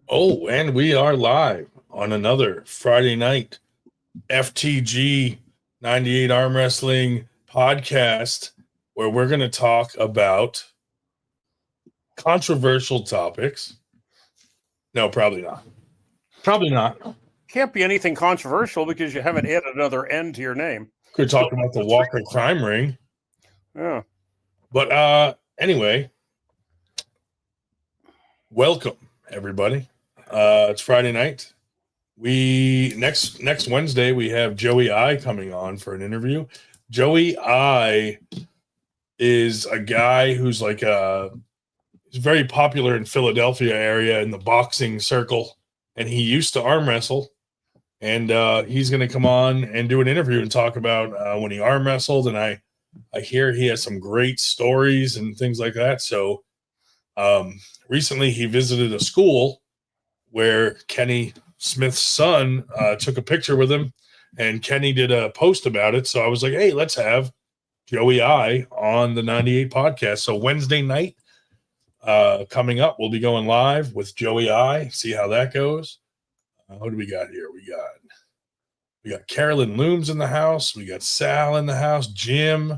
Oh, and we are live on another Friday night FTG 98 Arm Wrestling podcast where we're going to talk about controversial topics. No, probably not. Probably not. Can't be anything controversial because you haven't added another N to your name. Could talk about the Walker crime ring. Yeah. But anyway, welcome everybody. It's Friday night. We next Wednesday we have Joey I coming on for an interview. Joey I is a guy who's like he's very popular in Philadelphia area in the boxing circle, and he used to arm wrestle. And he's going to come on and do an interview and talk about when he arm wrestled. And I hear he has some great stories and things like that. So recently he visited a school where Kenny Smith's son took a picture with him, and Kenny did a post about it. So I was like, hey, let's have Joey I on the 98 podcast. So Wednesday night coming up, we'll be going live with Joey I. See how that goes. What do we got here? We got Carolyn Looms in the house. We got Sal in the house. Jim,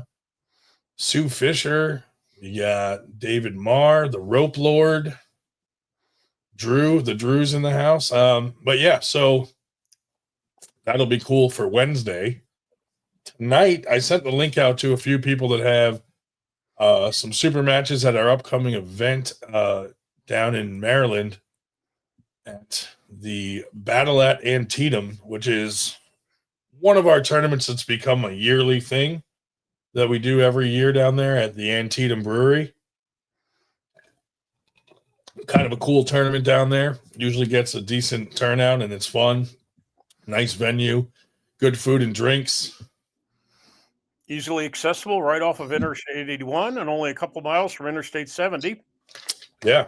Sue Fisher. We got David Marr, the Rope Lord. Drew, the Drew's in the house. But yeah, so that'll be cool for Wednesday. Tonight, I sent the link out to a few people that have some super matches at our upcoming event down in Maryland at the Battle at Antietam, which is one of our tournaments that's become a yearly thing that we do every year down there at the Antietam Brewery. Kind of a cool tournament down there. Usually gets a decent turnout and it's fun. Nice venue, good food and drinks. Easily accessible right off of Interstate 81 and only a couple miles from Interstate 70. Yeah.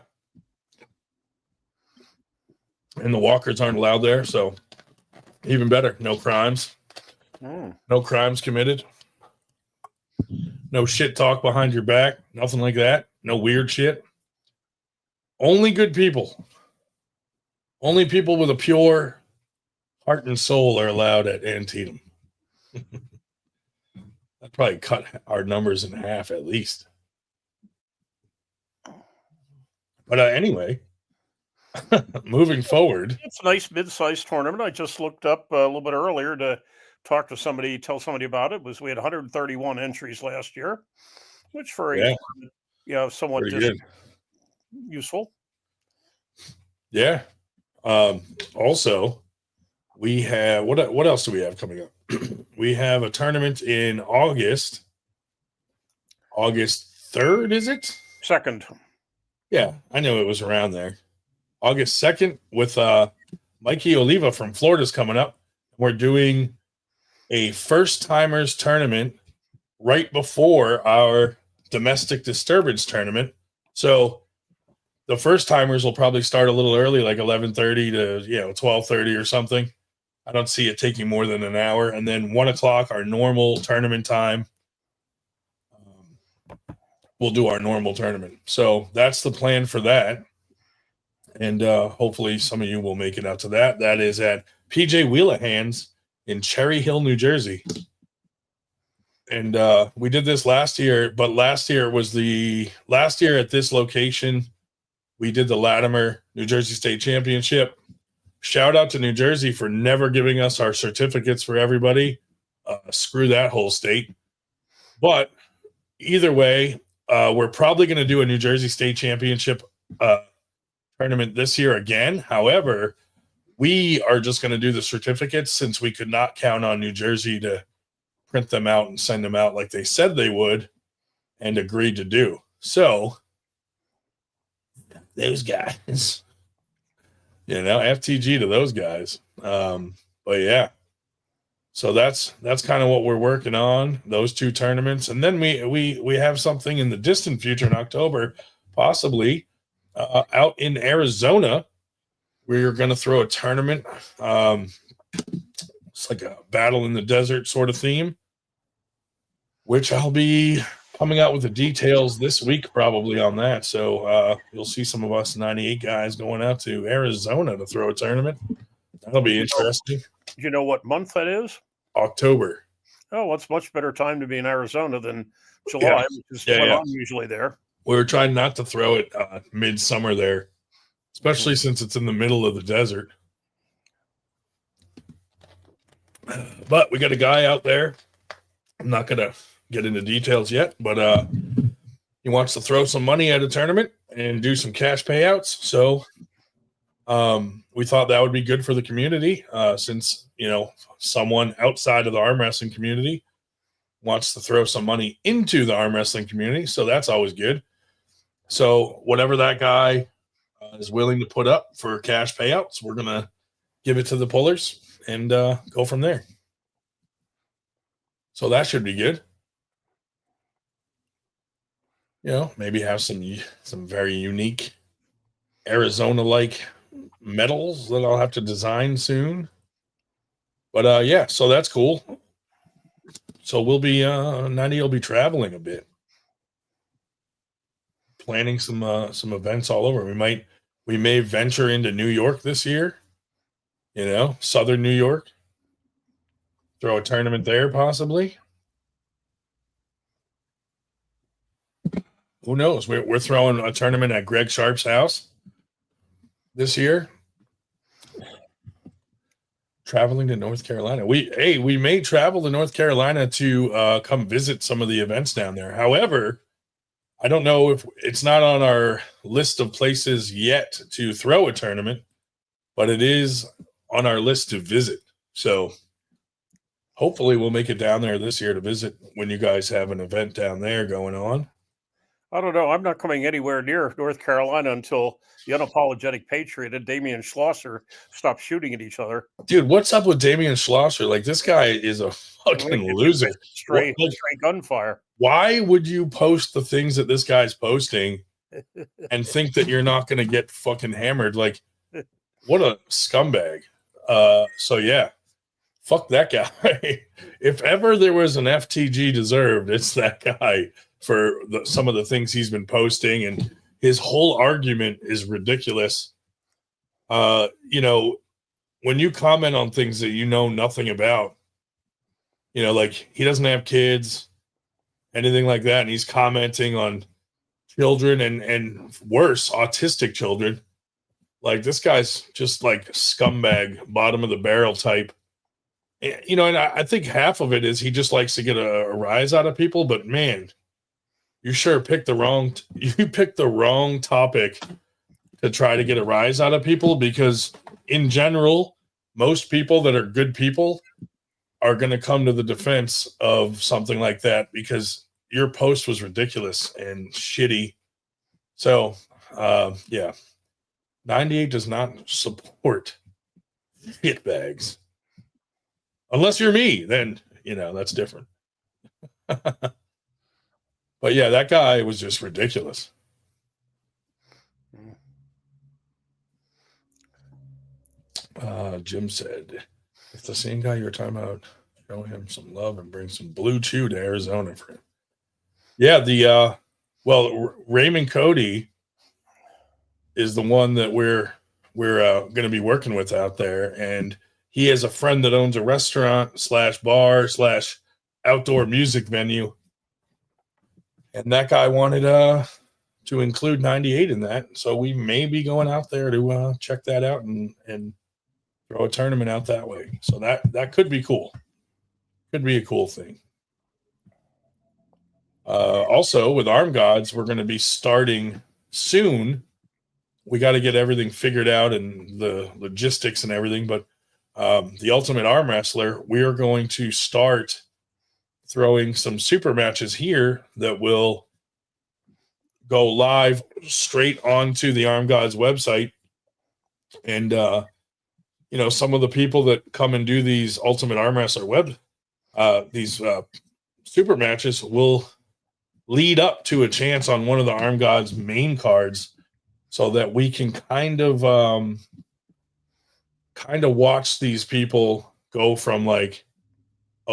And the walkers aren't allowed there, so even better. No crimes. No crimes committed. No shit talk behind your back. Nothing like that. No weird shit. Only good people. Only people with a pure heart and soul are allowed at Antietam. That'd probably cut our numbers in half at least. But anyway, moving forward. It's a nice mid-sized tournament. I just looked up a little bit earlier to talk to somebody, tell somebody about it. We had 131 entries last year, which for somewhat useful. Yeah. Also, we have what else do we have coming up? We have a tournament in August 3rd, is it? 2nd. Yeah, I know it was around there. August 2nd with Mikey Oliva from Florida's coming up. We're doing a first-timers tournament right before our domestic disturbance tournament. So the first-timers will probably start a little early, like 11:30 to 12:30 or something. I don't see it taking more than an hour. And then 1 o'clock, our normal tournament time. We'll do our normal tournament. So that's the plan for that. And hopefully some of you will make it out to that. That is at PJ Wheelahands in Cherry Hill, New Jersey. And we did this last year, but last year at this location, we did the Latimer New Jersey State Championship. Shout out to New Jersey for never giving us our certificates for everybody. Screw that whole state. But either way, we're probably going to do a New Jersey State Championship tournament this year again. However, we are just going to do the certificates since we could not count on New Jersey to print them out and send them out like they said they would and agreed to do. So those guys, FTG to those guys. But yeah, so that's kind of what we're working on, those two tournaments. And then we have something in the distant future in October, possibly out in Arizona. We're going to throw a tournament. It's like a battle in the desert sort of theme, which I'll be coming out with the details this week probably on that. So you'll see some of us 98 guys going out to Arizona to throw a tournament. That'll be interesting. Do you know what month that is? October. Oh, well, it's much better time to be in Arizona than July, which is when I'm usually there. We were trying not to throw it midsummer there, especially since it's in the middle of the desert. But we got a guy out there. I'm not going to get into details yet, but he wants to throw some money at a tournament and do some cash payouts. So we thought that would be good for the community since, someone outside of the arm wrestling community wants to throw some money into the arm wrestling community. So that's always good. So whatever that guy is willing to put up for cash payouts, we're going to give it to the pullers and go from there. So that should be good. Maybe have some very unique Arizona-like medals that I'll have to design soon. But so that's cool. So we'll be 90 will be traveling a bit, planning some events all over. We may venture into New York this year. Southern New York. Throw a tournament there possibly. Who knows? We're throwing a tournament at Greg Sharp's house this year. Traveling to North Carolina. We may travel to North Carolina to come visit some of the events down there. However, I don't know if it's not on our list of places yet to throw a tournament, but it is on our list to visit. So hopefully we'll make it down there this year to visit when you guys have an event down there going on. I don't know. I'm not coming anywhere near North Carolina until the unapologetic patriot and Damian Schlosser stop shooting at each other. Dude, what's up with Damian Schlosser? Like, this guy is a fucking loser. Straight gunfire. Why would you post the things that this guy's posting and think that you're not going to get fucking hammered? Like, what a scumbag. So yeah, fuck that guy. If ever there was an FTG deserved, it's that guy for some of the things he's been posting, and his whole argument is ridiculous. When you comment on things that you know nothing about, like he doesn't have kids, anything like that, and he's commenting on children and worse, autistic children. Like, this guy's just like scumbag, bottom of the barrel type. And I think half of it is he just likes to get a rise out of people. But man, you sure picked the wrong topic to try to get a rise out of people, because in general, most people that are good people are going to come to the defense of something like that, because your post was ridiculous and shitty. So, yeah. 98 does not support shitbags. Unless you're me, then, that's different. But yeah, that guy was just ridiculous. Jim said, if the same guy you're talking about, show him some love and bring some Blue Chew to Arizona for him. Yeah, Raymond Cody is the one that we're going to be working with out there, and he has a friend that owns a restaurant / bar / outdoor music venue, and that guy wanted to include 98 in that, so we may be going out there to check that out and throw a tournament out that way. So that could be cool. Could be a cool thing. Also, with Arm Gods, we're going to be starting soon. We got to get everything figured out and the logistics and everything. But the Ultimate Arm Wrestler, we are going to start throwing some super matches here that will go live straight onto the Arm Gods website. And, some of the people that come and do these Ultimate Arm Wrestler these super matches will lead up to a chance on one of the Arm Gods main cards, so that we can kind of watch these people go from like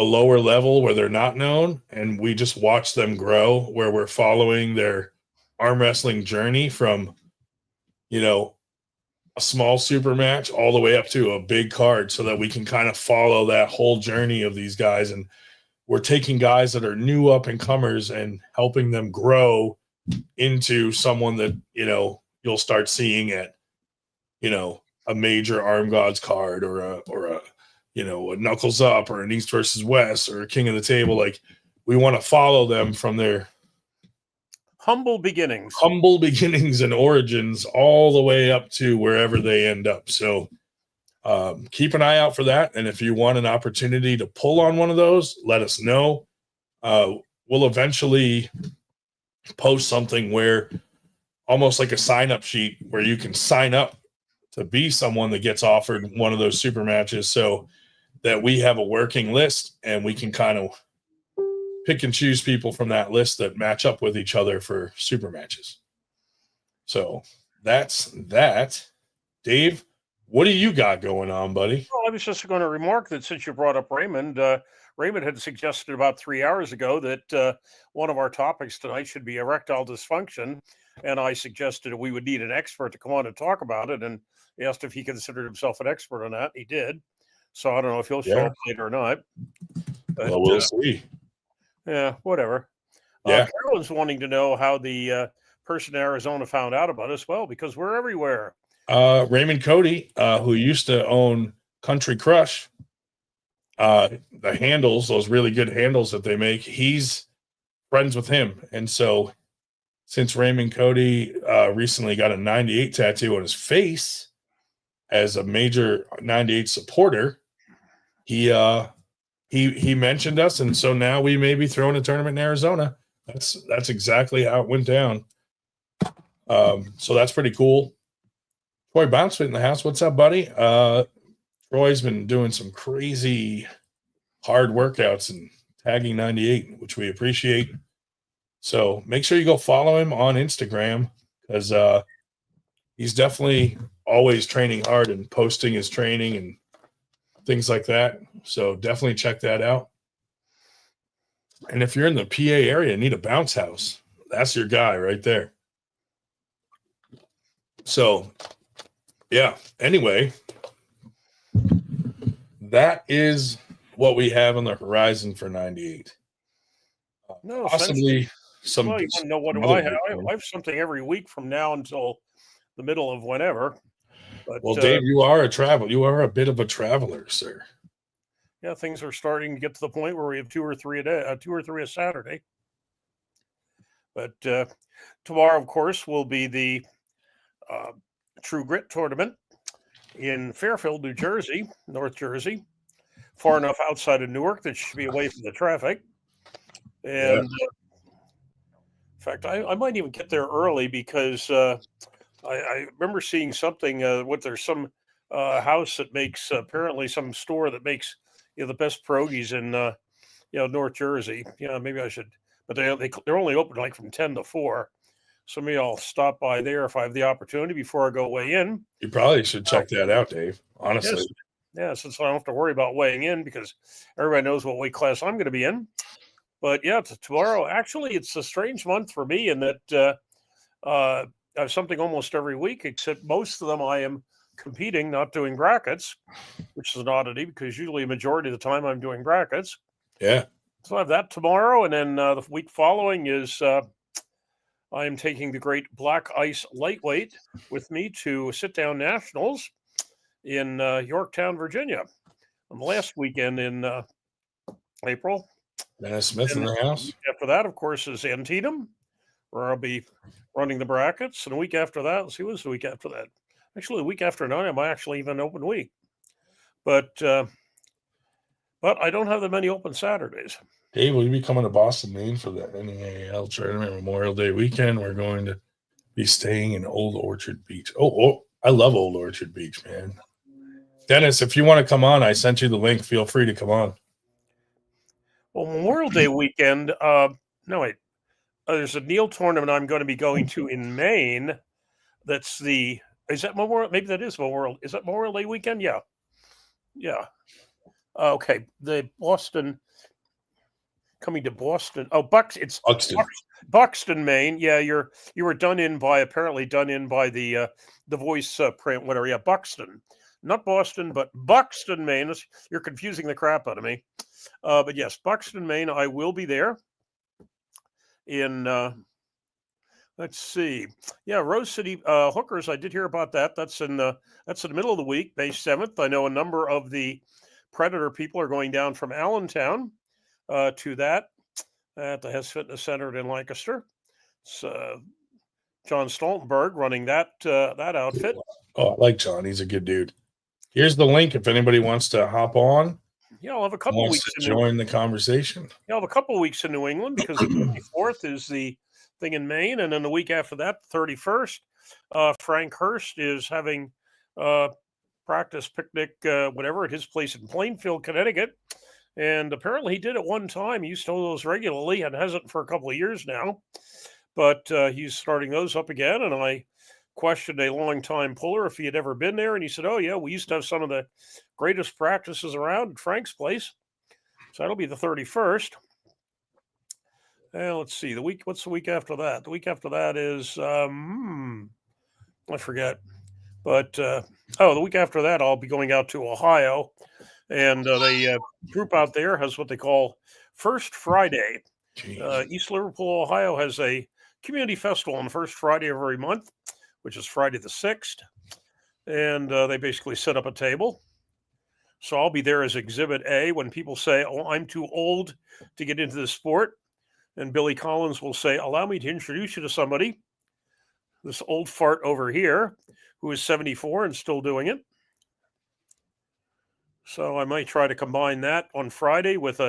a lower level where they're not known, and we just watch them grow, where we're following their arm wrestling journey from, a small super match all the way up to a big card, so that we can kind of follow that whole journey of these guys. And we're taking guys that are new up and comers and helping them grow into someone that, you'll start seeing at, a major Arm Gods card, or a Knuckles Up, or an East versus West, or a King of the Table. Like, we want to follow them from their humble beginnings and origins all the way up to wherever they end up. So keep an eye out for that. And if you want an opportunity to pull on one of those, let us know. We'll eventually post something where, almost like a sign-up sheet, where you can sign up to be someone that gets offered one of those super matches, so that we have a working list and we can kind of pick and choose people from that list that match up with each other for super matches. So that's that. Dave, what do you got going on, buddy? Well, I was just going to remark that since you brought up Raymond, Raymond had suggested about 3 hours ago that one of our topics tonight should be erectile dysfunction. And I suggested we would need an expert to come on and talk about it. And he asked if he considered himself an expert on that. He did. So I don't know if he'll show up later or not. But, well, we'll see. Yeah, whatever. Yeah. Carolyn's wanting to know how the person in Arizona found out about us. Well, because we're everywhere. Raymond Cody, who used to own Country Crush, the handles, those really good handles that they make, he's friends with him. And so, since Raymond Cody recently got a 98 tattoo on his face as a major 98 supporter, he mentioned us, and so now we may be throwing a tournament in Arizona. That's exactly how it went down. So that's pretty cool. Troy Bouncefit in the house. What's up, buddy? Troy's been doing some crazy hard workouts and tagging 98, which we appreciate. So make sure you go follow him on Instagram, because he's definitely always training hard and posting his training and things like that. So definitely check that out. And if you're in the PA area and need a bounce house, that's your guy right there. So, yeah. Anyway, that is what we have on the horizon for 98. No, possibly some. Well, you want to know what I have? I have something every week from now until the middle of whenever. But, well, Dave, you are a traveler. You are a bit of a traveler, sir. Yeah, things are starting to get to the point where we have 2 or 3 a day, 2 or 3 a Saturday. But tomorrow, of course, will be the True Grit tournament in Fairfield, New Jersey, North Jersey, far enough outside of Newark that you should be away from the traffic. And in fact, I might even get there early, because I remember seeing something. There's some house that makes, apparently some store that makes the best pierogies in North Jersey. Maybe I should, but they're only open like from 10 to 4. So maybe I'll stop by there if I have the opportunity before I go weigh in. You probably should check that out, Dave. Honestly. Yes, since I don't have to worry about weighing in, because everybody knows what weight class I'm going to be in. But yeah, tomorrow, actually, it's a strange month for me in that I have something almost every week, except most of them I am competing, not doing brackets, which is an oddity, because usually a majority of the time I'm doing brackets. Yeah. So I have that tomorrow. And then the week following is I am taking the great Black Ice Lightweight with me to Sit-Down Nationals in Yorktown, Virginia, on the last weekend in April. Dennis Smith in the house. After that, of course, is Antietam, where I'll be running the brackets. And a week after that, let's see, what's the week after that? Actually, the week after that, I might actually even open week. But I don't have that many open Saturdays. Dave, will you be coming to Boston, Maine for the NAAL tournament Memorial Day weekend? We're going to be staying in Old Orchard Beach. Oh, I love Old Orchard Beach, man. Dennis, if you want to come on, I sent you the link. Feel free to come on. Well, Memorial Day weekend, there's a Neil tournament I'm going to be going to in Maine. Is that Memorial? Maybe that is Memorial. Is that Memorial Day weekend? Yeah. Okay. The Boston coming to Boston. Oh, it's Buxton. Buxton, Maine. Yeah, you were apparently done in by the Voice print, whatever. Yeah, Buxton, not Boston, but Buxton, Maine. You're confusing the crap out of me. But yes, Buxton, Maine. I will be there. In let's see, yeah, Rose City Hookers. I did hear about that. That's in the middle of the week, May 7th. I know a number of the Predator people are going down from Allentown to that at the Hess Fitness Center in Lancaster. It's John Stoltenberg running that outfit. Oh, I like John. He's a good dude. Here's the link if anybody wants to hop on. Yeah, I'll have a couple weeks to join the conversation. Yeah, I'll have a couple of weeks in New England because the 24th is the thing in Maine, and then the week after that, the 31st, Frank Hurst is having practice picnic, whatever, at his place in Plainfield, Connecticut. And apparently he did it one time. He used to hold those regularly and hasn't for a couple of years now. But he's starting those up again. And I questioned a longtime puller if he had ever been there. And he said, oh, yeah, we used to have some of the greatest practices around at Frank's place. So that'll be the 31st. Let's see. What's the week after that? The week after that is, I forget. But, the week after that, I'll be going out to Ohio. And the group out there has what they call First Friday. East Liverpool, Ohio has a community festival on the first Friday of every month, which is Friday the 6th. And they basically set up a table. So I'll be there as Exhibit A when people say, oh, I'm too old to get into this sport. And Billy Collins will say, allow me to introduce you to somebody, this old fart over here, who is 74 and still doing it. So I might try to combine that on Friday with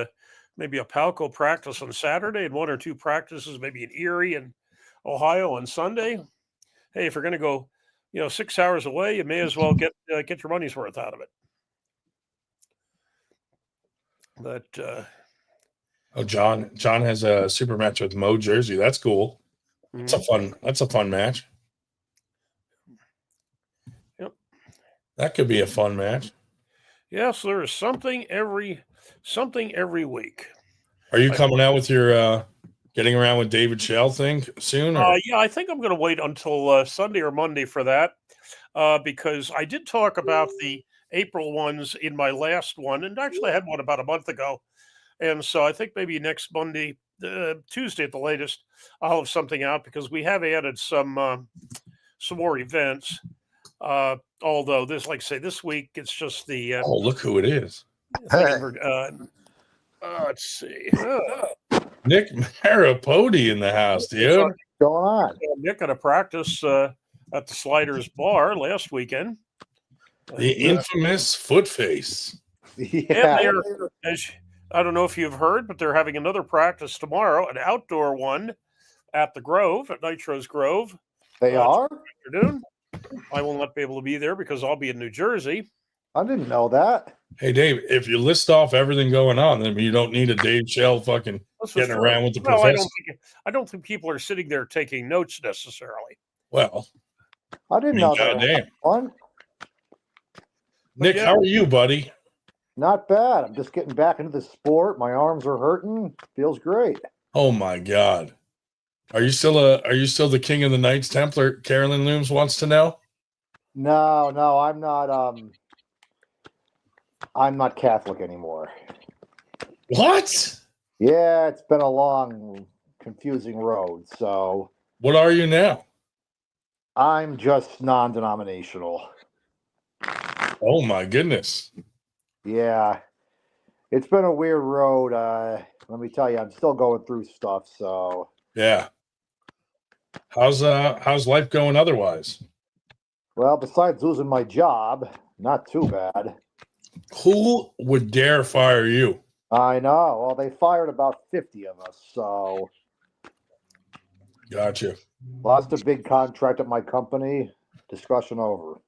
maybe a Palco practice on Saturday and one or two practices, maybe in Erie and Ohio on Sunday. Hey, if you're going to go, 6 hours away, you may as well get your money's worth out of it. But John has a super match with Mo Jersey. That's cool. That's a fun match. Yep. That could be a fun match. Yes, there is something every week. Are you coming out with your getting around with David Shell thing soon? Yeah, I think I'm going to wait until Sunday or Monday for that because I did talk about the April ones in my last one, and actually I had one about a month ago. And so I think maybe next Monday, Tuesday at the latest, I'll have something out because we have added some more events. Although this week it's just the look who it is. Let's see. Nick Marapody in the house, dude. What's going on? Nick had a practice at the Sliders Bar last weekend. The infamous foot face. Yeah. I don't know if you've heard, but they're having another practice tomorrow, an outdoor one at the Grove, at Nitro's Grove. They are? Afternoon. I will not be able to be there because I'll be in New Jersey. I didn't know that. Hey, Dave, if you list off everything going on, then you don't need a Dave Shell fucking getting around with the professor. I don't think people are sitting there taking notes necessarily. Well, I didn't know that. Damn. Fun. Nick, how are you, buddy? Not bad. I'm just getting back into the sport. My arms are hurting. Feels great. Oh my God. Are you still the king of the Knights Templar? Carolyn Looms wants to know. No, I'm not. I'm not Catholic anymore. What? Yeah, it's been a long, confusing road. So, what are you now? I'm just non-denominational. Oh my goodness. Yeah, it's been a weird road. Let me tell you, I'm still going through stuff. So, yeah. How's life going otherwise? Well, besides losing my job, not too bad. Who would dare fire you? I know. Well, they fired about 50 of us, so. Gotcha. Lost a big contract at my company. Discussion over.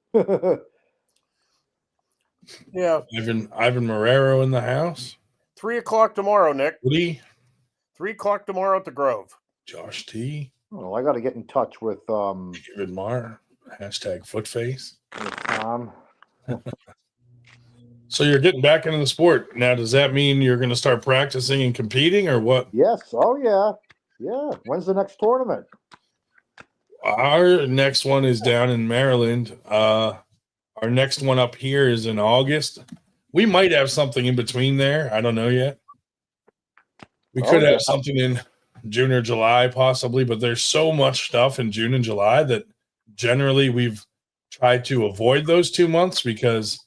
Yeah. Ivan Marrero in the house. 3:00 tomorrow, Nick. Woody. 3:00 tomorrow at the Grove. Josh T. Well, I got to get in touch with David Marr. #footface. Tom. So you're getting back into the sport now. Does that mean you're going to start practicing and competing, or what? Yes. Oh yeah. Yeah. When's the next tournament? Our next one is down in Maryland. Our next one up here is in August. We might have something in between there. I don't know yet. We could have something in June or July, possibly, but there's so much stuff in June and July that generally we've tried to avoid those 2 months because,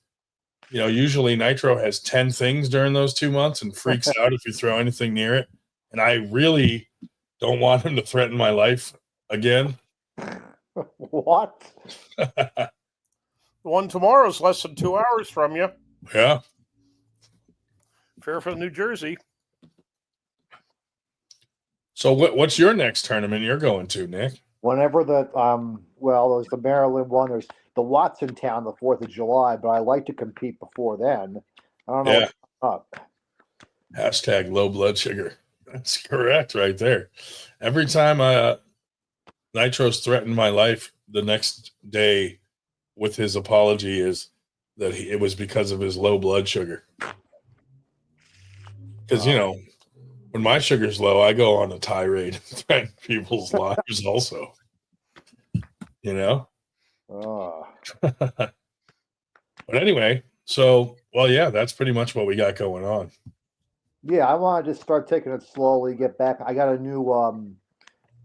usually Nitro has 10 things during those 2 months and freaks out if you throw anything near it. And I really don't want him to threaten my life again. What? The one tomorrow is less than 2 hours from you. Yeah. Fairfield, New Jersey. So what's your next tournament you're going to, Nick? Whenever there's the Maryland one, there's the Watson Town the 4th of July, but I like to compete before then. I don't know what's up. Hashtag low blood sugar. That's correct right there. Every time Nitro's threatened my life, the next day with his apology is that it was because of his low blood sugar. Because, when my sugar's low, I go on a tirade and threaten people's lives also. But anyway, that's pretty much what we got going on. Yeah, I want to just start taking it slowly, get back. I got a new,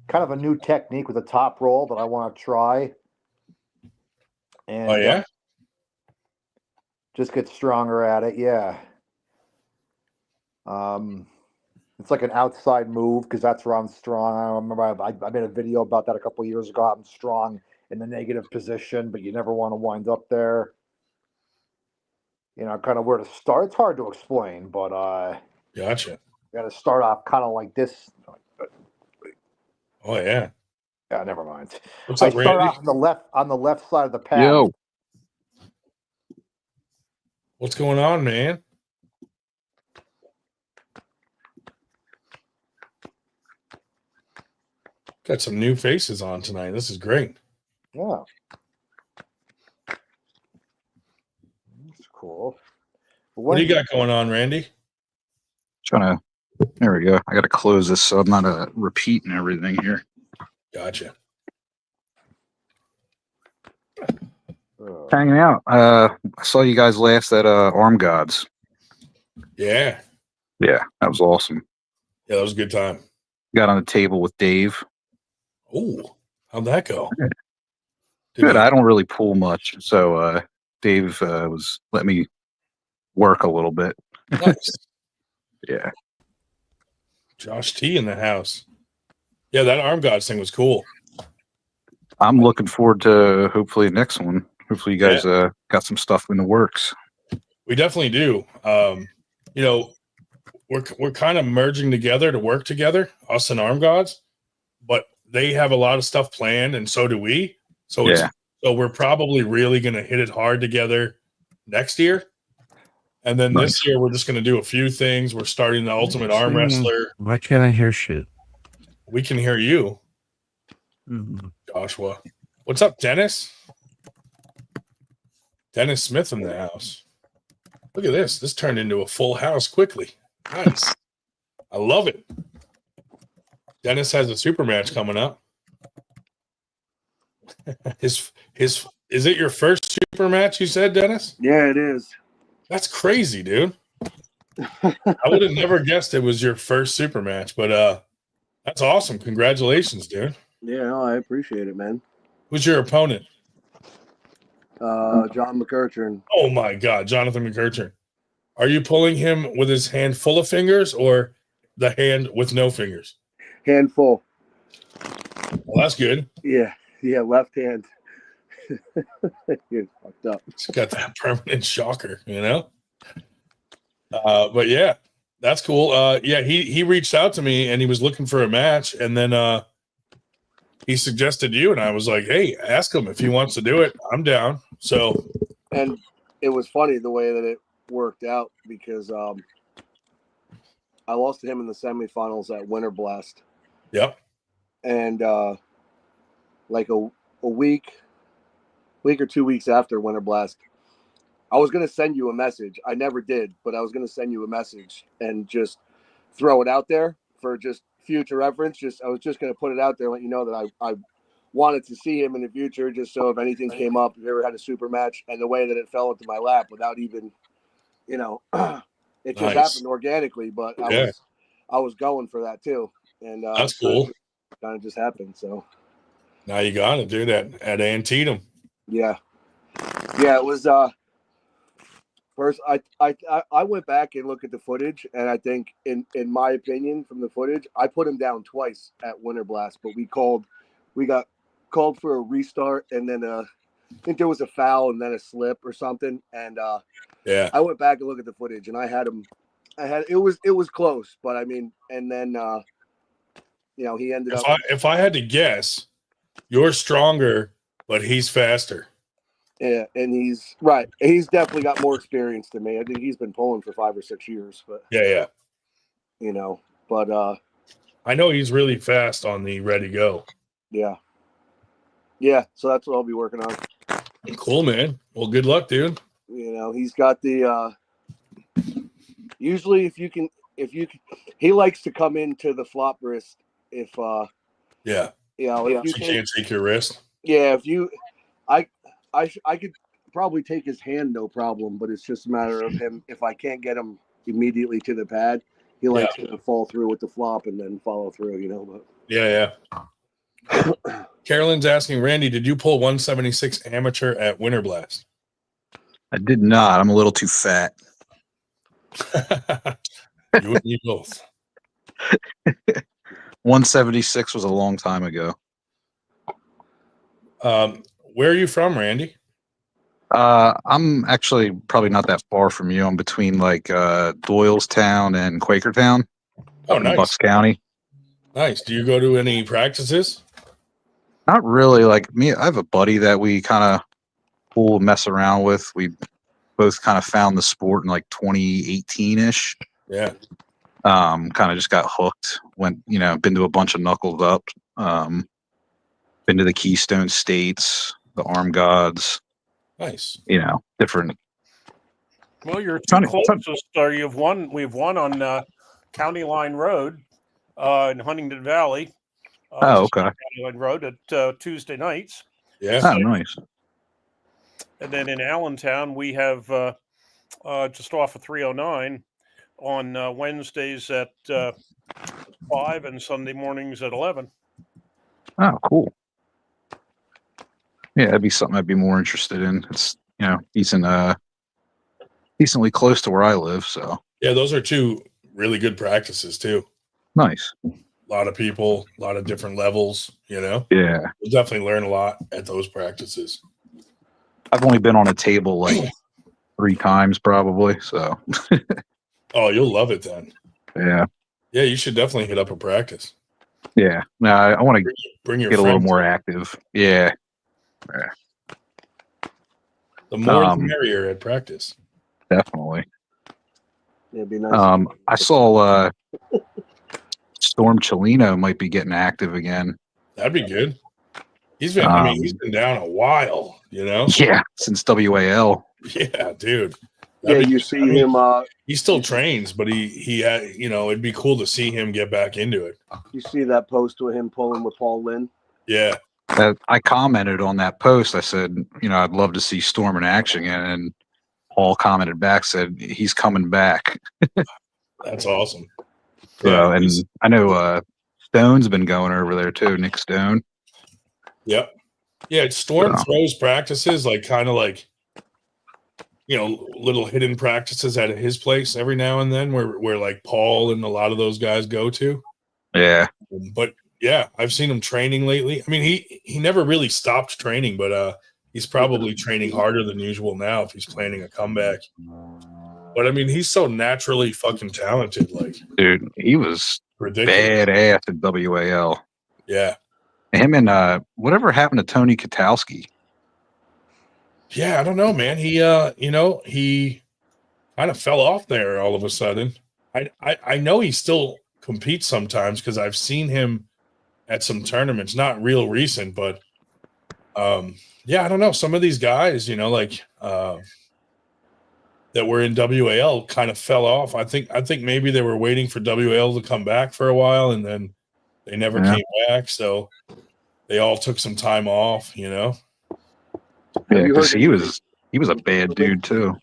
kind of a new technique with a top roll that I want to try. And just get stronger at it. Yeah. It's like an outside move because that's where I'm strong. I remember I made a video about that a couple of years ago. I'm strong in the negative position, but you never want to wind up there. Kind of where to start. It's hard to explain, but gotcha. You got to start off kind of like this. Oh yeah. Yeah, never mind. What's up, Randy? Start off on the left side of the pad. Yo. What's going on, man? Got some new faces on tonight. This is great. Yeah. That's cool. What do you got going on, Randy? There we go. I got to close this so I'm not repeating everything here. Gotcha. Hanging out. I saw you guys last at Arm Gods. Yeah. Yeah, that was awesome. Yeah, that was a good time. Got on the table with Dave. Oh, how'd that go? Good. I don't really pull much, so Dave was let me work a little bit. Nice. Yeah. Josh T in the house. Yeah, that Arm Gods thing was cool. I'm looking forward to hopefully the next one. Hopefully you guys got some stuff in the works. We definitely do. We're kind of merging together to work together, us and Arm Gods, but they have a lot of stuff planned, and so do we. So we're probably really going to hit it hard together next year. And then this year, we're just going to do a few things. We're starting the Ultimate Arm Wrestler. Why can't I hear shit? We can hear you, Joshua. What's up, Dennis? Dennis Smith in the house. Look at this. This turned into a full house quickly. Nice. I love it. Dennis has a super match coming up. Is it your first super match, you said, Dennis? Yeah, it is. That's crazy, dude. I would have never guessed it was your first super match, but that's awesome. Congratulations, dude. Yeah, no, I appreciate it, man. Who's your opponent? John McCurchern. Oh my God, Jonathan McCurchern. Are you pulling him with his hand full of fingers or the hand with no fingers? Handful. Well, that's good. Yeah, left hand. You're fucked up. It's got that permanent shocker, But yeah, that's cool. He reached out to me and he was looking for a match, and then he suggested you, and I was like, hey, ask him if he wants to do it. I'm down. So, and it was funny the way that it worked out because I lost to him in the semifinals at Winter Blast. Yep. And like a week or 2 weeks after Winter Blast, I was going to send you a message. I never did, but I was going to send you a message and just throw it out there for just future reference. I was just going to put it out there, let you know that I wanted to see him in the future, just so if anything came up, if you ever had a super match, and the way that it fell into my lap without even, it just happened organically. But I was going for that too, and that's cool. Kind of just happened. So now you got to do that at Antietam. Yeah, it was. First, I went back and looked at the footage, and I think, in my opinion, from the footage, I put him down twice at Winter Blast, but we got called for a restart, and then I think there was a foul and then a slip or something, and I went back and looked at the footage, and it was close, but I mean, and then he ended up. If I had to guess, you're stronger, but he's faster. Yeah, and he's right. He's definitely got more experience than me. I think he's been pulling for 5 or 6 years. But yeah. But I know he's really fast on the ready go. Yeah. So that's what I'll be working on. Cool, man. Well, good luck, dude. He's got the. Usually, if you can, he likes to come into the flop wrist. If if you can't take your wrist. Yeah, I could probably take his hand, no problem, but it's just a matter of him. If I can't get him immediately to the pad, he likes to fall through with the flop and then follow through, But Carolyn's asking, Randy, did you pull 176 amateur at Winter Blast? I did not. I'm a little too fat. You and me both. 176 was a long time ago. Where are you from, Randy? I'm actually probably not that far from you. I'm between Doylestown and Quakertown. Nice. In Bucks County. Nice. Do you go to any practices? Not really. Like me, I have a buddy that we kind of pull mess around with. We both kind of found the sport in 2018-ish. Yeah. Kind of just got hooked. Went, been to a bunch of knuckled up. Been to the Keystone States, the Arm Gods. Nice. Different. Well, you're too closest. We've won on County Line Road in Huntington Valley. Okay. County Line Road at Tuesday nights. Yeah. Oh, nice. And then in Allentown, we have just off of 309 on Wednesdays at 5 and Sunday mornings at 11. Oh, cool. Yeah, that'd be something I'd be more interested in. It's decently close to where I live, so yeah, those are two really good practices too. Nice. A lot of people, a lot of different levels. Yeah, you'll definitely learn a lot at those practices. I've only been on a table 3 times probably, so. Oh, you'll love it then. Yeah. Yeah, you should definitely hit up a practice. Yeah, no, I want to bring your get a little more active. Yeah. The more the merrier at practice. Definitely. It'd be nice. I saw Storm Chelino might be getting active again. That'd be good. He's been he's been down a while, Yeah, since WAL. Yeah, dude. You see him he still trains, but he had, it'd be cool to see him get back into it. You see that post with him pulling with Paul Lynn? Yeah. I commented on that post. I said, I'd love to see Storm in action, and Paul commented back, said he's coming back. That's awesome. Yeah, and I know Stone's been going over there too, Nick Stone. Yep. Yeah, Storm throws practices little hidden practices at his place every now and then where Paul and a lot of those guys go to. Yeah. But yeah, I've seen him training lately. I mean, he never really stopped training, but he's probably training harder than usual now if he's planning a comeback. But I mean, he's so naturally fucking talented. Dude, he was ridiculous. Badass at WAL. Yeah. Him and whatever happened to Tony Katowski? Yeah, I don't know, man. He he kind of fell off there all of a sudden. I know he still competes sometimes because I've seen him at some tournaments, not real recent, but yeah, I don't know. Some of these guys, that were in WAL kind of fell off. I think maybe they were waiting for WAL to come back for a while, and then they never came back. So they all took some time off, you know. Yeah, because he was a bad dude too.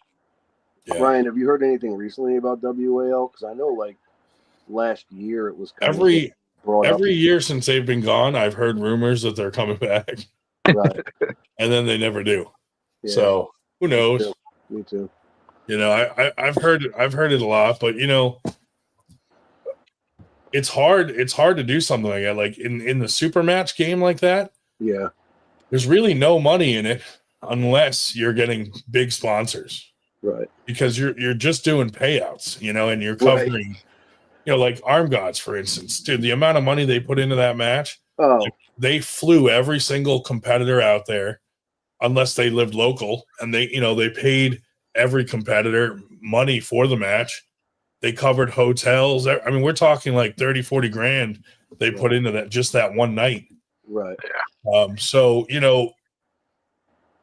Yeah. Ryan, have you heard anything recently about WAL? Because I know, like last year, it was kind every of year since they've been gone, I've heard rumors that they're coming back, right, and then they never do. Yeah. So who knows? Me too. You know, I've heard it a lot, but you know, it's hard to do something like that. Like in the super match game like that, Yeah, there's really no money in it unless you're getting big sponsors, right. because you're just doing payouts, you know, and you're covering, you know, like Arm Gods, for instance, dude, the amount of money they put into that match. Oh, They flew every single competitor out there, unless they lived local, and they, you know, they paid every competitor money for the match. They covered hotels. I mean, we're talking like 30-40 grand they put into that, just that one night. right. So, you know,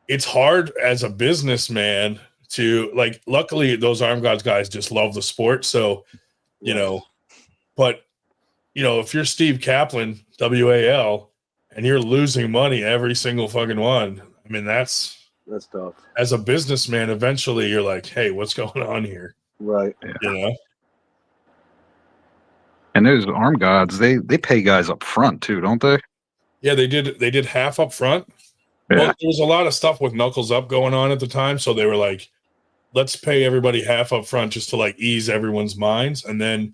it's hard as a businessman to, like, luckily those Arm Gods guys just love the sport. So, you know, but, you know, if you're Steve Kaplan, WAL, and you're losing money every single fucking one, I mean, that's tough. As a businessman, eventually you're like, hey, what's going on here? Right. You know? And those Arm Gods, they pay guys up front too, don't they? Yeah, they did half up front. Yeah. Well, there was a lot of stuff with Knuckles Up going on at the time, so they were like, let's pay everybody half up front just to like ease everyone's minds, and then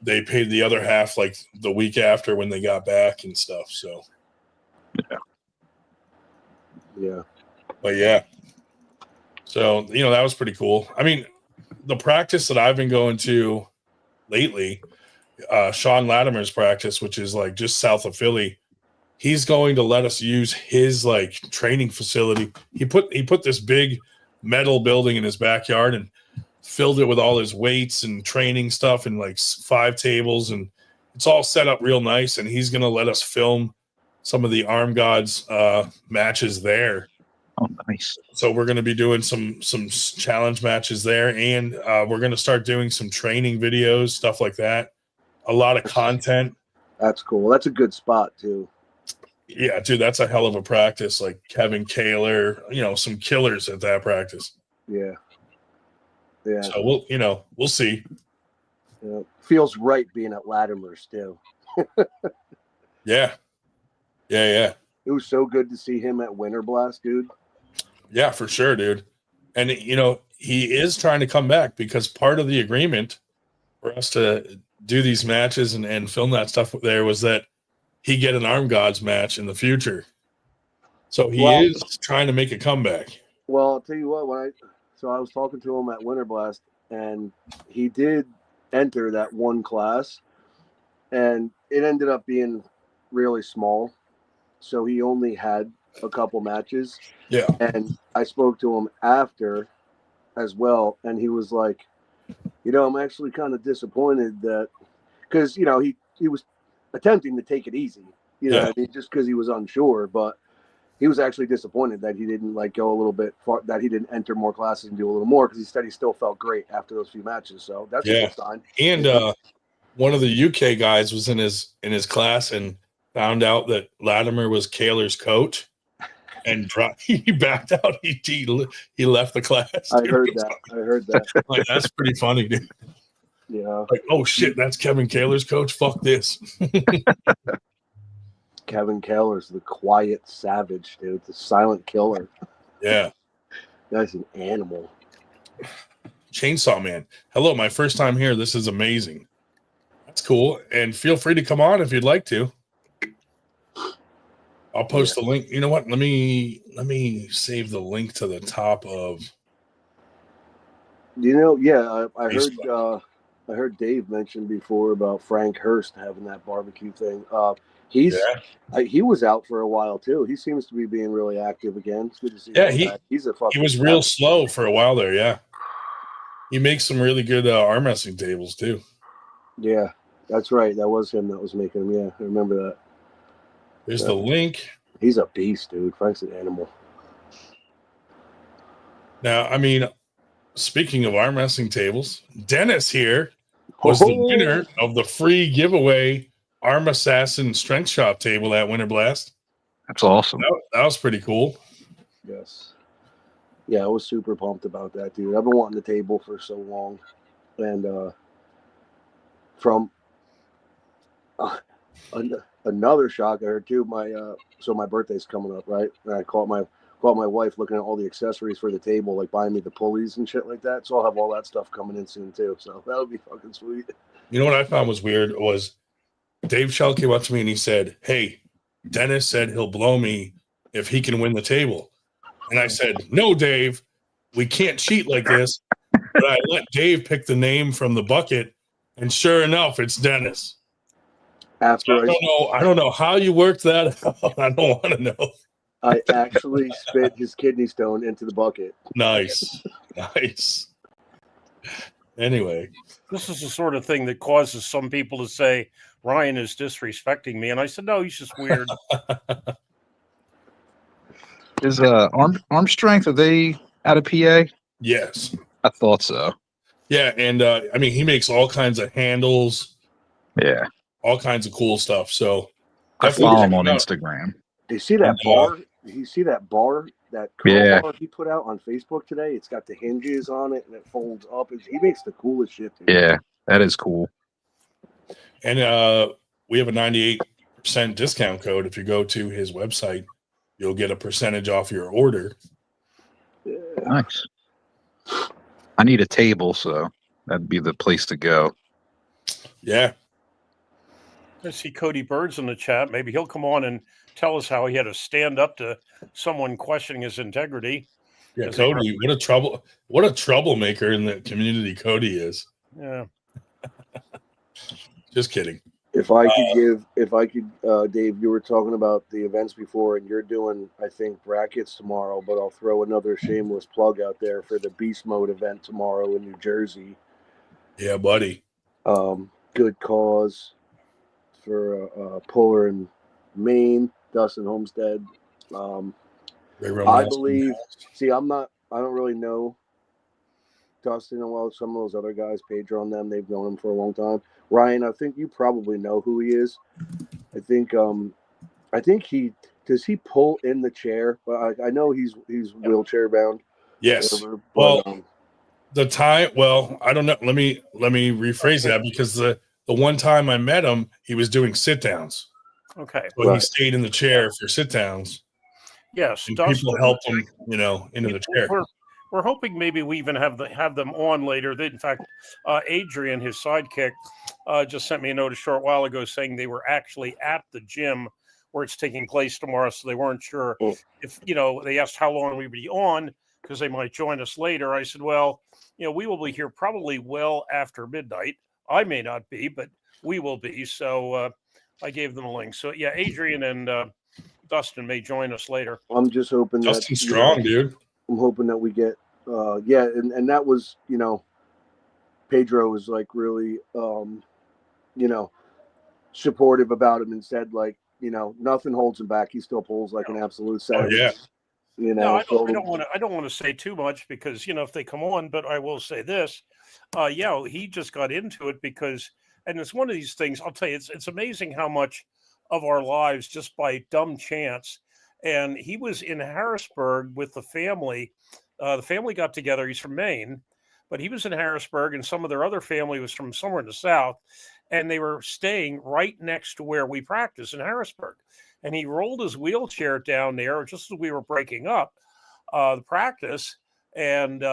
they paid the other half like the week after when they got back and stuff. So yeah. But yeah. So, you know, that was pretty cool. I mean, the practice that I've been going to lately, Sean Latimer's practice, which is like just south of Philly, he's going to let us use his like training facility. He put this big metal building in his backyard and filled it with all his weights and training stuff and like 5 tables, and it's all set up real nice. And he's going to let us film some of the Arm Gods matches there. Oh, nice. So we're going to be doing some challenge matches there, and we're going to start doing some training videos, stuff like that. A lot of content. That's cool. That's a good spot too. Yeah, dude, that's a hell of a practice. Like Kevin Kaler, you know, some killers at that practice. Yeah. Yeah. So we'll see. Yeah. Feels right being at Latimer's too. Yeah. It was so good to see him at Winter Blast, dude. Yeah, for sure, dude. And you know, he is trying to come back, because part of the agreement for us to do these matches and film that stuff there was that he get an Arm Gods match in the future. So he is trying to make a comeback. Well, I'll tell you what, I was talking to him at Winter Blast, and he did enter that one class, and it ended up being really small. So he only had a couple matches. Yeah. And I spoke to him after as well, and he was like, you know, I'm actually kind of disappointed that, because, you know, he was attempting to take it easy, you know, I mean, just because he was unsure, but he was actually disappointed that he didn't like go a little bit far, that he didn't enter more classes and do a little more, because he said he still felt great after those few matches. So that's a good sign. And one of the UK guys was in his class and found out that Latimer was Kaler's coach, and he backed out. He left the class. I heard that. Like, that's pretty funny, dude. Yeah. Like, oh shit, that's Kevin Kaler's coach. Fuck this. Kevin Kaler's the quiet savage, dude. The silent killer. Yeah. That's an animal. Chainsaw Man. Hello, my first time here. This is amazing. That's cool. And feel free to come on if you'd like to. I'll post the link. You know what? Let me save the link to the top of. You know, yeah, I heard Dave mention before about Frank Hurst having that barbecue thing. He was out for a while too. He seems to be being really active again. It's good to see. Yeah, he was real slow for a while there. Yeah, he makes some really good arm wrestling tables too. Yeah, that's right. That was him that was making them. Yeah, I remember that. There's the link. He's a beast, dude. Frank's an animal. Now, I mean, speaking of arm wrestling tables, Dennis here was the winner of the free giveaway Arm Assassin Strength Shop table at Winter Blast. That's awesome. That was pretty cool. Yes. Yeah, I was super pumped about that, dude. I've been wanting the table for so long. And from another shock I heard too, so my birthday's coming up, right? And I caught my wife looking at all the accessories for the table, like buying me the pulleys and shit like that. So I'll have all that stuff coming in soon too. So that would be fucking sweet. You know what I found was weird was Dave Shell came up to me and he said, "Hey, Dennis said he'll blow me if he can win the table." And I said, "No, Dave, we can't cheat like this." But I let Dave pick the name from the bucket, and sure enough, it's Dennis. I don't know how you worked that out. I don't want to know. I actually spit his kidney stone into the bucket. Nice. Anyway, this is the sort of thing that causes some people to say Ryan is disrespecting me, and I said, no, he's just weird. Is arm strength, are they out of PA? Yes, I thought so. Yeah, and I mean, he makes all kinds of handles. Yeah, all kinds of cool stuff. So I follow him on Instagram. Do you see that bar? You see that bar? That bar he put out on Facebook today? It's got the hinges on it and it folds up. He makes the coolest shit, dude. Yeah, that is cool. And we have a 98% discount code. If you go to his website, you'll get a percentage off your order. Yeah. Nice. I need a table, so that'd be the place to go. Yeah. I see Cody Bird's in the chat. Maybe he'll come on and tell us how he had to stand up to someone questioning his integrity. Yeah, Cody, what a troublemaker in the community Cody is. Yeah. Just kidding. If I could, Dave, you were talking about the events before, and you're doing, I think, brackets tomorrow, but I'll throw another shameless plug out there for the Beast Mode event tomorrow in New Jersey. Yeah, buddy. Good cause for Puller in Maine, Dustin Homestead. I believe, I don't really know Dustin and well, some of those other guys, Pedro and them, they've known him for a long time. Ryan, I think you probably know who he is. I think does he pull in the chair? But I know he's wheelchair bound. Yes. Whatever, but, I don't know. Let me rephrase that because the one time I met him, he was doing sit downs. Okay. So he stayed in the chair for sit downs. Yes. And people helped him, into the chair. We're hoping maybe we even have them on later. In fact, Adrian, his sidekick, just sent me a note a short while ago saying they were actually at the gym where it's taking place tomorrow, so they weren't sure if they asked how long we'd be on because they might join us later. I said, well, we will be here probably well after midnight. I may not be, but we will be. So I gave them a link. So yeah, Adrian and Dustin may join us later. I'm just hoping Dustin's strong, dude. I'm hoping that we get and that was Pedro was like really supportive about him and said like nothing holds him back. He still pulls like an absolute savage. Oh, yeah. No, I don't want to say too much because if they come on, but I will say this. He just got into it because, and it's one of these things. I'll tell you, it's amazing how much of our lives just by dumb chance. And he was in Harrisburg with the family. The family got together. He's from Maine, but he was in Harrisburg, and some of their other family was from somewhere in the South, and they were staying right next to where we practice in Harrisburg. And he rolled his wheelchair down there just as we were breaking up the practice, and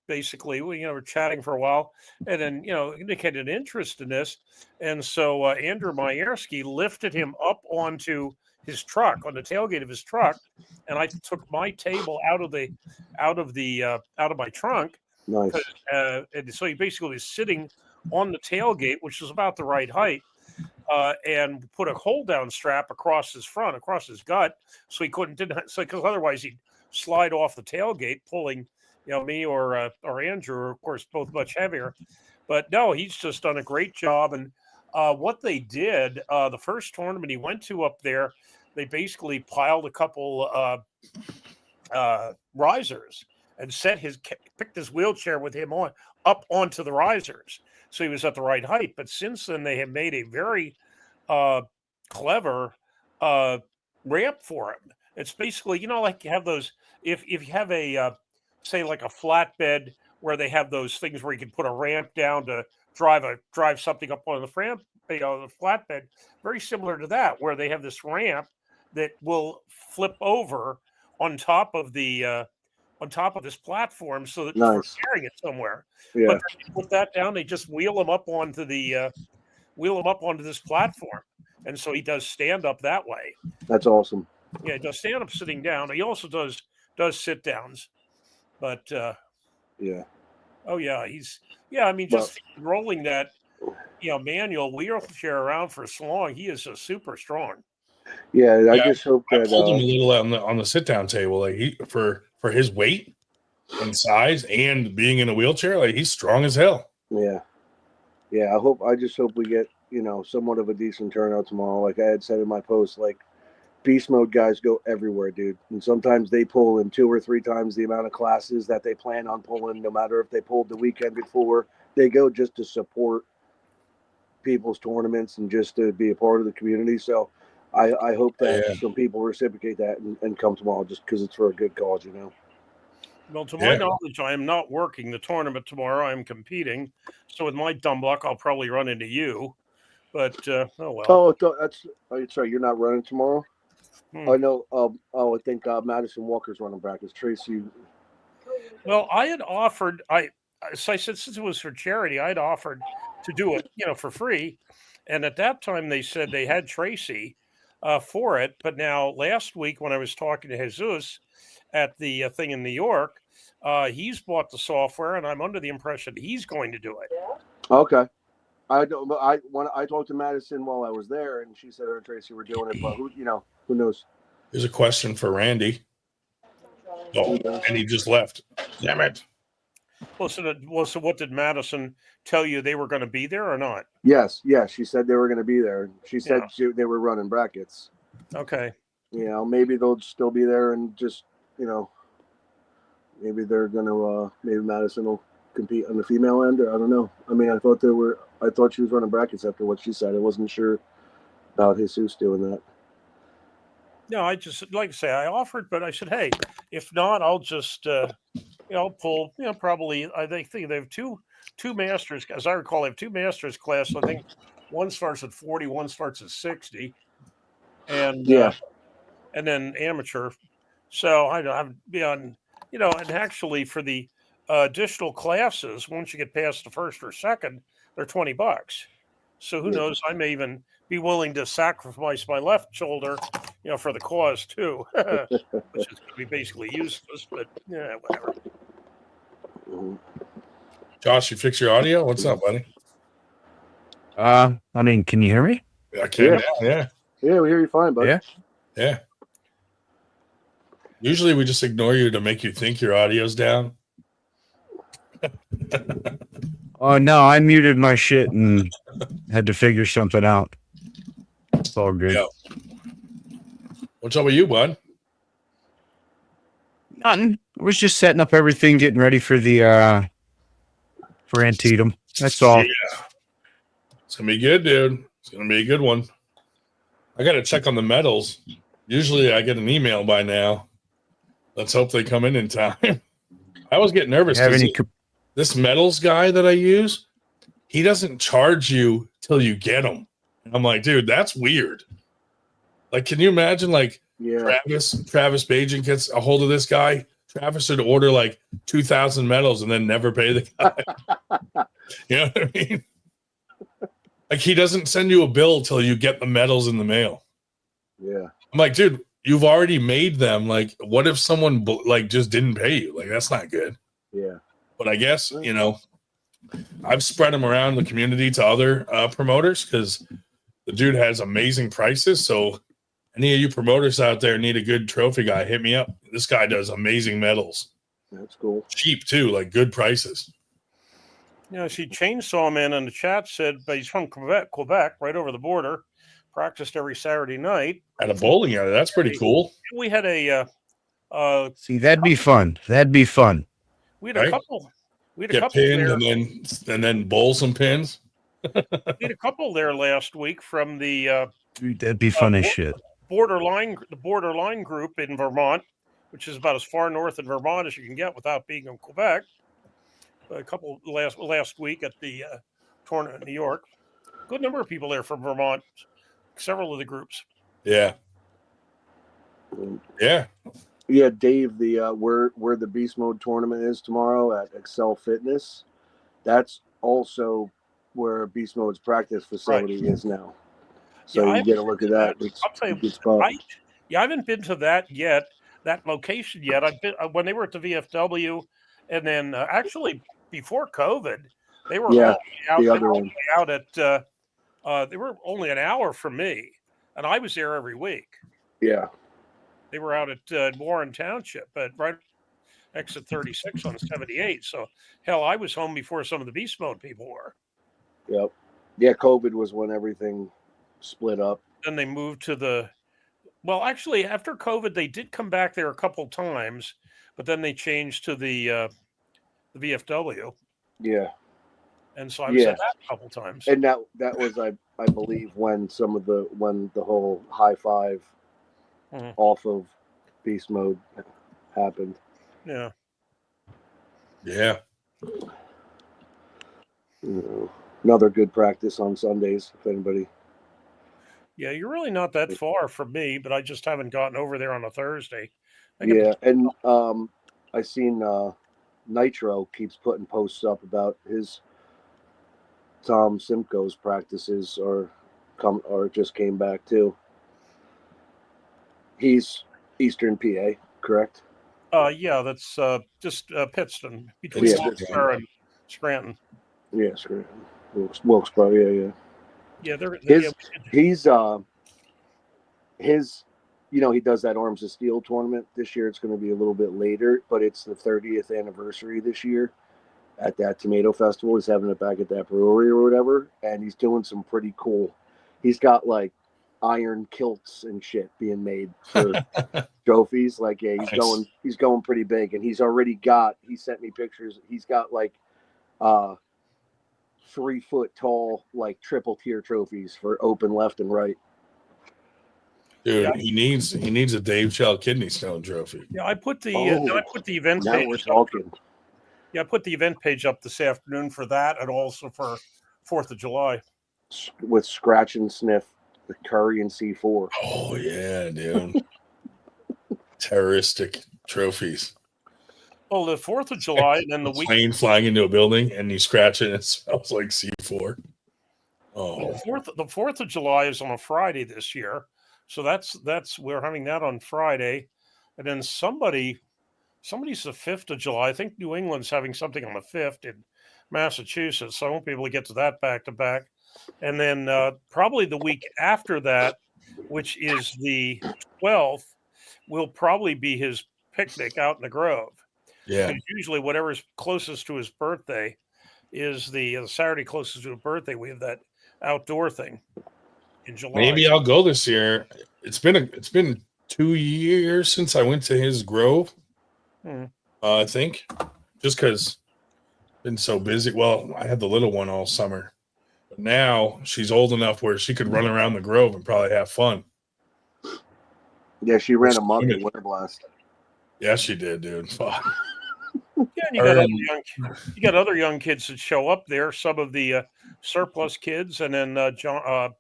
basically we were chatting for a while, and then indicated interest in this, and so Andrew Majerski lifted him up onto his truck, on the tailgate of his truck, and I took my table out of my trunk. Nice. And so he basically was sitting on the tailgate, which was about the right height, and put a hold down strap across his gut, so he because otherwise he'd slide off the tailgate, pulling me or Andrew, of course, both much heavier. But no, he's just done a great job. And what they did, the first tournament he went to up there, they basically piled a couple risers and picked his wheelchair with him up onto the risers, so he was at the right height. But since then, they have made a very clever ramp for him. It's basically, like you have those. If you have a say like a flatbed where they have those things where you can put a ramp down to drive something up on the the flatbed, very similar to that, where they have this ramp that will flip over on top of this platform, so that for carrying it somewhere. Yeah. But then you put that down, they just wheel him up onto this platform, and so he does stand up that way. That's awesome. Yeah, he does stand up sitting down. He also does sit downs, but yeah. Oh yeah, just rolling that manual wheelchair around for so long, he is super strong. Yeah, I just hope that I pulled him a little on the sit down table, like for his weight and size and being in a wheelchair, like he's strong as hell. Yeah. I just hope we get somewhat of a decent turnout tomorrow. Like I had said in my post, like beast mode guys go everywhere, dude, and sometimes they pull in 2 or 3 times the amount of classes that they plan on pulling. No matter if they pulled the weekend before, they go just to support people's tournaments and just to be a part of the community. So I hope that some people reciprocate that and come tomorrow, just because it's for a good cause, Well, to my knowledge, I am not working the tournament tomorrow. I am competing. So with my dumb luck, I'll probably run into you. But oh well. Oh, that's sorry. You're not running tomorrow. I know. I think Madison Walker's running brackets. Tracy. Well, I had offered. I said since it was for charity, I'd offered to do it, for free. And at that time, they said they had Tracy for it. But now, last week when I was talking to Jesus at the thing in New York, he's bought the software, and I'm under the impression he's going to do it. Okay. I don't. I talked to Madison while I was there, and she said her and Tracy were doing it. But who knows? Here's a question for Randy. Oh, and he just left. Damn it. Well, so what did Madison tell you? They were going to be there or not? Yes. She said they were going to be there. She said they were running brackets. Okay. Maybe they'll still be there, and just maybe they're going to. Maybe Madison will compete on the female end, or I don't know. I mean, I thought she was running brackets after what she said. I wasn't sure about Jesus doing that. No, I just, like I say, I offered, but I said, hey, if not, I'll just, I'll pull, probably, I think they have two masters, as I recall, they have 2 masters classes. I think one starts at 40, one starts at 60, and and then amateur. So I'm beyond, and actually for the additional classes, once you get past the first or second, they're $20. So who knows? I may even be willing to sacrifice my left shoulder, for the cause too, which is going to be basically useless. But yeah, whatever. Josh, you fix your audio? What's up, buddy? I mean, can you hear me? I can. Yeah. Yeah, we hear you fine, bud. Yeah. Usually we just ignore you to make you think your audio's down. Oh no, I muted my shit and had to figure something out. It's all good. Yeah. What's up with you, bud? Nothing. I was just setting up everything, getting ready for the for Antietam. That's all. Yeah. It's gonna be good, dude. It's gonna be a good one. I gotta check on the medals. Usually I get an email by now. Let's hope they come in time. I was getting nervous because this medals guy that I use, he doesn't charge you till you get them. I'm like, dude, that's weird. Like, can you imagine, like, Travis Bajan gets a hold of this guy? Travis would order like 2,000 medals and then never pay the guy. You know what I mean? Like, he doesn't send you a bill till you get the medals in the mail. Yeah. I'm like, dude, you've already made them. Like, what if someone like just didn't pay you? Like, that's not good. Yeah. But I guess, I've spread them around the community to other promoters because the dude has amazing prices. So any of you promoters out there need a good trophy guy, hit me up. This guy does amazing medals. That's cool. Cheap too, like good prices. See, Chainsaw Man in the chat said, but he's from Quebec, right over the border. Practiced every Saturday night at a bowling alley. That's pretty cool. We had a see, that'd be fun. That'd be fun. We had Right? a couple. We had a Get couple pinned there. and then bowl some pins. We had a couple there last week from the Dude, that'd be fun as shit. the borderline group in Vermont, which is about as far north in Vermont as you can get without being in Quebec. A couple last week at the tournament in New York. Good number of people there from Vermont. Several of the groups. Yeah. Yeah. Yeah, Dave, the where the Beast Mode tournament is tomorrow at Excel Fitness, that's also where Beast Mode's practice facility is now. So Yeah, you get a look at that. It's I'll tell a you, good spot. I haven't been to that yet, that location yet. I've been when they were at the VFW, and then actually before COVID, they were Yeah, out, the other one. out at. They were only an hour from me, and I was there every week. Yeah. They were out at Warren Township, but right exit 36 on 78. So hell, I was home before some of the Beast Mode people were. Yep. Yeah, COVID was when everything split up. Then they moved to well, actually, after COVID, they did come back there a couple times, but then they changed to the VFW. Yeah. And so I was at that a couple times. And that was I believe when the whole high five off of Beast Mode happened. Yeah. Yeah. Another good practice on Sundays, if anybody. Yeah, you're really not that far from me, but I just haven't gotten over there on a Thursday. Yeah, and I seen Nitro keeps putting posts up about his Tom Simcoe's practices or just came back too. He's Eastern PA, correct? Yeah, that's just Pittston between Wilkes-Barre and Scranton. Yeah, Scranton. Wilkes-Barre, yeah. Yeah, his he does that Arms of Steel tournament this year. It's going to be a little bit later, but it's the 30th anniversary this year at that Tomato Festival. He's having it back at that brewery or whatever, and he's doing some pretty cool. He's got like iron kilts and shit being made for trophies. Like, yeah, he's going pretty big, and he sent me pictures. He's got like 3 foot tall, like triple tier trophies for open left and right. Dude, yeah. He needs a Dave Shell kidney stone trophy. Yeah, I put the event now page. We're talking. Yeah, I put the event page up this afternoon for that, and also for 4th of July with scratch and sniff, the Curry and C4. Oh yeah, dude. Terroristic trophies. Oh, the 4th of July, and then the week plane flying into a building, and you scratch it, and it smells like C4. Oh, the 4th of July is on a Friday this year, so that's we're having that on Friday, and then somebody's the 5th of July. I think New England's having something on the 5th in Massachusetts, so I won't be able to get to that back to back. And then probably the week after that, which is the 12th, will probably be his picnic out in the Grove. Yeah. Because usually whatever's closest to his birthday is the Saturday closest to his birthday. We have that outdoor thing in July. Maybe I'll go this year. It's been 2 years since I went to his Grove. I think just because been so busy. Well, I had the little one all summer, but now she's old enough where she could run around the Grove and probably have fun. Yeah, she ran a month in Winter Blast. Yeah, she did, dude. Fuck. Yeah, and you got other young kids that show up there. Some of the surplus kids, and then John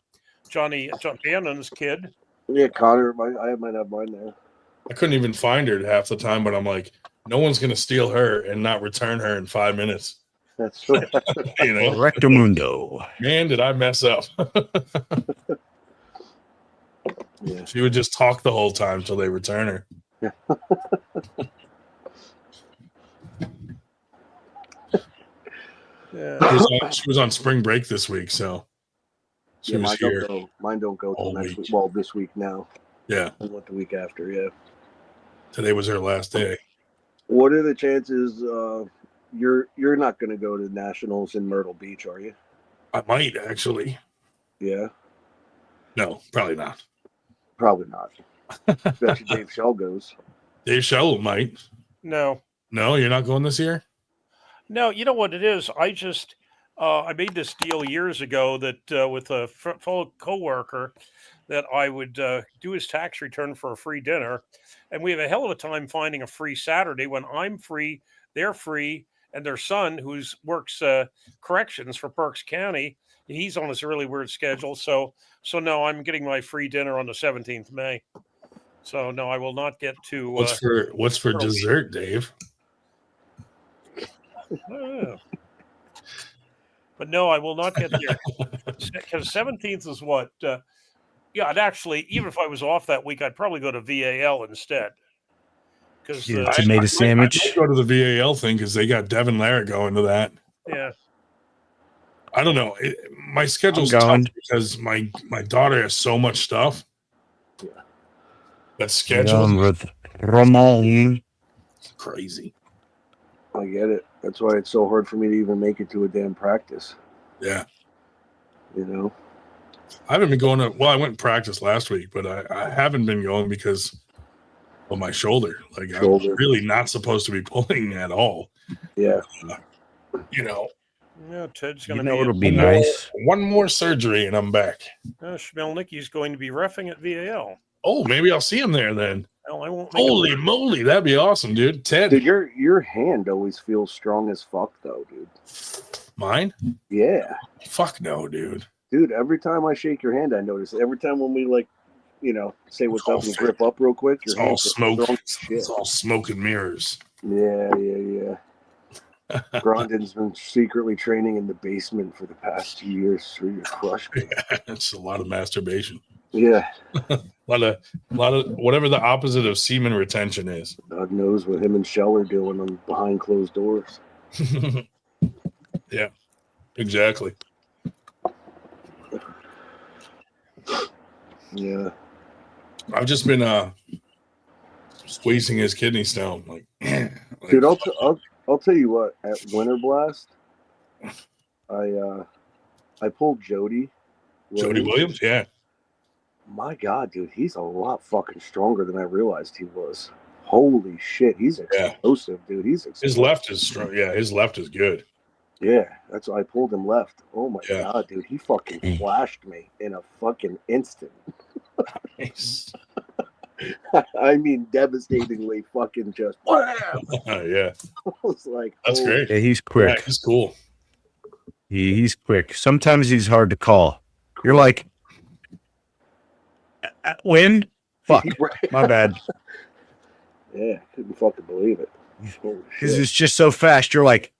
Bannon's kid. Yeah, Connor. I might have mine there. I couldn't even find her half the time, but I'm like, no one's gonna steal her and not return her in 5 minutes. That's right. You know, Rectamundo. Man, did I mess up? Yeah. She would just talk the whole time till they return her. Yeah. She was on spring break this week, so she was here. Mine don't go till next week. Well, this week now. Yeah. I went the week after, yeah. Today was her last day. What are the chances you're not going to go to Nationals in Myrtle Beach, are you? I might actually. Yeah. No, probably not. Probably not. Bet you Dave Shell goes. Dave Shell might. No, you're not going this year? No, you know what it is? I made this deal years ago that with a fellow coworker that I would do his tax return for a free dinner, and we have a hell of a time finding a free Saturday when I'm free, they're free, and their son, who's works corrections for Berks County, he's on this really weird schedule. So no, I'm getting my free dinner on the 17th of May. So no, I will not get to. What's for dessert, Dave? But no, I will not get there because 17th is what. Yeah, I'd actually, even if I was off that week, I'd probably go to VAL instead. Because tomato sandwich. I might go to the VAL thing because they got Devin Larrett going to that. Yeah. I don't know. My schedule's tough because my daughter has so much stuff. That schedule with Ramon. Crazy. I get it. That's why it's so hard for me to even make it to a damn practice. Yeah. You know? I haven't been going to, well, I went and practiced last week, but I haven't been going because of my shoulder. Like, I'm really not supposed to be pulling at all. Yeah. You know. Yeah, Ted's going to be. It'll be nice. One more surgery and I'm back. Schmelnicki's going to be reffing at VAL. Oh, maybe I'll see him there then. Well, I won't. Holy moly, that'd be awesome, dude. Ted. Dude, your hand always feels strong as fuck, though, dude. Mine? Yeah. Fuck no, dude. Dude, every time I shake your hand, I notice. Every time when we, like, you know, say what's up and grip up real quick. It's all smoke. It's all smoke and mirrors. Yeah. Grondin's been secretly training in the basement for the past 2 years. So you crushed me. It's a lot of masturbation. Yeah. a lot of whatever the opposite of semen retention is. God knows what him and Shell are doing on behind closed doors. Yeah, exactly. Yeah. I've just been squeezing his kidney stone. Like, dude, I'll tell you what. At Winter Blast, I pulled Jody Williams. Yeah. My God, dude, he's a lot fucking stronger than I realized he was. Holy shit, he's explosive, dude. He's explosive. His left is strong. Yeah, his left is good. Yeah, that's why I pulled him left. Oh my God, dude, he fucking flashed me in a fucking instant. Nice. I mean, devastatingly fucking just. Wham! Yeah. I was like, that's great. Yeah, he's quick. Yeah, he's cool. He's quick. Sometimes he's hard to call. You're like, win? Fuck. My bad. Yeah, couldn't fucking believe it. Because it's just so fast. You're like,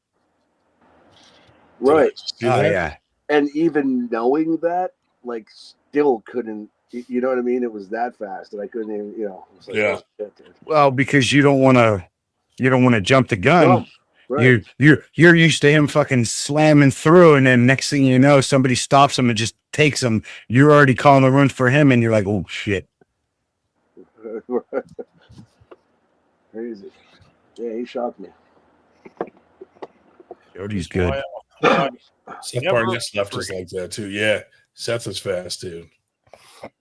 right. Oh, yeah. And even knowing that, like, still couldn't, you know what I mean? It was that fast that I couldn't even, you know. Like, yeah. Oh, shit, dude. Well, because you don't want to jump the gun. Right. You're used to him fucking slamming through, and then next thing you know, somebody stops him and just takes him. You're already calling the run for him, and you're like, oh shit. Crazy. Yeah, he shocked me. Jody's good. Seth Barnett's left is like that too. Yeah, Seth is fast too.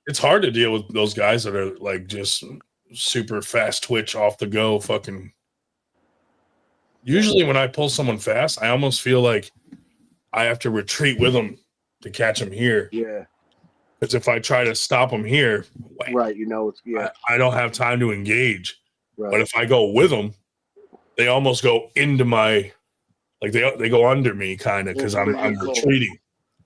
It's hard to deal with those guys that are like just super fast twitch off the go fucking. Usually when I pull someone fast, I almost feel like I have to retreat with them to catch them here. Yeah. Because if I try to stop them here, right, you know, it's I don't have time to engage. Right. But if I go with them, they almost go into my, like they go under me kind of because I'm retreating.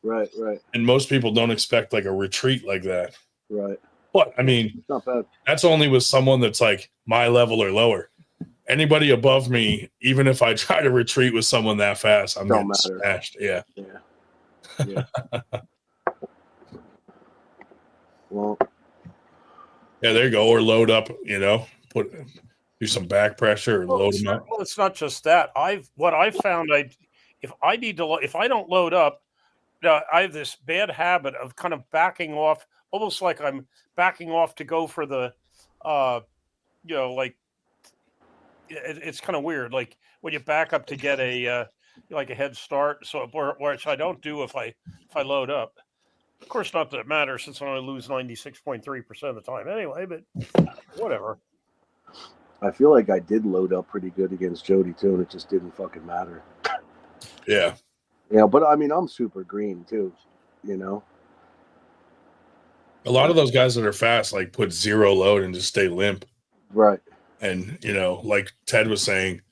Right. And most people don't expect like a retreat like that. Right. But I mean, it's not bad. That's only with someone that's like my level or lower. Anybody above me, even if I try to retreat with someone that fast, I'm getting smashed. Yeah. Well, yeah, there you go. Or load up, you know, do some back pressure or load them up. Well, it's not just that. What I've found, if I don't load up, I have this bad habit of kind of backing off, almost like I'm backing off to go for the, you know, like it's kind of weird. Like when you back up to get a head start. So which I don't do if I load up. Of course, not that it matters since I only lose 96.3% of the time anyway. But whatever. I feel like I did load up pretty good against Jody too, and it just didn't fucking matter. Yeah. But I mean, I'm super green too, you know. A lot of those guys that are fast, like put zero load and just stay limp. Right. And, like Ted was saying,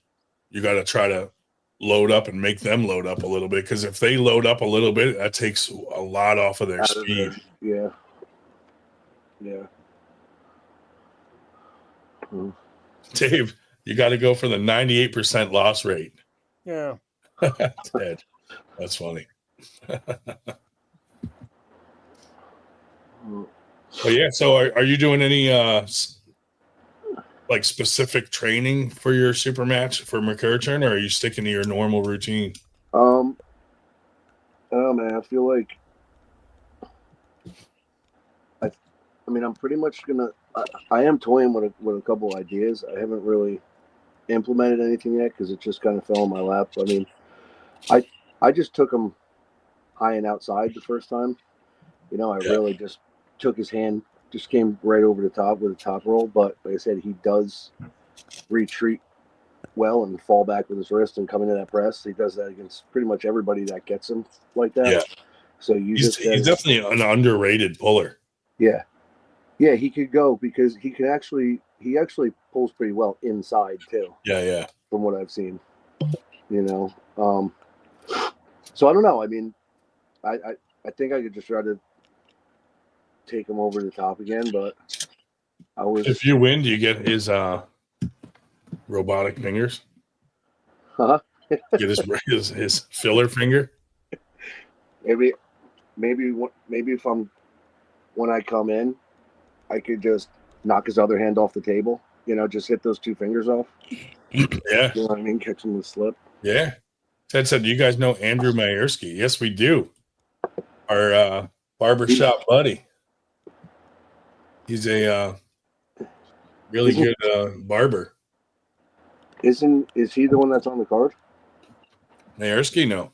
you got to try to load up and make them load up a little bit. Because if they load up a little bit, that takes a lot off of their speed. Yeah. Yeah. Dave, you got to go for the 98% loss rate. Yeah. Ted, that's funny. But yeah, so are you doing any like specific training for your super match for McCurtain, or are you sticking to your normal routine? Oh man, I feel like I mean, I'm pretty much gonna. I am toying with a couple ideas. I haven't really implemented anything yet because it just kind of fell in my lap. I mean, I just took him high and outside the first time. I really just took his hand, just came right over the top with a top roll. But like I said, he does retreat well and fall back with his wrist and come into that press. He does that against pretty much everybody that gets him like that. Yeah. So he's definitely an underrated puller. Yeah. Yeah, he could go because he actually pulls pretty well inside too. Yeah. From what I've seen. So I don't know. I mean, I think I could just try to take him over the top again, but if you win, do you get his robotic fingers? Huh? Get his filler finger? Maybe if when I come in, I could just knock his other hand off the table. Just hit those two fingers off. Yeah. You know what I mean? Catch him with a slip. Yeah. Ted said, "Do you guys know Andrew Mayersky?" Yes, we do. Our barbershop buddy. He's a really good barber. Is he the one that's on the card? Mayersky, no.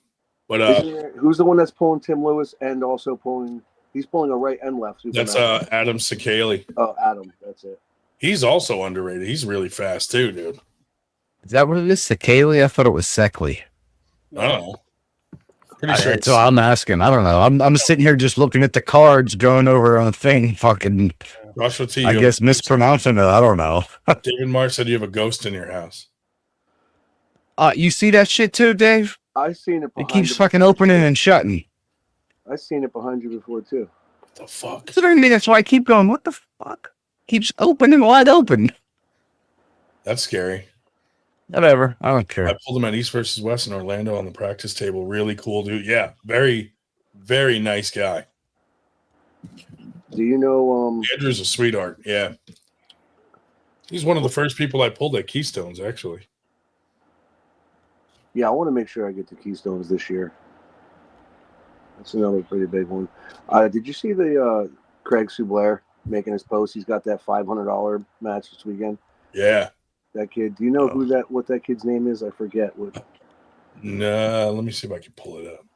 But who's the one that's pulling Tim Lewis and also pulling? He's pulling a right and left. That's Adam Sakali. Oh, Adam, that's it. He's also underrated. He's really fast too, dude. Is that what it is? Sakali? I thought it was Seckley. I don't know. Pretty sure. That's what I'm asking. I don't know. I'm sitting here just looking at the cards, going over on a thing, fucking. I guess mispronouncing it. I don't know. David Marsh said you have a ghost in your house. You see that shit too, Dave? I've seen it. It keeps fucking opening and shutting. I've seen it behind you before too. What the fuck? That's what I mean. That's why I keep going. What the fuck? Keeps opening wide open. That's scary. Whatever. I don't care. I pulled him at East versus West in Orlando on the practice table. Really cool dude. Yeah, very, very nice guy. Do you know Andrew's a sweetheart. Yeah. He's one of the first people I pulled at Keystones, actually. Yeah, I want to make sure I get to Keystones this year. That's another pretty big one. Did you see the Craig Sublair making his post? He's got that $500 match this weekend. Yeah. That kid. Do you know what that kid's name is? I forget. No, let me see if I can pull it up.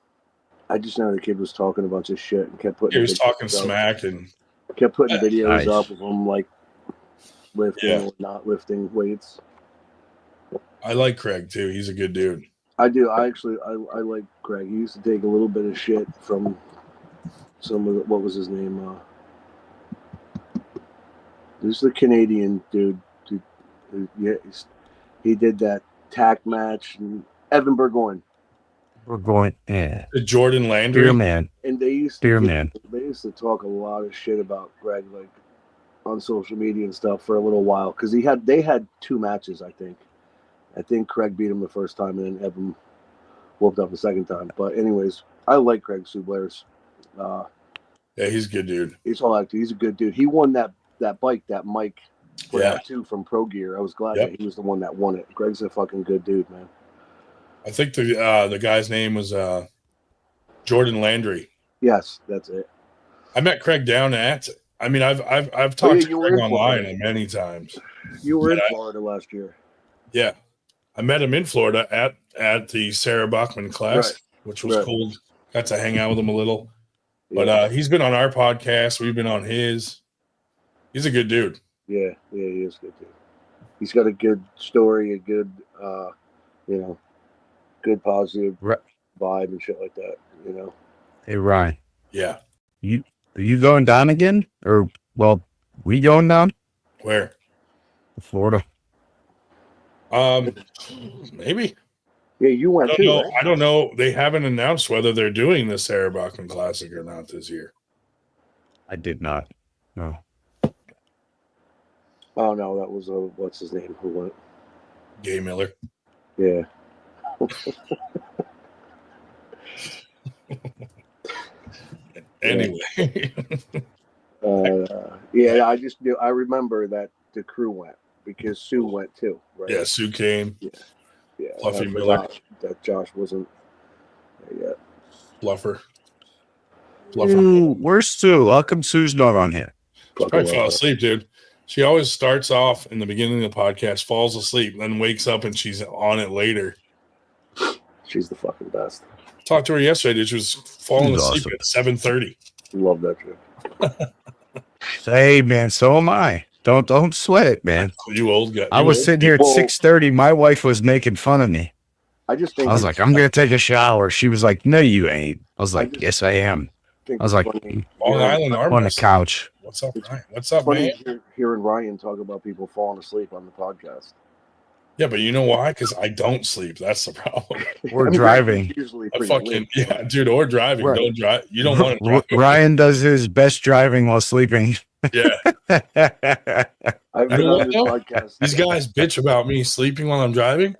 I just know the kid was talking a bunch of shit and kept putting. He was talking smack and kept putting videos up of him like lifting or not lifting weights. I like Craig too. He's a good dude. I do. I like Craig. He used to take a little bit of shit from some of what was his name? This is the Canadian dude. Yeah, he did that tack match and Evan Burgoyne. Yeah. Jordan Landry. Dear man. And they used to talk a lot of shit about Greg, like on social media and stuff for a little while because they had two matches. I think Craig beat him the first time and then Evan whooped up the second time. But anyways, I like Craig Sublairs. Yeah, he's a good dude. He's a good dude. He won that bike that Mike put out too from Pro Gear. I was glad that he was the one that won it. Greg's a fucking good dude, man. I think the guy's name was Jordan Landry. Yes, that's it. I met Craig down at. I mean, I've talked to Craig online many times. You were in Florida last year. Yeah, I met him in Florida at the Sarah Bachman Classic, which was cool. Got to hang out with him a little, but he's been on our podcast. We've been on his. He's a good dude. Yeah, he is good dude. He's got a good story, a good, good positive vibe and shit like that. You know. Hey Ryan, Yeah. are you going down again? Or we going down Where? to Florida? Maybe. Yeah, you I went don't too, know. right? I don't know. They haven't announced whether they're doing the Sarah Bachman Classic or not this year. I did not. No. Oh no, that was what's his name who went? Gay Miller. Yeah. Anyway. Yeah, I just knew. I remember that the crew went because Sue went too, right? Yeah, Sue came. Yeah. Fluffy I Miller. forgot that Josh wasn't there yet. Fluffer. Ooh, where's Sue? How come Sue's not on here? She probably fell asleep, dude. She always starts off in the beginning of the podcast, falls asleep, then wakes up and she's on it later. She's the fucking best. Talked to her yesterday, dude. She was falling She's asleep awesome. at 7:30. Love that shit. Hey man, so am I. Don't sweat it, man. You old guy. I was sitting here at Well- 6:30. My wife was making fun of me. I just think I was like, I'm gonna take a shower. She was like, no, you ain't. I was like, yes, I am. think I was it's like, funny Long Island arm on the wrestling. couch. What's up, Ryan? What's up, funny man? hearing Ryan talk about people falling asleep on the podcast. Yeah, but you know why? Because I don't sleep. That's the problem. Or I mean, driving. that's Usually I pretty fucking late. yeah, dude. Or driving. Right. Don't drive. You don't want to drive. Ryan does his best driving while sleeping. Yeah. I've been You know on what, this though? podcast. These guys bitch about me sleeping while I'm driving,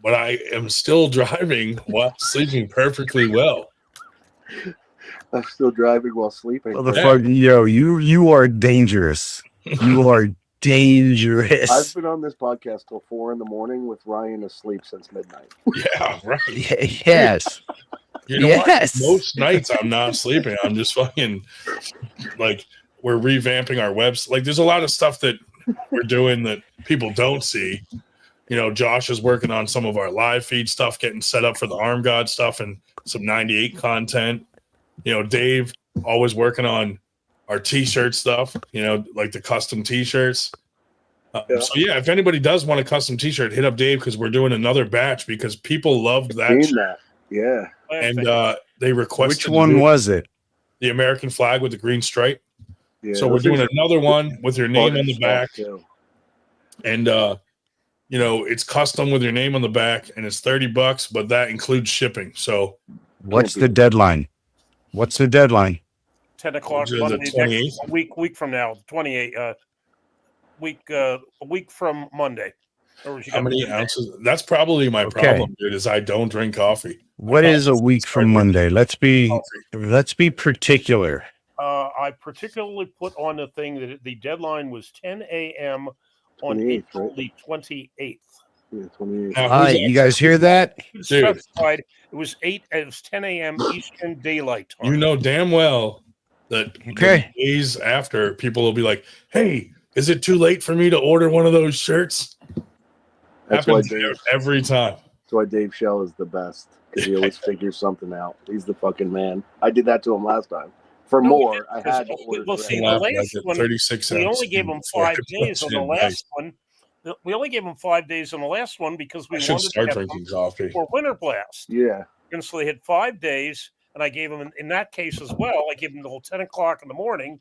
but I am still driving while sleeping perfectly well. I'm still driving while sleeping. Motherfucker, yo, you are dangerous. You are dangerous. I've been on this podcast till 4 a.m. with Ryan asleep since midnight. Yeah, right. Yes. You know Yes. what? Most nights I'm not sleeping. I'm just fucking like we're revamping our website. Like there's a lot of stuff that we're doing that people don't see. You know, Josh is working on some of our live feed stuff, getting set up for the Arm God stuff and some 98 content. You know, Dave always working on our t-shirt stuff, you know, like the custom t-shirts. So yeah, if anybody does want a custom t-shirt, hit up Dave because we're doing another batch because people loved that. Seen that. Yeah. And they requested Which one was it? the American flag with the green stripe. Yeah. So we're those doing things another one with your name on the stuff, back. too. And you know, it's custom with your name on the back and it's $30, but that includes shipping. So What's the deadline? What's the deadline? 10 o'clock The Monday, 28th? next week from now, 28. A week from Monday. how many ounces? That's probably my problem, dude, is I don't drink coffee. What is a week from Monday? Let's be particular. I particularly put on the thing that the deadline was 10 a.m. on 28th, April right? the 28th. Yeah, 28. Now, All right, you guys hear that? It specified it was 10 a.m. Eastern Daylight Time. You know damn well that Okay. the days after people will be like, hey, is it too late for me to order one of those shirts? That's why Happens every time. That's why Dave Shell is the best because he always figures something out. He's the fucking man. I did that to him last time. For more, I had to order. Well, for see, him. the last one, 36 we cents. only gave him 5 days on the last one. We only gave him 5 days on the last one because we I should wanted to start have drinking them coffee. for Winter Blast. Yeah. And so they had 5 days, and I gave them, in that case as well, I gave them the whole 10 o'clock in the morning.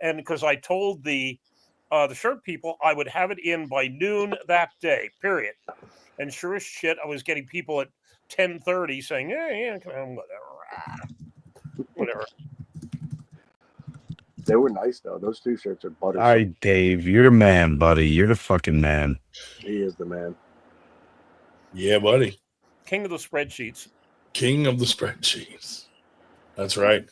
And because I told the shirt people I would have it in by noon that day, period. And sure as shit, I was getting people at 10:30 saying, yeah, whatever. They were nice, though. Those two shirts are butter. All right, Dave, you're the man, buddy. You're the fucking man. He is the man. Yeah, buddy. King of the spreadsheets. King of the spreadsheets. That's right.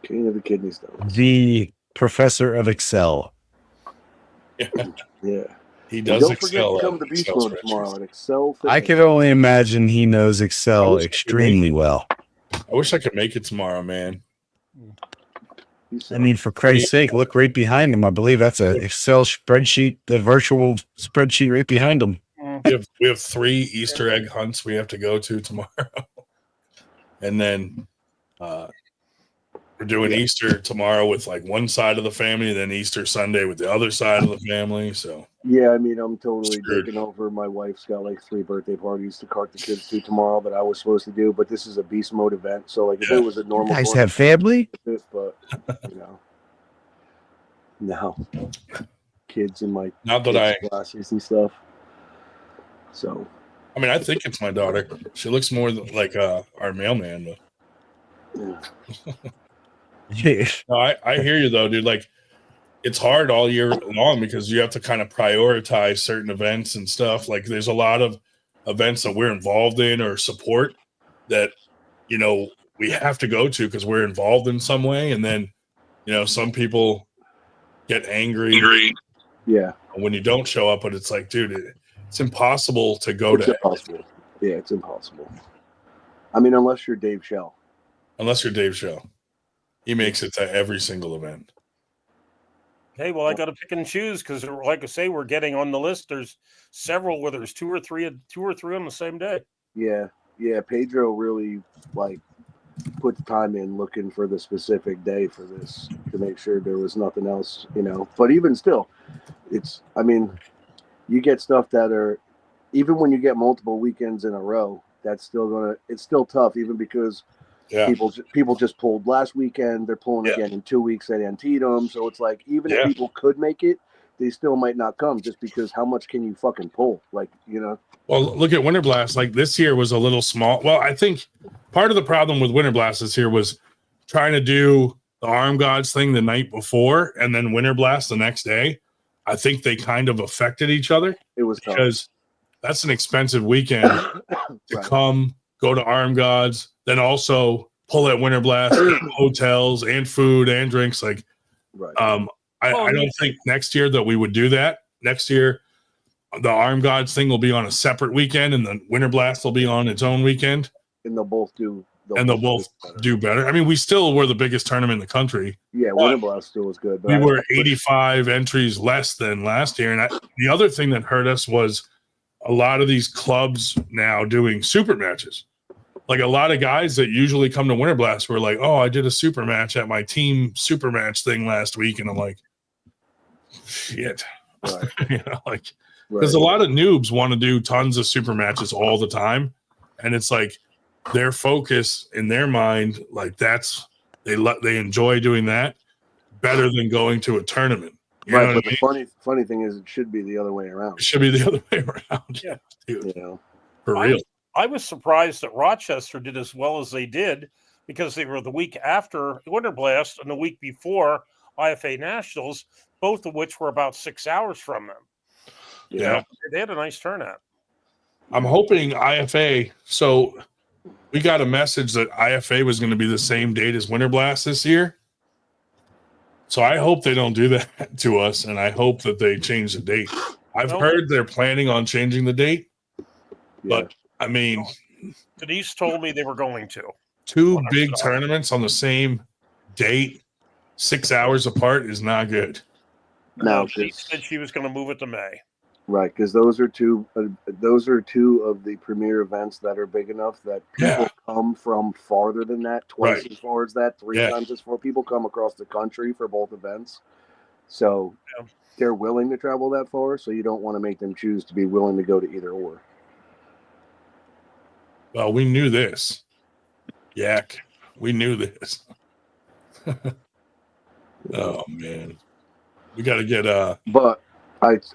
King of the kidney stones. The professor of Excel. Yeah. He And does don't excel forget to come at to Beast Excel Mode tomorrow spreadsheets. at Excel. I Fitness. can only imagine he knows I Excel wish I could extremely well. I wish I could make it tomorrow, man. I mean, for Christ's sake, look right behind him. I believe that's a Excel spreadsheet, the virtual spreadsheet right behind him. We have 3 Easter egg hunts we have to go to tomorrow. And then we're doing Easter tomorrow with like one side of the family, then Easter Sunday with the other side of the family. So Yeah, I mean, I'm totally Screwed. taking over. My wife's got like 3 birthday parties to cart the kids to tomorrow that I was supposed to do, but this is a beast mode event. So, like, if Yeah. it was a You normal guys course, have family? but no, kids in my Not that kids' classes and stuff. So, I mean, I think it's my daughter. She looks more like our mailman. But yeah. no, I hear you though, dude. Like, it's hard all year long because you have to kind of prioritize certain events and stuff. Like, there's a lot of events that we're involved in or support that, you know, we have to go to because we're involved in some way. And then, you know, some people get angry Yeah, when you don't show up, but it's like, dude, it's impossible to go it's to impossible. Yeah, it's impossible. I mean, unless you're Dave Shell. unless you're Dave Show. He makes it to every single event. Hey, well, I got to pick and choose because, like I say, we're getting on the list. There's several where there's two or three on the same day. Yeah, Pedro really like put the time in looking for the specific day for this to make sure there was nothing else, you know. But even still, I mean, you get stuff that are, even when you get multiple weekends in a row, it's still tough, even because people just pulled last weekend, they're pulling again in 2 weeks at Antietam. So it's like, even if people could make it, they still might not come just because how much can you fucking pull? Like, you know. Well, look at Winter Blast. Like, this year was a little small. Well, I think part of the problem with Winter Blast this year was trying to do the Arm Gods thing the night before and then Winter Blast the next day. I think they kind of affected each other. It was because that's an expensive weekend to come, go to Arm Gods, then also pull at Winter Blast, hotels and food and drinks. Like, I don't think next year that we would do that. Next year, the Arm Gods thing will be on a separate weekend, and the Winter Blast will be on its own weekend. And they'll both do. They'll both do better. I mean, we still were the biggest tournament in the country. Yeah, Winter Blast still was good. But we were 85 entries less than last year. And the other thing that hurt us was a lot of these clubs now doing super matches. Like, a lot of guys that usually come to Winter Blast were like, oh, I did a super match at my team super match thing last week. And I'm like, shit. Right. You know, like, because a lot of noobs want to do tons of super matches all the time. And it's like their focus in their mind, like, they enjoy doing that better than going to a tournament. You know but what I mean? the funny thing is, it should be the other way around. It should be the other way around. Yeah, dude. You know, for real. I was surprised that Rochester did as well as they did because they were the week after Winter Blast and the week before IFA Nationals, both of which were about 6 hours from them. Yeah. They had a nice turnout. I'm hoping IFA. So we got a message that IFA was going to be the same date as Winter Blast this year. So I hope they don't do that to us, and I hope that they change the date. I've heard they're planning on changing the date, but I mean, Denise told me they were going to. 2 big tournaments on the same date, 6 hours apart, is not good. No, she said she was going to move it to May. Right, because those are two of the premier events that are big enough that people come from farther than that, twice as far as that, 3 times as far. People come across the country for both events, so they're willing to travel that far. So you don't want to make them choose to be willing to go to either or. Well, we knew this. Yak, we knew this. Oh man, we got to get But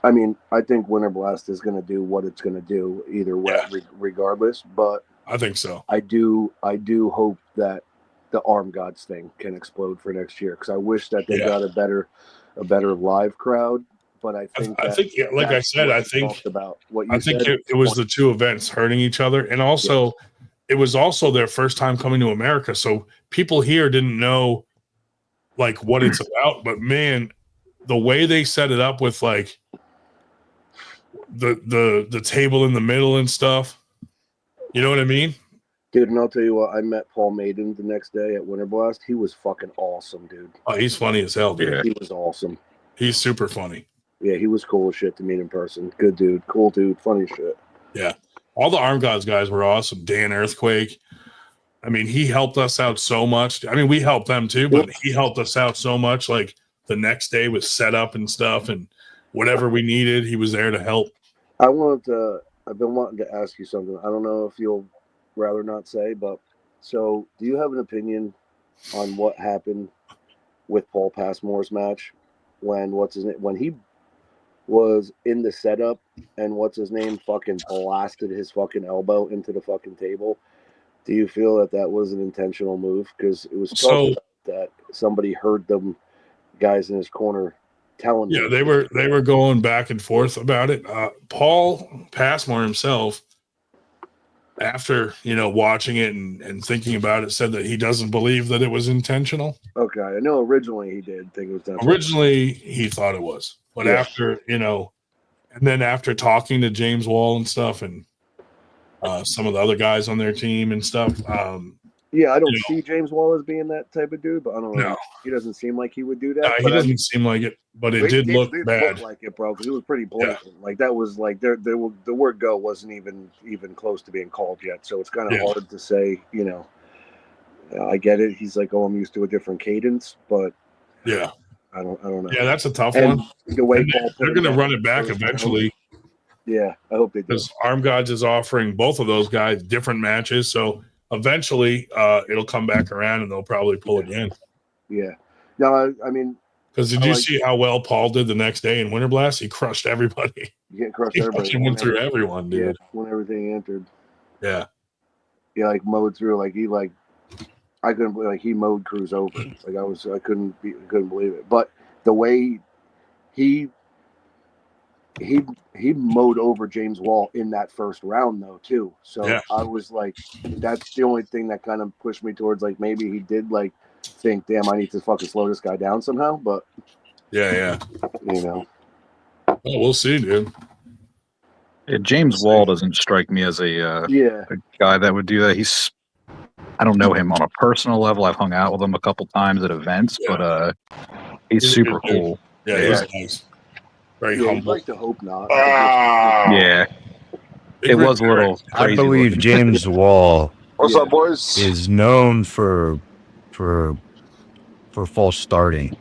I mean, I think Winter Blast is going to do what it's going to do either way, regardless. But I think so. I do hope that the Arm Gods thing can explode for next year, because I wish that they got a better live crowd. But I think like I said, I think about what you said. it was the 2 events hurting each other, and also it was also their first time coming to America, so people here didn't know like what it's about. But man, the way they set it up with like the table in the middle and stuff, you know what I mean? Dude, and I'll tell you what, I met Paul Maiden the next day at Winter Blast. He was fucking awesome, dude. Oh, he's funny as hell, dude. He was awesome. He's super funny. Yeah, he was cool as shit to meet in person. Good dude, cool dude, funny shit. Yeah. All the Arm Gods guys were awesome. Dan Earthquake. I mean, he helped us out so much. I mean, we helped them too, but he helped us out so much. Like, the next day was set up and stuff. And whatever we needed, he was there to help. I've been wanting to ask you something. I don't know if you'll rather not say, but so do you have an opinion on what happened with Paul Passmore's match when he was in the setup and fucking blasted his fucking elbow into the fucking table? Do you feel that was an intentional move? Because it was talked about that somebody heard them guys in his corner telling him. They were going back and forth about it. Paul Passmore himself, after watching it and thinking about it, said that he doesn't believe that it was intentional. Okay, I know originally he did think it was done. Originally he thought it was, but after and then after talking to James Wall and stuff, and some of the other guys on their team and stuff. I don't see James Wall as being that type of dude, but I don't know. No. He doesn't seem like he would do that. He doesn't seem like it, but it did look bad. Look like it, bro, because it was pretty blatant. Yeah. Like that was like the word "go" wasn't even close to being called yet, so it's kind of hard to say. I get it. He's like, I'm used to a different cadence, but I don't know. Yeah, that's a tough one. The way they're going to run it back eventually. Yeah, I hope they do. Because Arm Gods is offering both of those guys different matches, so eventually it'll come back around and they'll probably pull again. Yeah. No, I mean, because did you see how well Paul did the next day in Winter Blast? He crushed everybody. He crushed everybody. He went through everyone, dude. Yeah, when everything entered. Yeah. Yeah, like mowed through. Like I couldn't believe. Like he mowed Cruz over. Like I couldn't believe it. But the way he mowed over James Wall in that first round though too. So I was like, that's the only thing that kind of pushed me towards like maybe he did like think, damn, I need to fucking slow this guy down somehow. But well, we'll see, dude. Yeah, James Wall doesn't strike me as a guy that would do that. I don't know him on a personal level. I've hung out with him a couple times at events, but he's super cool. Yeah, he's nice. Very humble. I'd like to hope not. Yeah. It was a little crazy. I believe James Wall What's up, boys? is known for false starting.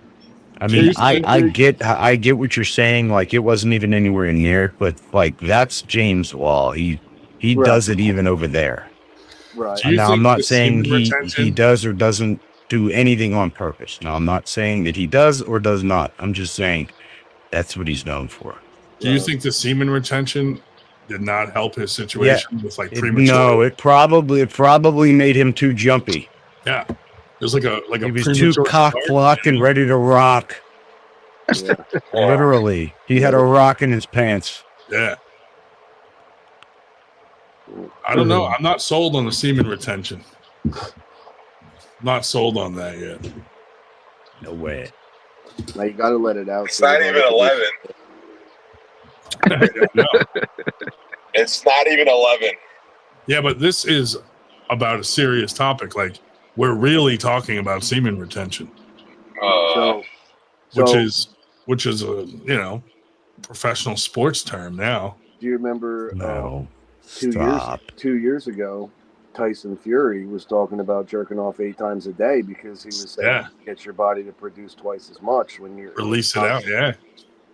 I mean, I get what you're saying. Like it wasn't even anywhere near, but like that's James Wall. He does it even over there. Right. Now I'm not saying he does or doesn't do anything on purpose. Now I'm not saying that he does or does not. I'm just saying that's what he's known for. Do you think the semen retention did not help his situation with like premature? No, it probably made him too jumpy. Yeah. It was like a he was too cock block and ready to rock. Yeah. Literally. He had a rock in his pants. Yeah. I don't know. I'm not sold on the semen retention. Not sold on that yet. No way. Now you got to let it out. It's not even 11. It's not even 11. Yeah, but this is about a serious topic. Like we're really talking about semen retention, which is a professional sports term now. Do you remember? No. 2 years ago, Tyson Fury was talking about jerking off 8 times a day because he was saying get your body to produce twice as much when you're release it out. Yeah,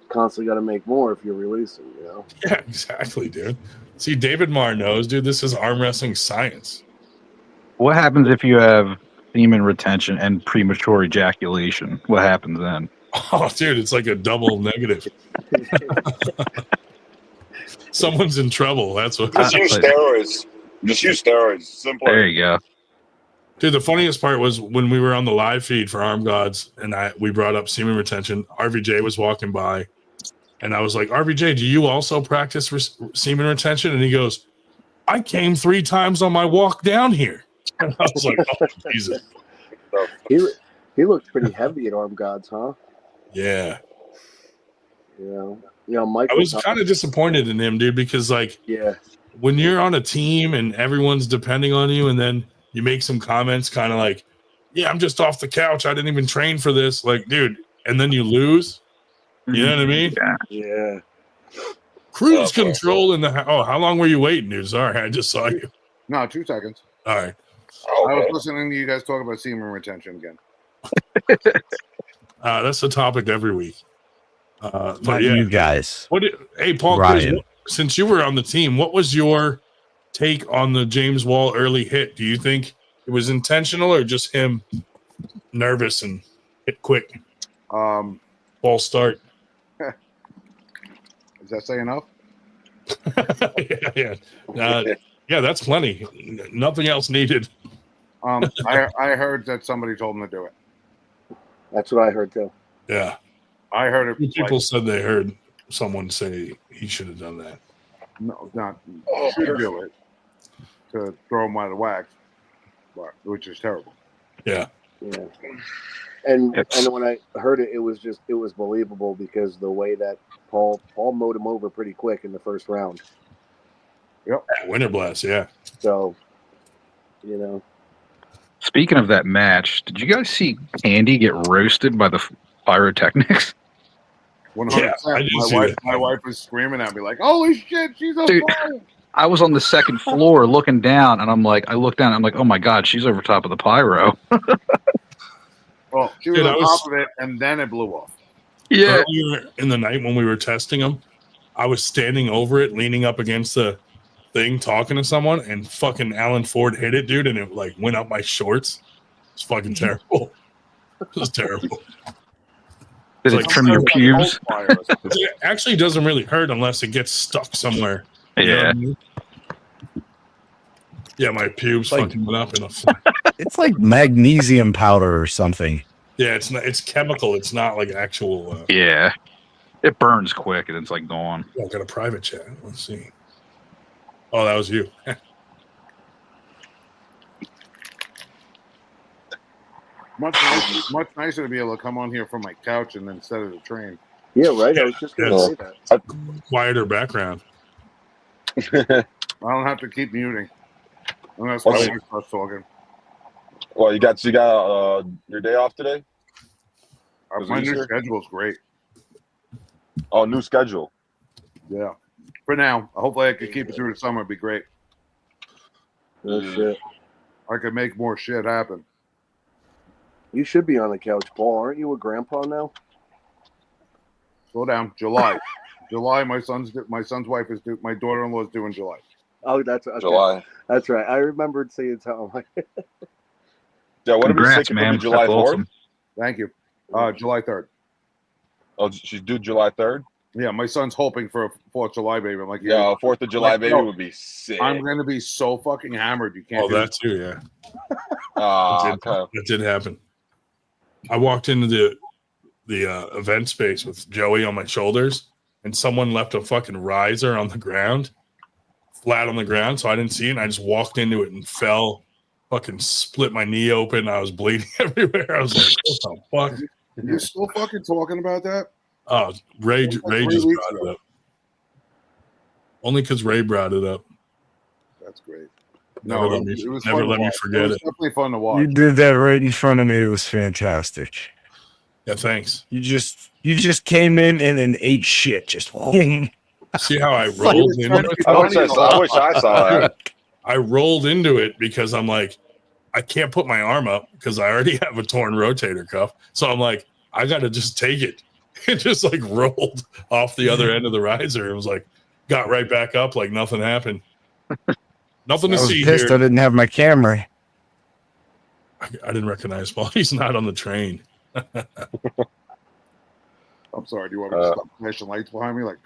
constantly got to make more if you're releasing. Yeah, exactly, dude. See, David Marr knows, dude. This is arm wrestling science. What happens if you have semen retention and premature ejaculation? What happens then? Oh, dude, it's like a double negative. Someone's in trouble. That's what. Just use steroids. Just use steroids. Simple. There you go. Dude, the funniest part was when we were on the live feed for Arm Gods and we brought up semen retention. RVJ was walking by and I was like, RVJ, do you also practice semen retention? And he goes, I came 3 times on my walk down here. And I was like, oh, Jesus. He looked pretty heavy at Arm Gods, huh? Yeah. Mike. I was kind of disappointed in him, dude, because when you're on a team and everyone's depending on you and then you make some comments kind of like, yeah, I'm just off the couch. I didn't even train for this. Like, dude, and then you lose. You know what I mean? Yeah. Cruise control in the how long were you waiting, dude? Sorry, I just saw you. No, 2 seconds. All right. I was listening to you guys talk about semen retention again. That's the topic every week. Not you guys. Hey, Paul, Ryan. since you were on the team, what was your take on the James Wall early hit? Do you think it was intentional or just him nervous and hit quick? Ball start. Does that say enough? Yeah, that's plenty. Nothing else needed. I heard that somebody told him to do it. That's what I heard too. Yeah. I heard it. People said they heard someone say he should have done that. No, not should do it to throw him out of whack, which is terrible. Yeah. Yeah. And when I heard it, it was believable because the way that Paul mowed him over pretty quick in the first round. Yep. Winter blast, yeah. So, Speaking of that match, did you guys see Candy get roasted by the pyrotechnics? 100%. My wife was screaming at me like, "Holy shit, she's on fire!" I was on the second floor looking down, and I looked down, and I'm like, "Oh my god, she's over top of the pyro." Well, she was on top of it, and then it blew off. Yeah. Earlier in the night when we were testing them, I was standing over it, leaning up against the thing, talking to someone, and fucking Alan Ford hit it, dude, and it like went up my shorts. It's fucking terrible. It was terrible. Did it trim your pubes? It actually doesn't really hurt unless it gets stuck somewhere. You know what I mean? Yeah, my pubes fucking went up in a. It's like magnesium powder or something. Yeah, it's not. It's chemical. It's not like actual. Yeah, it burns quick and it's like gone. I got a private chat. Let's see. Oh, that was you. Much nicer to be able to come on here from my couch and instead of the train. Yeah, right. I was just going to say that. Quieter background. I don't have to keep muting unless my wife starts talking. Well, you got your day off today? My new schedule is great. Oh, new schedule. Yeah. For now, hopefully I can keep it through the summer. It'd be great. Oh shit! I could make more shit happen. You should be on the couch, Paul. Aren't you a grandpa now? Slow down. July. My son's wife is due. My daughter-in-law is due in July. Oh, that's okay. July. That's right. I remembered seeing something. Yeah, what Congrats, man. July 4th? Awesome. Thank you. July 3rd. Oh, she's due July 3rd? Yeah, my son's hoping for a 4th of July baby. I'm like, yeah, 4th of July baby would be sick. I'm going to be so fucking hammered. You can't. Oh, that too, yeah. That did happen. I walked into the event space with Joey on my shoulders, and someone left a fucking riser on the ground, flat on the ground, so I didn't see it, and I just walked into it and fell, fucking split my knee open. I was bleeding everywhere. I was like, what the fuck? You're still fucking talking about that? Oh, Ray just brought it up. Only because Ray brought it up. That's great. Never let me forget it. Definitely fun to watch. You did that right in front of me. It was fantastic. Yeah, thanks. You just came in and then ate shit. Just see how I rolled into it? I wish I saw that. I rolled into it because I'm like, I can't put my arm up because I already have a torn rotator cuff. So I'm like, I got to just take it. It just like rolled off the other end of the riser. It was like, got right back up like nothing happened. Nothing to see pissed here. I didn't have my camera. I didn't recognize Paul. He's not on the train. I'm sorry. Do you want me to stop flashing lights behind me? Like,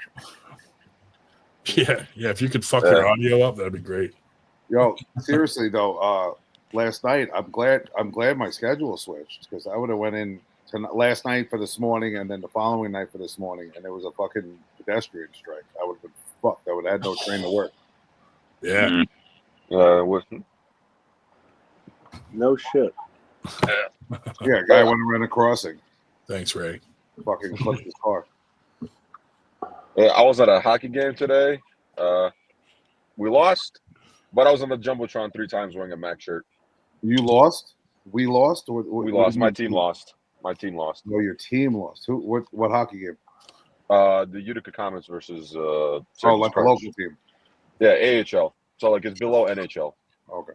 yeah. If you could fuck your audio up, that'd be great. Yo, seriously though, last night I'm glad my schedule switched because I would have went in last night for this morning and then the following night for this morning, and there was a fucking pedestrian strike. I would have been fucked. I would have had no train to work. Yeah. No shit. Yeah, guy went around a crossing. Thanks, Ray. Fucking flipped his car. I was at a hockey game today. We lost, but I was on the Jumbotron 3 times wearing a Mac shirt. You lost? We lost? We lost. My team lost. My team lost. No, your team lost. Who? What hockey game? The Utica Comets versus like a local team. Yeah, AHL. So like it's below NHL. Okay.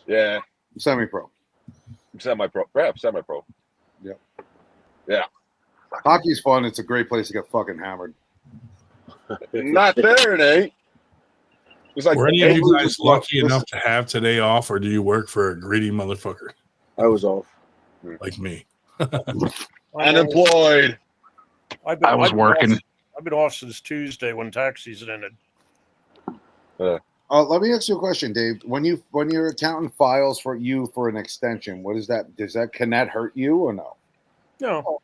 Yeah. Semi-pro. Semi-pro. Yeah, semi-pro. Yeah. Yeah. Hockey's fun. It's a great place to get fucking hammered. Not there, it ain't. It's like, were any of hey, you guys lucky listen. enough to have today off, or do you work for a greedy motherfucker I was off. like me? unemployed. I was working. I've been off since Tuesday when tax season ended. Let me ask you a question, Dave. When your accountant files for you for an extension, what is that? Can that hurt you or no? No.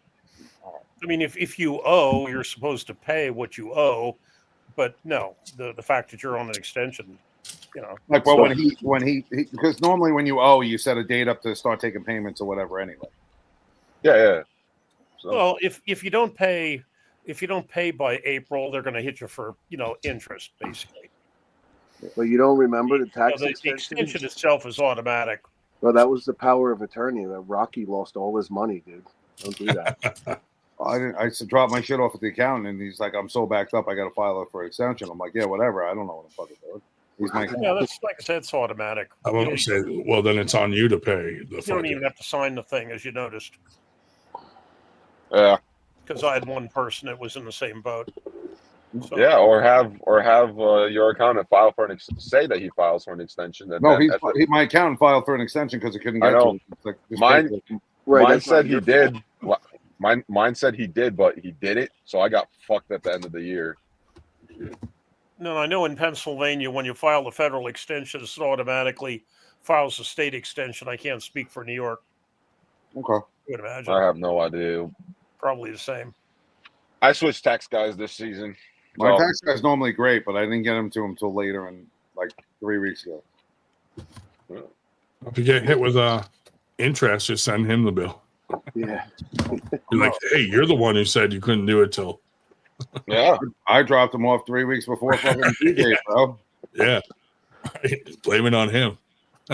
I mean, if you owe, you're supposed to pay what you owe, but no, the fact that you're on an extension, Like, well, when he because normally when you owe, you set a date up to start taking payments or whatever. Anyway. Yeah. So, well, if you don't pay by April, they're going to hit you for interest basically. But you don't remember the tax The extension itself is automatic. Well, that was the power of attorney. That Rocky lost all his money, dude. Don't do that. I used to drop my shit off at the accountant, and he's like, "I'm so backed up, I got to file it for an extension." I'm like, "Yeah, whatever. I don't know what the fuck it's doing." He's my that's like I said, it's automatic. I won't say. Well, then it's on you to pay. You don't even have to sign the thing, as you noticed. yeah. Because I had one person that was in the same boat. So, Yeah, or have your accountant file for say that he files for an extension. No, my accountant filed for an extension because it couldn't get to it. It's like, mine said he did. Mine said he did, but he did it. So I got fucked at the end of the year. No, I know in Pennsylvania, when you file the federal extension, it automatically files the state extension. I can't speak for New York. Okay. I would imagine. I have no idea. Probably the same. I switched tax guys this season. My tax guy's normally great, but I didn't get him to him until later, and like 3 weeks ago. If you get hit with interest, just send him the bill. Yeah. You're like, hey, you're the one who said you couldn't do it till. Yeah. I dropped him off 3 weeks before fucking due date, bro. Yeah. Blame it on him.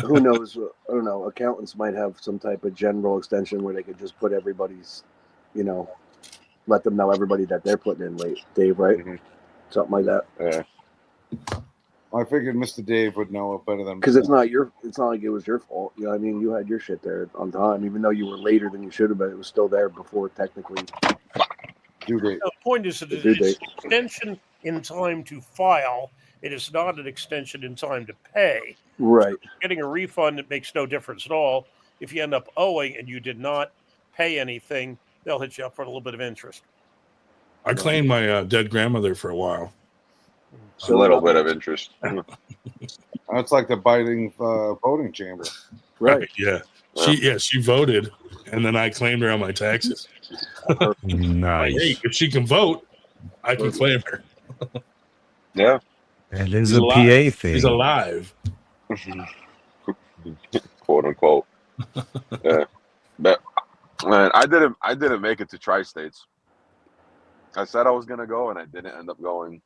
Who knows? I don't know. Accountants might have some type of general extension where they could just put everybody's, let them know everybody that they're putting in late. Dave, right? Mm-hmm. Something like that. Yeah. I figured Mr. Dave would know it better than because it's not like it was your fault. You know what I mean? You had your shit there on time, even though you were later than you should have been. It was still there before technically due date. The point is that it's an extension in time to file. It is not an extension in time to pay. Right. Getting a refund, it makes no difference at all. If you end up owing and you did not pay anything, they'll hit you up for a little bit of interest. I claimed my dead grandmother for a while. A little bit of interest. That's like the biting voting chamber. Right. Yeah. She voted, and then I claimed her on my taxes. Nice. Hey, if she can vote, I can claim her. Yeah. That is a PA thing. She's alive. Quote unquote. Yeah. But man, I didn't make it to Tri-States. I said I was gonna go, and I didn't end up going.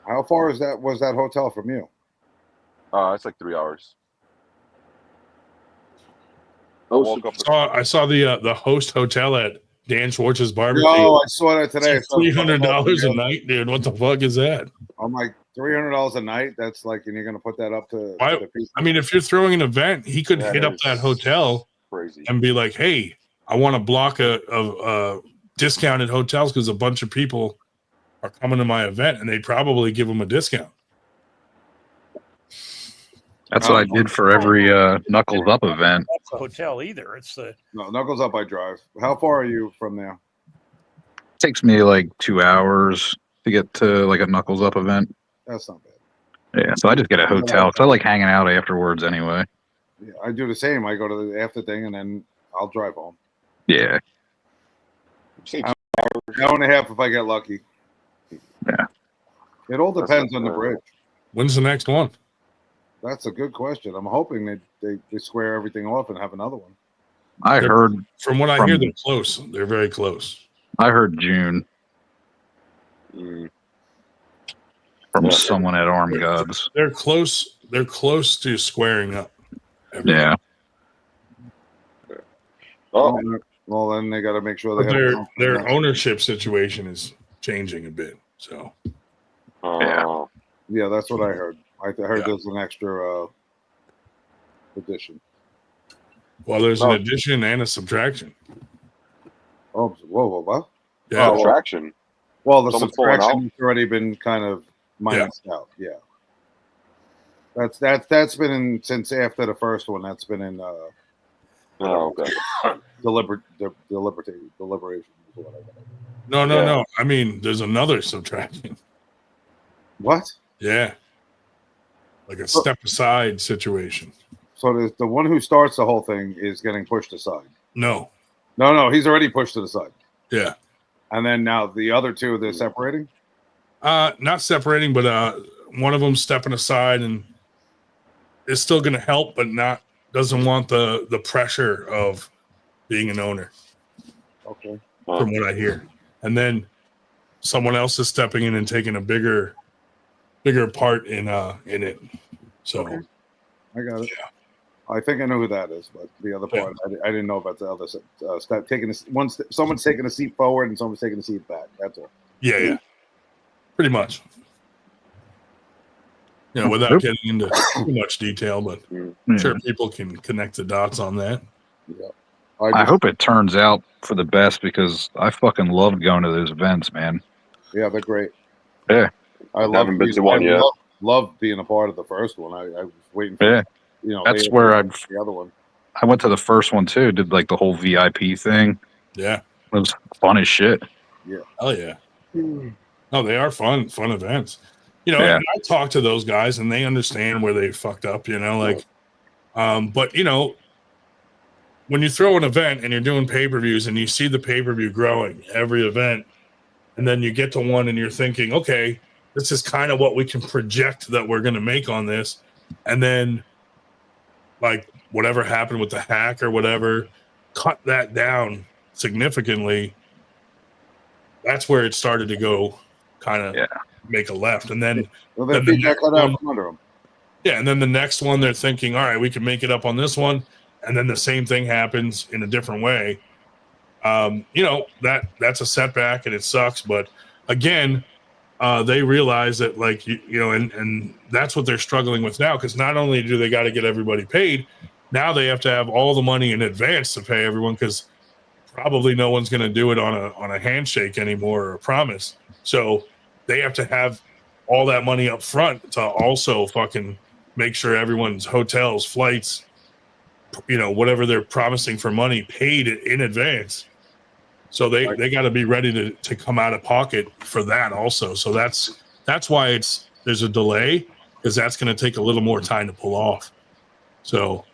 How far was that hotel from you? It's like 3 hours. I saw the host hotel at Dan Schwartz's barbecue. Oh, I saw that today. It's $300 a night, dude. What the fuck is that? I'm like $300 a night. That's like, and you're gonna put that up to. I mean, if you're throwing an event, he could hit up that hotel crazy and be like, "Hey, I want to block a discounted hotels because a bunch of people are coming to my event," and they'd probably give them a discount. That's what I did for every Knuckles Up event. That's the hotel either. It's the Knuckles Up. I drive. How far are you from there? It takes me like 2 hours to get to like a Knuckles Up event. That's not bad. Yeah, so I just get a hotel because I like hanging out afterwards anyway. Yeah, I do the same. I go to the after thing and then I'll drive home. Yeah. Hour and a half if I get lucky. Yeah. It all depends on the bridge. When's the next one? That's a good question. I'm hoping they square everything off and have another one. I heard from what I hear, they're close. They're very close. I heard June from someone at Arm Gods. They're close. They're close to squaring up. Yeah. Oh, well, then they got to make sure they have their ownership situation is changing a bit. So, yeah, that's what I heard. I heard there's an extra addition. Well, there's an addition and a subtraction. Oh, whoa, what? Yeah. Oh, Subtraction. well, the Someone's pulling subtraction has already been kind of minused out. Yeah. That's been in since after the first one. That's been in Okay. deliberation. No. I mean, there's another subtraction. What? Yeah. Like a step aside situation. So the one who starts the whole thing is getting pushed aside. No. No, he's already pushed to the side. Yeah. And then now the other two, they're separating? Not separating, but one of them stepping aside and is still going to help, but doesn't want the pressure of being an owner. Okay. From what I hear. And then someone else is stepping in and taking a bigger part in it. So okay. I got it. Yeah. I think I know who that is, but the other part, I didn't know about the other step. Someone's taking a seat forward and someone's taking a seat back. That's all. Yeah. Pretty much. Without getting into too much detail, but I'm sure people can connect the dots on that. Yeah. I hope it turns out for the best because I fucking love going to those events, man. Yeah, they're great. Yeah. I haven't been to one yet. Love being a part of the first one. I was waiting for that's where the other one. I went to the first one too, did like the whole VIP thing. Yeah. It was fun as shit. Yeah. Hell yeah. No, they are fun events. And I talk to those guys and they understand where they fucked up, but when you throw an event and you're doing pay-per-views and you see the pay-per-view growing every event, and then you get to one and you're thinking, okay, this is kind of what we can project that we're going to make on this. And then like whatever happened with the hack or whatever, cut that down significantly. That's where it started to go kind of make a left. And then, and then the next one, they're thinking, all right, we can make it up on this one. And then the same thing happens in a different way. That's a setback and it sucks. But again, they realize that and that's what they're struggling with now. Because not only do they got to get everybody paid, now they have to have all the money in advance to pay everyone because probably no one's going to do it on a handshake anymore or a promise. So they have to have all that money up front to also fucking make sure everyone's hotels, flights, whatever they're promising for money paid in advance. So they got to be ready to come out of pocket for that also. So that's why there's a delay because that's going to take a little more time to pull off. So,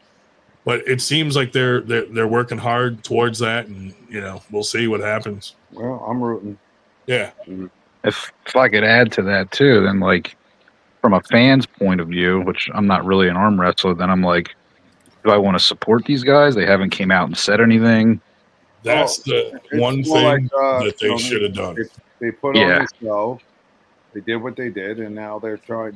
but it seems like they're working hard towards that, and we'll see what happens. Well, I'm rooting. Yeah. If I could add to that too, then like from a fan's point of view, which I'm not really an arm wrestler, then I'm like, do I want to support these guys? They haven't came out and said anything. That's the one thing that they should have done. They put on the show. They did what they did, and now they're trying.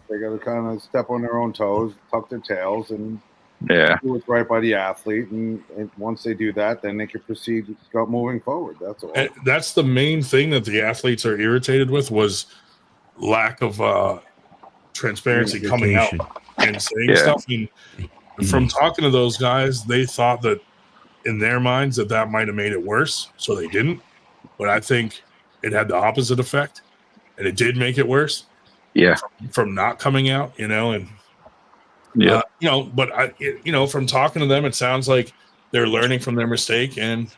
They got to kind of step on their own toes, tuck their tails, and do what's right by the athlete. And once they do that, then they can proceed to go moving forward. That's all. And that's the main thing that the athletes are irritated with was lack of transparency coming out and saying stuff. And from talking to those guys, they thought that in their minds that might have made it worse, so they didn't. But I think it had the opposite effect, and it did make it worse. Yeah, from not coming out, and but from talking to them, it sounds like they're learning from their mistake, and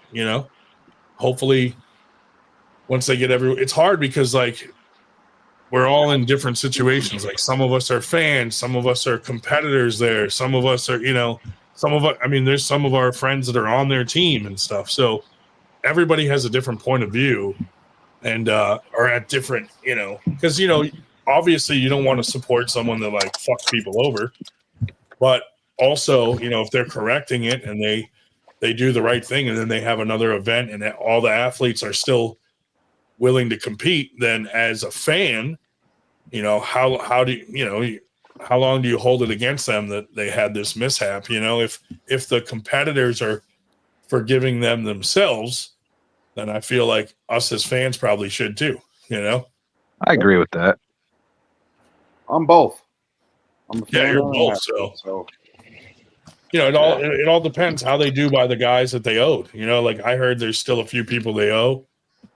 hopefully, once they get it's hard because we're all in different situations. Like some of us are fans, some of us are competitors there, some of us are, some of us, there's some of our friends that are on their team and stuff. So everybody has a different point of view and are at different, because, obviously you don't want to support someone that fucks people over, but also, if they're correcting it and they do the right thing and then they have another event and all the athletes are still willing to compete, then as a fan, how do how long do you hold it against them that they had this mishap? If the competitors are forgiving them themselves, then I feel like us as fans probably should too. I agree with that. I'm both. I'm a fan. Yeah, you're both. So it all depends how they do by the guys that they owed. Like I heard there's still a few people they owe.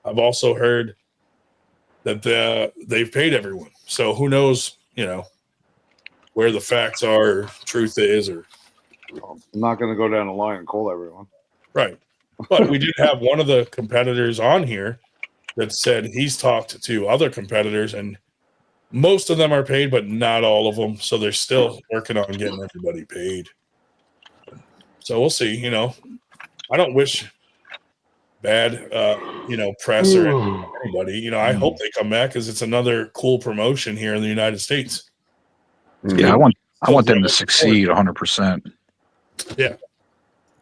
I've also heard that they've paid everyone. So who knows, where the facts are, or truth is, or I'm not going to go down the line and call everyone. right. But we did have one of the competitors on here that said he's talked to other competitors and most of them are paid, but not all of them. So they're still working on getting everybody paid. So we'll see. I don't wish bad, press or anybody. I hope they come back because it's another cool promotion here in the United States. Yeah, I want them to succeed 100%. Yeah.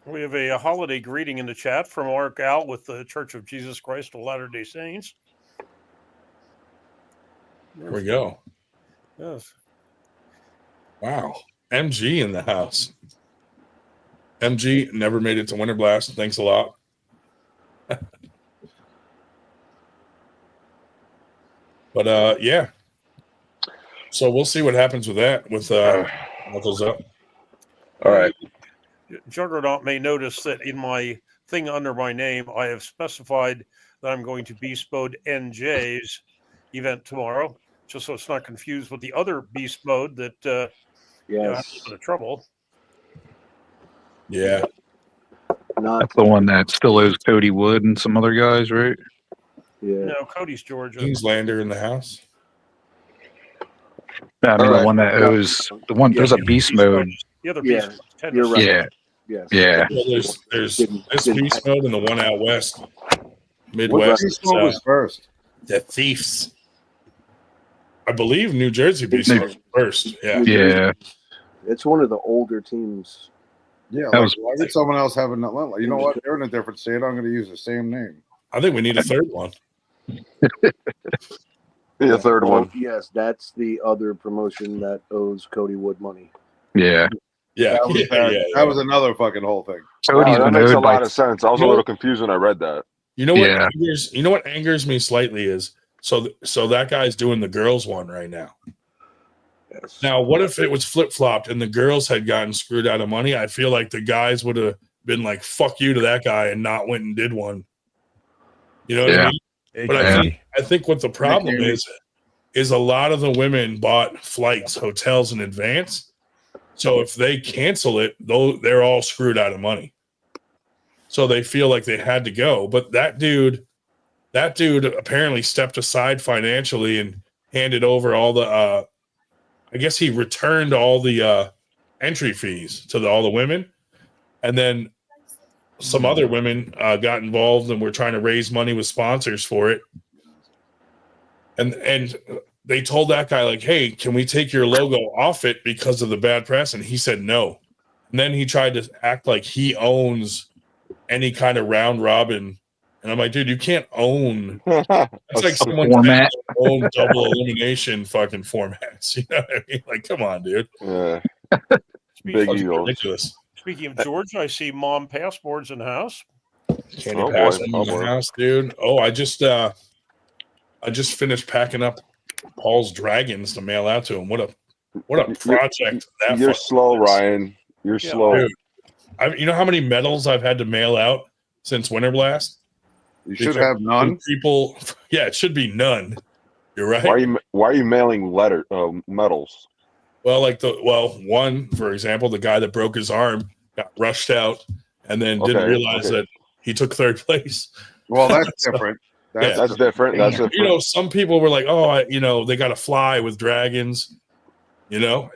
We have a holiday greeting in the chat from Mark Al with the Church of Jesus Christ of Latter-day Saints. There we go. Yes. Wow. MG in the house. MG never made it to Winter Blast. Thanks a lot. But yeah. So we'll see what happens with that with Knuckles Up. All right. Juggernaut may notice that in my thing under my name, I have specified that I'm going to Beast Mode NJ's event tomorrow, just so it's not confused with the other Beast Mode that has a little bit of trouble. Yeah. That's the one that still owes Cody Wood and some other guys, right? Yeah. No, Cody's Georgia. Queenslander in the house. I mean, the one that owes the one. There's a Beast Mode. The other Beast Mode. You're right. Yeah. Yes. Yeah. Well, there's this Beast Mode and the one out west, What Midwest. Beast Mode was first? The Thieves. I believe New Jersey Beast Mode was first. Yeah. Yeah. It's one of the older teams. Yeah. That Like, was- why would someone else have another? You know what? They're in a different state. I'm going to use the same name. I think we need a third one. The third one. Yes, that's the other promotion that owes Cody Wood money. Yeah. Yeah. That was another fucking whole thing. Cody's That been makes a owed by. lot of sense. I was a little confused when I read that. You know what? Yeah. You know what angers me slightly is so that guy's doing the girls one right now. Yes. Now, what if it was flip flopped and the girls had gotten screwed out of money? I feel like the guys would have been like, "Fuck you" to that guy and not went and did one. You know what I mean? But I think what the problem is a lot of the women bought flights, hotels in advance. So if they cancel it, they're all screwed out of money. So they feel like they had to go. But that dude apparently stepped aside financially and handed over all the I guess he returned all the entry fees to all the women. And then some other women got involved and were trying to raise money with sponsors for it. And they told that guy, like, hey, can we take your logo off it because of the bad press? And he said no. And then he tried to act like he owns any kind of round robin. And I'm like, dude, you can't own. It's like someone format. own double elimination fucking formats. You know what I mean? Like, come on, dude. Yeah. Speaking, Big Eagles. Ridiculous. speaking of Georgia, I see Mom Passports in the house. Candy Oh, pass boy. in Oh, the boy. house, dude. Oh, I just finished packing up Paul's dragons to mail out to him. What a project that You're fucking slow, is. Ryan. You're slow. Dude, you know how many medals I've had to mail out since Winter Blast? You should have none. People, yeah, it should be none. You're right. Why are you mailing medals? Well, one, for example, the guy that broke his arm got rushed out and then didn't realize that he took third place. Well, that's different. That's different. That's different. You know, some people were like, oh, they got to fly with dragons. You know,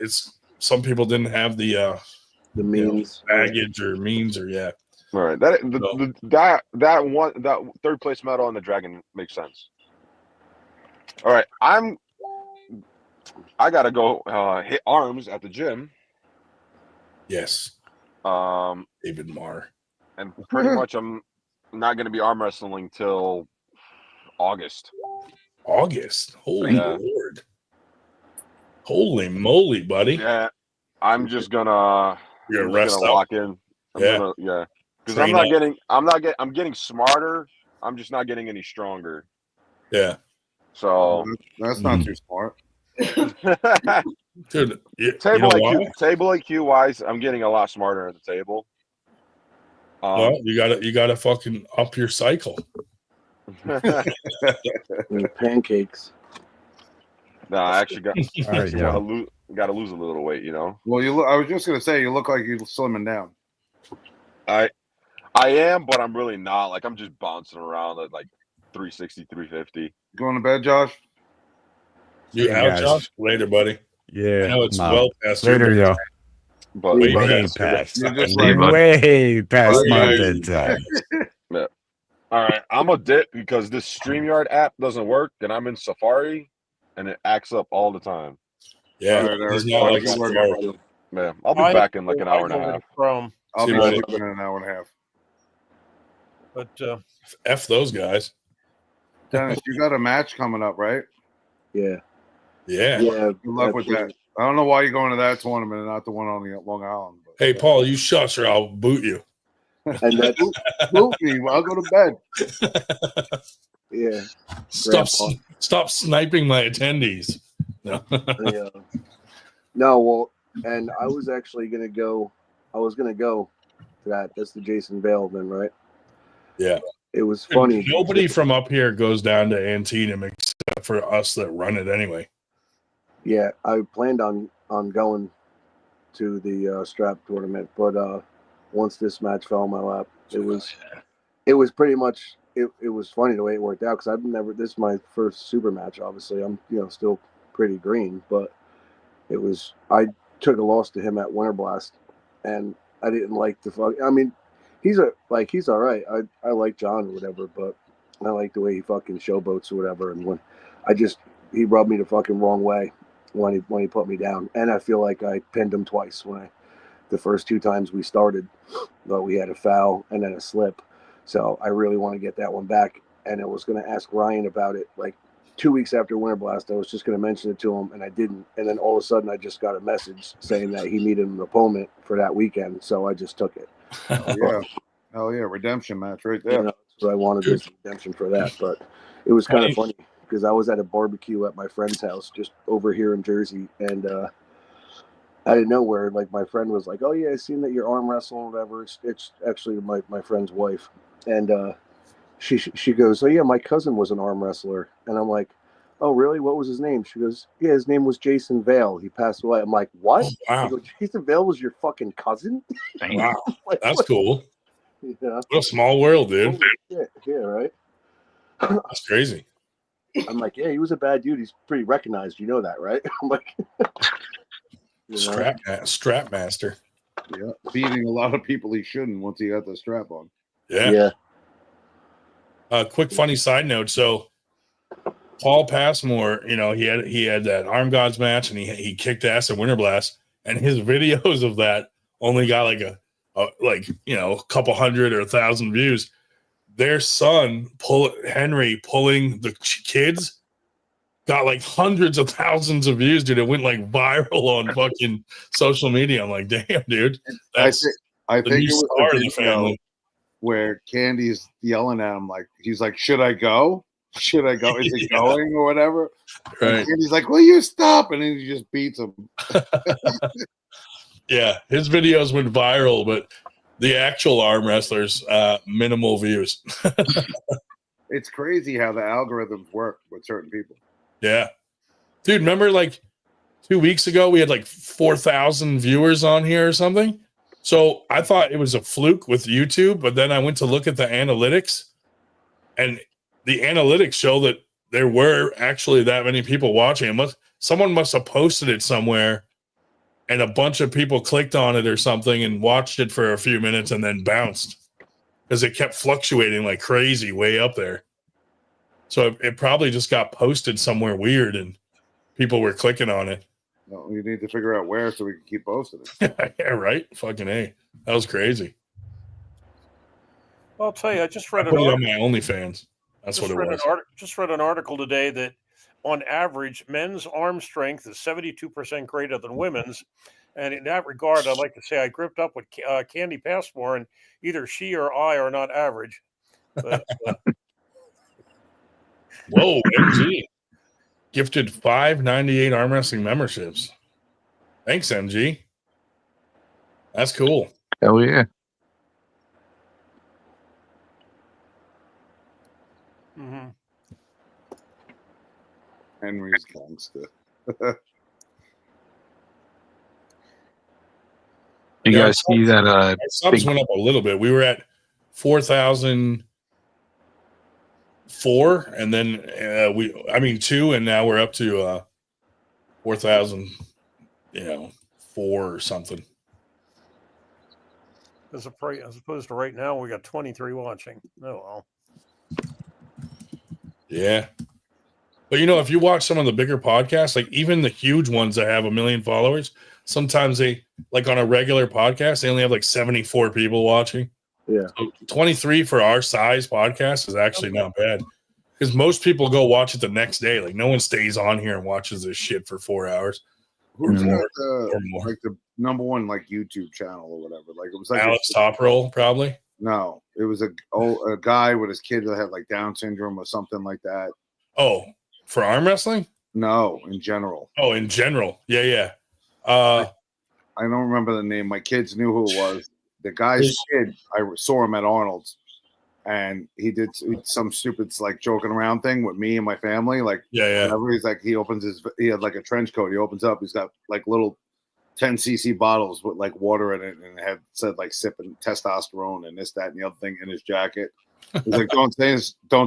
some people didn't have the means, baggage or means or All right. That third place medal on the dragon makes sense. All right. I gotta go hit arms at the gym. Yes. David Marr. And pretty much I'm not gonna be arm wrestling till August. Holy Lord. Holy moly, buddy. Yeah. I'm just gonna rest up. lock in. Because I'm getting smarter. I'm just not getting any stronger. Yeah. So that's not too smart. Dude, Table IQ wise, I'm getting a lot smarter at the table. Well, you gotta fucking up your cycle. Pancakes. No, I actually got Right, got to lose a little weight, you know. Well, I was just gonna say, you look like you're slimming down. I am, but I'm really not. Like, I'm just bouncing around at like 360, 350. Going to bed, Josh? You out, Josh? Later, buddy. Yeah. I know it's well past later, yo. But way past. You're just Way past my bedtime. Yeah. All right, I'm a dip because this StreamYard app doesn't work, and I'm in Safari, and it acts up all the time. Yeah, right, it's not like Man, I'll be back in like an hour and a half. I'll See be you, sleeping buddy. in an hour and a half. But F those guys. Dennis, you got a match coming up, right? Yeah. Yeah. Good luck with that. I don't know why you're going to that tournament and not the one on the Long Island. But, Hey, Paul, you shush or I'll boot you. And that's boot me. I'll go to bed. yeah. Stop sniping my attendees. No. Yeah. No, well, and I was actually gonna go. I was gonna go to that. That's the Jason Bailman, right? Yeah. It was funny. Nobody from up here goes down to Antietam except for us that run it anyway. Yeah, I planned on going to the strap tournament, but once this match fell in my lap, it was pretty much it was funny the way it worked out because this is my first super match. Obviously, I'm still pretty green, but I took a loss to him at Winter Blast, and I didn't like the fuck. I mean, he's all right. I like John or whatever, but I like the way he fucking showboats or whatever. And when he rubbed me the fucking wrong way when he put me down, and I feel like I pinned him twice the first two times we started, but we had a foul and then a slip. So I really want to get that one back, and I was going to ask Ryan about it like 2 weeks after Winter Blast. I was just going to mention it to him, and I didn't. And then all of a sudden, I just got a message saying that he needed an opponent for that weekend, so I just took it. Hell yeah, redemption match right there. So I wanted this redemption for that, but it was kind of funny because I was at a barbecue at my friend's house just over here in Jersey, and I didn't know where. Like my friend was like, "Oh yeah, I seen that you're arm wrestling or whatever." It's actually my friend's wife, and she goes, "Oh yeah, my cousin was an arm wrestler," and I'm like, "Oh really? What was his name?" She goes, "Yeah, his name was Jason Vale. He passed away." I'm like, "What?" Oh, wow. I go, "Jason Vale was your fucking cousin?" Wow, like, that's cool. Yeah. What a small world, dude. Yeah, right. That's crazy. I'm like, yeah, he was a bad dude. He's pretty recognized. You know that, right? I'm like, strap master. Yeah, beating a lot of people he shouldn't once he got the strap on. Yeah. Quick funny side note. So Paul Passmore, he had that Arm Gods match and he kicked ass at Winter Blast, and his videos of that only got like a couple hundred or 1,000 views. Their son, Henry, pulling the kids, got like hundreds of thousands of views, dude. It went like viral on fucking social media. I'm like, damn, dude. I think it was star of the family. Where Candy's yelling at him, like he's like, "Should I go? Should I go? Is it going or whatever?" Right. And he's like, "Will you stop?" And then he just beats him. Yeah, his videos went viral, but the actual arm wrestlers, minimal views. It's crazy how the algorithms work with certain people. Yeah. Dude, remember like 2 weeks ago, we had like 4,000 viewers on here or something? So I thought it was a fluke with YouTube, but then I went to look at the analytics, and the analytics show that there were actually that many people watching. Someone must have posted it somewhere, and a bunch of people clicked on it or something and watched it for a few minutes and then bounced because it kept fluctuating like crazy way up there. So it probably just got posted somewhere weird and people were clicking on it. No, we need to figure out where so we can keep posting it. Yeah, right? Fucking A. That was crazy. Well, I'll tell you, I just read it on my OnlyFans. That's what it was. Just read an article today that on average, men's arm strength is 72% greater than women's. And in that regard, I'd like to say I gripped up with Candy Passmore, and either she or I are not average. But, Whoa, MG. Gifted 598 arm wrestling memberships. Thanks, MG. That's cool. Hell yeah. Mm-hmm. Henry's gangster. You Yeah, guys see that? Our subs went up a little bit. We were at 4,004, and then 2, and now we're up to 4,000. 4 or something. As opposed to right now, we got 23 watching. Oh well. Yeah. But if you watch some of the bigger podcasts, like even the huge ones that have 1 million followers, sometimes they, like on a regular podcast, they only have like 74 people watching. Yeah. So 23 for our size podcast is actually not bad. Because most people go watch it the next day. Like no one stays on here and watches this shit for 4 hours. Who's more, like the number one like YouTube channel or whatever? Like it was like Alex Top Roll, probably. No, it was a guy with his kid that had like Down syndrome or something like that. Oh, for arm wrestling? No, in general. Oh, in general. Yeah. I don't remember the name. My kids knew who it was. The guy's kid, I saw him at Arnold's, and he did some stupid like joking around thing with me and my family. Like, whenever he's like, he had like a trench coat. He opens up, he's got like little 10cc bottles with like water in it, and it had said like sipping testosterone and this, that, and the other thing in his jacket. He's like, don't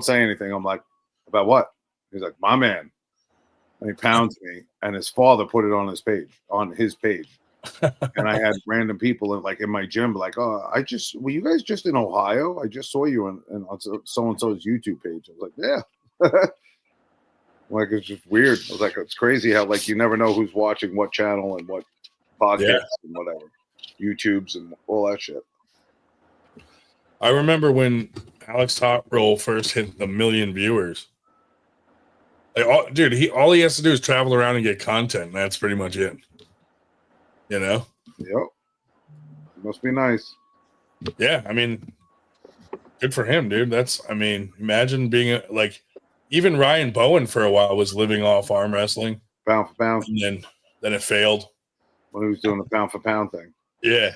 say anything. I'm like, about what? He's like, my man. And he pounds me, and his father put it on his page. And I had random people in my gym like, oh, were you guys just in Ohio? I just saw you on so-and-so's YouTube page. I was like, yeah. Like, it's just weird. I was like, it's crazy how like you never know who's watching what channel and what podcast and whatever. YouTubes and all that shit. I remember when Alex Top Roll first hit the 1 million viewers. Like, all he has to do is travel around and get content. And that's pretty much it. Yep. Must be nice. Yeah, good for him, dude. Imagine being even Ryan Bowen for a while was living off arm wrestling. Pound for pound. And then it failed. When he was doing the pound for pound thing. Yeah.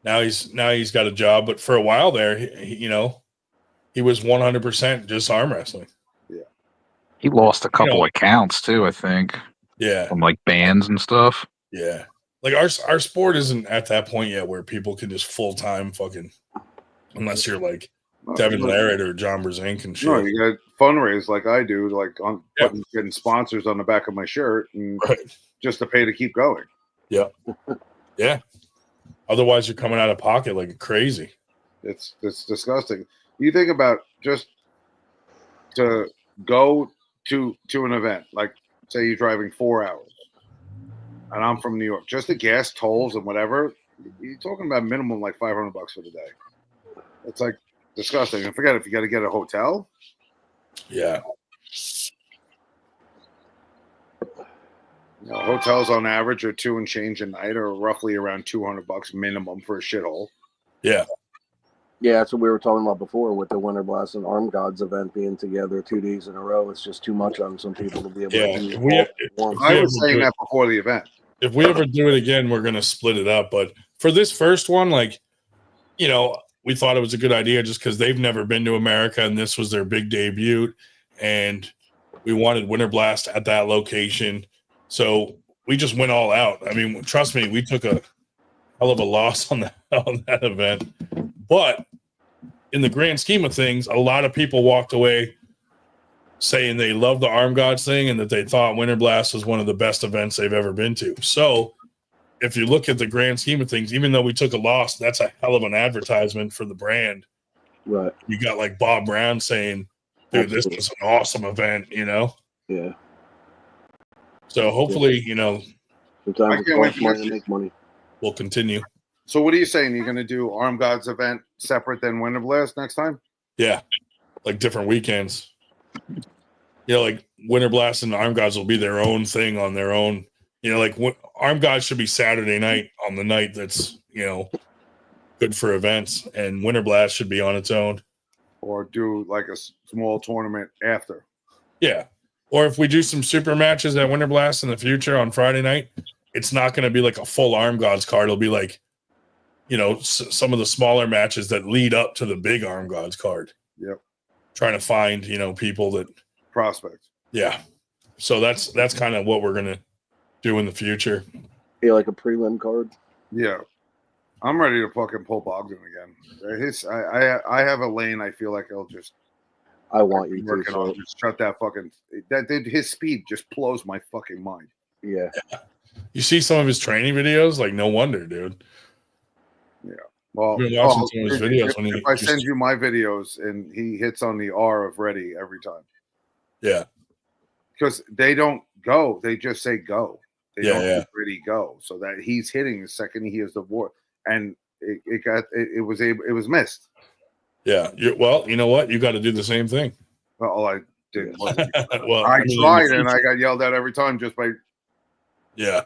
Now he's got a job, but for a while there, he was 100% just arm wrestling. Yeah. He lost a couple accounts too, I think. Yeah. From like bands and stuff. Yeah. Like our sport isn't at that point yet where people can just full time fucking, unless you're like Devin Larrett or John Brzenk and shit. No, you got fundraise like I do, like on getting sponsors on the back of my shirt and just to pay to keep going. Yeah. Yeah. Otherwise you're coming out of pocket like crazy. It's disgusting. You think about just to go to an event, like say you're driving 4 hours. And I'm from New York. Just the gas tolls and whatever, you're talking about minimum like $500 for the day. It's like disgusting. And forget if you got to get a hotel. Yeah. Hotels on average are $2 and change a night, or roughly around $200 minimum for a shithole. Yeah. Yeah, that's what we were talking about before with the Winter Blast and Arm Gods event being together 2 days in a row. It's just too much on some people to be able to do. I was saying that before the event. If we ever do it again, we're going to split it up. But for this first one, we thought it was a good idea just because they've never been to America and this was their big debut. And we wanted Winter Blast at that location. So we just went all out. Trust me, we took a hell of a loss on that event. But in the grand scheme of things, a lot of people walked away saying they loved the Arm Gods thing and that they thought Winter Blast was one of the best events they've ever been to. So if you look at the grand scheme of things, even though we took a loss, that's a hell of an advertisement for the brand. Right. You got like Bob Brown saying, dude, this was an awesome event, Yeah. So hopefully, sometimes it's money to make money. We'll continue. So what are you saying? You're going to do Arm Gods event separate than Winter Blast next time? Yeah. Like different weekends. Like Winter Blast and Arm Gods will be their own thing on their own. Like Arm Gods should be Saturday night on the night that's, good for events, and Winter Blast should be on its own. Or do like a small tournament after. Yeah. Or if we do some super matches at Winter Blast in the future on Friday night, it's not going to be like a full Arm Gods card. It'll be like, you know, some of the smaller matches that lead up to the big Arm Gods card. Yep. Trying to find, you know, people that prospects. Yeah. So that's kind of what we're gonna do in the future. Yeah, like a prelim card. Yeah. I'm ready to fucking pull Bogdan again. I have a lane. I feel like I'll just. I want you to. So. Just shut that fucking. His speed just blows my fucking mind. Yeah. You see some of his training videos, like no wonder, dude. Yeah. Well, I've been watching some of his videos if I send you my videos and he hits on the R of ready every time. Yeah. Because they don't go, they just say go. They don't really go. So that he's hitting the second he hears the word, and it was missed. Yeah. Well, you know what? You got to do the same thing. Well, all I did was well, I tried and I got yelled at every time just by. Yeah.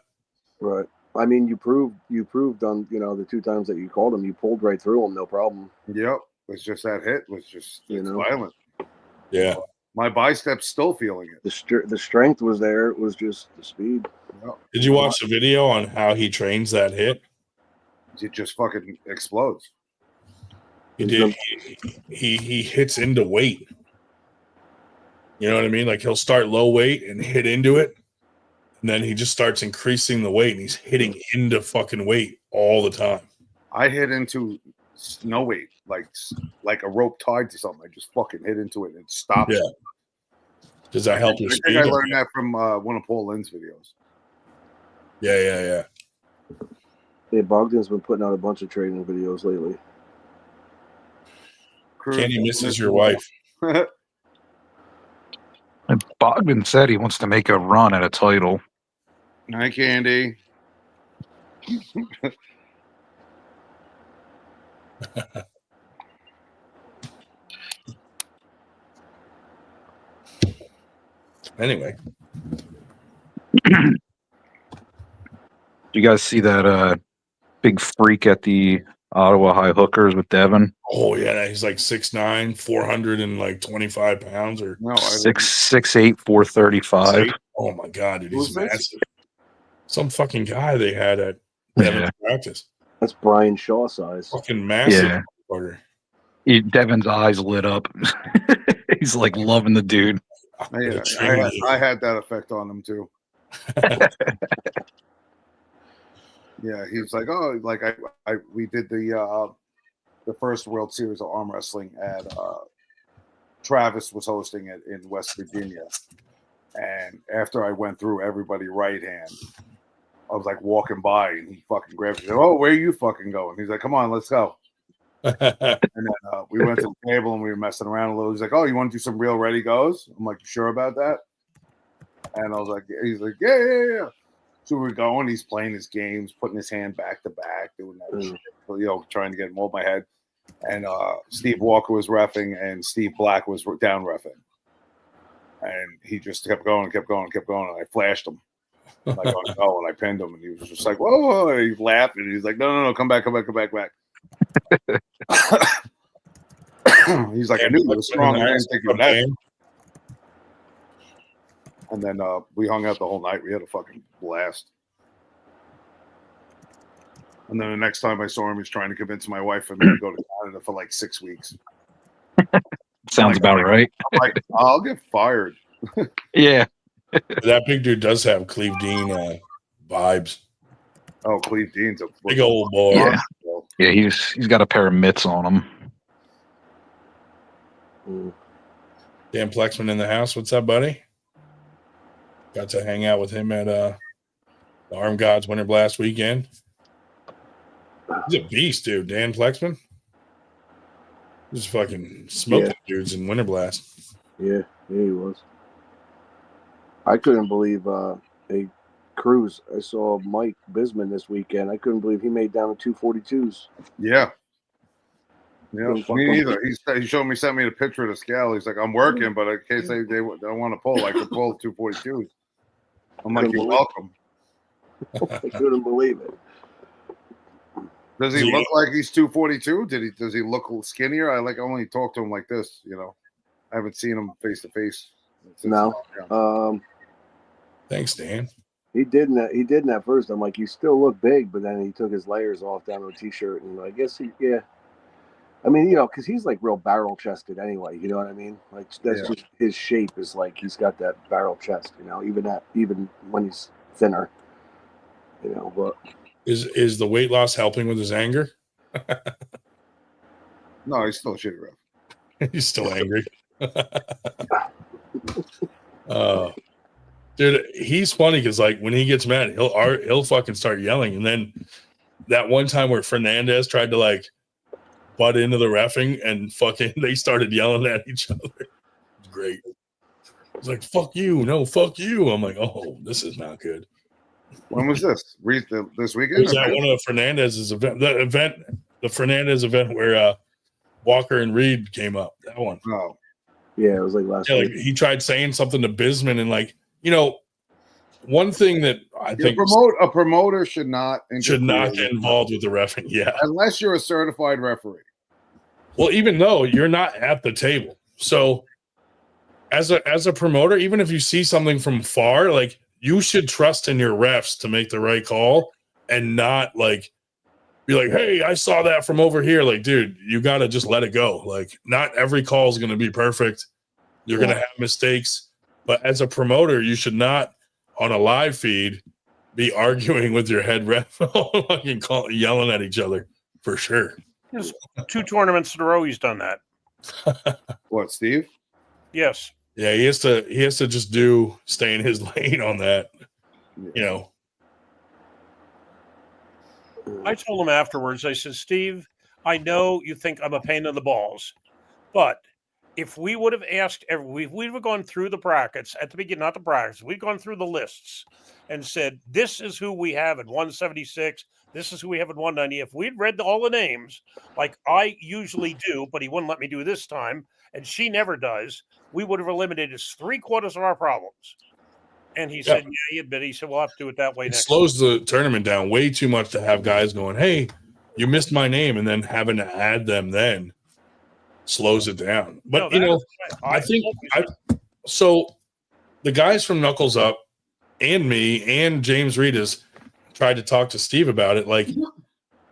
Right. I mean, you proved on, you know, the 2 times that you called him, you pulled right through him, no problem. Yep. It's just that hit was just violent. Yeah. My bicep's still feeling it. The strength was there. It was just the speed. Yep. Did you watch the video on how he trains that hit? It just fucking explodes. He did. He hits into weight. You know what I mean? Like he'll start low weight and hit into it. And then he just starts increasing the weight and he's hitting into fucking weight all the time. I hit into no weight, like a rope tied to something. I just fucking hit into it and stopped. Yeah. Does that help your speed? I think I learned that from one of Paul Lynn's videos. Yeah. Yeah, Bogdan's been putting out a bunch of training videos lately. Candy misses your wife. And Bogdan said he wants to make a run at a title. Hi, Candy. Anyway. You guys see that big freak at the Ottawa High Hookers with Devin? Oh yeah, he's like 6'9", 425 pounds, or 6'8", 435. Oh my god, dude, he's massive. Some fucking guy they had at Devin's practice. That's Brian Shaw size. Fucking massive. Yeah. Devin's eyes lit up. He's like loving the dude. I had that effect on him too. Yeah, he was like, oh, like we did the first World Series of Arm Wrestling at Travis was hosting it in West Virginia, and after I went through everybody right hand, I was like walking by and he fucking grabbed me. Oh, where are you fucking going? He's like, come on, let's go. And then we went to the table and we were messing around a little. He's like, oh, you want to do some real ready goes? I'm like, you sure about that? And I was like, he's like, yeah. So we're going. He's playing his games, putting his hand back to back, doing that shit, you know, trying to get him over my head. And Steve Walker was reffing, and Steve Black was down reffing. And he just kept going. And I flashed him. Like, oh, and I pinned him, and he was just like, whoa. And he laughed, and he's like, no, come back. He's like, I knew you were strong. I didn't think you would have. And then we hung out the whole night. We had a fucking blast. And then the next time I saw him, he's trying to convince my wife for me to go to Canada for like 6 weeks. Sounds about right. I'm like, I'll get fired. Yeah. That big dude does have Cleve Dean vibes. Oh, Cleve Dean's a big old boy. Yeah, he's got a pair of mitts on him. Dan Plexman in the house. What's up, buddy? Got to hang out with him at the Arm Gods Winter Blast weekend. He's a beast, dude. Dan Plexman. He's fucking smoking dudes in Winter Blast. Yeah, he was. I couldn't believe Cruz. I saw Mike Bisman this weekend. I couldn't believe he made down to 242s. Yeah. Yeah, me either. He sent me the picture of the scale. He's like, I'm working, but in case they want to pull, I could pull 242s. I'm like, you're welcome. I couldn't believe it. Does he look like he's 242? Does he look skinnier? I only talk to him like this, you know. I haven't seen him face to face. No. Thanks, Dan. He did in that first. I'm like, you still look big, but then he took his layers off down to a t-shirt, and I guess yeah. I mean, because he's like real barrel chested anyway. You know what I mean? Like that's just his shape is like he's got that barrel chest. Even when he's thinner. But is the weight loss helping with his anger? No, he's still shitty rough. He's still angry. Dude, he's funny because like when he gets mad, he'll fucking start yelling. And then that one time where Fernandez tried to like butt into the reffing and fucking they started yelling at each other. It's great. It's like, fuck you, no, fuck you. I'm like, oh, this is not good. When was this? This weekend? It was at one of Fernandez's event. The Fernandez event where Walker and Reed came up. That one. Oh. Yeah, it was like last week. Like he tried saying something to Bisman and like, one thing that I think a promoter should not get involved with the reffing. Yeah. Unless you're a certified referee. Well, even though you're not at the table. So as a promoter, even if you see something from far, like you should trust in your refs to make the right call and not like be like, hey, I saw that from over here. Like, dude, you got to just let it go. Like, not every call is going to be perfect. You're going to have mistakes. But as a promoter, you should not, on a live feed, be arguing with your head ref, yelling at each other, for sure. There's 2 tournaments in a row he's done that. What, Steve? Yes. Yeah, he has to just stay in his lane on that, I told him afterwards, I said, Steve, I know you think I'm a pain in the balls, but if we would have asked, we would have gone through the brackets at the beginning, not the brackets, we've gone through the lists and said, this is who we have at 176, this is who we have at 190. If we'd read all the names, like I usually do, but he wouldn't let me do this time, and she never does, we would have eliminated 3/4 of our problems. And he said, yeah, he admitted. He said, we'll have to do it that way next time. Slows the tournament down way too much to have guys going, hey, you missed my name, and then having to add them then slows it down. But, I think so the guys from Knuckles Up and me and James Reedus tried to talk to Steve about it. Like,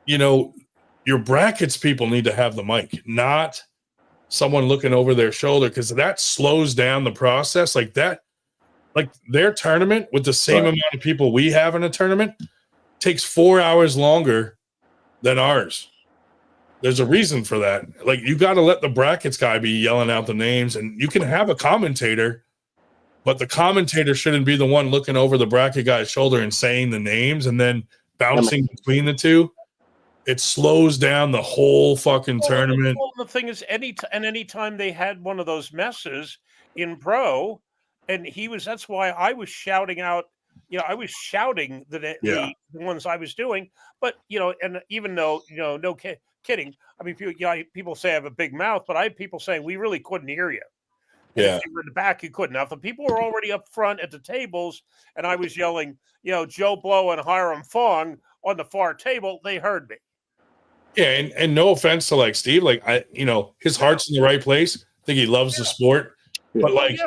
your brackets people need to have the mic, not someone looking over their shoulder, because that slows down the process like that. Like their tournament with the same amount of people we have in a tournament takes 4 hours longer than ours. There's a reason for that. Like you got to let the brackets guy be yelling out the names, and you can have a commentator, but the commentator shouldn't be the one looking over the bracket guy's shoulder and saying the names and then bouncing between the two. It slows down the whole fucking tournament. Well, the thing is, anytime they had one of those messes in pro, and that's why I was shouting out, I was shouting the ones I was doing, but, and even though, no kidding. I mean, people say I have a big mouth, but I have people saying we really couldn't hear you. And if you were in the back, you couldn't. Now, if the people were already up front at the tables and I was yelling, Joe Blow and Hiram Fong on the far table, they heard me. Yeah. And no offense to like Steve, like his heart's in the right place. I think he loves the sport, but like,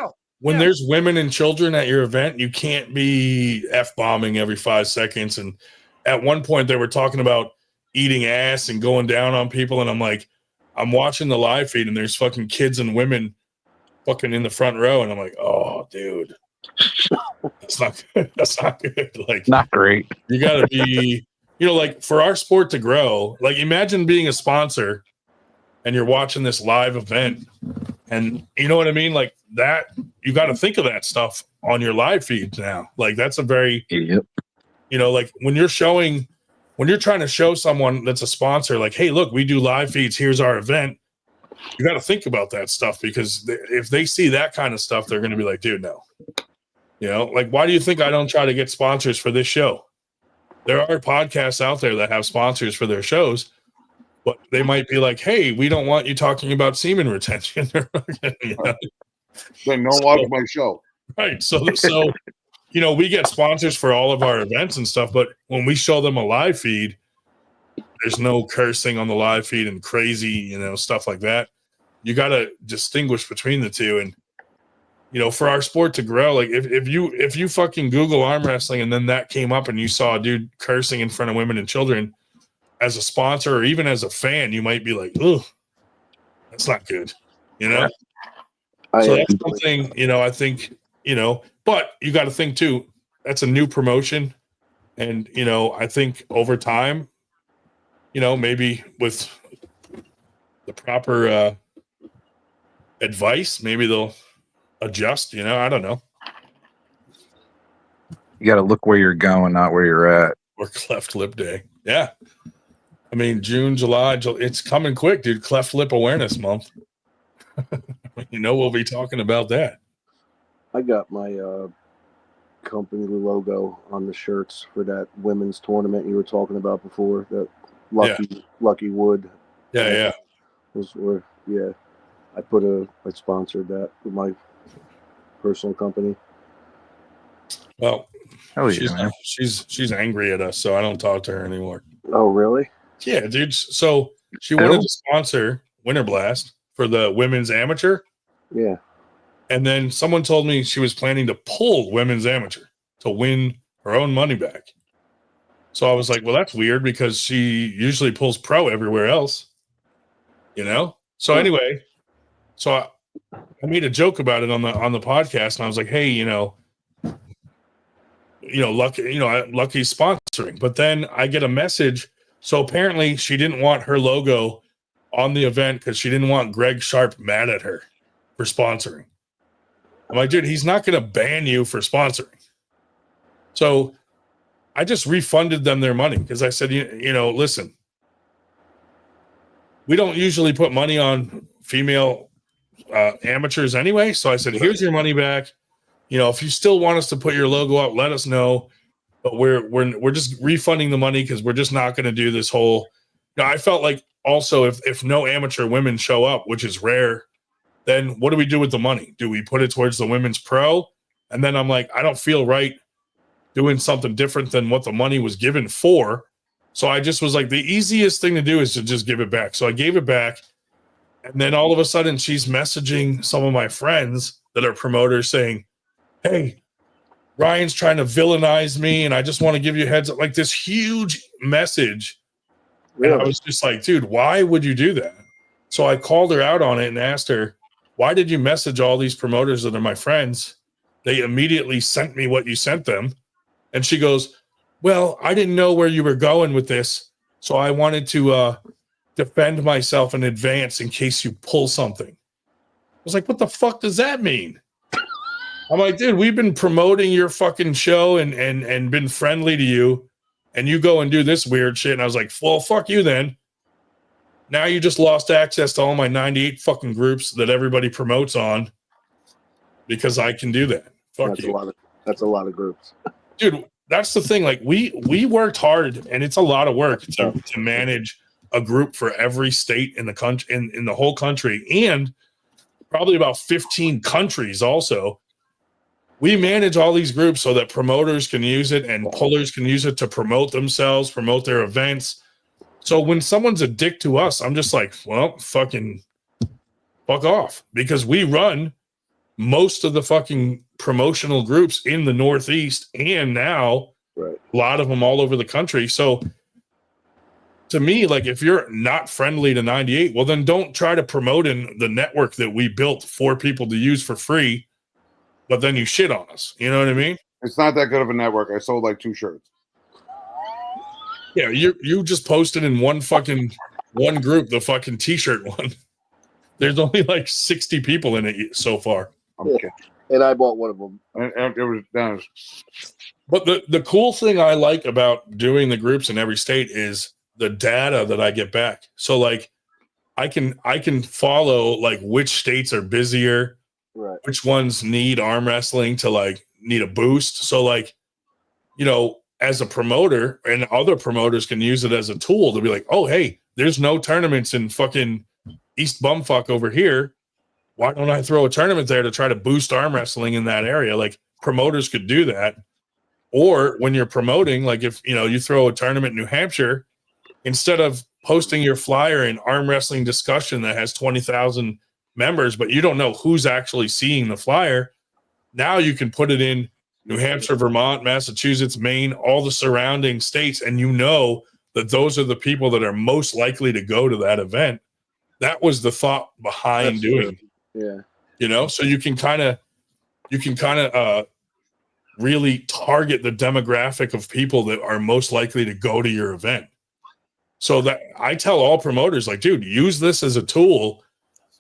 when there's women and children at your event, you can't be F-bombing every 5 seconds. And at one point they were talking about eating ass and going down on people. And I'm like, I'm watching the live feed and there's fucking kids and women fucking in the front row. And I'm like, oh, dude, that's not good. That's not good. Like, not great. You got to be, like for our sport to grow, like imagine being a sponsor and you're watching this live event. And you know what I mean? Like that, you got to think of that stuff on your live feeds now. Like that's a very, like when you're trying to show someone that's a sponsor, like, hey, look, we do live feeds. Here's our event. You got to think about that stuff because if they see that kind of stuff, they're going to be like, dude, no. Like, why do you think I don't try to get sponsors for this show? There are podcasts out there that have sponsors for their shows, but they might be like, hey, we don't want you talking about semen retention. Then don't watch my show. Right. So we get sponsors for all of our events and stuff, but when we show them a live feed, there's no cursing on the live feed and crazy, stuff like that. You got to distinguish between the two. And, for our sport to grow, like if you fucking Google arm wrestling and then that came up and you saw a dude cursing in front of women and children, as a sponsor or even as a fan, you might be like, "Oh, that's not good," So that's something, I think, but you got to think too, that's a new promotion. And, I think over time, maybe with the proper advice, maybe they'll adjust, I don't know. You got to look where you're going, not where you're at. Or cleft lip day. Yeah. I mean, June, July, it's coming quick, dude. Cleft lip awareness month. We'll be talking about that. I got my company logo on the shirts for that women's tournament you were talking about before. That Lucky Wood. Yeah. I sponsored that with my personal company. Well, yeah, she's angry at us, so I don't talk to her anymore. Oh, really? Yeah, dude. So she wanted to sponsor Winter Blast for the women's amateur. Yeah. And then someone told me she was planning to pull women's amateur to win her own money back. So I was like, well, that's weird because she usually pulls pro everywhere else, So anyway, so I made a joke about it on the podcast, and I was like, hey, Lucky's sponsoring. But then I get a message. So apparently she didn't want her logo on the event because she didn't want Greg Sharp mad at her for sponsoring. I'm like, dude, he's not going to ban you for sponsoring. So I just refunded them their money because I said, listen, we don't usually put money on female amateurs anyway. So I said, here's your money back. If you still want us to put your logo up, let us know. But we're just refunding the money because we're just not going to do this whole. I felt like also if no amateur women show up, which is rare, then what do we do with the money? Do we put it towards the women's pro? And then I'm like, I don't feel right doing something different than what the money was given for. So I just was like, the easiest thing to do is to just give it back. So I gave it back. And then all of a sudden she's messaging some of my friends that are promoters saying, hey, Ryan's trying to villainize me. And I just want to give you a heads up, like this huge message. Really? And I was just like, dude, why would you do that? So I called her out on it and asked her, why did you message all these promoters that are my friends? They immediately sent me what you sent them. And she goes, well, I didn't know where you were going with this. So I wanted to defend myself in advance in case you pull something. I was like, what the fuck does that mean? I'm like, dude, we've been promoting your fucking show and been friendly to you. And you go and do this weird shit. And I was like, well, fuck you then. Now you just lost access to all my 98 fucking groups that everybody promotes on because I can do that. Fuck you. That's a lot of groups. Dude, that's the thing. Like we worked hard and it's a lot of work to manage a group for every state in the country, in the whole country, and probably about 15 countries also. We manage all these groups so that promoters can use it and pullers can use it to promote themselves, promote their events. So when someone's a dick to us, I'm just like, well, fucking fuck off, because we run most of the fucking promotional groups in the Northeast and now a lot of them all over the country. So to me, like, if you're not friendly to 98, well, then don't try to promote in the network that we built for people to use for free, but then you shit on us. You know what I mean? It's not that good of a network. I sold like 2 shirts. Yeah, you just posted in one group, the fucking t-shirt one. There's only like 60 people in it so far. Okay. And I bought one of them. It was down. But the cool thing I like about doing the groups in every state is the data that I get back. So like I can follow like which states are busier, right, which ones need arm wrestling to like need a boost. So like, as a promoter, and other promoters can use it as a tool to be like, oh, hey, there's no tournaments in fucking East Bumfuck over here. Why don't I throw a tournament there to try to boost arm wrestling in that area? Like promoters could do that. Or when you're promoting, like if, you throw a tournament in New Hampshire, instead of posting your flyer in arm wrestling discussion that has 20,000 members, but you don't know who's actually seeing the flyer, Now you can put it in New Hampshire, Vermont, Massachusetts, Maine, all the surrounding states, and you know that those are the people that are most likely to go to that event. That was the thought behind doing. Yeah. You know, so you can kind of really target the demographic of people that are most likely to go to your event. So that I tell all promoters, like, dude, use this as a tool.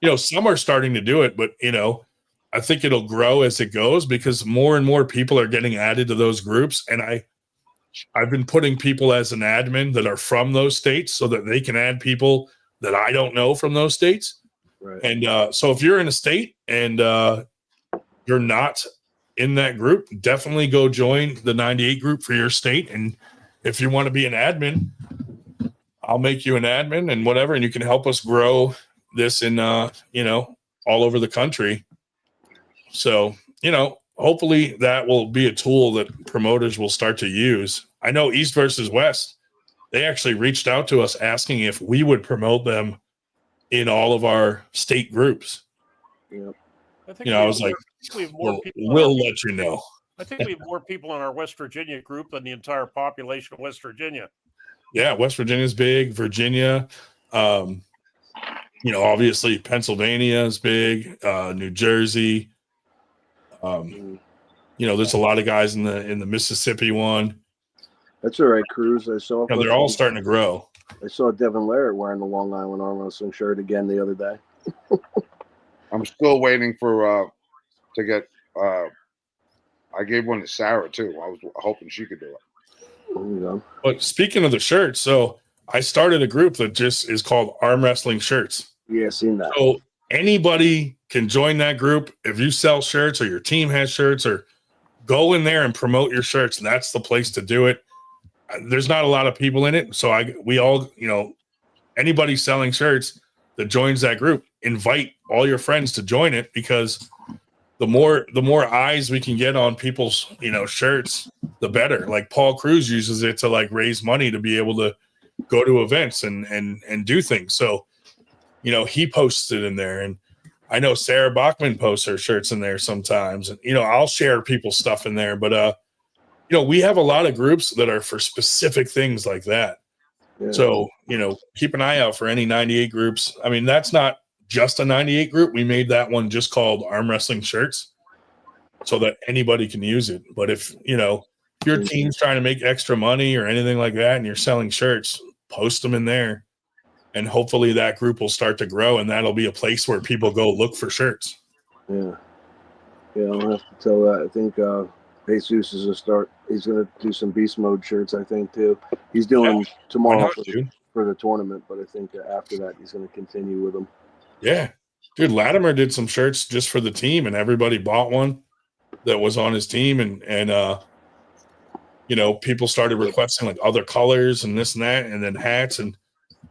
You know, some are starting to do it, but you know, I think it'll grow as it goes because more and more people are getting added to those groups. And I've been putting people as an admin that are from those states so that they can add people that I don't know from those states. Right. And so if you're in a state and you're not in that group, definitely go join the 98 group for your state. And if you want to be an admin, I'll make you an admin and whatever, and you can help us grow this in, you know, all over the country. So, you know, hopefully that will be a tool that promoters will start to use. I know East versus West, they actually reached out to us asking if we would promote them in all of our state groups. Yeah. You know, I was like, we'll let you know. I think we have more people in our West Virginia group than the entire population of West Virginia. Yeah, West Virginia's big. Virginia, you know, obviously Pennsylvania is big. New Jersey. You know, there's a lot of guys in the Mississippi one. That's all right, Cruz. I saw. You know, they're all starting to grow. I saw Devin Larrett wearing the Long Island arm wrestling shirt again the other day. I'm still waiting for to get. I gave one to Sarah too. I was hoping she could do it. There you go. But speaking of the shirts, so I started a group that just is called Arm Wrestling Shirts. Yeah, seen that. So anybody can join that group. If you sell shirts or your team has shirts, or go in there and promote your shirts, that's the place to do it. There's not a lot of people in it, so we all, you know, anybody selling shirts that joins that group, invite all your friends to join it, because the more eyes we can get on people's, you know, shirts, the better. Like Paul Cruz uses it to like raise money to be able to go to events and do things. So, you know, he posts it in there, and I know Sarah Bachman posts her shirts in there sometimes, and you know, I'll share people's stuff in there. But you know, we have a lot of groups that are for specific things like that. Yeah. So, you know, keep an eye out for any 98 groups. I mean, that's not just a 98 group. We made that one just called Arm Wrestling Shirts so that anybody can use it. But if, you know, if your team's trying to make extra money or anything like that and you're selling shirts, post them in there. And hopefully that group will start to grow, and that'll be a place where people go look for shirts. Yeah. Yeah, I'll have to tell that. I think Jesus is going to start. He's going to do some beast mode shirts, I think, too. He's doing tomorrow for the tournament, but I think after that he's going to continue with them. Yeah. Dude, Latimer did some shirts just for the team, and everybody bought one that was on his team. And you know, people started requesting like other colors and this and that, and then hats. And,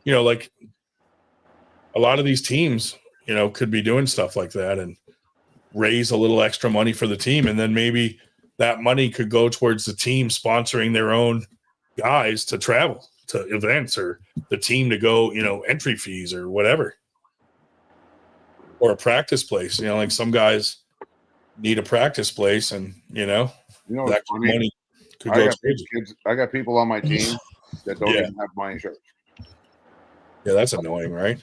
you know, like a lot of these teams, you know, could be doing stuff like that and raise a little extra money for the team. And then maybe that money could go towards the team sponsoring their own guys to travel to events, or the team to go, you know, entry fees or whatever. Or a practice place, you know, like some guys need a practice place, and you know that money could go. I got people on my team that don't even have my insurance. Yeah, that's annoying, right?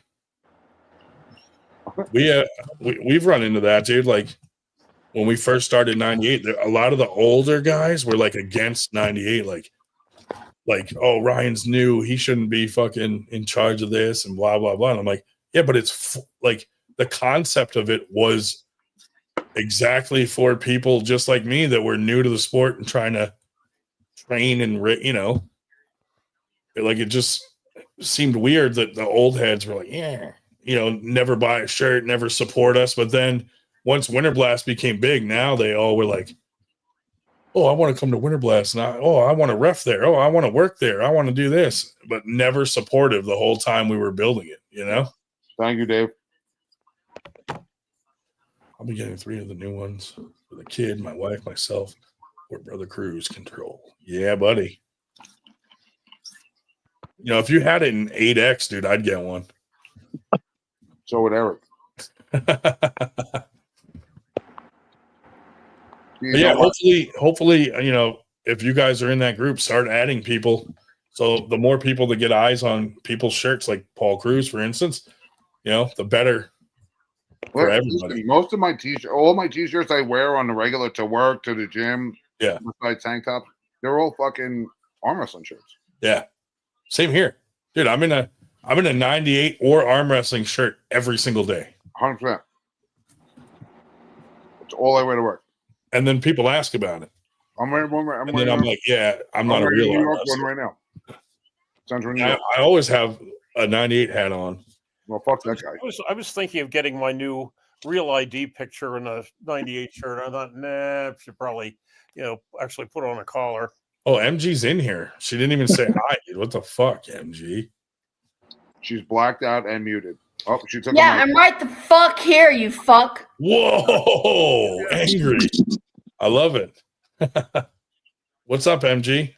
We've run into that, dude. Like when we first started 98, a lot of the older guys were like against 98, like oh, Ryan's new, he shouldn't be fucking in charge of this and blah blah blah. And I'm like, yeah, but it's like the concept of it was exactly for people just like me that were new to the sport and trying to train and, you know, like it just seemed weird that the old heads were like, yeah, you know, never buy a shirt, never support us. But then once Winter Blast became big, now they all were like, oh, I want to come to Winter Blast. And I want to ref there. Oh, I want to work there. I want to do this, but never supportive the whole time we were building it, you know? Thank you, Dave. I'll be getting 3 of the new ones for the kid, my wife, myself, or Brother Cruz control. Yeah, buddy. You know, if you had it in 8X, dude, I'd get one. So would Eric. But yeah, hopefully, you know, if you guys are in that group, start adding people. So the more people that get eyes on people's shirts, like Paul Cruz, for instance, you know, the better for everybody. Most of my all my t-shirts I wear on the regular to work, to the gym, yeah, besides tank tops, they're all fucking arm wrestling shirts. Yeah, same here, dude. I'm in a 98 or arm wrestling shirt every single day. 100%. It's all I wear to work. And then people ask about it. I'm wearing one. I'm like, yeah, I'm not a real arm wrestler. One right now. I always have a 98 hat on. Well, fuck that guy. I was thinking of getting my new real ID picture in a 98 shirt. I thought, nah, I should probably, you know, actually put on a collar. Oh, MG's in here. She didn't even say hi, dude. What the fuck, MG? She's blacked out and muted. Oh, she took. Yeah, I'm right the fuck here, you fuck. Whoa, angry. I love it. What's up, MG?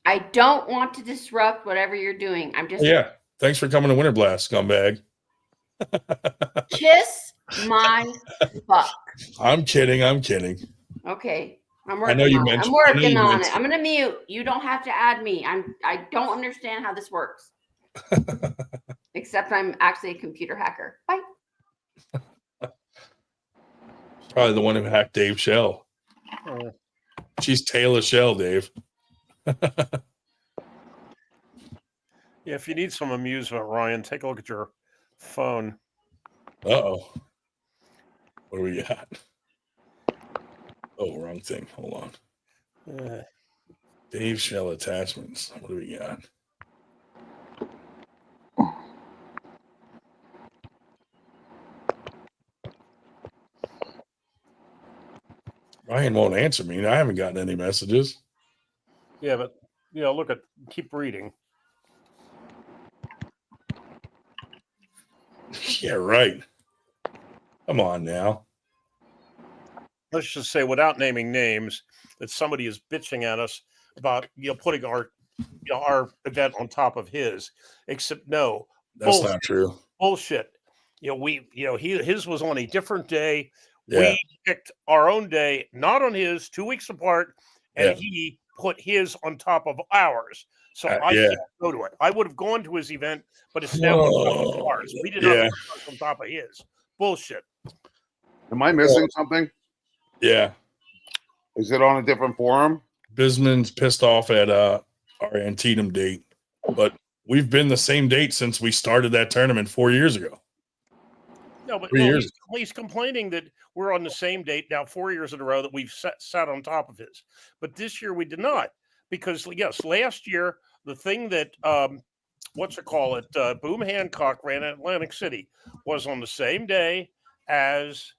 I don't want to disrupt whatever you're doing. I'm just Thanks for coming to Winter Blast, scumbag. kiss my fuck. I'm kidding. Okay. I'm working on it. I'm gonna mute. You don't have to add me. I don't understand how this works. Except I'm actually a computer hacker. Bye. Probably the one who hacked Dave Shell. She's Taylor Shell, Dave. Yeah, if you need some amusement, Ryan, take a look at your phone. Uh-oh. What do we got? Oh, wrong thing. Hold on. Dave Shell attachments. What do we got? Ryan won't answer me. I haven't gotten any messages. Yeah, but you know, keep reading. Yeah, right. Come on now. Let's just say, without naming names, that somebody is bitching at us about putting our event on top of his. Except no, that's not true. Bullshit. His was on a different day. Yeah. We picked our own day, not on his, 2 weeks apart, and he put his on top of ours. So I can't go to it. I would have gone to his event, but it's now on top of ours. We did not put on top of his. Bullshit. Am I missing something? Yeah. Is it on a different forum? Bisman's pissed off at our Antietam date, but we've been the same date since we started that tournament 4 years ago. No, but he's complaining that we're on the same date now 4 years in a row that we've sat on top of his. But this year we did not, because yes, last year the thing that Boom Hancock ran in Atlantic City was on the same day as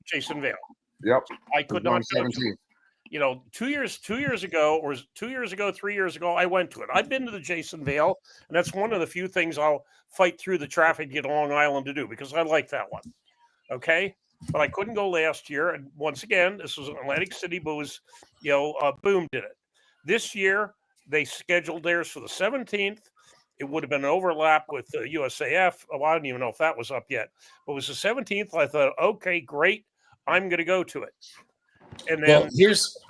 Jason Vale. Yep, I could not go to it. 2 years ago, 3 years ago, I went to it. I've been to the Jason Vale, and that's one of the few things I'll fight through the traffic to get to Long Island to do, because I like that one. Okay, but I couldn't go last year, and once again, this was in Atlantic City, but was Boom did it. This year they scheduled theirs for the 17th. It would have been an overlap with the USAF. Oh, I don't even know if that was up yet, but it was the 17th. I thought, okay, great, I'm going to go to it. And then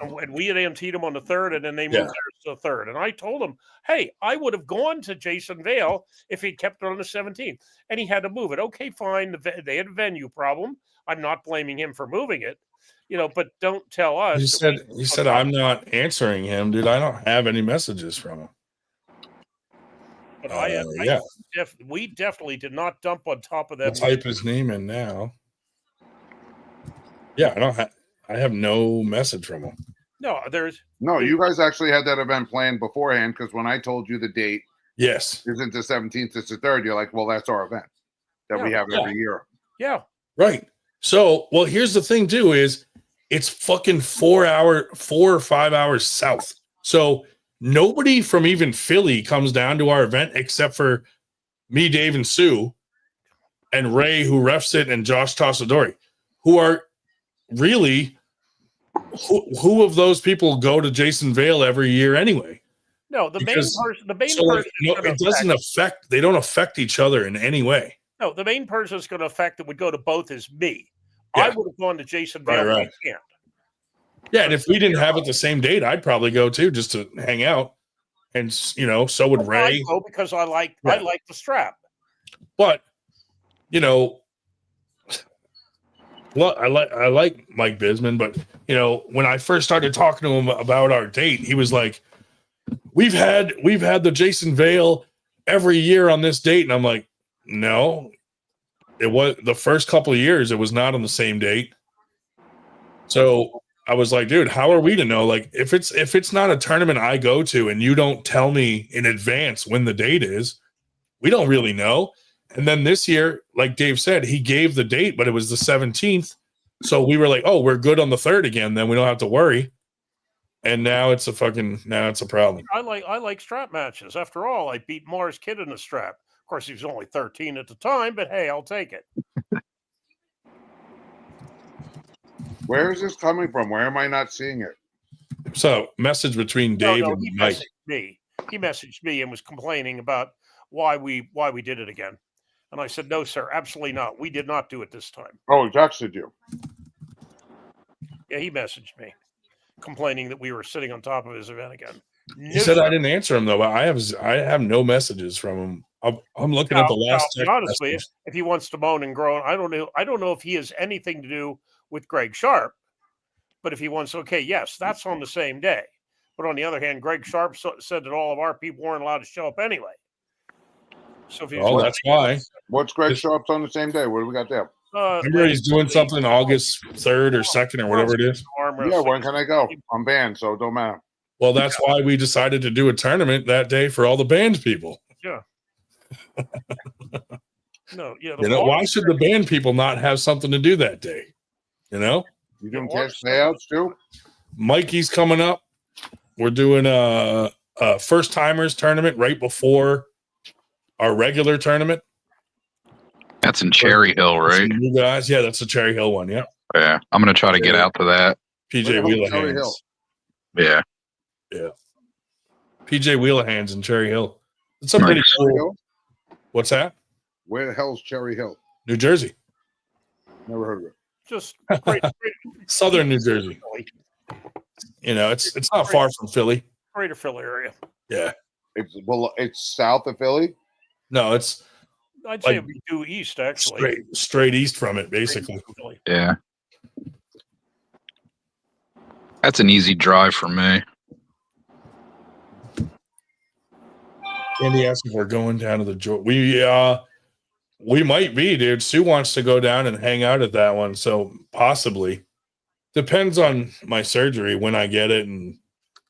and we had Antietam on the 3rd, and then they moved theirs to the 3rd. And I told him, hey, I would have gone to Jason Vale if he'd kept it on the 17th, and he had to move it. Okay, fine. They had a venue problem. I'm not blaming him for moving it, but don't tell us. He said I'm not answering him, dude. I don't have any messages from him. But we definitely did not dump on top of that. I'll type his name in now. Yeah, I have no message from him. You guys actually had that event planned beforehand, because when I told you the date, isn't the 17th, it's the 3rd. You're like, well, that's our event that we have every year. Yeah, right. So, here's the thing too: is it's fucking 4 or 5 hours south. So nobody from even Philly comes down to our event except for me, Dave, and Sue, and Ray, who refs it, and Josh Tossadori, who are really. Who of those people go to Jason Vale every year anyway? No, the main person. It doesn't affect. They don't affect each other in any way. No, the main person that's going to affect that would go to both is me. Yeah. I would have gone to Jason Vale. Right. I can't. Yeah, and if we didn't have it the same date, I'd probably go too, just to hang out. And so would Ray. I go because I like the strap. But well, I like Mike Bisman, but when I first started talking to him about our date, he was like, "We've had the Jason Vale every year on this date," and I'm like, "No, it was the first couple of years. It was not on the same date." So I was like, "Dude, how are we to know? Like, if it's not a tournament I go to, and you don't tell me in advance when the date is, we don't really know." And then this year, like Dave said, he gave the date, but it was the 17th. So we were like, "Oh, we're good on the 3rd again. Then we don't have to worry." And now it's a problem. I like strap matches. After all, I beat Mars Kid in a strap. Of course, he was only 13 at the time, but hey, I'll take it. Where is this coming from? Where am I not seeing it? So, message between Dave and Mike. He messaged me and was complaining about why we did it again. And I said, "No, sir, absolutely not. We did not do it this time." Oh, he texted you. Yeah, he messaged me complaining that we were sitting on top of his event again. He said I didn't answer him though. But I have no messages from him. I'm looking at the last text honestly, message. if he wants to moan and groan, I don't know if he has anything to do with Greg Sharp. But if he wants, okay, yes, that's on the same day. But on the other hand, Greg Sharp said that all of our people weren't allowed to show up anyway. So if that's why. What's Greg Sharp's on the same day? What do we got there? Remember, he's doing something August 3rd or 2nd or whatever it is. Yeah, when can I go? I'm banned, so it don't matter. Well, that's why we decided to do a tournament that day for all the band people. Yeah. No, yeah. Why should the band people not have something to do that day? You doing cash payouts too? Mikey's coming up. We're doing a first timers tournament right before our regular tournament. That's in Cherry Hill, right? You guys, yeah, that's the Cherry Hill one. Yeah. Yeah, I'm gonna try to get out to that. PJ Wheelahands. Yeah. Yeah. PJ Wheelahands in Cherry Hill. It's a pretty cool. What's that? Where the hell's Cherry Hill? New Jersey. Never heard of it. Just great. Southern New Jersey. It's not far from Philly. Greater Philly area. Yeah. It's south of Philly? No, it's I'd say it'd be due east, actually. Straight east from it, basically. Yeah. That's an easy drive for me. Andy asked if we're going down to the we might be, dude. Sue wants to go down and hang out at that one, so possibly. Depends on my surgery when I get it and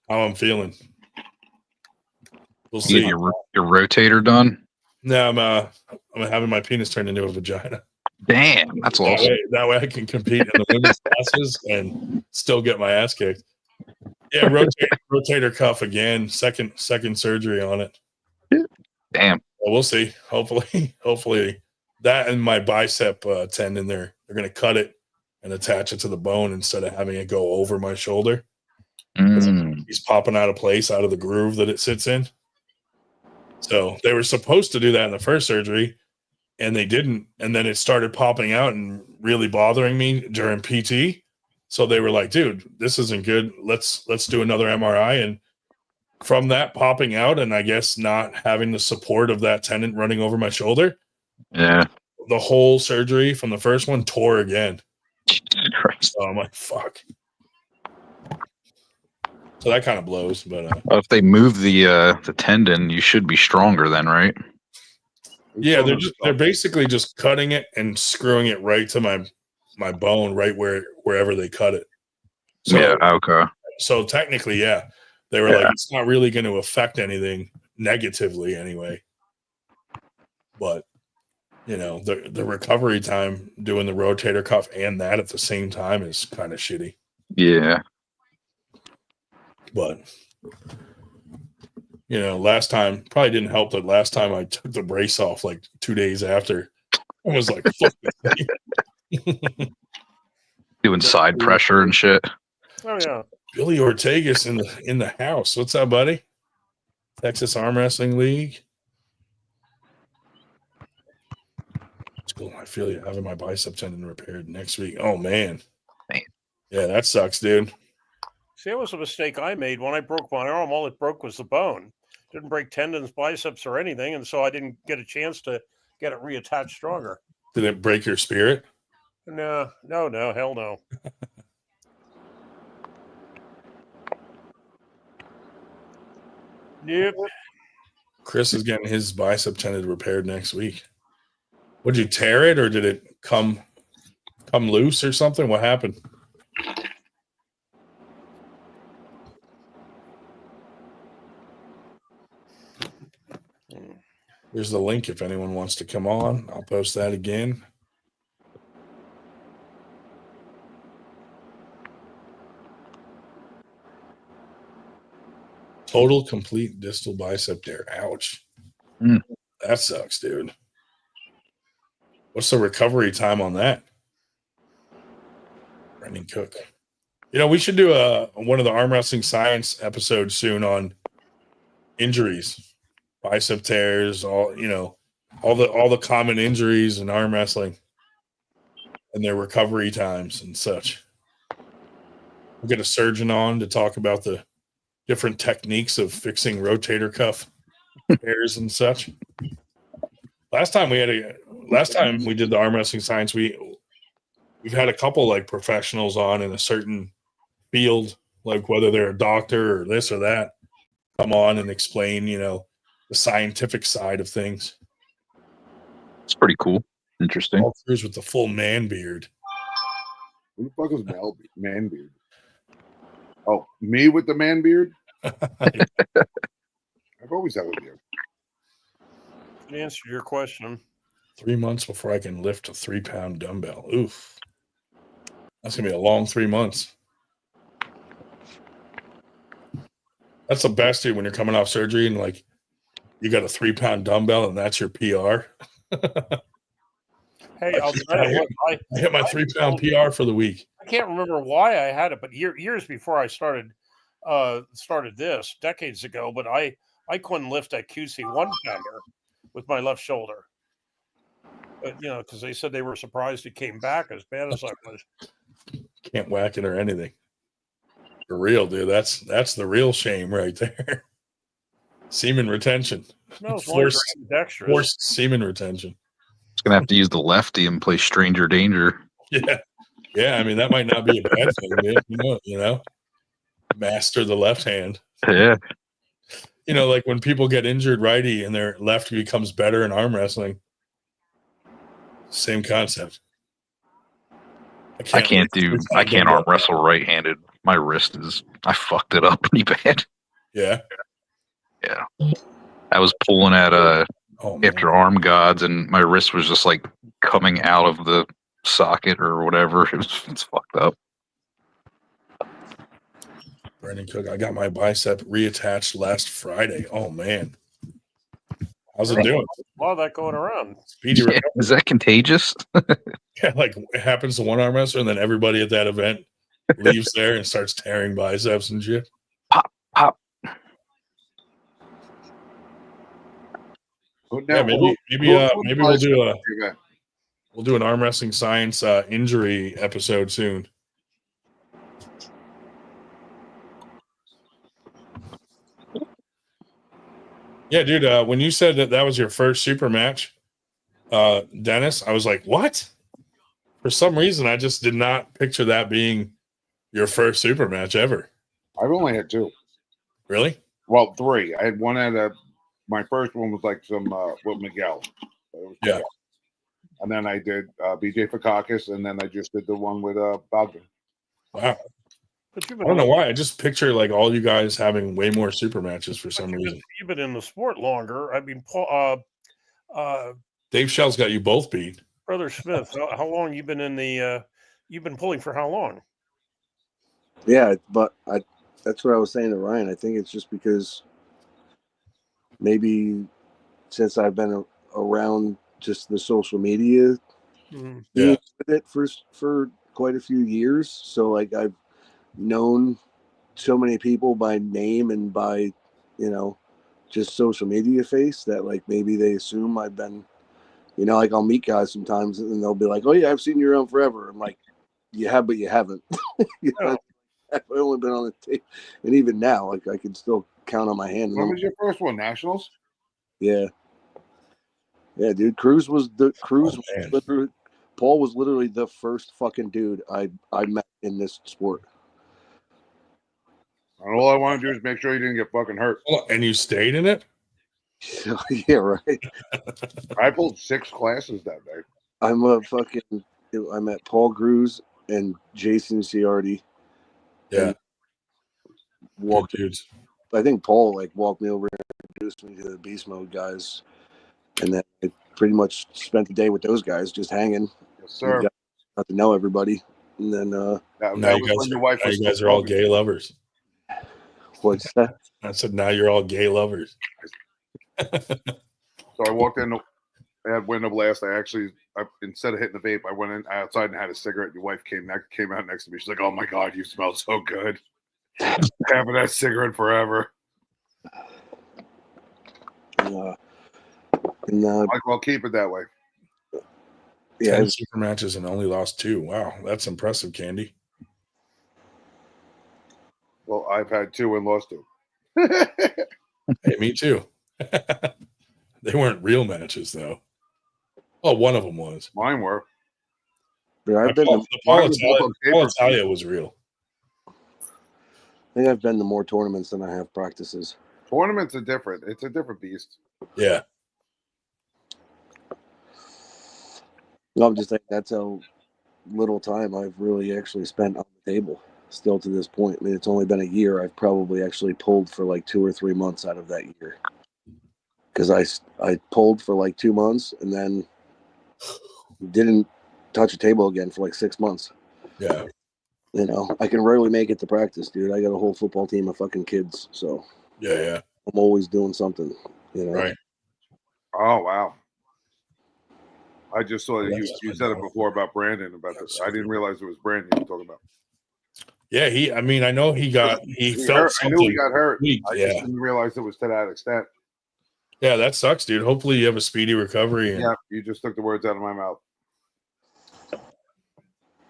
how I'm feeling. We'll see. Your rotator done? No, I'm having my penis turned into a vagina. Damn, that's awesome. That way I can compete in the women's classes and still get my ass kicked. Yeah, rotator cuff again. Second surgery on it. Damn. Well, we'll see. Hopefully that and my bicep tendon they're going to cut it and attach it to the bone instead of having it go over my shoulder. He's popping out of place out of the groove that it sits in. So they were supposed to do that in the first surgery and they didn't. And then it started popping out and really bothering me during PT. So they were like, dude, this isn't good. Let's do another MRI. And from that popping out and I guess not having the support of that tendon running over my shoulder. Yeah. The whole surgery from the first one tore again. So I'm like, fuck. So that kind of blows, but if they move the tendon, you should be stronger then, right? Yeah, they're basically just cutting it and screwing it right to my bone, right wherever they cut it. So, yeah, okay. So technically, yeah, they were like, it's not really going to affect anything negatively anyway. But the recovery time doing the rotator cuff and that at the same time is kind of shitty. Yeah. But last time probably didn't help that last time I took the brace off like 2 days after. I was like, fuck this. Doing side pressure and shit. Oh yeah. Billy Ortega's in the house. What's up, buddy? Texas Arm Wrestling League. Oh, I feel you. Having my bicep tendon repaired next week. Oh man. Man. Yeah, that sucks, dude. See, that was a mistake I made when I broke my arm. All it broke was the bone. Didn't break tendons, biceps, or anything, and so I didn't get a chance to get it reattached stronger. Did it break your spirit? No, hell no. Yep. Chris is getting his bicep tendon repaired next week. Would you tear it, or did it come loose or something? What happened? There's the link if anyone wants to come on. I'll post that again. Total complete distal bicep tear. Ouch. That sucks, dude. What's the recovery time on that? Brendan Cook. We should do one of the arm wrestling science episodes soon on injuries, bicep tears, all the common injuries in arm wrestling and their recovery times and such. We'll get a surgeon on to talk about the different techniques of fixing rotator cuff tears and such. Last time we did the arm wrestling science, we've had a couple like professionals on in a certain field, like whether they're a doctor or this or that, come on and explain, the scientific side of things. It's pretty cool. Interesting. All throughs with the full man beard. Who the fuck is man beard? Oh, me with the man beard? I've always had a beard. To answer your question. 3 months before I can lift a 3-pound dumbbell. Oof. That's going to be a long 3 months. That's the best, dude, when you're coming off surgery and like you got a 3-pound dumbbell and that's your PR. Hey, I'll tell you what, I hit my 3-pound PR for the week. I can't remember why I had it, but years before I started this decades ago, but I couldn't lift a QC 1-pounder with my left shoulder. But, because they said they were surprised it came back as bad as I was. Can't whack it or anything. For real, dude. That's the real shame right there. Semen retention. Forced semen retention. It's gonna have to use the lefty and play Stranger Danger. Yeah. I mean, that might not be a bad thing, dude. Master the left hand. Yeah. Like when people get injured righty and their left becomes better in arm wrestling. Same concept. I can't arm wrestle right-handed. My wrist I fucked it up pretty bad. Yeah. Yeah. I was pulling at after arm gods and my wrist was just like coming out of the socket or whatever. It's fucked up. Brendan Cook, I got my bicep reattached last Friday. Oh man. How's it doing? A lot of that going around. Speedy recovery. Is that contagious? Yeah, like it happens to one arm wrestler and then everybody at that event leaves there and starts tearing biceps and shit. Pop. Yeah, maybe we'll do an arm wrestling science injury episode soon. Yeah, dude. When you said that was your first super match, Dennis, I was like, what? For some reason, I just did not picture that being your first super match ever. I've only had 2. Really? Well, 3. I had one my first one was like some with Miguel. Yeah. And then I did BJ Fakakis, and then I just did the one with Bogdan. Wow. I don't know why. I just picture like all you guys having way more super matches for some reason. You've been in the sport longer. I mean, Dave Shell's got you both beat. Brother Smith, how long you been in the? You've been pulling for how long? Yeah, but that's what I was saying to Ryan. I think it's just because maybe since I've been around just the social media, being with it for quite a few years, so like I've known so many people by name and by just social media face that like maybe they assume I've been You know, like I'll meet guys sometimes and they'll be like, "Oh yeah, I've seen you around forever." I'm like, "You have, but you haven't." You know, I've only been on the tape, and even now, like I can still count on my hand. When was your first one? Nationals? Yeah, yeah, dude. Cruz was literally, Paul was literally the first fucking dude I met in this sport. And all I want to do is make sure you didn't get fucking hurt. And you stayed in it? Yeah, right. I pulled 6 classes that day. I met Paul Cruz and Jason Ciardi. Yeah. Walked. I think Paul walked me over and introduced me to the Beast Mode guys, and then I pretty much spent the day with those guys just hanging. Yes, sir. Got to know everybody, and then now you guys are all gay lovers. What's that? I said now you're all gay lovers. So I walked in. I had window blast. Instead of hitting the vape, I went in outside and had a cigarette. Your wife came out next to me. She's like, "Oh my god, you smell so good." Having that cigarette forever. I'll keep it that way. Yeah, 10 super matches and only lost 2. Wow, that's impressive, Candy. Well, I've had 2 and lost 2. Hey, me too. They weren't real matches, though. Oh, one of them was. Mine were. Yeah, Paul Italia was real. I think I've been to more tournaments than I have practices. Tournaments are different. It's a different beast. Yeah. No, I'm just saying that's how little time I've really actually spent on the table still to this point. I mean, it's only been a year. I've probably actually pulled for 2 or 3 months out of that year. Because I pulled for 2 months and then didn't touch a table again for 6 months. Yeah. You know, I can rarely make it to practice, dude. I got a whole football team of fucking kids, so yeah. I'm always doing something, you know. Right. Oh wow. I just saw that you said it before about Brandon about this. I didn't realize it was Brandon you were talking about. Yeah, I know he felt hurt. something. I knew he got hurt. I just didn't realize it was to that extent. Yeah, that sucks, dude. Hopefully you have a speedy recovery. Yeah, you just took the words out of my mouth.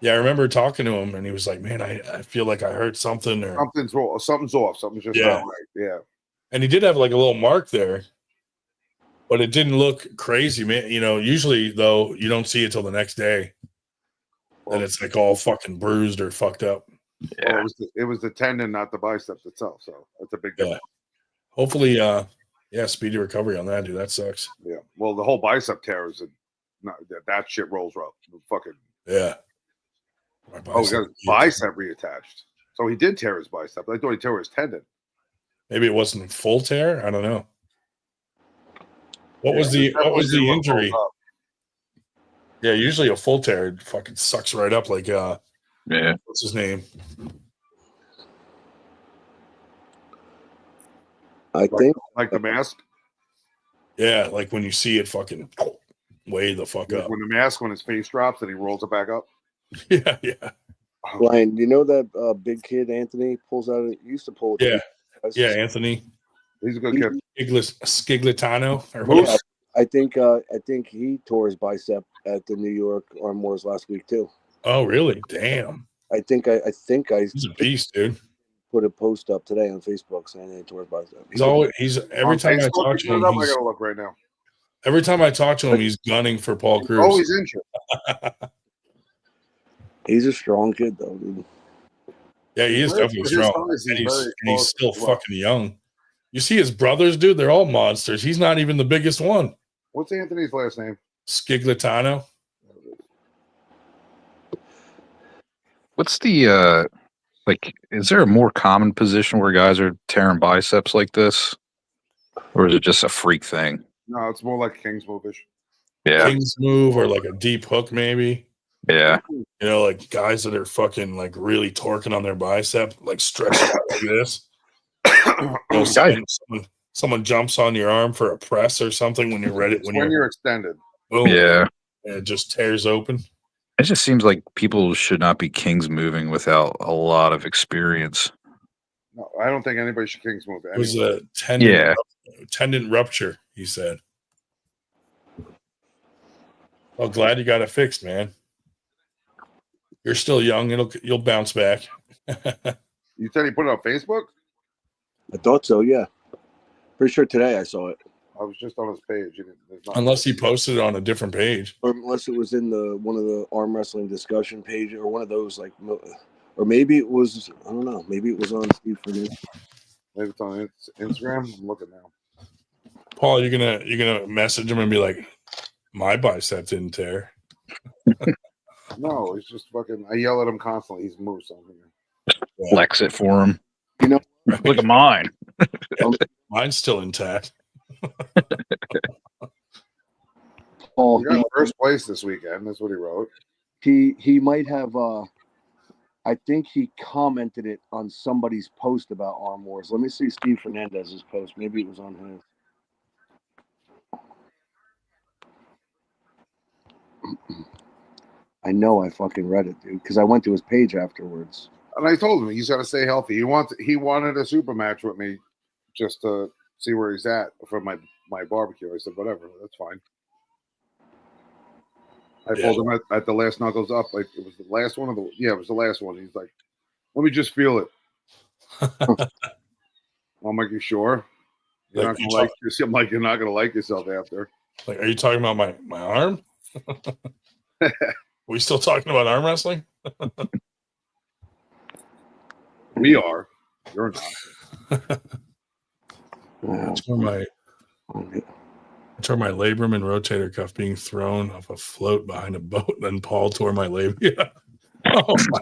Yeah, I remember talking to him, and he was like, "Man, I feel like I heard something, or something's wrong. Something's off. Something's just not right." Yeah. And he did have a little mark there, but it didn't look crazy, man. You know, usually though, you don't see it till the next day, and it's all fucking bruised or fucked up. Yeah, well, it was the tendon, not the biceps itself. So that's a big difference. Hopefully, speedy recovery on that, dude. That sucks. Yeah. Well, the whole bicep tear is that shit rolls up. Fucking yeah. Oh, he got his bicep reattached. So he did tear his bicep. I thought he tore his tendon. Maybe it wasn't full tear. I don't know. What was the injury? Yeah, usually a full tear fucking sucks right up. What's his name? I think like the mask. Yeah, like when you see it fucking way the fuck up. When the mask, when his face drops and he rolls it back up. Yeah. Ryan, you know that big kid Anthony pulls out? He used to pull it. Yeah, Anthony. He's a good kid. Skiglitano. Yeah, I think he tore his bicep at the New York Arm Wars last week too. Oh, really? Damn. I think He's a beast, dude. Put a post up today on Facebook saying he tore his bicep. Every time I talk to him, I gotta look right now. Every time I talk to him, he's gunning for Paul Cruz. Oh, he's injured. He's a strong kid, though, dude. Yeah, he is definitely strong. And he's still fucking young. You see his brothers, dude? They're all monsters. He's not even the biggest one. What's Anthony's last name? Skiglitano. What's the is there a more common position where guys are tearing biceps like this? Or is it just a freak thing? No, it's more like King's move-ish. Yeah. King's move or like a deep hook, maybe. Yeah. You know, like guys that are fucking really torquing on their bicep, stretched out like this. Someone jumps on your arm for a press or something when you're ready. When you're extended. Boom, yeah. And it just tears open. It just seems like people should not be Kings moving without a lot of experience. No, I don't think anybody should Kings move. It was a tendon rupture, he said. Well, glad you got it fixed, man. You're still young. You'll bounce back. You said he put it on Facebook? I thought so, yeah. Pretty sure today I saw it. I was just on his page. Unless he posted it on a different page. Or unless it was in one of the arm wrestling discussion page or one of those, like, or maybe it was, I don't know, maybe it was on Steve Fernandez. Maybe it's on Instagram. I'm looking now. Paul, you're gonna message him and be like, my bicep didn't tear. No, it's just fucking. I yell at him constantly. He's moose on here. Flex it for him. You know, look at mine. Mine's still intact. Paul, He got first place this weekend. That's what he wrote. he might have. I think he commented it on somebody's post about Arm Wars. Let me see Steve Fernandez's post. Maybe it was on his. I know I fucking read it, dude, because I went to his page afterwards. And I told him he's got to stay healthy. He wanted a super match with me just to see where he's at for my barbecue. I said, whatever, that's fine. I told him at the last Knuckles Up, like it was the last one it was the last one. He's like, let me just feel it. I'm like, you sure? You're not gonna like this. I'm like, you're not gonna like yourself after. Like, are you talking about my arm? We still talking about arm wrestling? We are. You're not. I tore my labrum and rotator cuff being thrown off a float behind a boat. Then Paul tore my labia. Oh my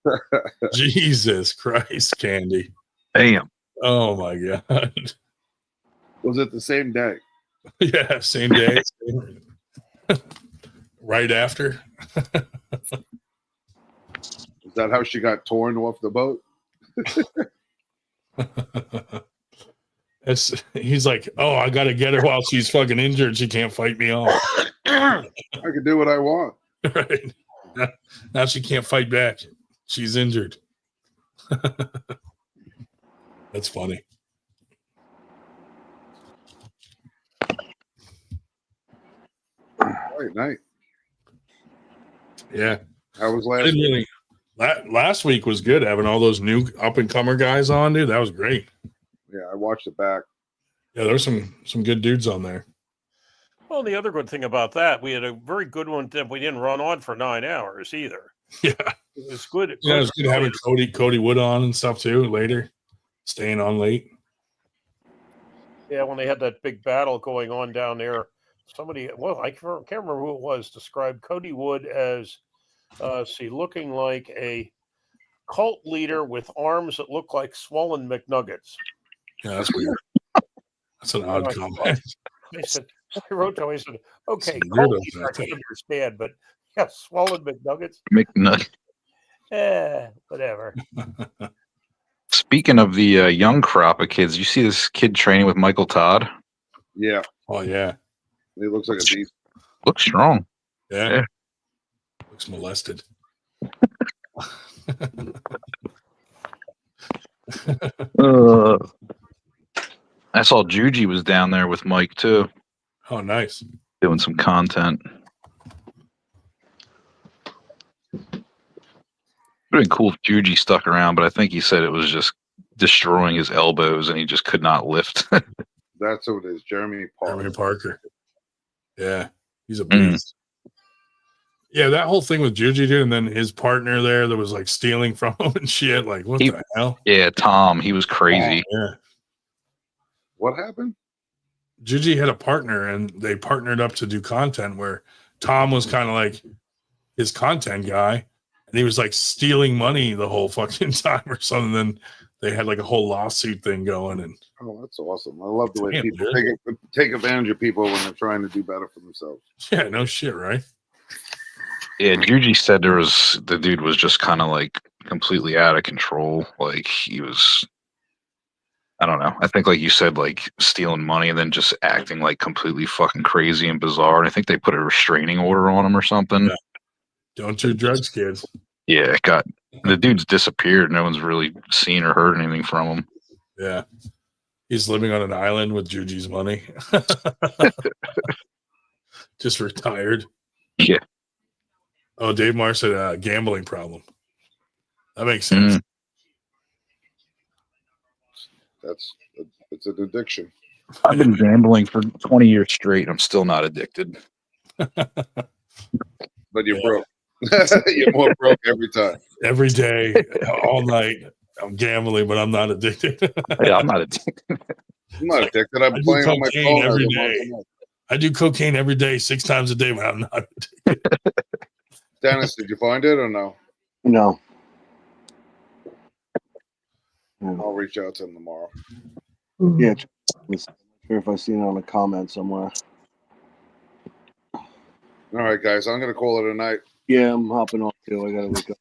god! Jesus Christ, Candy! Damn! Oh my god! Was it the same day? Yeah, same day. Right after. Is that how she got torn off the boat? He's like, oh, I gotta get her while she's fucking injured. She can't fight me off. I can do what I want. Right. Now she can't fight back. She's injured. That's funny. Right, night. Yeah. How was last week? Last week was good, having all those new up and comer guys on, dude. That was great. Yeah, I watched it back. Yeah, there's some good dudes on there. Well, the other good thing about that, we had a very good one that we didn't run on for 9 hours either. Yeah. It was good. Yeah, it was good having Cody Wood on and stuff too later, staying on late. Yeah, when they had that big battle going on down there, somebody, well, I can't remember who it was, described Cody Wood as, looking like a cult leader with arms that look like swollen McNuggets. Yeah, that's weird. That's an odd comment. I wrote to him, I said, okay, cult leader, I can understand, but yeah, swollen McNuggets. McNugget. Whatever. Speaking of the young crop of kids, you see this kid training with Michael Todd? Yeah. Oh, yeah. He looks like a beast. Looks strong. Yeah. Looks molested. I saw Juji was down there with Mike too. Oh, nice. Doing some content. Would have been cool if Juji stuck around, but I think he said it was just destroying his elbows and he just could not lift. That's who it is, Jeremy Parker. Yeah, he's a beast. Yeah, that whole thing with Juji, dude, and then his partner there that was like stealing from him and shit. Like, what the hell? Yeah, Tom, he was crazy. Yeah. What happened? Juji had a partner and they partnered up to do content where Tom was kind of like his content guy and he was like stealing money the whole fucking time or something. Then they had like a whole lawsuit thing going. And oh, that's awesome. I love the way people take advantage of people when they're trying to do better for themselves. Yeah, no shit, right? Yeah, Juji said the dude was just kind of like completely out of control. Like he was, I don't know. I think like you said, like stealing money and then just acting like completely fucking crazy and bizarre. And I think they put a restraining order on him or something. Yeah. Don't do drugs, kids. Yeah, the dude's disappeared. No one's really seen or heard anything from him. Yeah. He's living on an island with Juji's money. Just retired. Yeah. Oh, Dave Marr said gambling problem. That makes sense. It's an addiction. I've been gambling for 20 years straight. I'm still not addicted. But you're broke. You're more broke every time. Every day, all night. I'm gambling, but I'm not addicted. Yeah, I'm not addicted. I'm not addicted. I'm playing on my phone every day. I do cocaine every day, 6 times a day, but I'm not addicted. Dennis, did you find it or no? No. I'll reach out to him tomorrow. Yeah, I'm sure if I see it on a comment somewhere. All right, guys, I'm gonna call it a night. Yeah, I'm hopping off too. I gotta wake up.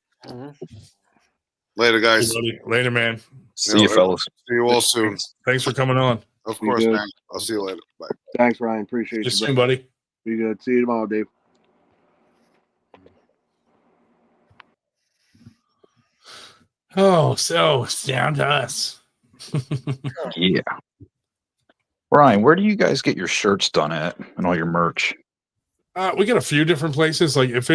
Later, guys. Hey, later, man. See you, fellas. See you all soon. Thanks for coming on. Of course, man. I'll see you later. Bye. Thanks, Ryan. Appreciate you. See you soon, buddy. Be good. See you tomorrow, Dave. Oh, so it's down to us. Yeah. Ryan, where do you guys get your shirts done at and all your merch? We got a few different places. Like if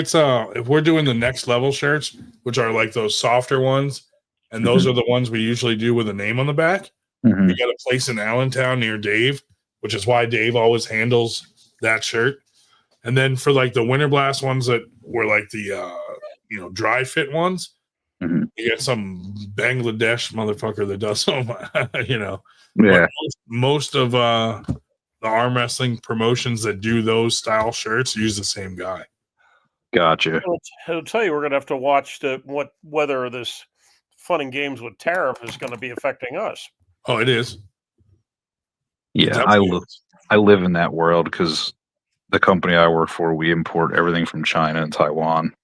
we're doing the next level shirts, which are like those softer ones, and those are the ones we usually do with a name on the back. We got a place in Allentown near Dave, which is why Dave always handles that shirt. And then for like the Winter Blast ones that were like the dry fit ones, you get some Bangladesh motherfucker that does them. Yeah. But most of the arm wrestling promotions that do those style shirts use the same guy. Gotcha. I'll tell you, we're going to have to watch whether this fun and games with tariff is going to be affecting us. Oh, it is. Yeah, I live in that world because the company I work for, we import everything from China and Taiwan.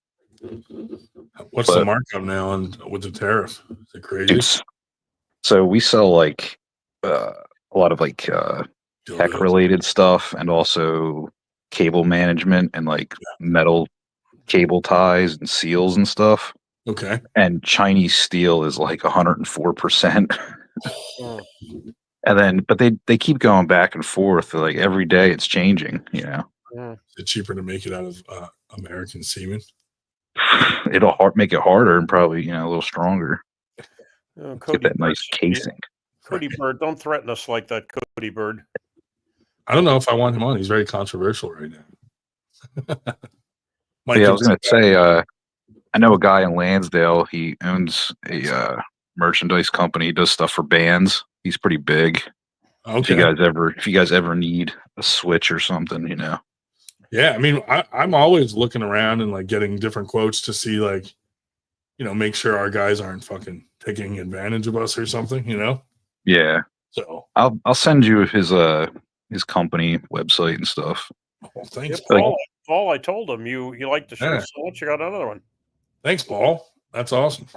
What's the markup now with the tariff? Is it crazy? So we sell like a lot of like tech related stuff and also cable management and like metal cable ties and seals and stuff. Okay. And Chinese steel is like 104%. And then, but they keep going back and forth. Like every day it's changing, Is it cheaper to make it out of American semen? It'll make it harder and probably, a little stronger. Cody Get that nice casing. Cody Bird, don't threaten us like that, Cody Bird. I don't know if I want him on. He's very controversial right now. I was going to say, I know a guy in Lansdale. He owns a merchandise company. He does stuff for bands. He's pretty big. Okay. If you guys ever need a switch or something, Yeah, I mean, I'm always looking around and like getting different quotes to see like, make sure our guys aren't fucking taking advantage of us or something, Yeah. So I'll send you his company website and stuff. Oh, thanks, Paul. I told him you like the shirt so much. You got another one. Thanks, Paul. That's awesome.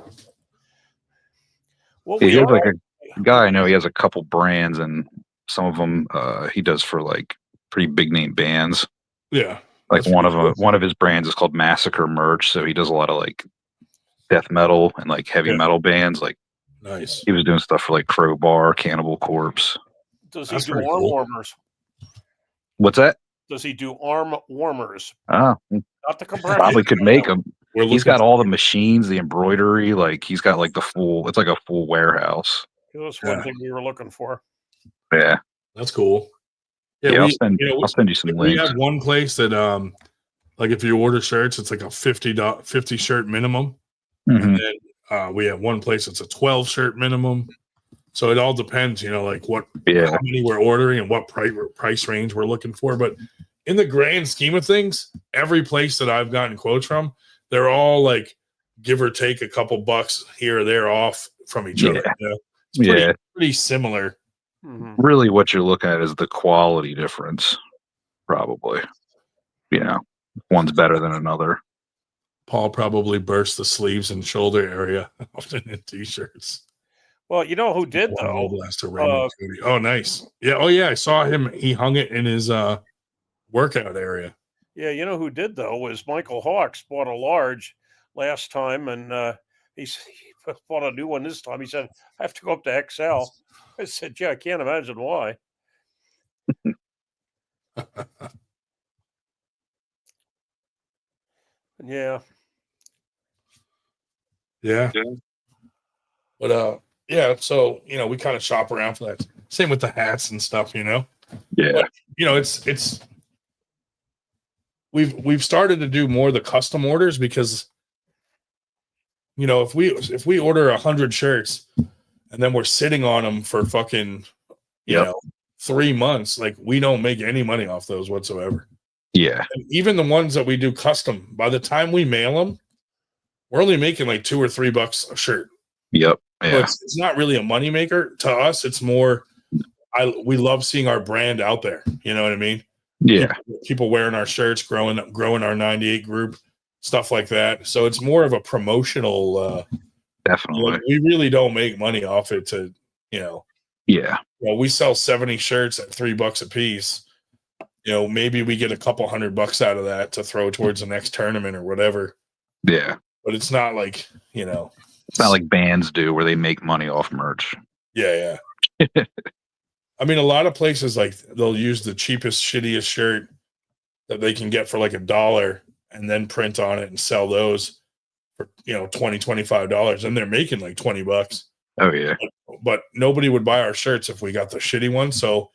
He has like a guy I know. He has a couple brands, and some of them he does for like pretty big name bands. Yeah, like one of his brands is called Massacre Merch, so he does a lot of like death metal and like heavy metal bands. Like, nice. He was doing stuff for like Crowbar, Cannibal Corpse. Does he do arm warmers? What's that? Does he do arm warmers? Oh, not the compression. Probably could make them. He's got all the machines, the embroidery. Like he's got like it's like a full warehouse. That's one thing we were looking for. Yeah, that's cool. Yeah, I'll send you some links. We have one place that like if you order shirts, it's like a $50 shirt minimum. And then we have one place that's a 12 shirt minimum. So it all depends, like how many we're ordering and what price range we're looking for. But in the grand scheme of things, every place that I've gotten quotes from, they're all like give or take a couple bucks here or there off from each other. It's pretty similar. Really, what you're looking at is the quality difference, probably. One's better than another. Paul probably burst the sleeves and shoulder area often in t-shirts. Well, you know who did though? Oh, nice. Yeah. Oh, yeah. I saw him. He hung it in his workout area. Yeah, you know who did though was Michael Hawks bought a large last time, and he bought a new one this time. He said, I have to go up to XL. I said, yeah, I can't imagine why. Yeah. Yeah. But yeah, so we kind of shop around for that. Same with the hats and stuff, Yeah. But, it's we've started to do more of the custom orders because if we order 100 shirts and then we're sitting on them for fucking 3 months, like we don't make any money off those whatsoever. Yeah. And even the ones that we do custom, by the time we mail them, we're only making like $2 or $3 a shirt. Yep. Yeah. So it's not really a moneymaker to us. It's more, we love seeing our brand out there. You know what I mean? Yeah. People wearing our shirts, growing our 98 group, stuff like that. So it's more of a promotional. Definitely. We really don't make money off it. Yeah. We sell 70 shirts at $3 a piece. Maybe we get a couple $100 out of that to throw towards the next tournament or whatever. Yeah. But it's not like, it's not like bands do where they make money off merch. Yeah. I mean, a lot of places, like, they'll use the cheapest, shittiest shirt that they can get for like $1 and then print on it and sell those for, $20, $25. And they're making like $20. Oh, yeah. But nobody would buy our shirts if we got the shitty one. So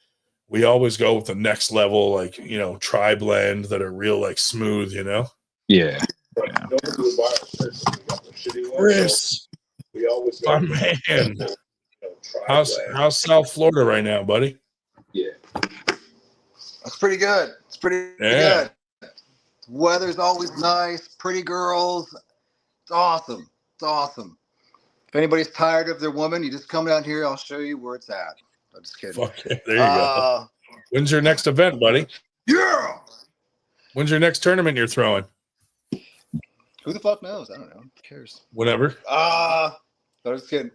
we always go with the next level, like, tri-blend that are real, like, smooth, Yeah. But nobody would buy our shirts if we got the shitty one. Chris, we always go with the man. How's South Florida right now, buddy? Yeah. That's pretty good. It's pretty good. The weather's always nice, pretty girls. It's awesome. It's awesome. If anybody's tired of their woman, you just come down here. I'll show you where it's at. I'm just kidding. Fuck it. There you go. When's your next event, buddy? Yeah. When's your next tournament you're throwing? Who the fuck knows? I don't know. Who cares? Whatever. I was just kidding.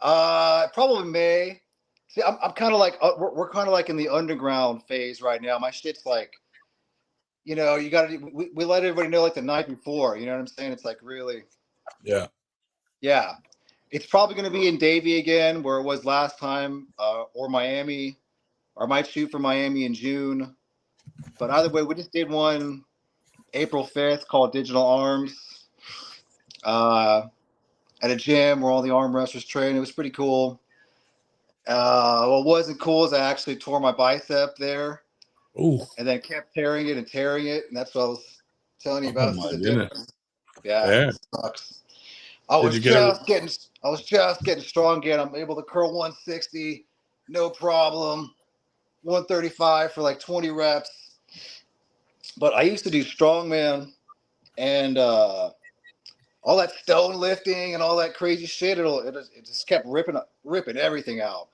Probably May. See, I'm kind of like we're kind of like in the underground phase right now. My shit's like, you got to we let everybody know like the night before. You know what I'm saying? It's like really. Yeah. Yeah. It's probably going to be in Davie again, where it was last time, or Miami. Or I might shoot for Miami in June. But either way, we just did one April 5th called Digital Arms. At a gym where all the arm wrestlers train. It was pretty cool. What wasn't cool is I actually tore my bicep there. Ooh. And then kept tearing it. And that's what I was telling you about. Yeah. It sucks. I was just getting strong again. I'm able to curl 160, no problem. 135 for like 20 reps. But I used to do strongman and all that stone lifting and all that crazy shit. It just kept ripping everything out.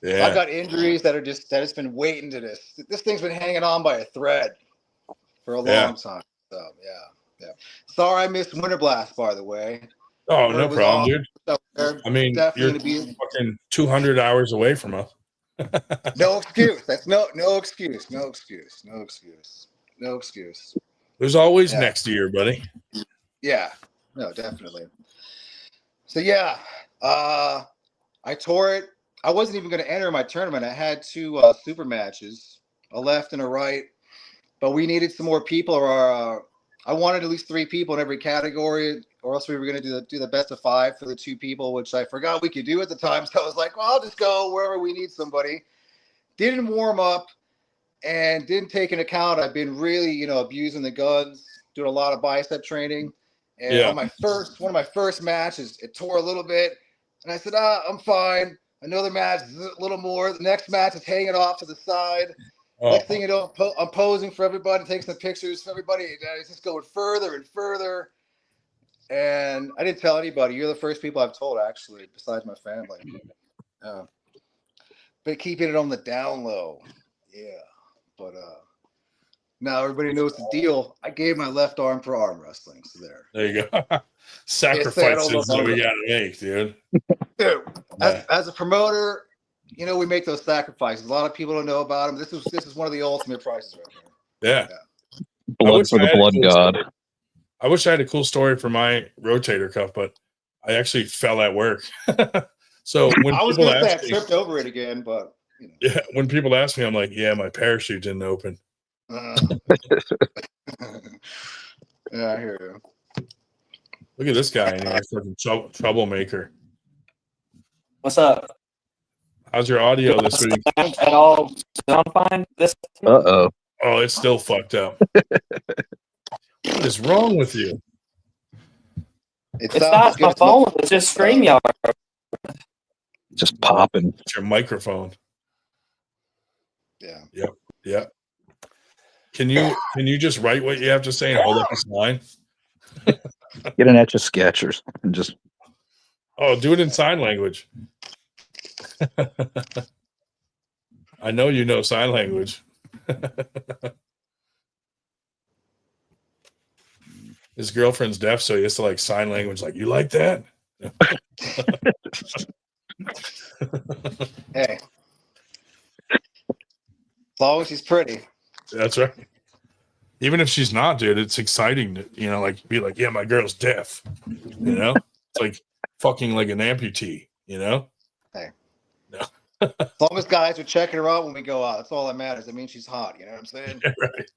Yeah. I've got injuries that it's been waiting to this. This thing's been hanging on by a thread for a long time. So yeah. Sorry I missed Winter Blast, by the way. Oh, no problem, dude. I mean, definitely you're fucking 200 hours away from us. No excuse. That's no excuse. There's always next year, buddy. Yeah. No, definitely. So yeah, I tore it. I wasn't even going to enter my tournament. I had two super matches, a left and a right, but we needed some more people. I wanted at least 3 people in every category, or else we were going to do the best of 5 for the 2 people, which I forgot we could do at the time. So I was like, well, I'll just go wherever we need somebody. Didn't warm up and didn't take into account I've been really, abusing the guns, doing a lot of bicep training. And on one of my first matches, it tore a little bit. And I said, I'm fine. Another match is a little more. The next match is hanging off to the side. Next thing you know, I'm posing for everybody, taking some pictures for everybody. It's just going further and further. And I didn't tell anybody. You're the first people I've told, actually, besides my family. But keeping it on the down low. Yeah. But now everybody knows the deal. I gave my left arm for arm wrestling. So there you go. Sacrifices that we got to make, dude. Dude, as a promoter, we make those sacrifices. A lot of people don't know about them. This is one of the ultimate prices right here. Yeah. Blood for the blood god. I wish I had a cool story for my rotator cuff, but I actually fell at work. So when I was people going to say I ask me, tripped over it again, but yeah, when people ask me, I'm like, yeah, my parachute didn't open. Yeah, I hear you. Look at this guy in here, fucking troublemaker. What's up? How's your audio this week? At all sound fine? This Uh-oh. Oh, it's still fucked up. What is wrong with you? It it's sounds not as good my as phone. It's just StreamYard. Just popping. It's your microphone. Yeah. Yep. Yep. Can you just write what you have to say and hold up a sign? Get an etch a sketch or something. Just do it in sign language. I know you know sign language. His girlfriend's deaf, so he has to like sign language. Like, you like that? Hey, as long as she's pretty. That's right. Even if she's not, dude, it's exciting to, like be like, yeah, my girl's deaf. It's like fucking like an amputee, Hey. No. As long as guys are checking her out when we go out, that's all that matters. I mean, she's hot. You know what I'm saying? Yeah, right.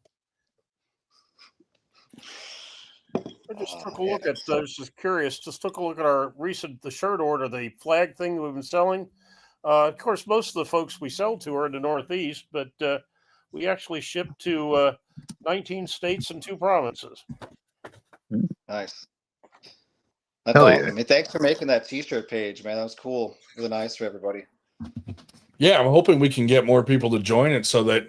I just took a look at. I was just curious. Just took a look at our the shirt order, the flag thing we've been selling. Of course, most of the folks we sell to are in the Northeast, but we actually ship to 19 states and 2 provinces. Nice. That's awesome. Hey, thanks for making that T-shirt page, man. That was cool. Really nice for everybody. Yeah, I'm hoping we can get more people to join it so that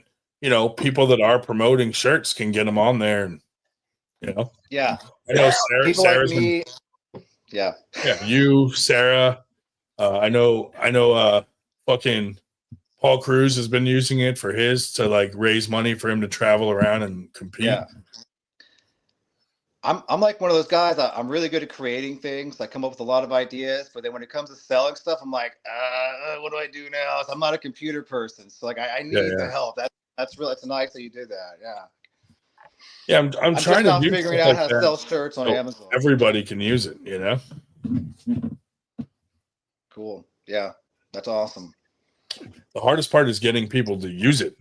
people that are promoting shirts can get them on there, and Yeah. I know people Sarah's like me. Yeah. Yeah, you, Sarah. I know. Fucking Paul Cruz has been using it for his to like raise money for him to travel around and compete. Yeah. I'm like one of those guys. I'm really good at creating things. I come up with a lot of ideas, but then when it comes to selling stuff, I'm like, what do I do now? So I'm not a computer person, so like I need the help. That's really nice that you did that. Yeah. Yeah, I'm trying to do figuring out how to sell shirts on Amazon. Everybody can use it, Cool. Yeah, that's awesome. The hardest part is getting people to use it.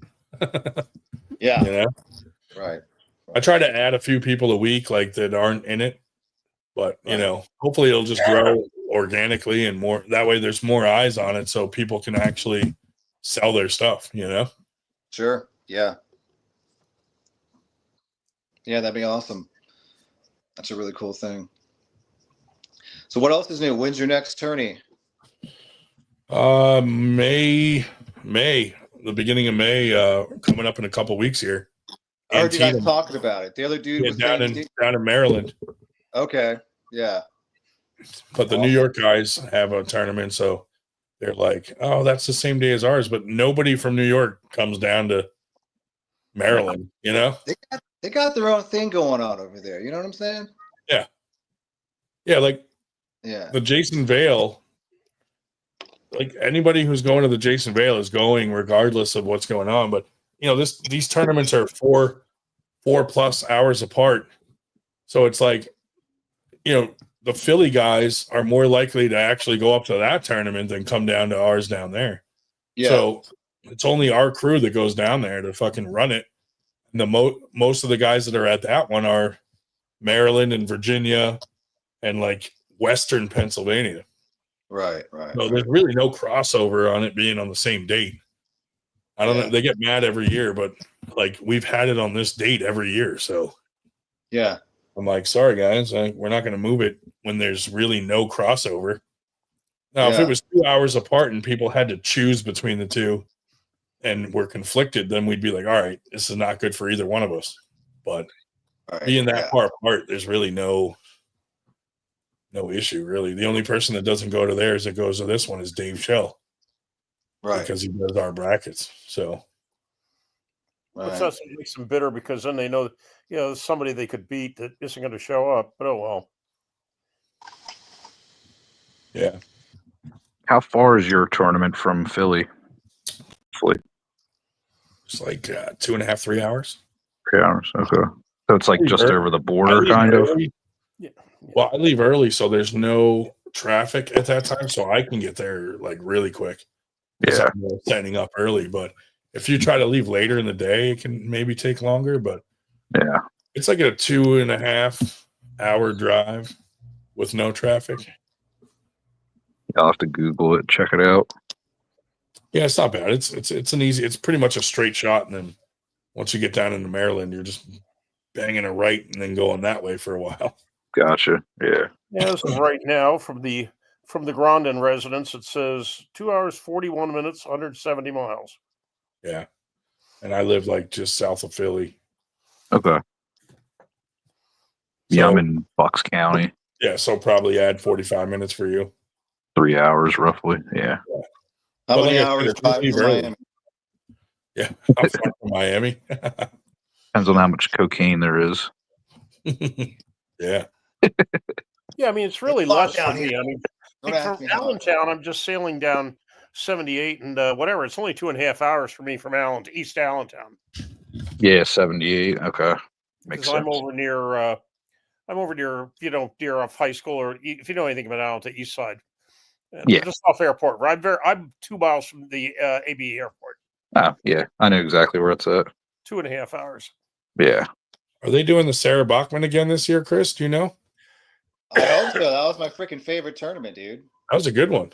Yeah. Right. I try to add a few people a week, like that aren't in it, but hopefully it'll just grow organically and more. That way, there's more eyes on it, so people can actually sell their stuff. Sure. Yeah. Yeah, that'd be awesome. That's a really cool thing. So what else is new? When's your next tourney? May, the beginning of May, coming up in a couple weeks here. I heard you guys talking about it. The other dude was down in Maryland. Okay. Yeah. But the New York guys have a tournament, so they're like, oh, that's the same day as ours, but nobody from New York comes down to Maryland, They got their own thing going on over there. You know what I'm saying? Yeah. Yeah, the Jason Vale, like anybody who's going to the Jason Vale is going regardless of what's going on. But these tournaments are 4+ hours apart. So it's like, the Philly guys are more likely to actually go up to that tournament than come down to ours down there. Yeah. So it's only our crew that goes down there to fucking run it. And most of the guys that are at that one are Maryland and Virginia and like Western Pennsylvania. Right. So there's really no crossover on it being on the same date. I don't know. They get mad every year, but like we've had it on this date every year. So yeah, I'm like, sorry guys, we're not going to move it when there's really no crossover. Now, if it was 2 hours apart and people had to choose between the two and we're conflicted, then we'd be like, all right, this is not good for either one of us. But being that far apart, there's really no issue, really. The only person that doesn't go to theirs that goes to this one is Dave Shell. Right. Because he does our brackets. So which doesn't makes them bitter because then they know, somebody they could beat that isn't going to show up. But oh well. Yeah. How far is your tournament from Philly? It's like 2.5, 3 hours. 3 hours. Okay. So it's like just over the border, kind of. Yeah. Well, I leave early, so there's no traffic at that time, so I can get there like really quick. Yeah. I'm setting up early, but if you try to leave later in the day, it can maybe take longer. But yeah, it's like a 2.5 hour drive with no traffic. I'll have to Google it, check it out. Yeah, it's not bad. It's pretty much a straight shot, and then once you get down into Maryland, you're just banging a right and then going that way for a while. Gotcha. Yeah. As of right now, from the Grondin residence, it says 2 hours 41 minutes, 170 miles. Yeah, and I live like just south of Philly. Okay. Yeah, I'm in Bucks County. Yeah, so probably add 45 minutes for you. 3 hours roughly. Yeah. How many hours drive from Miami? Yeah, I'm far from Miami. Depends on how much cocaine there is. Yeah. Yeah, I mean, it's really less for me. here. I mean, Don't like ask from me how. Allentown, I'm just sailing down 78 and whatever. It's only 2.5 hours for me from East Allentown. Yeah, 78. Okay. Makes Because sense. I'm over near, Deer Off High School, or if you know anything about Allentown, East Side. Yeah. Just off airport. I'm 2 miles from the ABE airport. Oh, yeah. I know exactly where it's at. 2.5 hours. Yeah. Are they doing the Sarah Bachman again this year, Chris? Do you know? I hope so. That was my freaking favorite tournament, dude. That was a good one.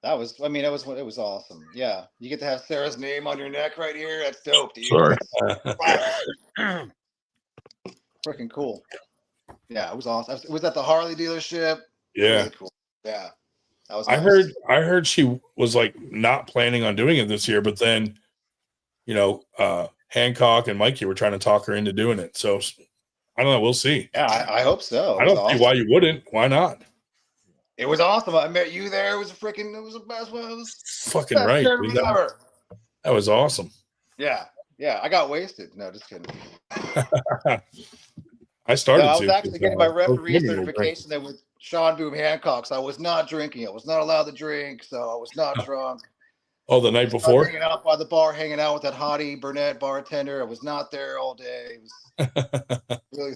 That was, I mean, it was awesome. Yeah. You get to have Sarah's name on your neck right here. That's dope, dude. Sorry. Freaking cool. Yeah, it was awesome. It was at the Harley dealership. Yeah. Really cool. Yeah. That was I nice. heard she was like not planning on doing it this year, but then, Hancock and Mikey were trying to talk her into doing it. So I don't know. We'll see. Yeah, I hope so. I don't see why you wouldn't. Why not? It was awesome. I met you there. It was the best one. It was Fucking right. Dude. Ever. That was awesome. Yeah. Yeah. I got wasted. No, just kidding. I started. I was actually getting my referee certification there with Sean Boom Hancock. So I was not drinking. I was not allowed to drink. So I was not drunk. Oh, the night before? Hanging out by the bar, hanging out with that hottie brunette bartender. I was not there all day. It was really...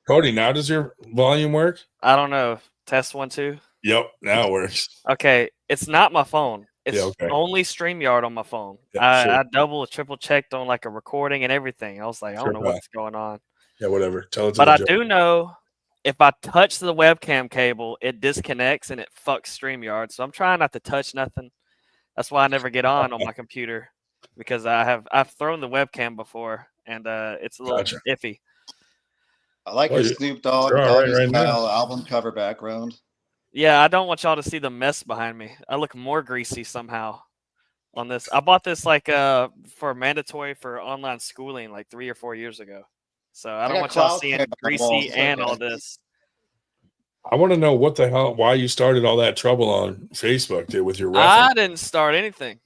Cody, now does your volume work? I don't know. Test 1, 2. Yep, now it works. Okay, it's not my phone. It's okay. only StreamYard on my phone. Yeah, I double, triple checked on like a recording and everything. I was like, I don't know what's going on. Yeah, whatever. Tell it to But I do know if I touch the webcam cable, it disconnects and it fucks StreamYard. So I'm trying not to touch nothing. That's why I never get on my computer, because I've thrown the webcam before and it's a little iffy. I like your Snoop Dogg style album cover background. Yeah, I don't want y'all to see the mess behind me. I look more greasy somehow on this. I bought this like for mandatory for online schooling like 3 or 4 years ago. So I don't want y'all seeing greasy and all this. I want to know why you started all that trouble on Facebook, dude, with your reference. I didn't start anything.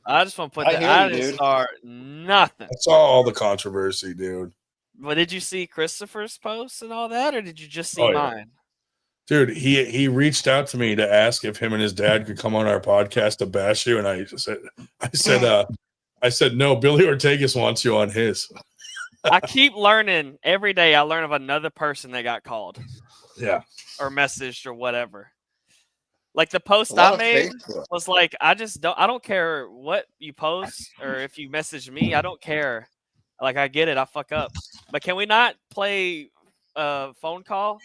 I just want to put that. I didn't start nothing. I saw all the controversy, dude. But did you see Christopher's posts and all that, or did you just see mine? Dude, he reached out to me to ask if him and his dad could come on our podcast to bash you, and I said no. Billy Ortegas wants you on his. I keep learning every day. I learn of another person that got called. Yeah. Or messaged or whatever. Like the post I made was like, I don't care what you post or if you message me. I don't care. Like, I get it. I fuck up. But can we not play a phone call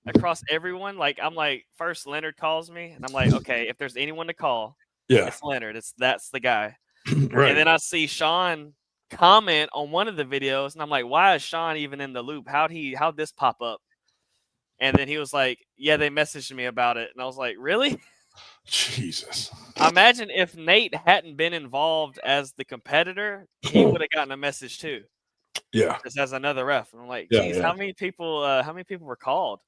across everyone? Like, I'm like, first Leonard calls me and I'm like, okay, if there's anyone to call, it's Leonard. That's the guy. Right. And then I see Sean comment on one of the videos and I'm like, why is Sean even in the loop? How'd this pop up? And then he was like, yeah, they messaged me about it. And I was like, really? Jesus. Imagine if Nate hadn't been involved as the competitor, he would have gotten a message too. Yeah. Just as another ref. And I'm like, geez, how many people were called?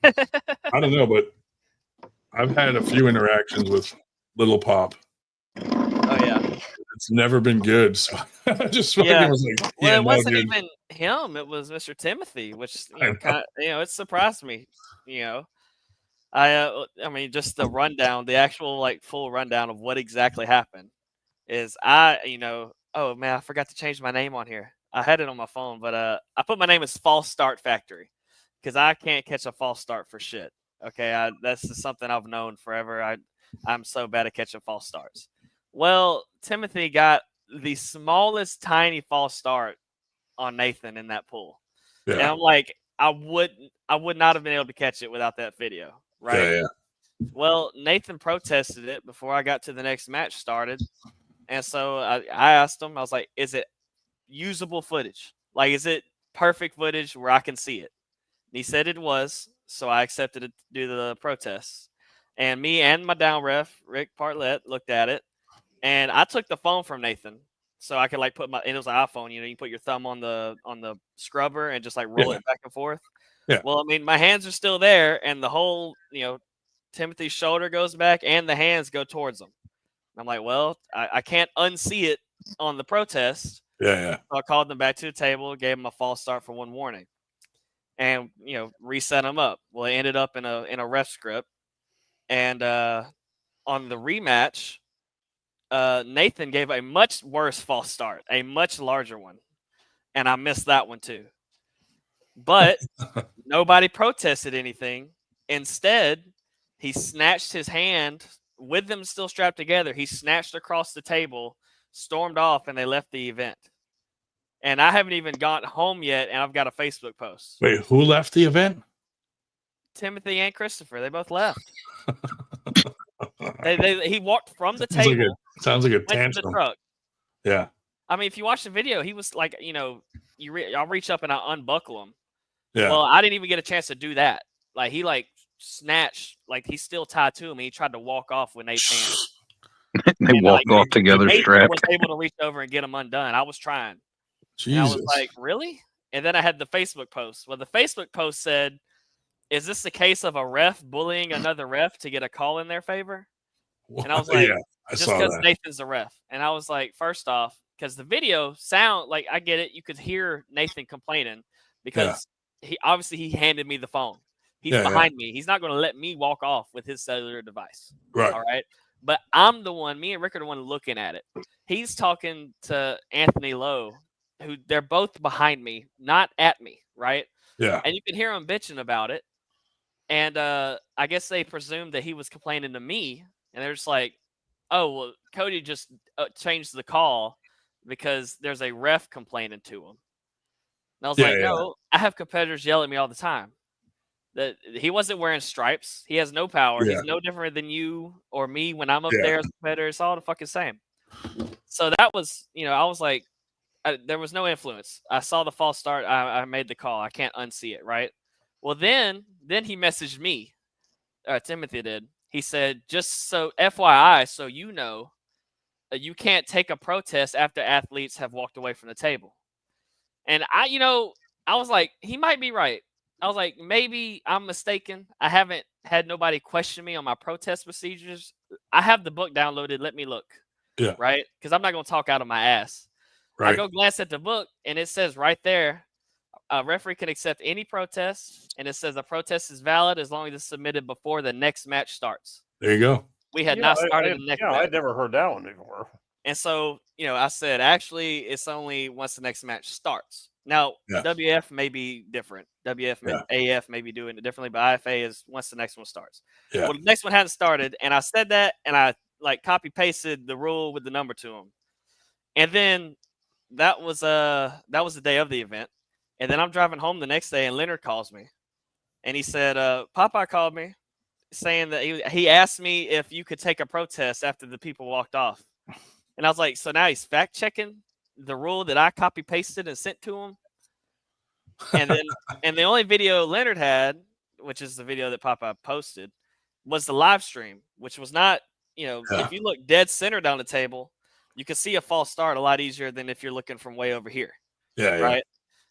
I don't know, but I've had a few interactions with Little Pop. Oh yeah. It's never been good. So I just fucking was like, well, it wasn't even him, it was Mr. Timothy, which it surprised me. I mean, just the rundown, the actual like full rundown of what exactly happened is oh man, I forgot to change my name on here. I had it on my phone, but I put my name as False Start Factory because I can't catch a false start for shit. Okay, that's just something I've known forever. I'm so bad at catching false starts. Well, Timothy got the smallest tiny false start on Nathan in that pool. Yeah. And I'm like, I would not have been able to catch it without that video, right? Yeah, yeah. Well, Nathan protested it before I got to the next match started. And so I asked him, I was like, is it usable footage? Like, is it perfect footage where I can see it? And he said it was. So I accepted it to do the protests. And me and my down ref, Rick Partlett, looked at it. And I took the phone from Nathan. So I could like put and it was an iPhone, you know, you put your thumb on the scrubber and just like roll it back and forth. Yeah. Well, I mean, my hands are still there, and the whole, Timothy's shoulder goes back and the hands go towards him. I'm like, well, I can't unsee it on the protest. Yeah, yeah. So I called them back to the table, gave them a false start for one warning, and reset them up. Well, it ended up in a ref script, and on the rematch, Nathan gave a much worse false start, a much larger one, and I missed that one too. But nobody protested anything. Instead, he snatched his hand with them still strapped together. He snatched across the table, stormed off, and they left the event. And I haven't even gotten home yet, and I've got a Facebook post. Wait, who left the event? Timothy and Christopher. They both left. He walked from the table. Sounds like a went tantrum. to the truck. Yeah. I mean, if you watch the video, he was like, I'll reach up and I unbuckle him. Yeah. Well, I didn't even get a chance to do that. Like he snatched, like he's still tied to him. And he tried to walk off with Nate's hand. They walked off together Nathan strapped. was able to reach over and get him undone. I was trying. Jesus. And I was like, really? And then I had the Facebook post. Well, the Facebook post said, "Is this the case of a ref bullying another ref to get a call in their favor?" And I was like, just because Nathan's a ref. And I was like, first off, because the video sound like I get it. You could hear Nathan complaining because he handed me the phone. He's behind me. He's not going to let me walk off with his cellular device. Right. All right. But I'm the one, me and Rick are the one looking at it. He's talking to Anthony Lowe, who they're both behind me, not at me. Right. Yeah. And you can hear him bitching about it. And I guess they presumed that he was complaining to me. And they're just like, oh, well, Cody just changed the call because there's a ref complaining to him. And I was like, no, I have competitors yell at me all the time. That he wasn't wearing stripes. He has no power. Yeah. He's no different than you or me when I'm up there as a competitor. It's all the fucking same. So that was, I was like, there was no influence. I saw the false start. I made the call. I can't unsee it, right? Well, then he messaged me. Timothy did. He said, just so FYI, so you know, you can't take a protest after athletes have walked away from the table. And I was like, he might be right. I was like, maybe I'm mistaken. I haven't had nobody question me on my protest procedures. I have the book downloaded. Let me look. Yeah. Right? Because I'm not going to talk out of my ass. Right. I go glance at the book, and it says right there, a referee can accept any protest, and it says a protest is valid as long as it's submitted before the next match starts. There you go. We had not started the next match. I'd never heard that one before. And so, I said, actually, it's only once the next match starts. Now, WF may be different. AF may be doing it differently, but IFA is once the next one starts. Yeah. Well, the next one hadn't started, and I said that, and I copy pasted the rule with the number to him. And then that was the day of the event. And then I'm driving home the next day, and Leonard calls me, and he said, Popeye called me saying that he asked me if you could take a protest after the people walked off. And I was like, so now he's fact checking the rule that I copy pasted and sent to him. And then, and the only video Leonard had, which is the video that Popeye posted, was the live stream, which was not, if you look dead center down the table, you can see a false start a lot easier than if you're looking from way over here. Yeah. Right.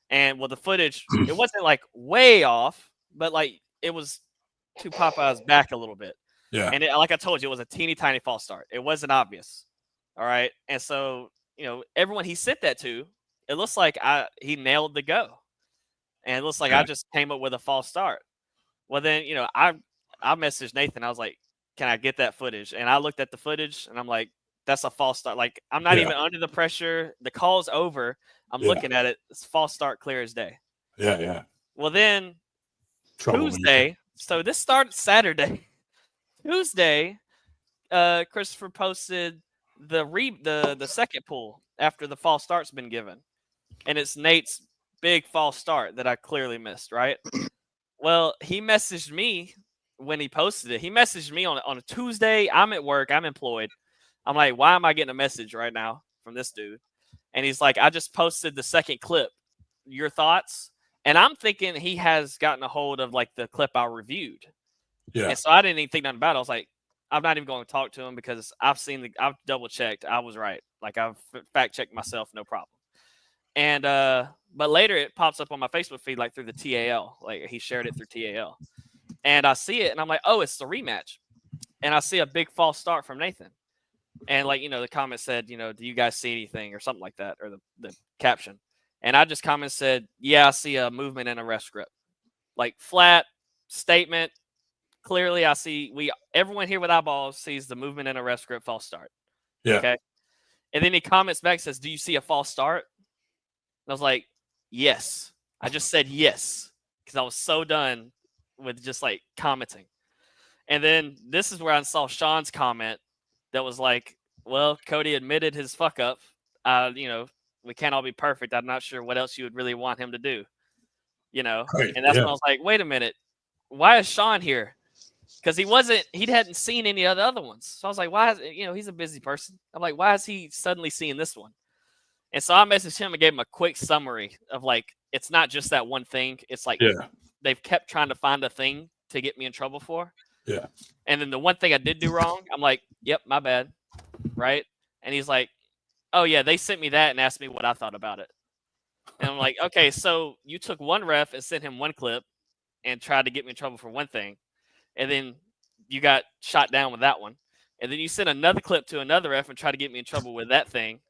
And the footage, it wasn't like way off, but like it was to Popeye's back a little bit. Yeah. And like I told you, it was a teeny tiny false start. It wasn't obvious. All right. And so, everyone he sent that to, it looks like he nailed the go. And it looks like I just came up with a false start. Well, then, I messaged Nathan. I was like, can I get that footage? And I looked at the footage and I'm like, that's a false start. Like, I'm not even under the pressure. The call's over. I'm looking at it. It's false start, clear as day. Yeah, yeah. Well, then Tuesday. So this started Saturday. Tuesday, Christopher posted the second pull after the false start's been given, and it's Nate's big false start that I clearly missed. Right. Well, he messaged me when he posted it. He messaged me on a Tuesday. I'm at work. I'm employed. I'm like, why am I getting a message right now from this dude? And he's like, I just posted the second clip. Your thoughts? And I'm thinking he has gotten a hold of like the clip I reviewed. Yeah. And so I didn't even think nothing about it. I was like, I'm not even going to talk to him because I've double checked. I was right. Like I've fact checked myself, no problem. And but later it pops up on my Facebook feed like through the TAL. Like he shared it through TAL. And I see it and I'm like, oh, it's the rematch. And I see a big false start from Nathan. And like, the comment said, do you guys see anything or something like that, or the caption. And I just said, yeah, I see a movement in a ref script. Like flat statement. Clearly I see everyone here with eyeballs sees the movement in a ref script false start. Yeah. Okay. And then he comments back, says, do you see a false start? And I was like, yes. I just said yes. Because I was so done with just like commenting. And then this is where I saw Sean's comment that was like, well, Cody admitted his fuck up. We can't all be perfect. I'm not sure what else you would really want him to do. Right, and that's when I was like, wait a minute. Why is Sean here? Because he hadn't seen any of the other ones. So I was like, why is, he's a busy person. I'm like, why is he suddenly seeing this one? And so I messaged him and gave him a quick summary of like, it's not just that one thing. It's like, they've kept trying to find a thing to get me in trouble for. Yeah. And then the one thing I did do wrong, I'm like, yep, my bad. Right. And he's like, oh yeah, they sent me that and asked me what I thought about it. And I'm like, okay, so you took one ref and sent him one clip and tried to get me in trouble for one thing. And then you got shot down with that one. And then you sent another clip to another ref and tried to get me in trouble with that thing.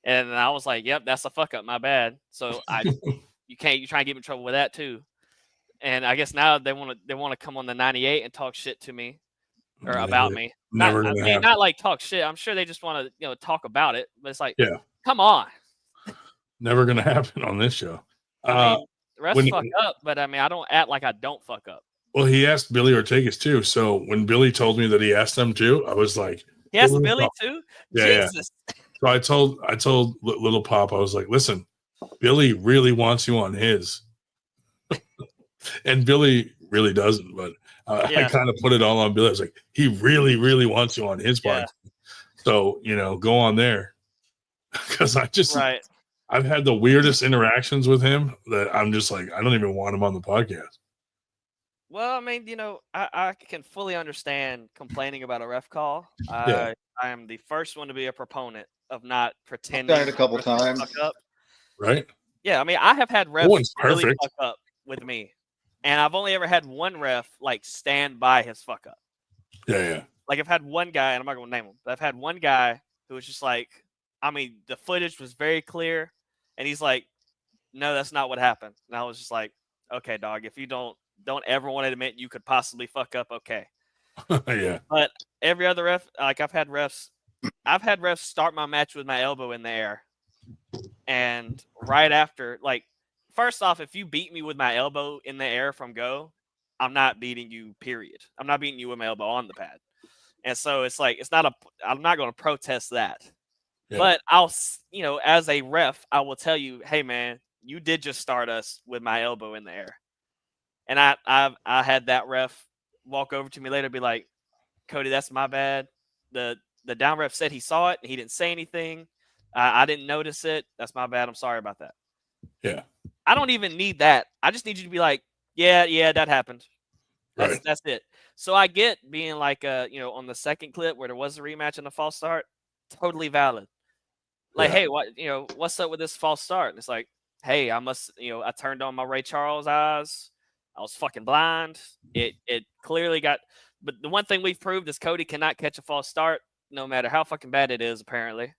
And I was like, yep, that's a fuck up. My bad. So you try and get me in trouble with that too. And I guess now they want to come on the 98 and talk shit to me or about me. Not like talk shit. I'm sure they just want to, talk about it, but it's like, come on. Never going to happen on this show. I mean, the refs fuck up, but I mean, I don't act like I don't fuck up. Well, he asked Billy Ortegas too. So when Billy told me that he asked them too, I was like, he asked Billy too? Yeah, Jesus. Yeah. So I told Little Pop, I was like, listen, Billy really wants you on his. And Billy really doesn't, but I kind of put it all on Billy. I was like, he really, really wants you on his part. So, go on there. Because I've had the weirdest interactions with him that I'm just like, I don't even want him on the podcast. Well, I mean, I can fully understand complaining about a ref call. I am the first one to be a proponent of not pretending. I've done it a couple times. Fuck up. Right? Yeah, I mean, I have had refs really fuck up with me. And I've only ever had one ref like stand by his fuck up. Yeah. Like I've had one guy, and I'm not going to name him, but I've had one guy who was just like, I mean, the footage was very clear. And he's like, no, that's not what happened. And I was just like, okay, dog, if you don't ever want to admit you could possibly fuck up, okay. Yeah. But every other ref, like I've had refs start my match with my elbow in the air. And right after, like, first off, if you beat me with my elbow in the air from go, I'm not beating you, period. I'm not beating you with my elbow on the pad. And so it's like, I'm not going to protest that. Yeah. But I'll, as a ref, I will tell you, hey, man, you did just start us with my elbow in the air. And I had that ref walk over to me later and be like, Cody, that's my bad. The down ref said he saw it. He didn't say anything. I didn't notice it. That's my bad. I'm sorry about that. Yeah. I don't even need that. I just need you to be like, yeah, that happened. That's it. So I get being like, on the second clip where there was a rematch and a false start, totally valid. Like, hey, what's up with this false start? And it's like, hey, I turned on my Ray Charles eyes. I was fucking blind. It clearly got, but the one thing we've proved is Cody cannot catch a false start, no matter how fucking bad it is, apparently.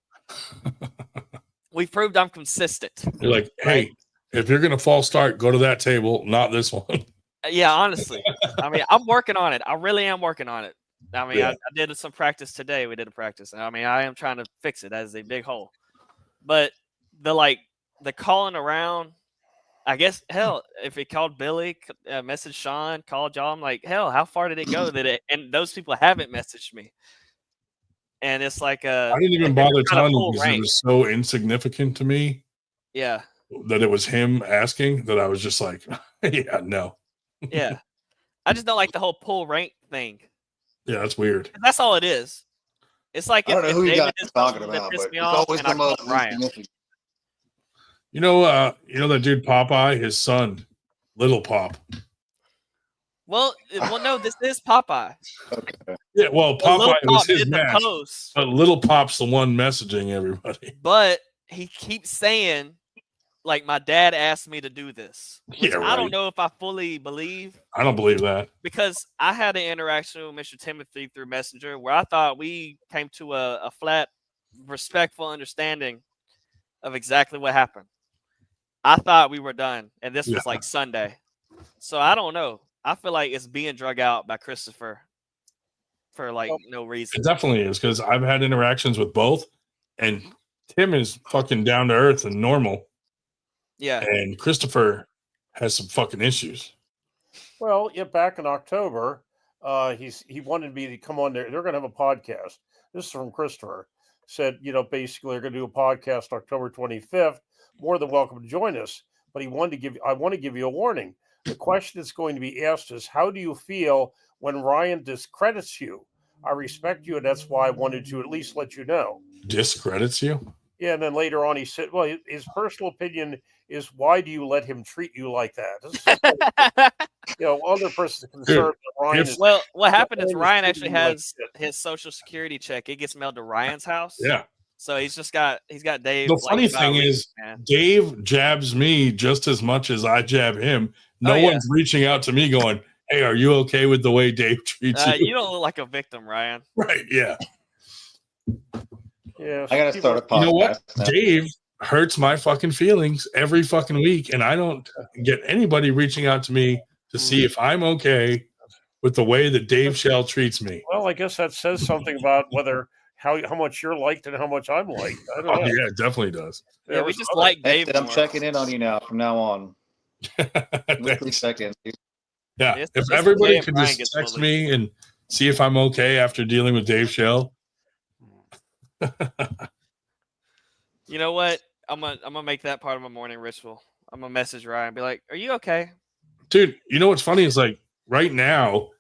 We've proved I'm consistent. You're like, hey, if you're going to false start, go to that table, not this one. Yeah, honestly. I mean, I'm working on it. I really am working on it. I mean, I did some practice today. We did a practice. I mean, I am trying to fix it. That is a big hole. But the the calling around. I guess hell, if it called Billy, messaged Sean, called y'all, I'm like, hell, how far did it go that it? And those people haven't messaged me. And it's like I didn't even bother telling him because rank. it was so insignificant to me. Yeah. That it was him asking that I was just like, yeah, no. Yeah. I just don't like the whole pull rank thing. Yeah, that's weird. That's all it is. It's like I don't know who you guys is talking about, but it's always the most insignificant. You know that dude Popeye, his son, Little Pop. Well, no, this is Popeye. Okay. Yeah, well, Popeye was his match, post, but Little Pop's the one messaging everybody. But he keeps saying, like, my dad asked me to do this. Which Yeah, right. I don't know if I fully believe. I don't believe that. Because I had an interaction with Mr. Timothy through Messenger where I thought we came to a flat, respectful understanding of exactly what happened. I thought we were done, and this was like Sunday. So I don't know. I feel like it's being drug out by Christopher for like no reason. It definitely is, because I've had interactions with both, and Tim is fucking down to earth and normal. Yeah. And Christopher has some fucking issues. Well, yeah, back in October, he wanted me to come on there. They're going to have a podcast. This is from Christopher. Said, basically they're going to do a podcast October 25th. More than welcome to join us. But I want to give you a warning. The question that's going to be asked is, how do you feel when Ryan discredits you? I respect you, and that's why I wanted to at least let you know. Discredits you? Yeah, and then later on he said, well, his personal opinion is, why do you let him treat you like that? This is other person's concerned. Ryan is, well, what happened is Ryan actually has his social security check. It gets mailed to Ryan's house. Yeah. So he's got Dave. The funny thing is, Dave jabs me just as much as I jab him. No one's reaching out to me going, hey, are you okay with the way Dave treats you? You don't look like a victim, Ryan. Right, yeah. Yeah. I gotta start a podcast. You know what? Dave hurts my fucking feelings every fucking week, and I don't get anybody reaching out to me to see if I'm okay with the way that Dave Shell treats me. Well, I guess that says something about how much you're liked and how much I'm liked. I don't know. Yeah, it definitely does. Yeah, we just like Dave. I'm checking in on you now from now on. Weekly check-in. Yeah, if everybody could just text me and see if I'm okay after dealing with Dave Shell. You know what? I'm gonna make that part of my morning ritual. I'm gonna message Ryan and be like, "Are you okay?" Dude, you know what's funny is, like, right now,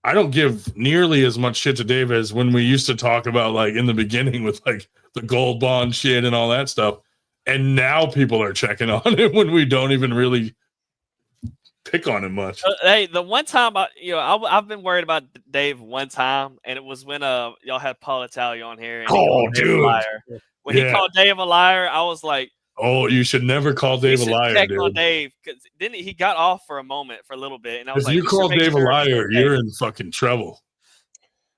I don't give nearly as much shit to Dave as when we used to talk about, like, in the beginning with, like, the gold bond shit and all that stuff. And now people are checking on him when we don't even really pick on him much. Hey, the one time I've been worried about Dave one time, and it was when y'all had Paul Italia on here. And dude, liar. When he called Dave a liar, I was like, "Oh, you should never call Dave a liar, check dude." on Dave, because then he got off for a moment, for a little bit, and I was If like, you call Dave a liar, you're in fucking trouble.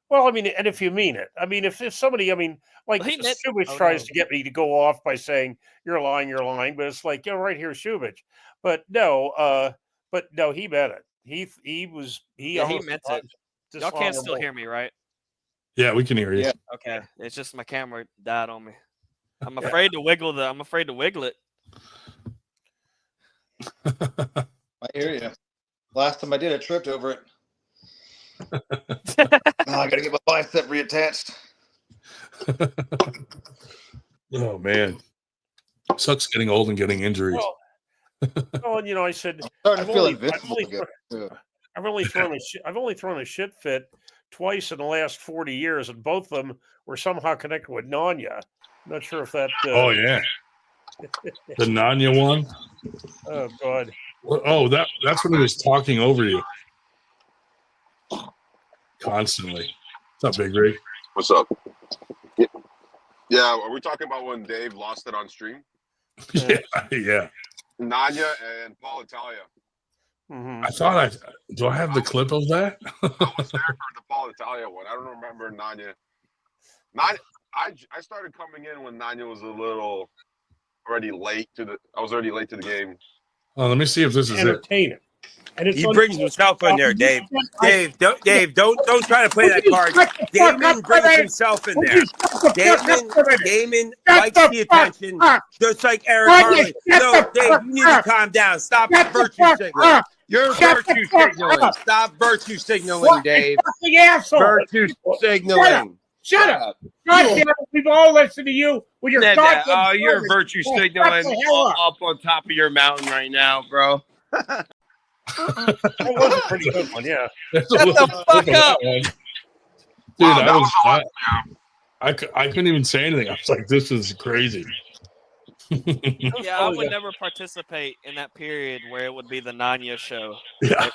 Well, I mean, and if you mean it, I mean, if somebody, I mean, like Shubich tries to get me to go off by saying you're lying, but it's like, right here, Shubich. But no, he meant it. He meant it. Y'all can't still hear me, right? Yeah, we can hear you. Yeah. Okay. It's just my camera died on me. I'm afraid to wiggle it. I hear you. Last time I did, I tripped over it. Now I gotta get my bicep reattached. Oh man, sucks getting old and getting injuries. Well, and I said I've only thrown a shit fit twice in the last 40 years, and both of them were somehow connected with Nanya. I'm not sure if that. Oh yeah, the Nanya one. Oh God. Oh, that's when he was talking over you constantly. What's up, Big Rig? What's up? Yeah, are we talking about when Dave lost it on stream? Yeah. Nanya and Paul Italia. Mm-hmm. I thought do I have the clip of that? I was there for the Paul Italia one. I don't remember Nanya. I started coming in when Nanya was I was already late to the game. Oh, let me see if this is entertaining. And he brings himself in there, Dave. Dave, don't try to play that card. Damon brings himself in there. Damon likes the attention, just like Eric Harley. No, Dave, you need to calm down. Stop virtue signaling. You're virtue signaling. Stop virtue signaling, Dave. Fucking asshole. Virtue signaling. Shut up. God damn it. We've all listened to you with your Oh, you're virtue signaling up on top of your mountain right now, bro. That was a pretty good one, yeah. Shut the fuck up. Dude, I couldn't even say anything. I was like, this is crazy. Yeah, I would never participate in that period where it would be the Nanya show. Yeah,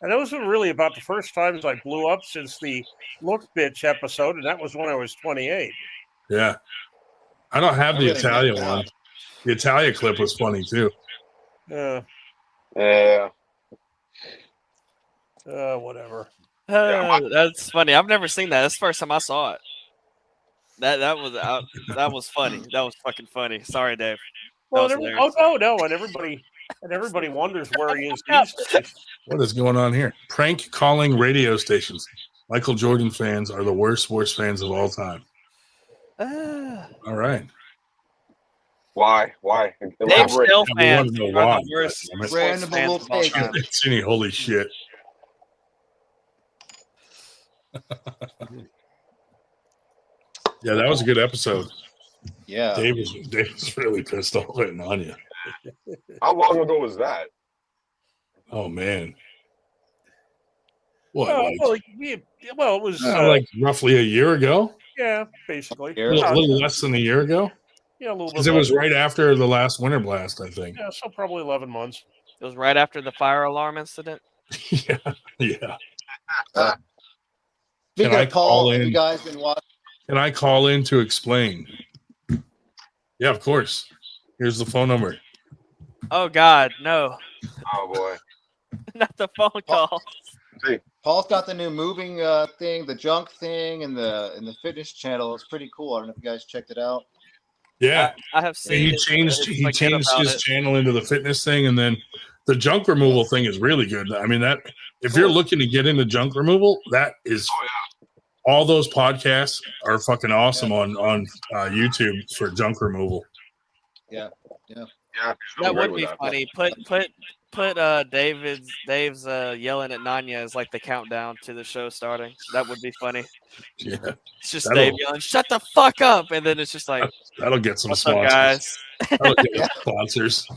and those were really about the first times I blew up since the Look Bitch episode, and that was when I was 28. Yeah. I don't have the Italian one. The Italian clip was funny too. Yeah. Whatever. That's funny. I've never seen that. That's the first time I saw it. That was funny. That was fucking funny. Sorry, Dave. No, and everybody wonders where he is these days. What is going on here? Prank calling radio stations. Michael Jordan fans are the worst sports fans of all time. All right. Why? Dave Still fans know are why. the worst sports Random fans little of all time. It's any holy shit. Yeah, that was a good episode. Yeah. Dave was really pissed off at Nanya. How long ago was that? Oh man. What? It was like roughly a year ago. Yeah, basically. A little less than a year ago. Yeah, a little bit. Because it was right after the last Winter Blast, I think. Yeah, so probably 11 months. It was right after the fire alarm incident. Yeah. Speaking of Paul, have you guys been watching? Can I call in to explain? Yeah, of course. Here's the phone number. Oh God, no! Oh boy, not the phone call. Paul's got the new moving thing, the junk thing, and the fitness channel. It's pretty cool. I don't know if you guys checked it out. Yeah, I have seen. He changed his channel into the fitness thing, and then the junk removal thing is really good. I mean, that if you're looking to get into junk removal, that is. All those podcasts are fucking awesome on YouTube for junk removal. Yeah. That would be funny. Put Dave's yelling at Nanya as like the countdown to the show starting. That would be funny. Yeah, it's just Dave yelling, "Shut the fuck up!" and then it's just like that'll get some What's sponsors. Up, guys? That'll get sponsors.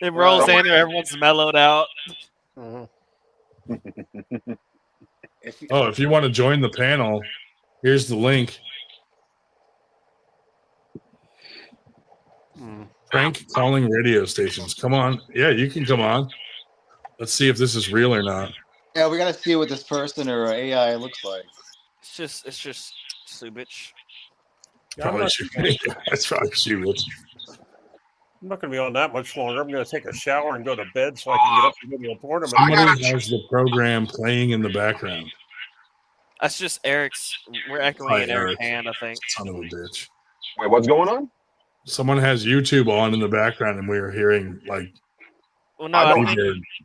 It rolls in there. Everyone's mellowed out. If you want to join the panel, here's the link. Prank calling radio stations. Come on. Yeah, you can come on. Let's see if this is real or not. Yeah, we gotta see what this person or AI looks like. It's just Subich. Probably That's probably Subich. I'm not going to be on that much longer. I'm going to take a shower and go to bed so I can get up and go to a tournament. Somebody has the program playing in the background. That's just Eric's. We're echoing in Eric's hand, I think. Son of a bitch. Wait, what's going on? Someone has YouTube on in the background, and we are hearing like. Well, no,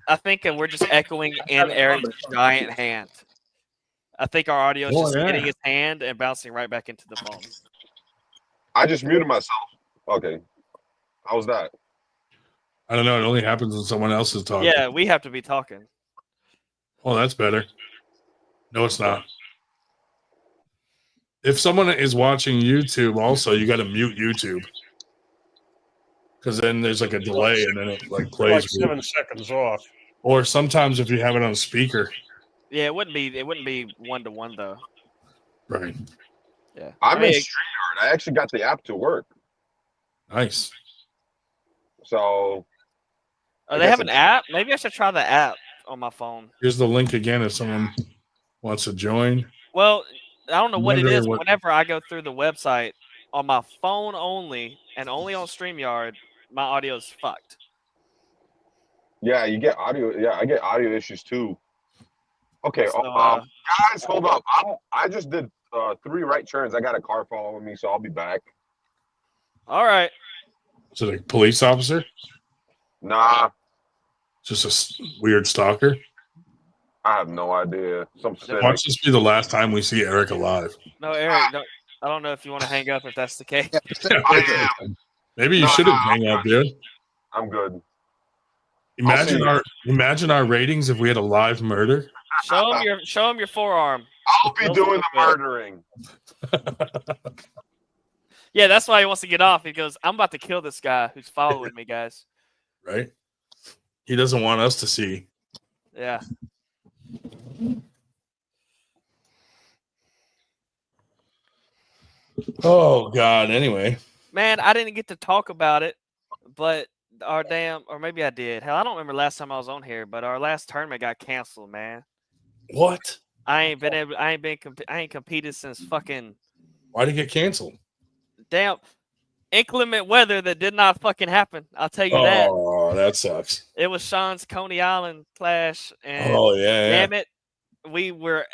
I think we're just echoing in Eric's giant hand. I think our audio is just hitting his hand and bouncing right back into the phone. I just muted myself. Okay. How's that? I don't know. It only happens when someone else is talking. Yeah, we have to be talking. Oh, that's better. No, it's not. If someone is watching YouTube, also, you got to mute YouTube. Because then there's like a delay and then it like plays. Like 7 seconds off. Or sometimes if you have it on speaker. Yeah, it wouldn't be 1-to-1 though. Right. Yeah. I'm in StreamYard. I actually got the app to work. Nice. So they have an app? Maybe I should try the app on my phone. Here's the link again if someone wants to join. Well, I don't know what it is. Whenever I go through the website on my phone only and only on StreamYard, my audio is fucked. Yeah, you get audio. Yeah, I get audio issues too. Okay, so, guys, hold up. I just did 3 right turns. I got a car following me, so I'll be back. All right. Is it a police officer? Nah. Just a weird stalker. I have no idea. Some cynic. Watch this be the last time we see Eric alive. No, Eric, no, I don't know if you want to hang up if that's the case. Maybe you shouldn't hang up, dude. I'm good. Imagine our ratings if we had a live murder. Show him your forearm. I'll be doing the murdering. Yeah, that's why he wants to get off. He goes, I'm about to kill this guy who's following me, guys. Right? He doesn't want us to see. Yeah. Oh God. Anyway, man, I didn't get to talk about it, but or maybe I did. Hell, I don't remember last time I was on here, but our last tournament got canceled, man. What? I ain't competed since fucking. Why did it get canceled? Damn, inclement weather that did not fucking happen. I'll tell you that. Oh, that sucks. It was Sean's Coney Island Clash, and damn it, we were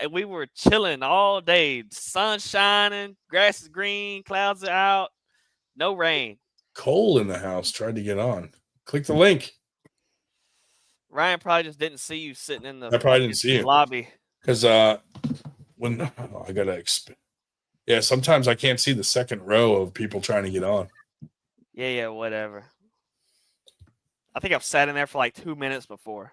chilling all day. Sun shining, grass is green, clouds are out, no rain. Cole in the house tried to get on. Click the link. Ryan probably just didn't see you sitting in the. I probably didn't see you lobby because when I gotta. Yeah, sometimes I can't see the second row of people trying to get on. Yeah, whatever. I think I've sat in there for like 2 minutes before.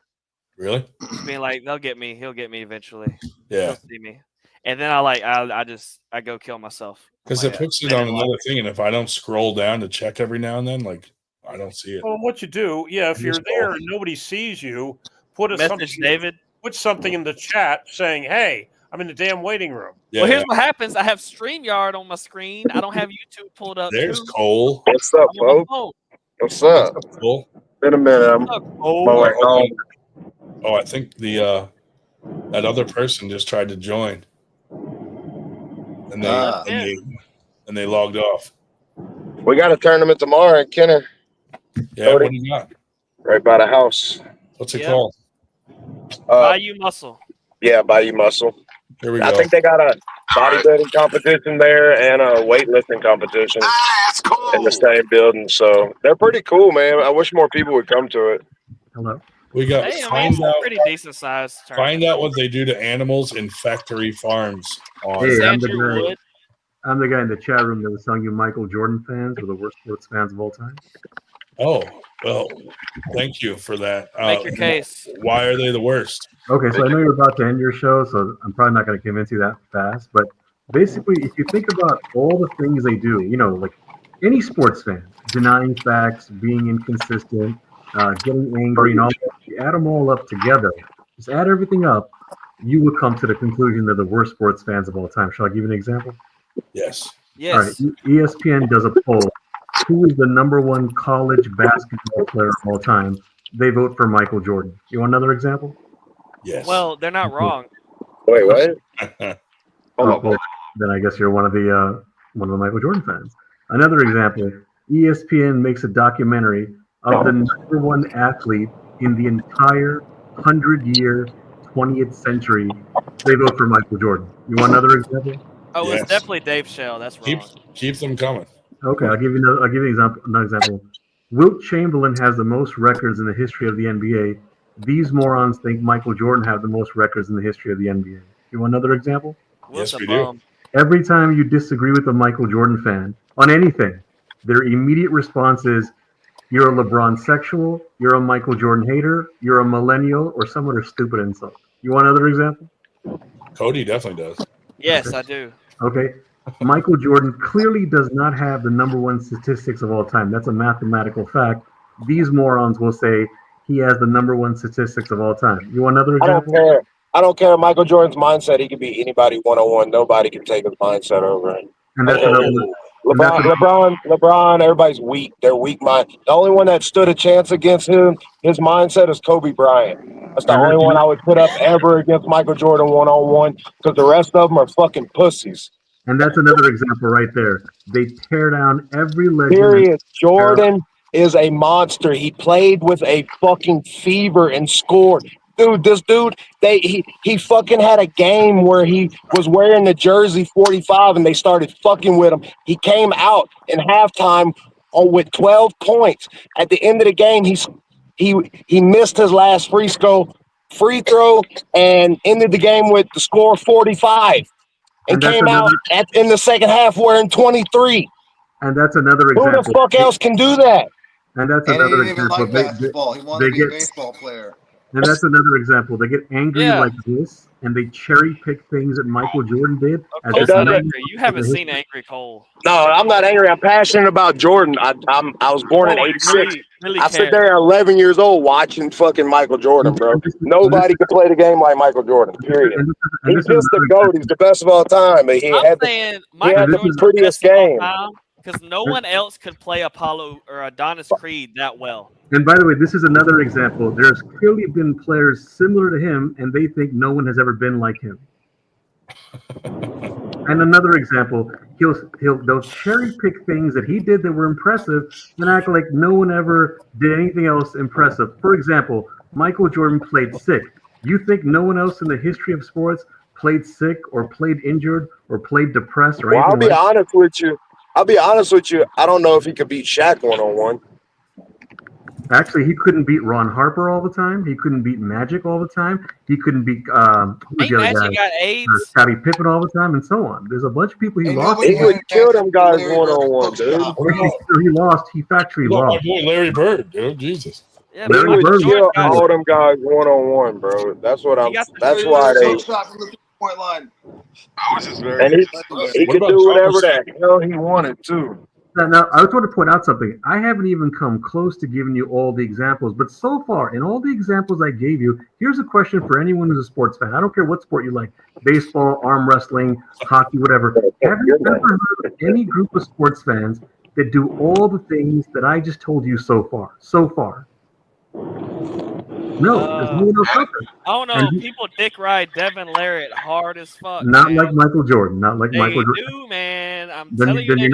Really? Just being like, they'll get me. He'll get me eventually. Yeah. He'll see me. And then I go kill myself. Because it puts it on another thing, and if I don't scroll down to check every now and then, like I don't see it. Well, what you do, if you're there and nobody sees you, put something in the chat saying, "Hey, I'm in the damn waiting room." Well, here's what happens. I have StreamYard on my screen. I don't have YouTube pulled up. There's Cole. What's up, folks? What's up? Cole? Been a minute. I'm on my way home. Oh, I think the that other person just tried to join, and they logged off. We got a tournament tomorrow in Kenner. Yeah, what do you got? Right by the house. What's it called? Bayou Muscle. Yeah, Bayou Muscle. Here we I go. think they got a bodybuilding competition there and a weightlifting competition in the same building. So they're pretty cool, man. I wish more people would come to it. Hello. We got It's a pretty decent size tournament. Find out what they do to animals in factory farms. Hey, I'm the guy in the chat room that was telling you Michael Jordan fans are the worst sports fans of all time. Oh, well, thank you for that. Make your case. Why are they the worst? Okay, so I know you're about to end your show, so I'm probably not going to convince you that fast. But basically, if you think about all the things they do, like any sports fan, denying facts, being inconsistent, getting angry, and all that, you add them all up together, just add everything up, you would come to the conclusion they're the worst sports fans of all time. Shall I give you an example? Yes. Yes. All right, ESPN does a poll. Who is the #1 college basketball player of all time? They vote for Michael Jordan. You want another example? Yes. Well, they're not wrong. Wait, what? Then I guess you're one of the Michael Jordan fans. Another example: ESPN makes a documentary of the #1 athlete in the entire 100-year 20th century. They vote for Michael Jordan. You want another example? Oh, it's definitely Dave Shell. That's wrong. Keep them coming. Okay, I'll give you another example. Wilt Chamberlain has the most records in the history of the NBA. These morons think Michael Jordan have the most records in the history of the NBA. You want another example? Yes, we do. Every time you disagree with a Michael Jordan fan on anything, their immediate response is, you're a LeBron sexual, you're a Michael Jordan hater, you're a millennial, or some other stupid insult. You want another example? Cody definitely does. Yes, Okay. I do. Okay. Michael Jordan clearly does not have the #1 statistics of all time. That's a mathematical fact. These morons will say he has the #1 statistics of all time. You want another example? I don't care. Michael Jordan's mindset, he can beat anybody one-on-one. Nobody can take his mindset over him. And that's LeBron, everybody's weak. They're weak mind. The only one that stood a chance against him, his mindset, is Kobe Bryant. That's the only one I would put up ever against Michael Jordan one-on-one, because the rest of them are fucking pussies. And that's another example right there. They tear down every legend. Period. Jordan is a monster. He played with a fucking fever and scored. Dude, this dude, he fucking had a game where he was wearing the jersey 45 and they started fucking with him. He came out in halftime with 12 points. At the end of the game, he he missed his last free throw and ended the game with the score 45 and came out in the second half wearing 23. And that's another example. Who the fuck else can do that? And that's And he another didn't even example. like basketball. He wanted to be a baseball player. And that's another example. They get angry Yeah. like this, and they cherry pick things that Michael Jordan did. Of course not angry. You haven't seen Angry Cole. No, I'm not angry. I'm passionate about Jordan. I was born in '86. Really I sit there at 11 years old watching fucking Michael Jordan, bro. Nobody can play the game like Michael Jordan. Period. He's just the GOAT. He's the best of all time. But he had the prettiest game. Because no one else could play Apollo or Adonis Creed that well. And by the way, this is another example. There's clearly been players similar to him, and they think no one has ever been like him. And another example, they'll cherry pick things that he did that were impressive, and act like no one ever did anything else impressive. For example, Michael Jordan played sick. You think no one else in the history of sports played sick or played injured or played depressed or anything? I'll be honest with you. I don't know if he could beat Shaq one-on-one. Actually, he couldn't beat Ron Harper all the time. He couldn't beat Magic all the time. He couldn't beat Magic got AIDS? Scottie Pippen all the time, and so on. There's a bunch of people he lost. He would kill them guys one-on-one, dude. He lost. He factually lost. My boy Larry Bird, dude. Jesus. Yeah, Larry Bird kill all them guys one-on-one, bro. That's what I'm. That's why they. Point line. And he could do whatever the hell he wanted too. Now, I just want to point out something. I haven't even come close to giving you all the examples, but so far, in all the examples I gave you, here's a question for anyone who's a sports fan. I don't care what sport you like, baseball, arm wrestling, hockey, whatever. Have you ever heard of any group of sports fans that do all the things that I just told you so far? So far. No, there's no one else out there. I don't know. People dick ride Devin Larratt hard as fuck. Not like Michael Jordan. Not like Michael Jordan. Do, man. I'm then, telling then you.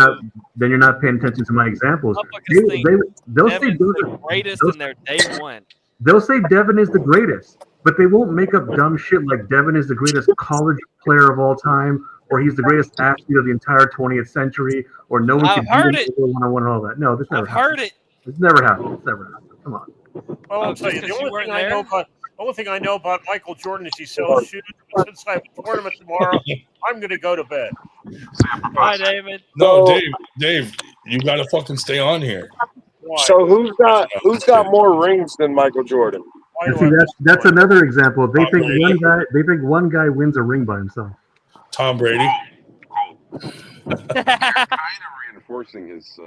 you're not paying attention to my examples. They'll say the greatest in their day one. They'll say Devin is the greatest, but they won't make up dumb shit like Devin is the greatest college player of all time, or he's the greatest athlete of the entire 20th century, or no one can do it one-on-one and all that. No, this never happened. I've heard it. It's never happened. It's never happened. Come on. Well, I'll tell you, the only thing I know about Michael Jordan is he sells shoes. Since I have a tournament tomorrow, I'm going to go to bed. Hi, David. No, Dave, you got to fucking stay on here. So who's got more rings than Michael Jordan? See, that's another example. They think one guy wins a ring by himself. Tom Brady. Kind of reinforcing his.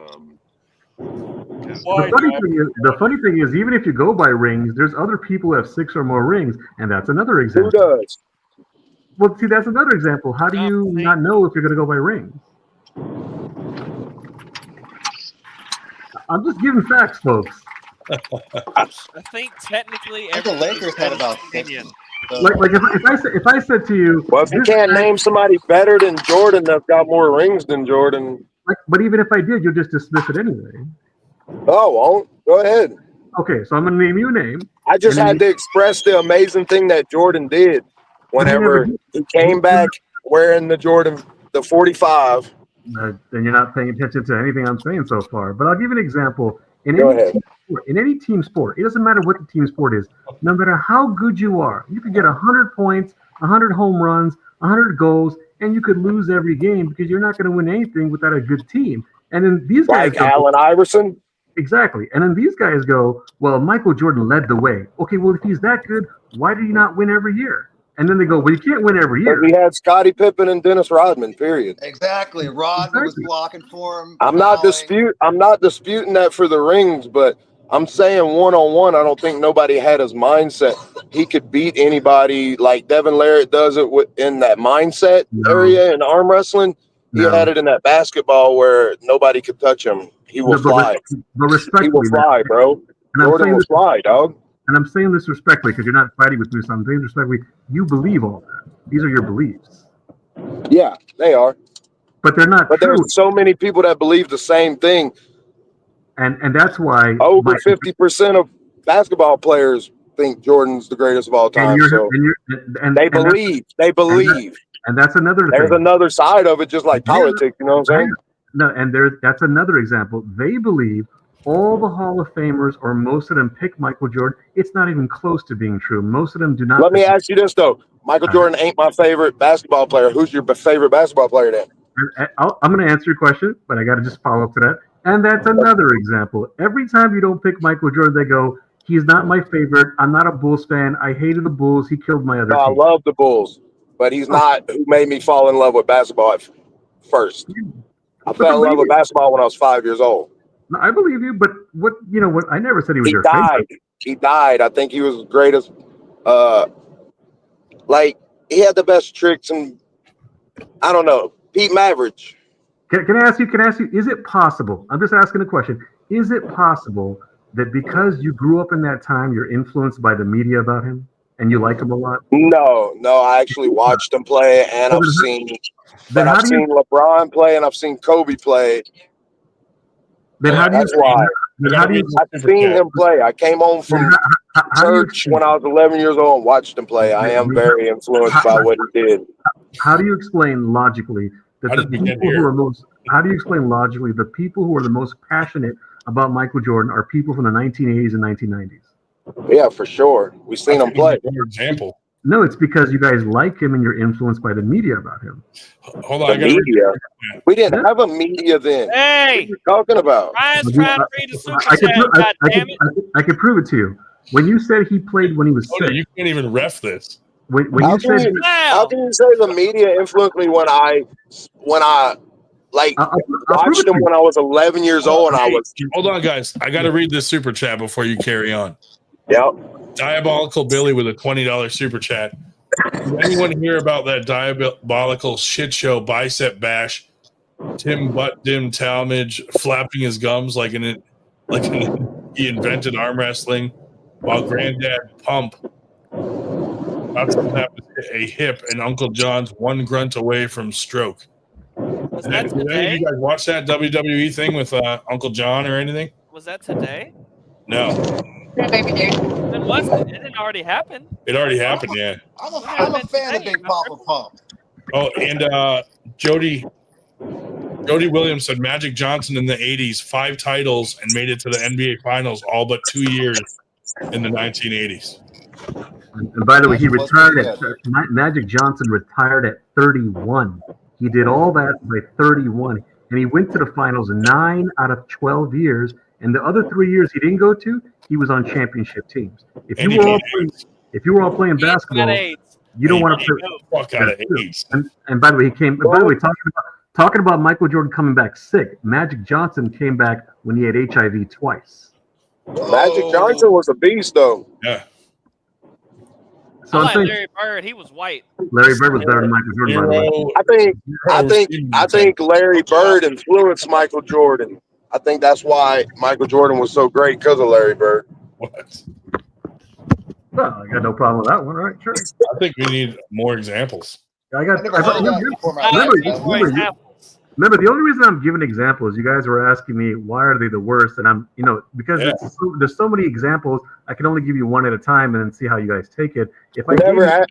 The funny thing is, even if you go by rings, there's other people who have 6 or more rings, and that's another example. Who does? Well, see, that's another example. How do you not know if you're going to go by rings? I'm just giving facts, folks. I think technically the Lakers had about 6. Like if I said to you, well, if you can't name somebody better than Jordan that's got more rings than Jordan. But even if I did, you'll just dismiss it anyway. Oh, won't. Go ahead. Okay, so I'm going to name you a name. I just had to express the amazing thing that Jordan did whenever he came back wearing the 45. Then you're not paying attention to anything I'm saying so far. But I'll give you an example. In any team sport, it doesn't matter what the team sport is. No matter how good you are, you could get 100 points, 100 home runs, 100 goals, and you could lose every game because you're not going to win anything without a good team. And then these guys, like Allen Iverson, exactly. And then these guys go, "Well, Michael Jordan led the way." Okay, well, if he's that good, why did he not win every year? And then they go, "Well, you can't win every year." He had Scottie Pippen and Dennis Rodman. Period. Exactly. Rodman was blocking for him. I'm not disputing that for the rings, but I'm saying one-on-one, I don't think nobody had his mindset. He could beat anybody like Devin Larratt does it in that mindset area in arm wrestling. He had it in that basketball where nobody could touch him. He will fly. He will fly, bro. Jordan will fly, dog. And I'm saying this respectfully because you're not fighting with me. So I'm saying respectfully, you believe all that. These are your beliefs. Yeah, they are. But they're not. But true. there's so many people that believe the same thing. And that's why over 50% of basketball players think Jordan's the greatest of all time. They believe. And that's another thing. There's another side of it, just like politics. You know what I'm saying? No, and that's another example. They believe all the Hall of Famers, or most of them, pick Michael Jordan. It's not even close to being true. Most of them do not. Let me ask you this though: Michael Jordan ain't my favorite basketball player. Who's your favorite basketball player then? I'm going to answer your question, but I got to just follow up to that. And that's another example. Every time you don't pick Michael Jordan, they go, "He's not my favorite. I'm not a Bulls fan. I hated the Bulls. He killed my other team." I love the Bulls, but he's not who made me fall in love with basketball at first. I fell in love with basketball when I was 5 years old. No, I believe you, but what I never said he was your favorite. He died. I think he was the greatest. Like he had the best tricks, and I don't know, Pete Mavericks. Can I ask you? Is it possible? I'm just asking a question. Is it possible that because you grew up in that time, you're influenced by the media about him and you like him a lot? No. I actually watched him play, and I've seen LeBron play, and I've seen Kobe play. Then how do That's why. I've seen him play. I came home from church when I was 11 years old and watched him play. I am very influenced by what he did. How do you explain logically that the people who are most? How do you explain logically the people who are the most passionate about Michael Jordan are people from the 1980s and 1990s? Yeah, for sure. We've seen him play. For example. No, it's because you guys like him and you're influenced by the media about him. Hold on, media. We didn't have a media then. Hey, what are you talking about? Ryan's trying to read the super chat. I can prove it to you. When you said he played when he was sick, you can't even ref this. When you said, how can you say the media influenced me when I like watched him when I was 11 years old? And I was. Hold on, guys. I got to read this super chat before you carry on. Yep. Diabolical Billy with a $20 super chat. Did anyone hear about that diabolical shit show bicep bash? Tim Butt Dim Talmadge flapping his gums like he invented arm wrestling, while Granddad Pump about to tap a hip and Uncle John's one grunt away from stroke. Did any of you guys watch that WWE thing with Uncle John or anything? Was that today? No. Then was it? It didn't already happen. It already happened, yeah. I'm a fan of Big Papa Pump. Oh, and Jody Williams said Magic Johnson in the 80s, 5 titles, and made it to the NBA Finals all but 2 years in the 1980s. And by the way, he retired Magic Johnson retired at 31. He did all that by 31, and he went to the finals 9 out of 12 years. And the other 3 years he didn't go to, he was on championship teams. If you were all playing basketball, you don't want to fuck out of AIDS. And by the way, by the way, talking about Michael Jordan coming back sick, Magic Johnson came back when he had HIV twice. Magic Johnson was a beast, though. Yeah. So I like Larry Bird. He was white. Larry Bird was better than Michael Jordan, by the way. I think Larry Bird influenced Michael Jordan. I think that's why Michael Jordan was so great, because of Larry Bird. What? Well, I got no problem with that one, right? Sure. I think we need more examples. Remember, the only reason I'm giving examples, you guys were asking me why are they the worst, and I'm, because there's so many examples, I can only give you one at a time and then see how you guys take it. If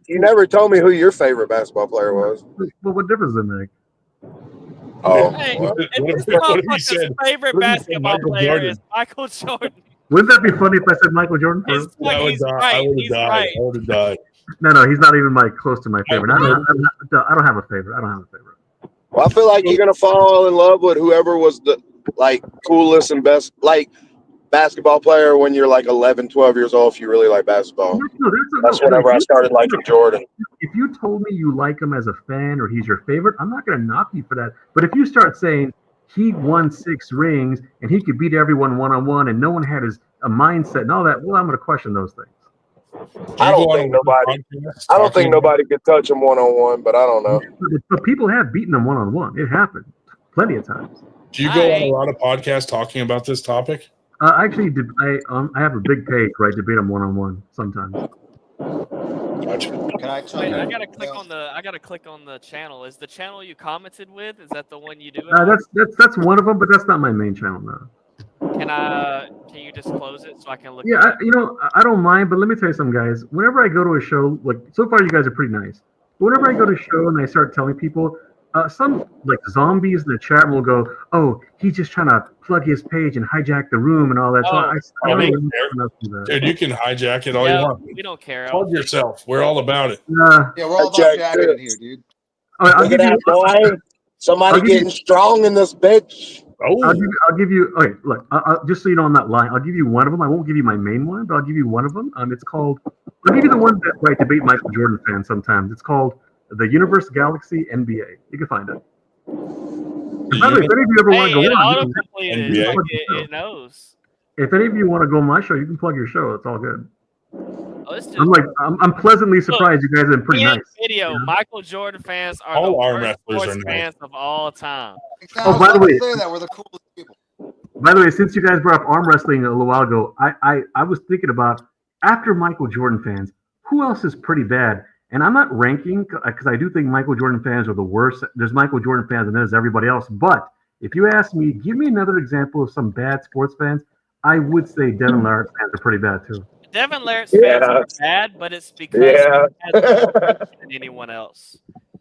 You never told me who your favorite basketball player was. Well, what difference does it make? Oh, hey, if this motherfucker's favorite basketball player is Michael Jordan. Wouldn't that be funny if I said Michael Jordan? I would have died. No, he's not even close to my favorite. I don't have a favorite. Well, I feel like you're gonna fall in love with whoever was the coolest and best basketball player when you're 11, 12 years old. If you really like basketball, that's whenever I started liking Jordan. If you told me you like him as a fan or he's your favorite, I'm not gonna knock you for that. But if you start saying he won 6 rings and he could beat everyone one-on-one and no one had a mindset and all that, well, I'm gonna question those things. I don't think nobody could touch him one-on-one, but I don't know. But people have beaten him one-on-one. It happened plenty of times. Do you go on a lot of podcasts talking about this topic? Actually, I have a big page where I debate them one-on-one sometimes. Gotcha. Can I tell you? I gotta click on the channel. Is the channel you commented with? Is that the one you do? That's one of them, but that's not my main channel now. Can you disclose it so I can look? Yeah, I don't mind, but let me tell you something, guys. Whenever I go to a show, so far you guys are pretty nice. But whenever I go to a show and I start telling people, some like zombies in the chat room will go, "Oh, he's just trying to plug his page and hijack the room and all that." So I don't we really don't care. enough for that. Dude, you can hijack it all you want. We don't care. Plug yourself. We're all about it. Yeah, we're all about jacking in here, dude. I'll Look give at that, boy. Somebody getting strong in this bitch. I'll give you. Okay, look. Just so you know, I'm not lying. I'll give you one of them. I won't give you my main one, but I'll give you one of them. It's called. I'll give you the one that I debate Michael Jordan fans sometimes. It's called the Universe Galaxy NBA. You can find it. By the way, if any of you ever want to go on, it knows. If any of you want to go on my show, you can plug your show. It's all good. Oh, it's just, I'm pleasantly surprised. You guys have been pretty nice. Video. Michael Jordan fans are all the arm worst wrestlers sports are nice. fans of all time. Oh, by the way, say that we're the coolest people. By the way, since you guys brought up arm wrestling a little while ago, I was thinking about after Michael Jordan fans, who else is pretty bad? And I'm not ranking because I do think Michael Jordan fans are the worst. There's Michael Jordan fans and there's everybody else. But if you ask me, give me another example of some bad sports fans, I would say Devin Larratt fans are pretty bad too. Devin Larratt's fans are bad, but it's because he has more than anyone else.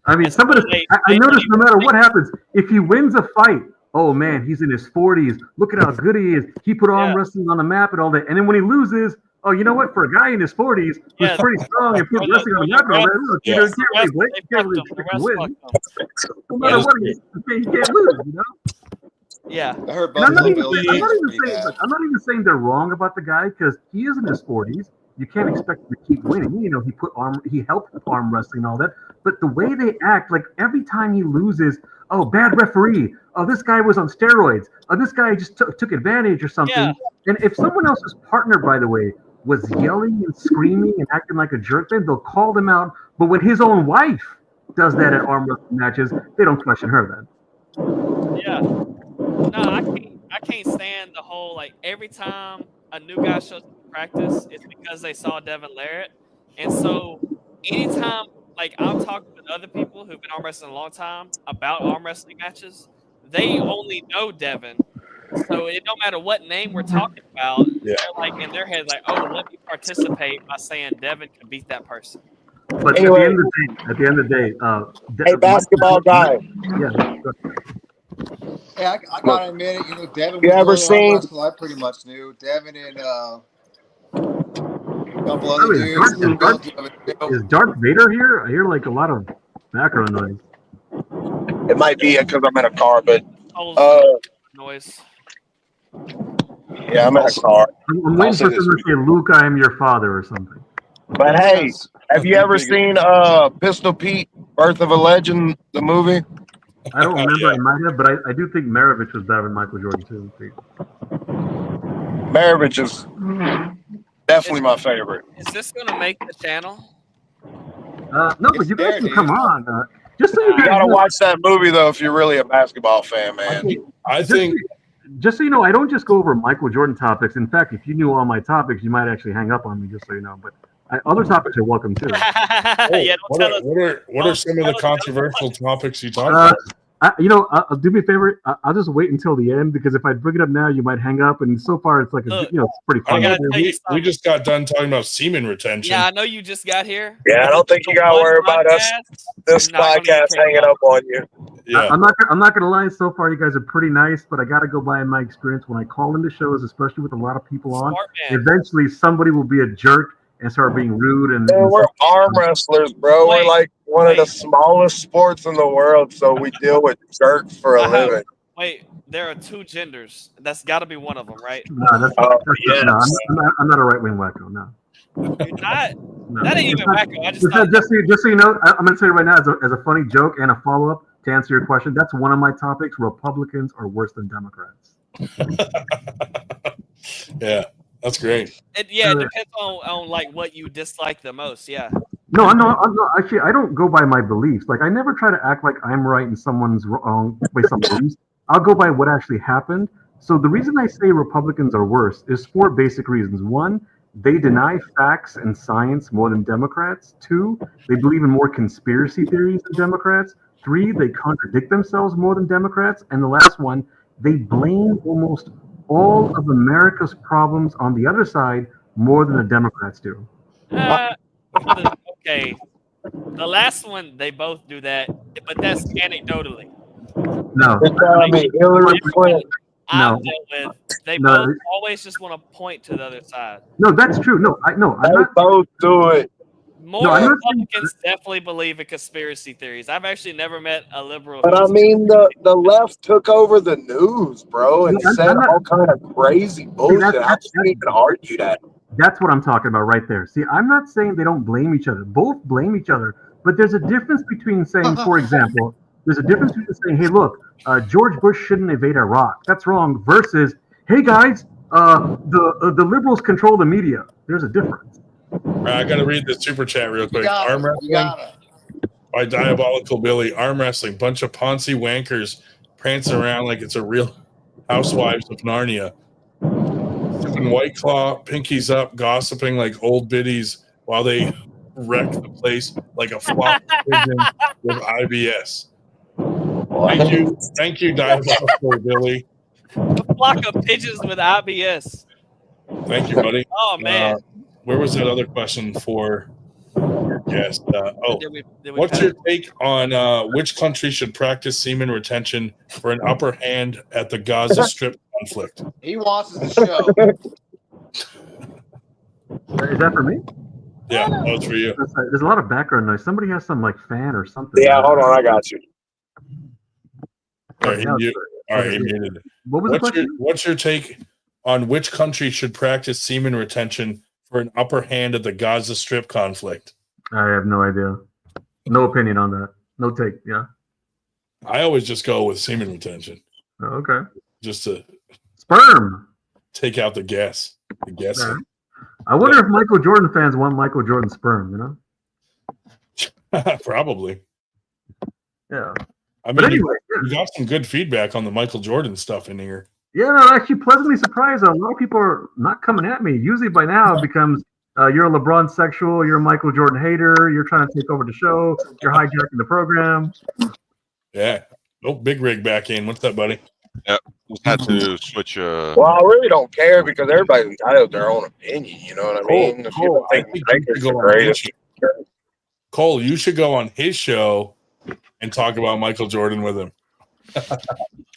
I mean, I noticed no matter what happens, if he wins a fight, oh man, he's in his 40s. Look at how good he is. He put arm wrestling on the map and all that. And then when he loses, oh, you know what? For a guy in his 40s who's pretty strong and put wrestling on the map and all that, you can't really win. No matter what, he can't lose, you know? Yeah. I heard I'm not even saying they're wrong about the guy because he is in his 40s. You can't expect him to keep winning. You know, he helped arm wrestling and all that. But the way they act, like every time he loses, oh, bad referee. Oh, this guy was on steroids. Oh, this guy just took advantage or something. Yeah. And if someone else's partner, by the way, was yelling and screaming and acting like a jerk, then they'll call them out. But when his own wife does that at arm wrestling matches, they don't question her then. Yeah. No, I can't stand the whole, like, every time a new guy shows up in practice, it's because they saw Devin Larratt. And so anytime, like, I'm talking with other people who've been arm wrestling a long time about arm wrestling matches, they only know Devin. So it don't matter what name we're talking about. They're like in their head, like, oh, let me participate by saying Devin can beat that person. But anyway, at the end of the day, hey, basketball guy. Yeah. Hey, I gotta admit it. You know, Devin you was ever the seen? wrestler I pretty much knew. Devin and a couple other dudes. Is Darth Vader here? I hear like a lot of background noise. It might be because I'm in a car, but noise. Yeah, I'm in a car. I'm waiting for someone to say, "Luke, I am your father" or something. But hey, have you ever seen Pistol Pete, Birth of a Legend, the movie? I don't remember. I might have, but I do think Maravich was better than Michael Jordan too. Maravich is definitely my favorite. Is this gonna make the channel? No, but you guys can come on. Just so you gotta watch that movie though if you're really a basketball fan, man. I think. Just so you know, I don't just go over Michael Jordan topics. In fact, if you knew all my topics, you might actually hang up on me. Just so you know, but other topics are welcome too. Yeah, what are some of the controversial topics you talk about? Do me a favor. I'll just wait until the end because if I bring it up now, you might hang up. And so far, it's like it's pretty fun. We just got done talking about semen retention. Yeah, I know you just got here. Yeah, I don't think you got to worry about us. This podcast hanging up on you. Yeah. I'm not gonna lie. So far, you guys are pretty nice, but I got to go by my experience when I call into shows, especially with a lot of people on. Eventually, somebody will be a jerk and start being rude. And we're arm wrestlers, bro. We're like one of the smallest sports in the world, so we deal with jerks for a living. Wait, there are two genders. That's got to be one of them, right? No, I'm not a right wing wacko. No. You're not. No. That ain't even wacko. I just so you know, I'm gonna say it right now as a funny joke and a follow up to answer your question. That's one of my topics. Republicans are worse than Democrats. Yeah. That's great. It depends on like what you dislike the most. Yeah. No, I'm not. Actually, I don't go by my beliefs. Like, I never try to act like I'm right and someone's wrong by some beliefs. I'll go by what actually happened. So the reason I say Republicans are worse is for basic reasons. One, they deny facts and science more than Democrats. Two, they believe in more conspiracy theories than Democrats. Three, they contradict themselves more than Democrats. And the last one, they blame almost all of America's problems on the other side more than the Democrats do. Okay. The last one, they both do that, but that's anecdotally. No. Hillary Clinton. I've No. dealt with, they No. both always just want to point to the other side. No, that's true. No, I'm not. Both do it. More I'm not Republicans definitely believe in conspiracy theories. I've actually never met a liberal. But I mean, the left took over the news, bro, and said all kind of crazy bullshit. I can't even argue that. That's what I'm talking about right there. See, I'm not saying they don't blame each other. Both blame each other. But there's a difference between saying, for example, there's a difference between saying, hey, look, George Bush shouldn't invade Iraq. That's wrong. Versus, hey, guys, the liberals control the media. There's a difference. I got to read the super chat real quick. Arm wrestling by Diabolical Billy. Arm wrestling. Bunch of Ponzi wankers prancing around like it's a real Housewives of Narnia. Sipping White Claw, pinkies up, gossiping like old biddies while they wreck the place like a flock of pigeons with IBS. Thank you, Diabolical Billy. A flock of pigeons with IBS. Thank you, buddy. Oh man, where was that other question for your guest? What's your take on which country should practice semen retention for an upper hand at the Gaza Strip conflict? He wants us to show. Is that for me? Yeah, that was for you. There's a lot of background noise. Somebody has some like fan or something. Yeah, hold on, I got you. All right, he muted it. What was the question? What's your take on which country should practice semen retention for an upper hand at the Gaza Strip conflict? I have no idea. No opinion on that. No take. Yeah. I always just go with semen retention. Oh, okay. Just to sperm. Take out the guess. The guessing. Yeah. I wonder if Michael Jordan fans want Michael Jordan sperm, you know? Probably. Yeah. I But mean, anyway, you got some good feedback on the Michael Jordan stuff in here. Yeah, no, I'm actually pleasantly surprised. A lot of people are not coming at me. Usually by now it becomes you're a LeBron sexual, you're a Michael Jordan hater, you're trying to take over the show, you're hijacking the program. Yeah. Oh, Big Rig back in. What's up, buddy? Yep. Just had to switch. Well, I really don't care because everybody's entitled to their own opinion. You know what I mean? If you don't think Lakers are great, Cole, you should go on his show and talk about Michael Jordan with him.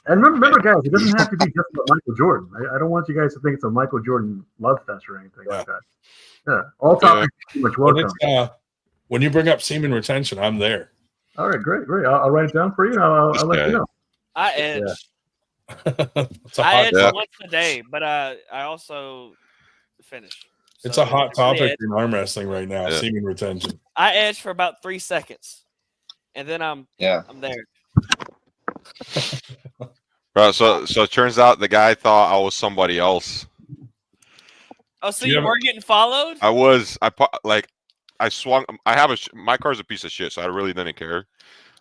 And remember, guys, it doesn't have to be just about Michael Jordan. I don't want you guys to think it's a Michael Jordan love fest or anything like that. Yeah, all topics pretty much welcome. When you bring up semen retention, I'm there. All right, great. I'll write it down for you. And I'll let you know. I edge. It's a I hot edge topic. once a day, but I also finish. It's So a hot it's really topic edge. in arm wrestling right now. Semen retention. I edge for about 3 seconds, and then I'm there. Bro, so it turns out the guy thought I was somebody else. Oh, so you were getting followed? I swung. My car's a piece of shit, so I really didn't care.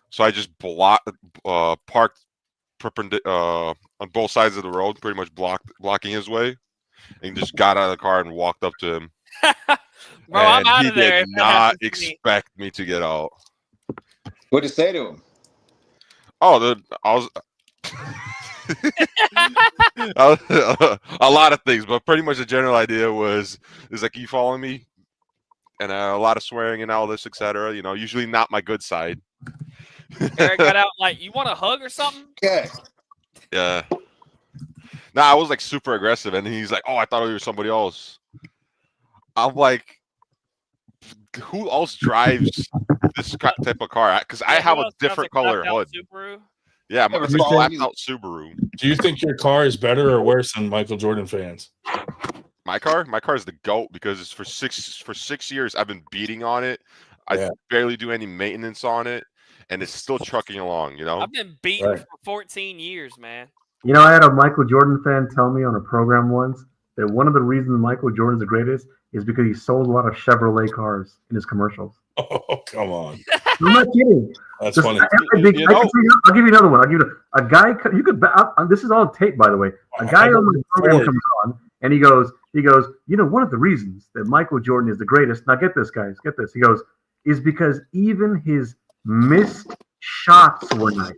So I just parked on both sides of the road, pretty much blocking his way, and just got out of the car and walked up to him. Bro, I'm out he of there. did not expect me to get out. What'd you say to him? Oh, I was. A lot of things, but pretty much the general idea is like, you following me, and a lot of swearing and all this, etc. You know, usually not my good side. Eric got out like, you want a hug or something? Okay. Yeah. Nah, I was like super aggressive, and he's like, "Oh, I thought you were somebody else." I'm like, who else drives this type of car? Because I have a different color hood. Subaru? Yeah, it's a flat out Subaru. Do you think your car is better or worse than Michael Jordan fans? My car is the GOAT because it's for 6 years I've been beating on it. I barely do any maintenance on it, and it's still trucking along. You know, I've been beaten for 14 years, man. You know, I had a Michael Jordan fan tell me on a program once that one of the reasons Michael Jordan's the greatest is because he sold a lot of Chevrolet cars in his commercials. Oh, come on. I'm not kidding. That's funny. I'll give you another one. I'll give you a guy. You could. This is all tape, by the way. A guy on my program comes on, and he goes. You know, one of the reasons that Michael Jordan is the greatest. Now, get this, guys. Get this. He goes, is because even his missed shots were nice.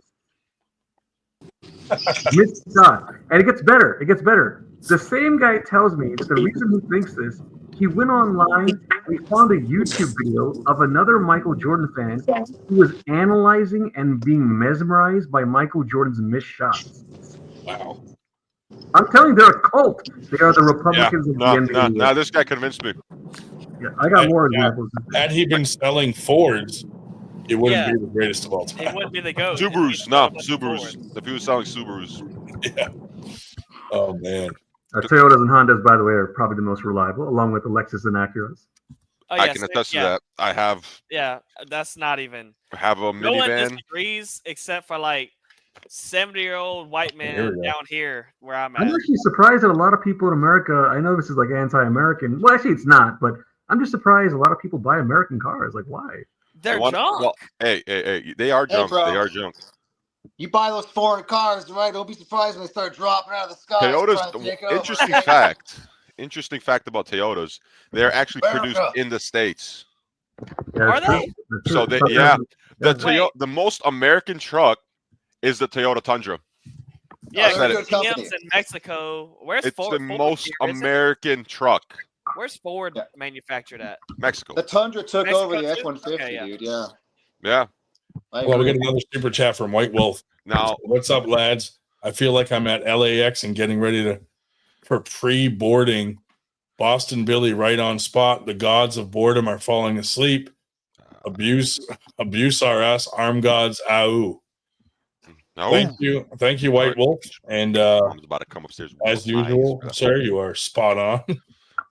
Missed shots, and it gets better. It gets better. The same guy tells me that the reason he thinks this He went online. We found a YouTube video of another Michael Jordan fan who was analyzing and being mesmerized by Michael Jordan's missed shots. Wow. I'm telling you, they're a cult. They are the Republicans of the NBA. No, this guy convinced me. Yeah, I got more examples. Had he been selling Fords, it wouldn't be the greatest of all time. It wouldn't be the GOAT. Subarus, no, Subarus. If he was selling Subarus. Yeah. Oh, man. Toyotas and Hondas, by the way, are probably the most reliable, along with the Lexus and Acuras. Oh, I can attest to that. I have. Yeah, that's not even. Have a No one minivan. disagrees except for like 70-year-old white men down here where I'm at. I'm actually surprised that a lot of people in America, I know this is like anti-American. Well, actually, it's not, but I'm just surprised a lot of people buy American cars. Like, why? They're junk. Well, hey, they are junk. bro. They are junk. You buy those foreign cars, right? Don't be surprised when they start dropping out of the sky. Toyotas. Interesting fact about Toyotas. They're actually produced in the States. Are they? So the most American truck is the Toyota Tundra. Yeah, it's in Mexico. Where's Ford? The most American truck. Where's Ford manufactured at? Mexico. The Tundra took Mexico over the too? F-150, Okay, dude. Yeah. Yeah. Well, we got another super chat from White Wolf. Now, what's up, lads? I feel like I'm at LAX and getting ready for pre-boarding. Boston Billy right on spot. The gods of boredom are falling asleep. Abuse RS, arm gods, AU. No. Thank you, White Wolf. And I was about to come upstairs. As usual, sir, you are spot on.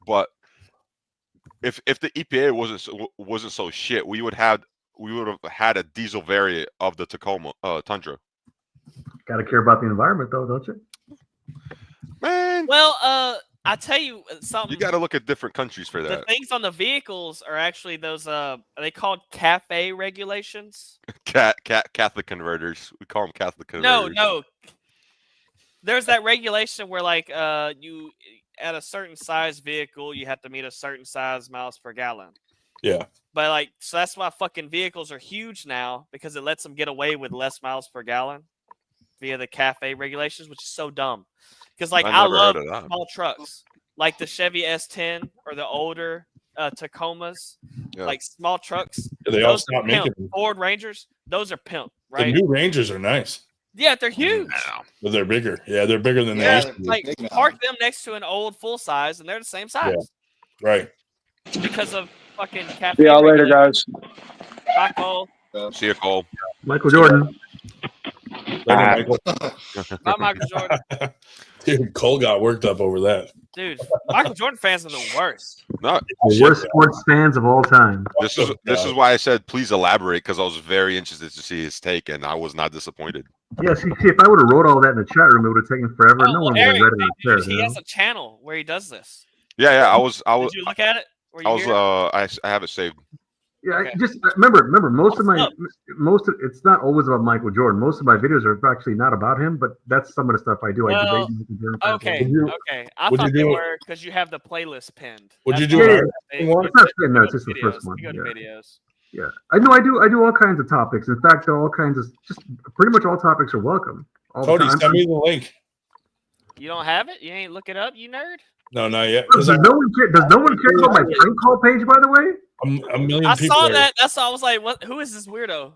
But if the EPA wasn't so shit, we would have had a diesel variant of the Tacoma Tundra. Got to care about the environment, though, don't you? Man. Well, I tell you something. You got to look at different countries for that. The things on the vehicles are actually those. Are they called cafe regulations? Catholic converters. We call them Catholic converters. No. There's that regulation where, like, you at a certain size vehicle, you have to meet a certain size miles per gallon. Yeah. But like, so that's why fucking vehicles are huge now, because it lets them get away with less miles per gallon via the cafe regulations, which is so dumb. Because like I love small trucks, like the Chevy S10 or the older Tacomas, like small trucks. Yeah, they all stopped making them. Ford Rangers. Those are pimp, right? The new Rangers are nice. Yeah, they're huge. But they're bigger. Yeah, they're bigger than they used to be. Like park them next to an old full size, and they're the same size. Yeah. Right. Because of fucking cafe. See y'all later, guys. Bye, Cole. See you, Cole. Michael Jordan. Later, Michael. Bye, Michael Jordan. Dude, Cole got worked up over that. Dude, Michael Jordan fans are the worst. No, the worst sports fans of all time. This is why I said please elaborate, because I was very interested to see his take, and I was not disappointed. Yeah, see, if I would have wrote all that in the chat room, it would have taken forever. No one would have read it in the chat. He has a channel where he does this. Yeah, I was. Did you look at it? I have it saved. Yeah, okay. Just remember. It's not always about Michael Jordan. Most of my videos are actually not about him, but that's some of the stuff I do. I debate Michael Jordan. Okay. I thought they were because you have the playlist pinned. Would you do No, it's just the first one. Videos. Yeah, I know. I do all kinds of topics. In fact, all kinds of just pretty much all topics are welcome. Cody, send me the link. You don't have it? You ain't look it up, you nerd? No, not yet. Does no one care about my prank call page, by the way? A million I people saw are. that. That's why I was like, "What? Who is this weirdo?"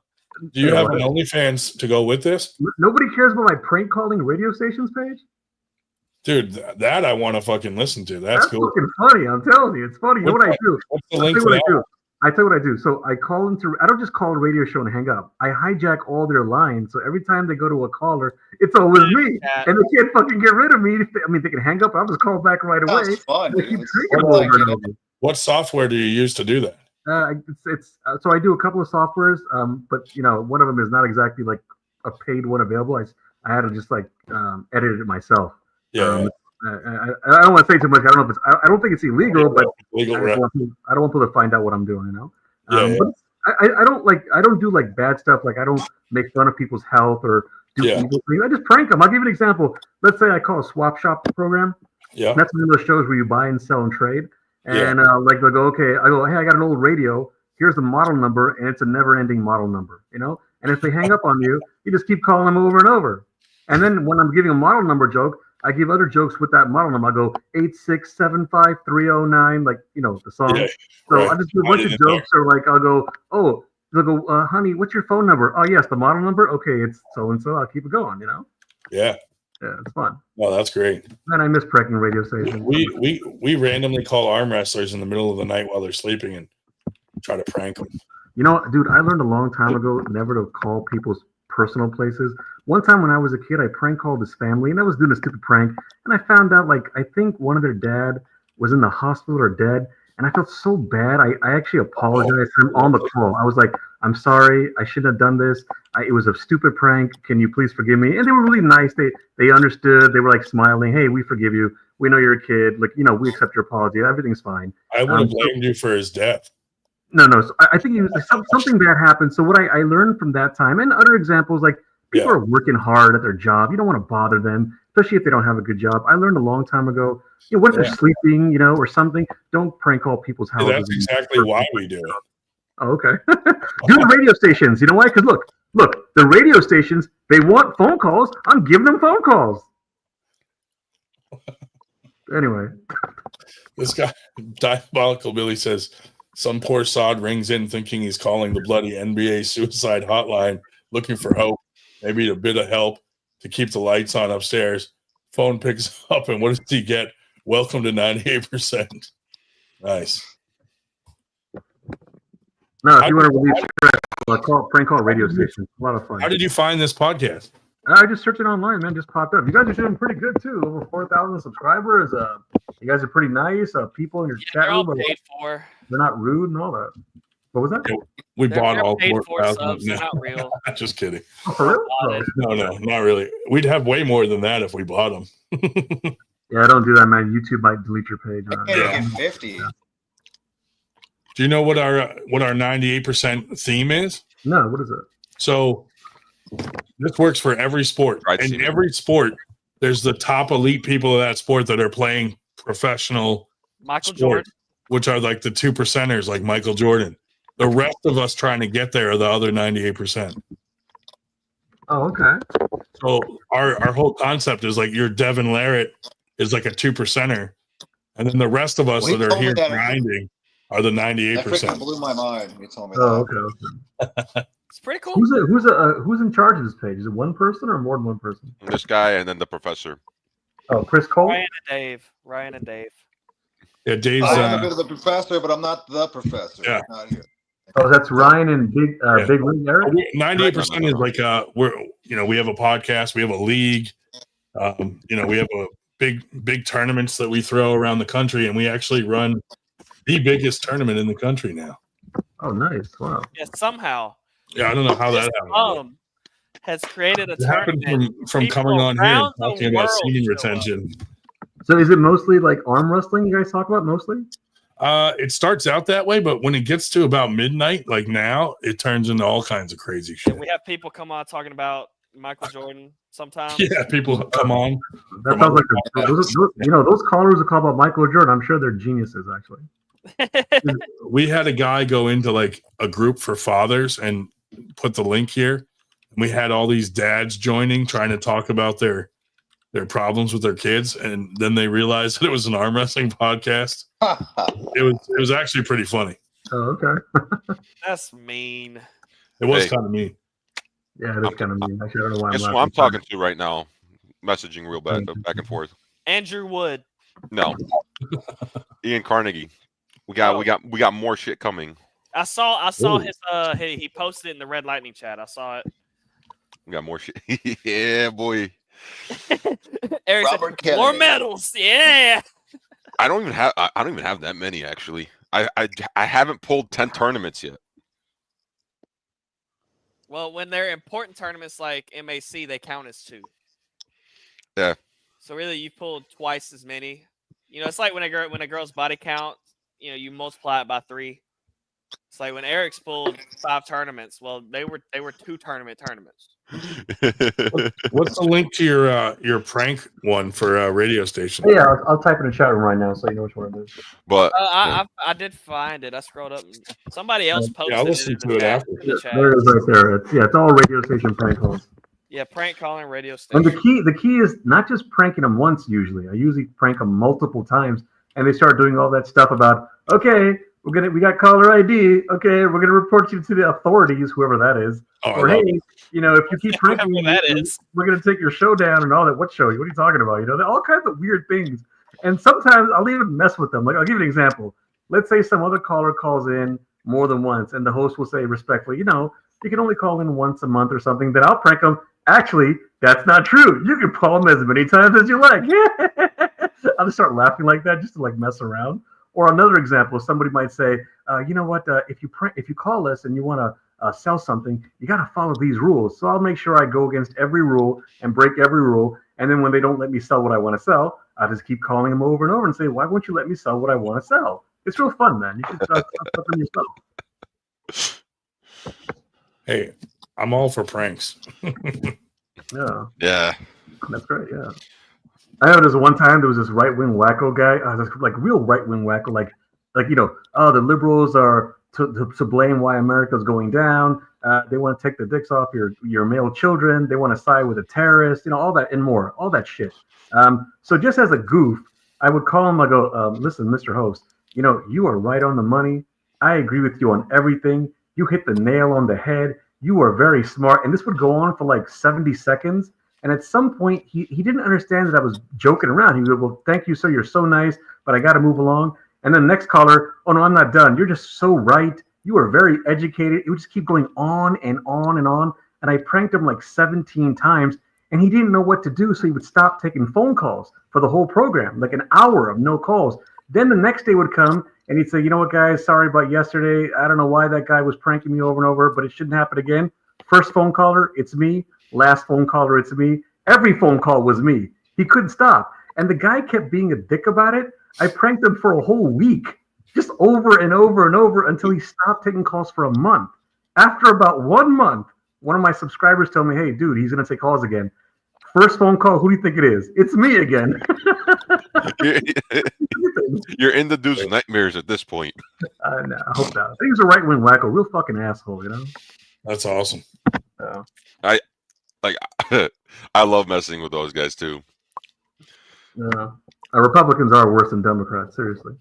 Do you have an OnlyFans to go with this? Nobody cares about my prank calling radio stations page? Dude, that I want to fucking listen to. That's cool. Fucking funny. I'm telling you, it's funny. You know what I do? What's the link for that? I tell you what I do. So I call into. I don't just call a radio show and hang up. I hijack all their lines. So every time they go to a caller, it's always me, and they can't fucking get rid of me. They can hang up. I'll just call back right away. That's fun, they keep tricking them over and over. What software do you use to do that? So I do a couple of softwares, but one of them is not exactly like a paid one available. I had to just like edit it myself. Yeah. I don't want to say too much. I don't know if I don't think it's illegal, but legal, I don't want people to find out what I'm doing. Yeah. But I don't do like bad stuff. Like I don't make fun of people's health or do evil things. I just prank them. I'll give you an example. Let's say I call a swap shop program. Yeah. That's one of those shows where you buy and sell and trade. And like they'll go, okay. I go, hey, I got an old radio. Here's the model number, and it's a never-ending model number. And if they hang up on you, you just keep calling them over and over. And then when I'm giving a model number joke, I give other jokes with that model number. I go 8675309, like the song. Yeah, so right. I just do a bunch of jokes, or like I'll go, honey, what's your phone number? Oh yes, the model number. Okay, it's so and so. I'll keep it going. Yeah. Yeah, it's fun. Well, that's great. And I miss pranking radio stations. We randomly call arm wrestlers in the middle of the night while they're sleeping and try to prank them. Dude, I learned a long time ago never to call people's personal places. One time when I was a kid, I prank called his family, and I was doing a stupid prank, and I found out, I think one of their dad was in the hospital or dead, and I felt so bad. I actually apologized to him on the call. I was like, I'm sorry, I shouldn't have done this. It was a stupid prank. Can you please forgive me? And they were really nice. They understood. They were smiling. Hey, we forgive you. We know you're a kid. We accept your apology. Everything's fine. I would have blamed you for his death. No. So I think it was something bad happened. So what I learned from that time, and other examples, people are working hard at their job. You don't want to bother them, especially if they don't have a good job. I learned a long time ago, what if they're sleeping, or something? Don't prank call people's houses. That's exactly why we do it. Oh, okay. Do the radio stations. You know why? Because look, the radio stations, they want phone calls. I'm giving them phone calls. Anyway. This guy, Diabolical Billy, says, some poor sod rings in thinking he's calling the bloody NBA suicide hotline, looking for hope, maybe a bit of help to keep the lights on upstairs. Phone picks up, and what does he get? Welcome to 98%. Nice. No, if you want to release prank call radio station. A lot of fun. How did you find this podcast? I just searched it online, man. Just popped up. You guys are doing pretty good too. Over 4,000 subscribers. You guys are pretty nice. People in your chat room. Paid for. They're not rude and all that. What was that? We bought all 4,000. subs. They're not real. Just kidding. Oh, for real? No, not really. We'd have way more than that if we bought them. Yeah, don't do that, man. YouTube might delete your page. Get 50. Do you know what our 98% theme is? No, what is it? So this works for every sport. In every sport, there's the top elite people of that sport that are playing professional Michael sport, Jordan, which are like the 2%ers, like Michael Jordan. The rest of us trying to get there are the other 98%. Oh, okay. So our whole concept is your Devin Larratt is like a 2%er, and then the rest of us that are here grinding are the 98%. That freaking blew my mind. You told me that. Oh, okay. It's pretty cool. Who's in charge of this page? Is it one person or more than one person? This guy and then the professor. Oh, Chris Cole. Ryan and Dave. Yeah, Dave's. I'm a bit of the professor, but I'm not the professor. Yeah. Not here. Oh, that's Ryan and Big Wing Eric. 98% is we have a podcast, we have a league, we have a big tournaments that we throw around the country, and we actually run the biggest tournament in the country now. Oh, nice! Wow. Yeah, somehow. Yeah, I don't know how that happened. Has created a it happened from coming on here and talking about semen retention. So is it mostly arm wrestling you guys talk about mostly? It starts out that way, but when it gets to about midnight, like now, it turns into all kinds of crazy shit. We have people come on talking about Michael Jordan sometimes. Yeah, people come on. That sounds like those callers who call about Michael Jordan. I'm sure they're geniuses, actually. We had a guy go into a group for fathers and put the link here. We had all these dads joining, trying to talk about their problems with their kids, and then they realized that it was an arm wrestling podcast. It was actually pretty funny. Oh, okay. That's mean. It was kind of mean. Yeah, it is kind of mean. Actually, I don't know why Guess who I'm talking to right now? Messaging real bad, back and forth. Andrew Wood. No. Ian Carnegie. We got more shit coming. I saw his he posted it in the Red Lightning chat. I saw it. We got more shit. Yeah, boy. Eric said, more medals. Yeah. I don't even have that many actually. I haven't pulled 10 tournaments yet. Well, when they're important tournaments like MAC, they count as 2. Yeah. So really, you pulled twice as many. It's like when a girl's body count, you multiply it by 3. It's like when Eric's pulled 5 tournaments. Well, they were 2 tournaments. What's the link to your prank one for radio station? Yeah, I'll type in the chat room right now so you know which one it is. But I did find it. I scrolled up. Somebody else posted I'll listen it to it after. the chat. There it is right there. It's all radio station prank calls. Yeah, prank calling radio And station. the key is not just pranking them once. Usually, I usually prank them multiple times, and they start doing all that stuff about, okay, we got caller ID. Okay, we're gonna report you to the authorities, whoever that is. Or hey, if you keep pranking, we're gonna take your show down and all that. What show? What are you talking about? All kinds of weird things. And sometimes I'll even mess with them. Like, I'll give you an example. Let's say some other caller calls in more than once, and the host will say respectfully, you can only call in once a month or something. Then I'll prank them. Actually, that's not true. You can call them as many times as you like. I'll just start laughing like that just to like mess around. Or another example, somebody might say, you know what? If you call us and you want to sell something, you got to follow these rules. So I'll make sure I go against every rule and break every rule. And then when they don't let me sell what I want to sell, I just keep calling them over and over and say, why won't you let me sell what I want to sell? It's real fun, man. You should start something yourself. Hey, I'm all for pranks. Yeah, that's great. Yeah, I know. There's one time there was this right wing wacko guy, this, like real right wing wacko, like the liberals are to blame why America's going down. They want to take the dicks off your male children. They want to side with a terrorist. All that and more, all that shit. So just as a goof, I would call him. I go, listen, Mr. Host, you are right on the money. I agree with you on everything. You hit the nail on the head. You are very smart. And this would go on for like 70 seconds. And at some point, he didn't understand that I was joking around. He would go, well, thank you, sir. You're so nice, but I got to move along. And then the next caller, oh, no, I'm not done. You're just so right. You are very educated. It would just keep going on and on and on. And I pranked him like 17 times. And he didn't know what to do. So he would stop taking phone calls for the whole program, like an hour of no calls. Then the next day would come and he'd say, you know what, guys, sorry about yesterday. I don't know why that guy was pranking me over and over, but it shouldn't happen again. First phone caller, it's me. Last phone caller, it's me. Every phone call was me. He couldn't stop. And the guy kept being a dick about it. I pranked him for a whole week, just over and over and over until he stopped taking calls for a month. After about 1 month, one of my subscribers told me, hey, dude, he's going to take calls again. First phone call, who do you think it is? It's me again. You're in the dude's nightmares at this point. I hope not. I think he's a right-wing wacko, real fucking asshole, That's awesome. I love messing with those guys too. Republicans are worse than Democrats, seriously.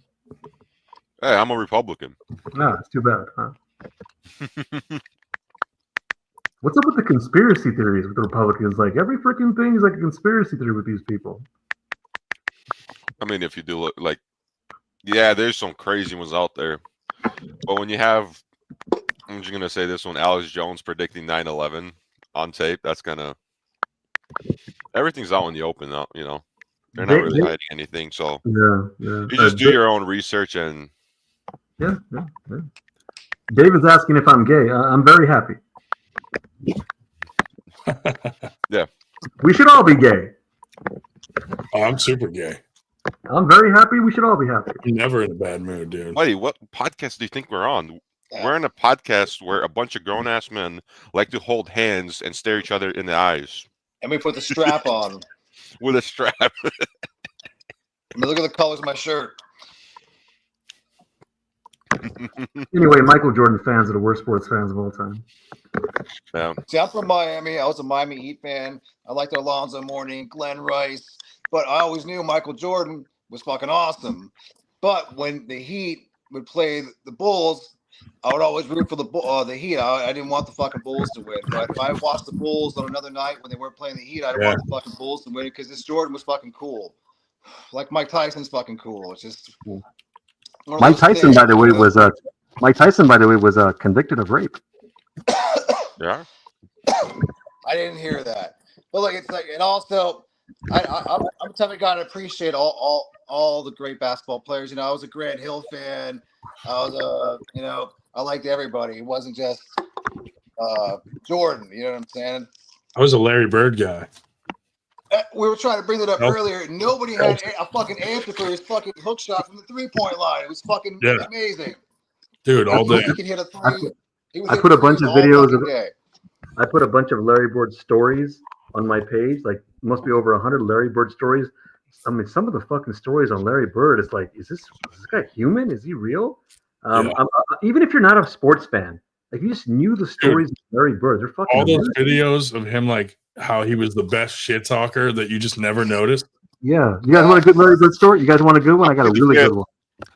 Hey, I'm a Republican. No, it's too bad, huh? What's up with the conspiracy theories with the Republicans? Like, every freaking thing is like a conspiracy theory with these people. I mean, if you do look like, yeah, there's some crazy ones out there. But when you have, I'm just going to say this one, Alex Jones predicting 9/11 on tape, that's kind of, everything's out in the open now, They're not really hiding anything. So you just do your own research and. Yeah. David's asking if I'm gay. I'm very happy. Yeah. We should all be gay. Oh, I'm super gay. I'm very happy. We should all be happy. I'm never in a bad mood, dude. Buddy, what podcast do you think we're on? We're in a podcast where a bunch of grown-ass men like to hold hands and stare each other in the eyes. And we put the strap on. With a strap. Look at the colors of my shirt. Anyway, Michael Jordan fans are the worst sports fans of all time. Yeah. See, I'm from Miami. I was a Miami Heat fan. I liked Alonzo Mourning, Glenn Rice, but I always knew Michael Jordan was fucking awesome. But when the Heat would play the Bulls, I would always root for the Heat. I didn't want the fucking Bulls to win. But if I watched the Bulls on another night when they weren't playing the Heat, I didn't want the fucking Bulls to win because this Jordan was fucking cool. Like Mike Tyson's fucking cool. It's just Mike Tyson, by the way, was convicted of rape. Yeah. I didn't hear that. But like, it's like, and also, I'm the type of guy to appreciate all the great basketball players. I was a Grant Hill fan. I was I liked everybody. It wasn't just Jordan. You know what I'm saying? I was a Larry Bird guy. We were trying to bring that up earlier. Nobody had a fucking answer for his fucking hook shot from the 3-point line. It was fucking amazing. Dude, all day. He could hit a three. I put a bunch of videos of. I put a bunch of Larry Bird stories on my page. Like, must be over 100 Larry Bird stories. I mean, some of the fucking stories on Larry Bird, it's like, is this guy human? Is he real? Even if you're not a sports fan, like, you just knew the stories of Larry Bird. They're fucking all those videos of him like how he was the best shit talker that you just never noticed? Yeah. You guys want a good Larry Bird story? You guys want a good one? I got a really good one.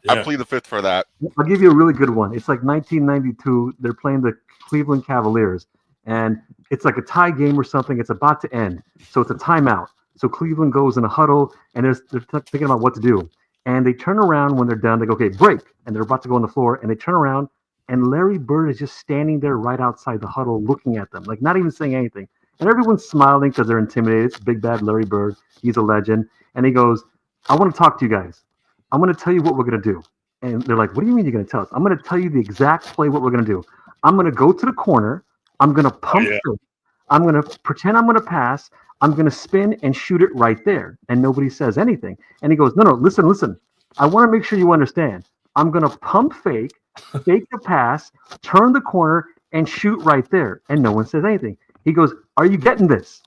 I plead the fifth for that. I'll give you a really good one. It's like 1992. They're playing the Cleveland Cavaliers, and it's like a tie game or something. It's about to end, so it's a timeout. So Cleveland goes in a huddle, and they're thinking about what to do. And they turn around when they're done. They go, okay, break. And they're about to go on the floor, and they turn around, and Larry Bird is just standing there right outside the huddle looking at them, like not even saying anything. And everyone's smiling because they're intimidated. It's big bad Larry Bird. He's a legend. And he goes, I want to talk to you guys. I'm going to tell you what we're going to do. And they're like, what do you mean you're going to tell us? I'm going to tell you the exact play, what we're going to do. I'm going to go to the corner. I'm going to pump it. I'm going to pretend I'm going to pass. I'm going to spin and shoot it right there. And nobody says anything. And he goes, no, listen. I want to make sure you understand. I'm going to pump fake the pass, turn the corner, and shoot right there. And no one says anything. He goes, are you getting this?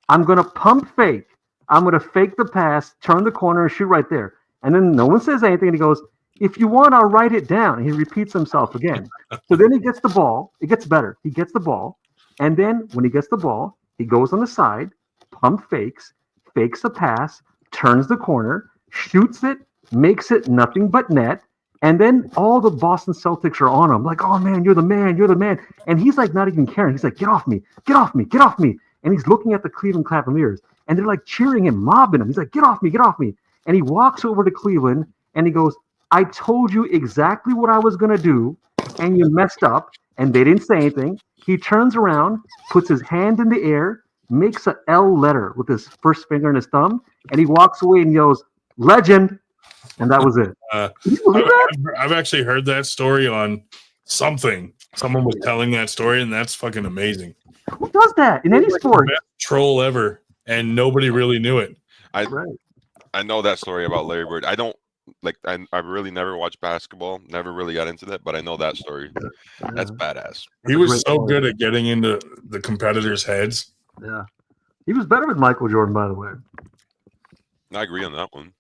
I'm going to pump fake. I'm going to fake the pass, turn the corner, and shoot right there. And then no one says anything. And he goes, if you want, I'll write it down. And he repeats himself again. So then he gets the ball. It gets better. He gets the ball. And then when he gets the ball, he goes on the side, pump fakes the pass, turns the corner, shoots it, makes it nothing but net. And then all the Boston Celtics are on him, like, oh, man, you're the man. And he's like not even caring. He's like, get off me. And he's looking at the Cleveland Cavaliers. And they're like cheering him, mobbing him. He's like, get off me. And he walks over to Cleveland and he goes, I told you exactly what I was going to do, and you messed up. And they didn't say anything. He turns around, puts his hand in the air, makes an L letter with his first finger and his thumb, and he walks away and yells, legend. And that was it. I've actually heard that story on something. Someone was telling that story, and that's fucking amazing. Who does that in any sport? Best troll ever, and nobody really knew it. I know that story about Larry Bird. I don't like. I really never watched basketball. Never really got into that, but I know that story. That's badass. He was so good at getting into the competitors' heads. Yeah, he was better than Michael Jordan, by the way. I agree on that one.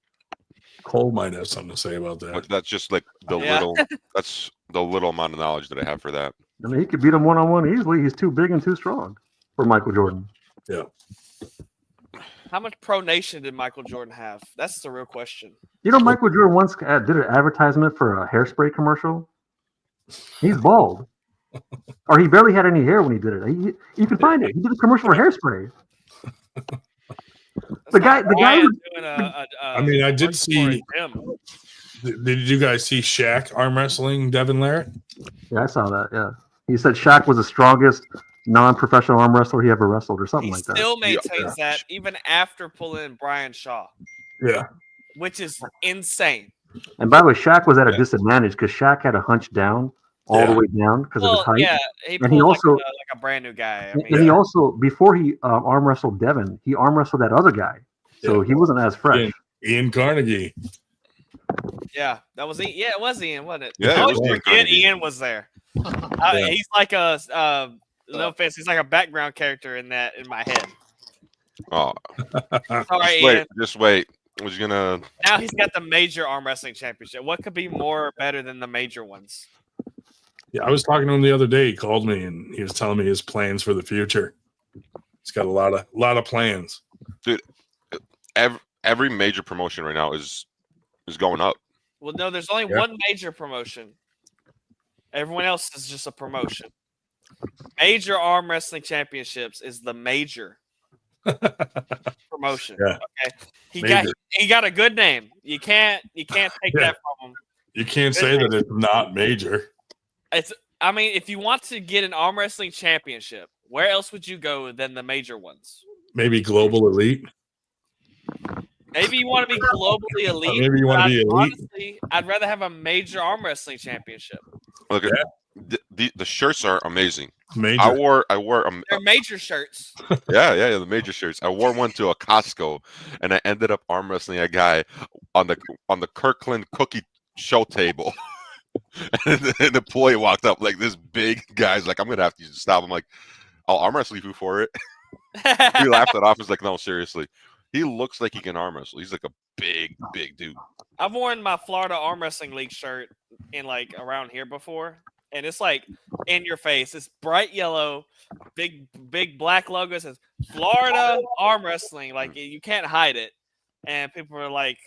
Cole might have something to say about that. But that's just like the little. That's the little amount of knowledge that I have for that. I mean, he could beat him one-on-one easily. He's too big and too strong for Michael Jordan. Yeah. How much pronation did Michael Jordan have? That's the real question. You know, Michael Jordan once did an advertisement for a hairspray commercial. He's bald. Or he barely had any hair when he did it. You can find it. He did a commercial for hairspray. The guy. I mean, I did see. Did you guys see Shaq arm wrestling Devin Larratt? Yeah, I saw that. Yeah, he said Shaq was the strongest non-professional arm wrestler he ever wrestled, or something like that. Still maintains that even after pulling in Brian Shaw. Yeah, which is insane. And by the way, Shaq was at a disadvantage because Shaq had to hunch down all the way down because of his height. Yeah, he also like a brand new guy. I mean, and he also, before he arm wrestled Devin, he arm wrestled that other guy, so he wasn't as fresh. Ian Carnegie. Yeah, that was Ian. Yeah, it was Ian, wasn't it? Yeah, I always forget Ian was there. Yeah. He's like a no offense, he's like a background character in my head. Oh, sorry, just wait. Was gonna. Now he's got the major arm wrestling championship. What could be more better than the major ones? Yeah, I was talking to him the other day. He called me and he was telling me his plans for the future. He's got a lot of plans. Dude, every major promotion right now is going up. Well, no, there's only one major promotion. Everyone else is just a promotion. Major arm wrestling championships is the major promotion. Yeah. Okay. He got a good name. You can't take that from him. You can't say that it's not major. I mean, if you want to get an arm wrestling championship, where else would you go than the major ones? Maybe Global Elite. Maybe you want to be globally elite. Maybe you want to be elite. Honestly, I'd rather have a major arm wrestling championship. Look, the shirts are amazing. Major. I wore They're major shirts. Yeah, the major shirts. I wore one to a Costco, and I ended up arm wrestling a guy on the Kirkland cookie show table. And the employee walked up like this big guy's like, I'm gonna have to stop. I'm like, I'll arm wrestle you for it. He laughed it off. He's like, no, seriously. He looks like he can arm wrestle. He's like a big dude. I've worn my Florida Arm Wrestling League shirt in like around here before, and it's like in your face. It's bright yellow, big black logo. It says Florida arm wrestling, like you can't hide it. And people are like,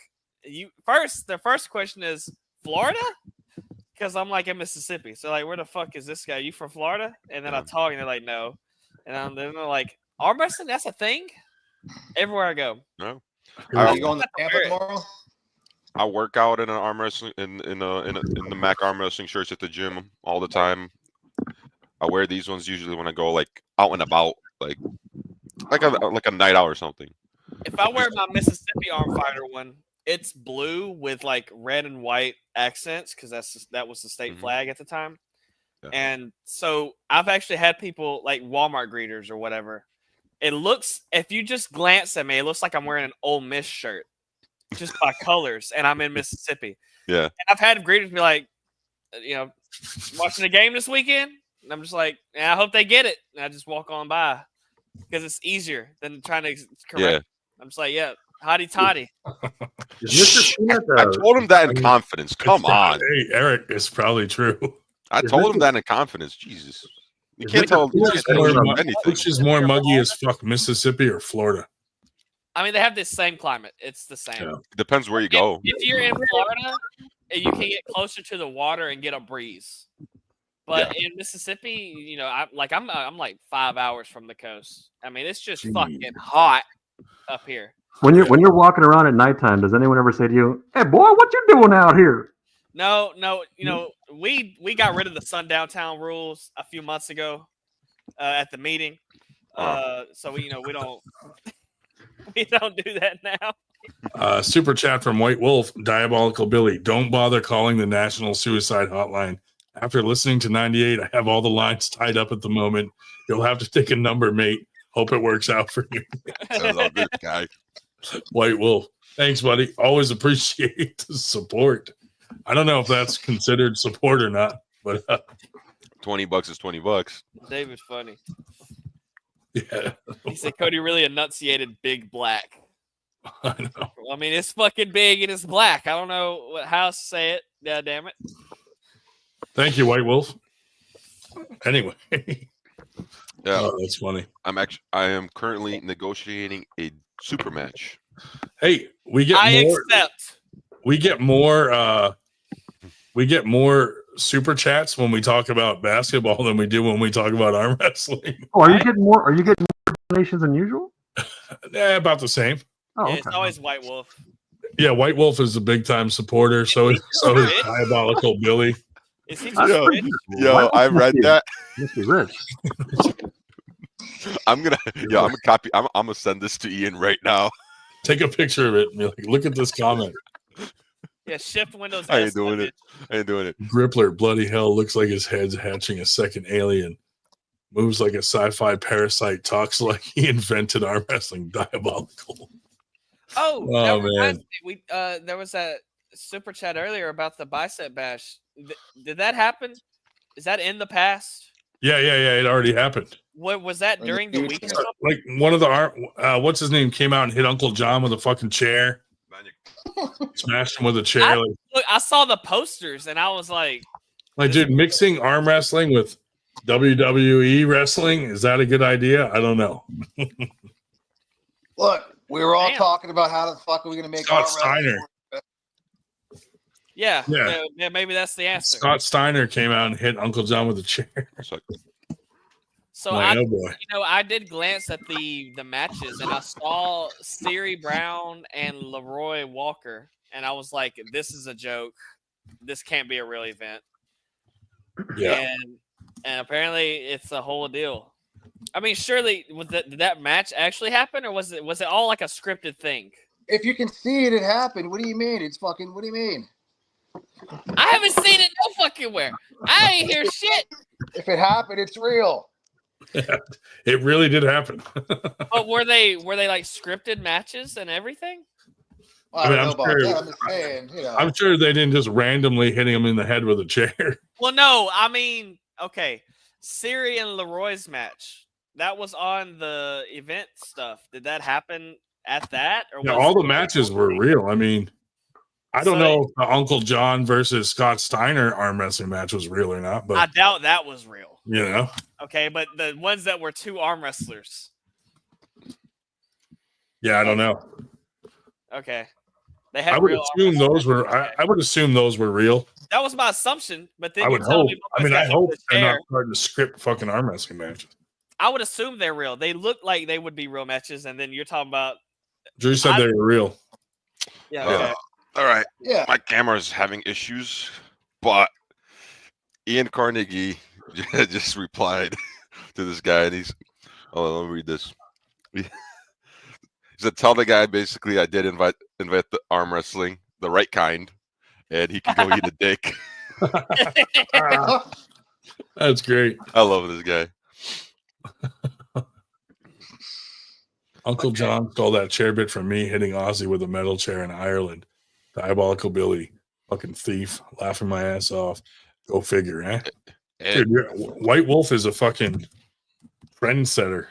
the first question is Florida? Because I'm like in Mississippi. So like, where the fuck is this guy? You from Florida? And then I talk and they're like, no. And then they're like, arm wrestling, that's a thing? Everywhere I go. No. Are you going to Tampa tomorrow? I work out in an arm wrestling in the Mac arm wrestling shirts at the gym all the time. I wear these ones usually when I go like out and about, like a night out or something. If I wear my Mississippi arm fighter one, it's blue with like red and white accents because that was the state flag at the time. Yeah. And so I've actually had people like Walmart greeters or whatever. It looks, if you just glance at me, it looks like I'm wearing an Ole Miss shirt just by colors, and I'm in Mississippi. Yeah. And I've had greeters be like, watching the game this weekend? And I'm just like, I hope they get it. And I just walk on by because it's easier than trying to correct. Yeah. I'm just like, hotty toddy. I told him that in confidence. Come on. Hey, Eric, it's probably true. I told him that in confidence. Jesus. You can't tell him anything. Which is more muggy as fuck, Mississippi or Florida? I mean, they have this same climate. It's the same. Yeah. Depends where you go. If you're in Florida, you can get closer to the water and get a breeze. But in Mississippi, I'm like 5 hours from the coast. I mean, it's just fucking hot up here. When you're walking around at nighttime, does anyone ever say to you, "Hey, boy, what you doing out here?" No. We got rid of the sundown rules a few months ago at the meeting. So we don't we don't do that now. Super chat from White Wolf, Diabolical Billy. Don't bother calling the National Suicide Hotline. After listening to 98, I have all the lines tied up at the moment. You'll have to take a number, mate. Hope it works out for you. I love this guy. White Wolf. Thanks, buddy. Always appreciate the support. I don't know if that's considered support or not, but $20 is $20. David's funny. Yeah. He said Cody really enunciated big black. I know. Well, I mean, it's fucking big and it's black. I don't know how to say it. Yeah, damn it. Thank you, White Wolf. Anyway. Yeah. Oh, that's funny. I am currently negotiating a super match. Hey, we get more super chats when we talk about basketball than we do when we talk about arm wrestling. Oh, are you getting more donations than usual? Yeah, about the same. Oh, It's always White Wolf. Yeah, White Wolf is a big time supporter. So is Diabolical Billy. Is he Yo, I read that. Must be rich. I'm gonna copy. I'm gonna send this to Ian right now. Take a picture of it and be like, look at this comment. Yeah, shift Windows. I ain't doing it. Grippler, bloody hell, looks like his head's hatching a second alien. Moves like a sci-fi parasite. Talks like he invented arm wrestling. Diabolical. Oh man. There was a super chat earlier about the bicep bash. Did that happen? Is that in the past? Yeah. It already happened. What was that during the week? Or something? Like one of the what's his name came out and hit Uncle John with a fucking chair. Smashed him with a chair. I saw the posters and I was like, dude, mixing arm wrestling with WWE wrestling, is that a good idea? I don't know. Look, we were all talking about how the fuck are we going to make Scott Steiner. Yeah, maybe that's the answer. Scott Steiner came out and hit Uncle John with a chair. So I did glance at the matches and I saw Siri Brown and Leroy Walker, and I was like, this is a joke. This can't be a real event. Yeah. And apparently it's a whole deal. I mean, surely did that match actually happen, or was it all like a scripted thing? If you can see it, it happened. What do you mean? It's fucking. What do you mean? I haven't seen it no fucking where. I ain't hear shit. If it happened, it's real. It really did happen. But were they like scripted matches and everything? Well, I don't know about that. I'm just saying, I'm sure they didn't just randomly hit him in the head with a chair. Well, no, I mean, okay, Siri and Leroy's match, that was on the event stuff. Did that happen at that? Or all the matches were real. I mean, I don't know if the Uncle John versus Scott Steiner arm wrestling match was real or not, but I doubt that was real. You know? Okay, but the ones that were two arm wrestlers. Yeah, I don't know. Okay. They had I would real assume those were. I would assume those were real. That was my assumption, but then I you're would telling hope. me I boys mean, got I hit hope with a they're not chair. starting to script fucking arm wrestling matches. I would assume they're real. They look like they would be real matches, and then you're talking about. Drew said they were real. Yeah. Okay. All right. Yeah. My camera's having issues, but Ian Carnegie just replied to this guy, and he's. Oh, let me read this. He said, "Tell the guy basically I did invite the arm wrestling, the right kind, and he can go eat a dick." That's great. I love this guy. Uncle John stole that chair bit from me, hitting Ozzy with a metal chair in Ireland. Diabolical Billy, fucking thief, laughing my ass off. Go figure, eh? Dude, White Wolf is a fucking trendsetter.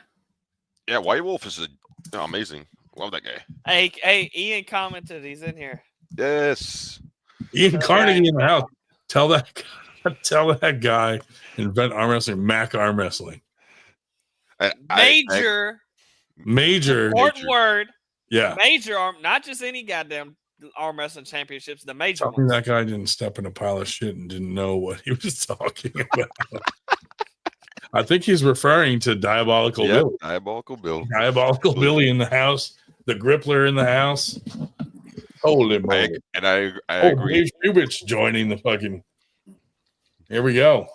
Yeah, White Wolf is amazing. Love that guy. Hey, Ian commented. He's in here. Yes. Ian Carnegie in the house. Tell that guy invent arm wrestling, Mac arm wrestling. Major important word. Yeah. Major arm, not just any goddamn arm wrestling championships. The major Tell me ones. that guy didn't step in a pile of shit and didn't know what he was talking about. I think he's referring to Diabolical Billy. Diabolical Bill. Diabolical Billy in the house. The Grippler in the house. Holy moly. I agree. Dave Shubich joining the fucking. Here we go.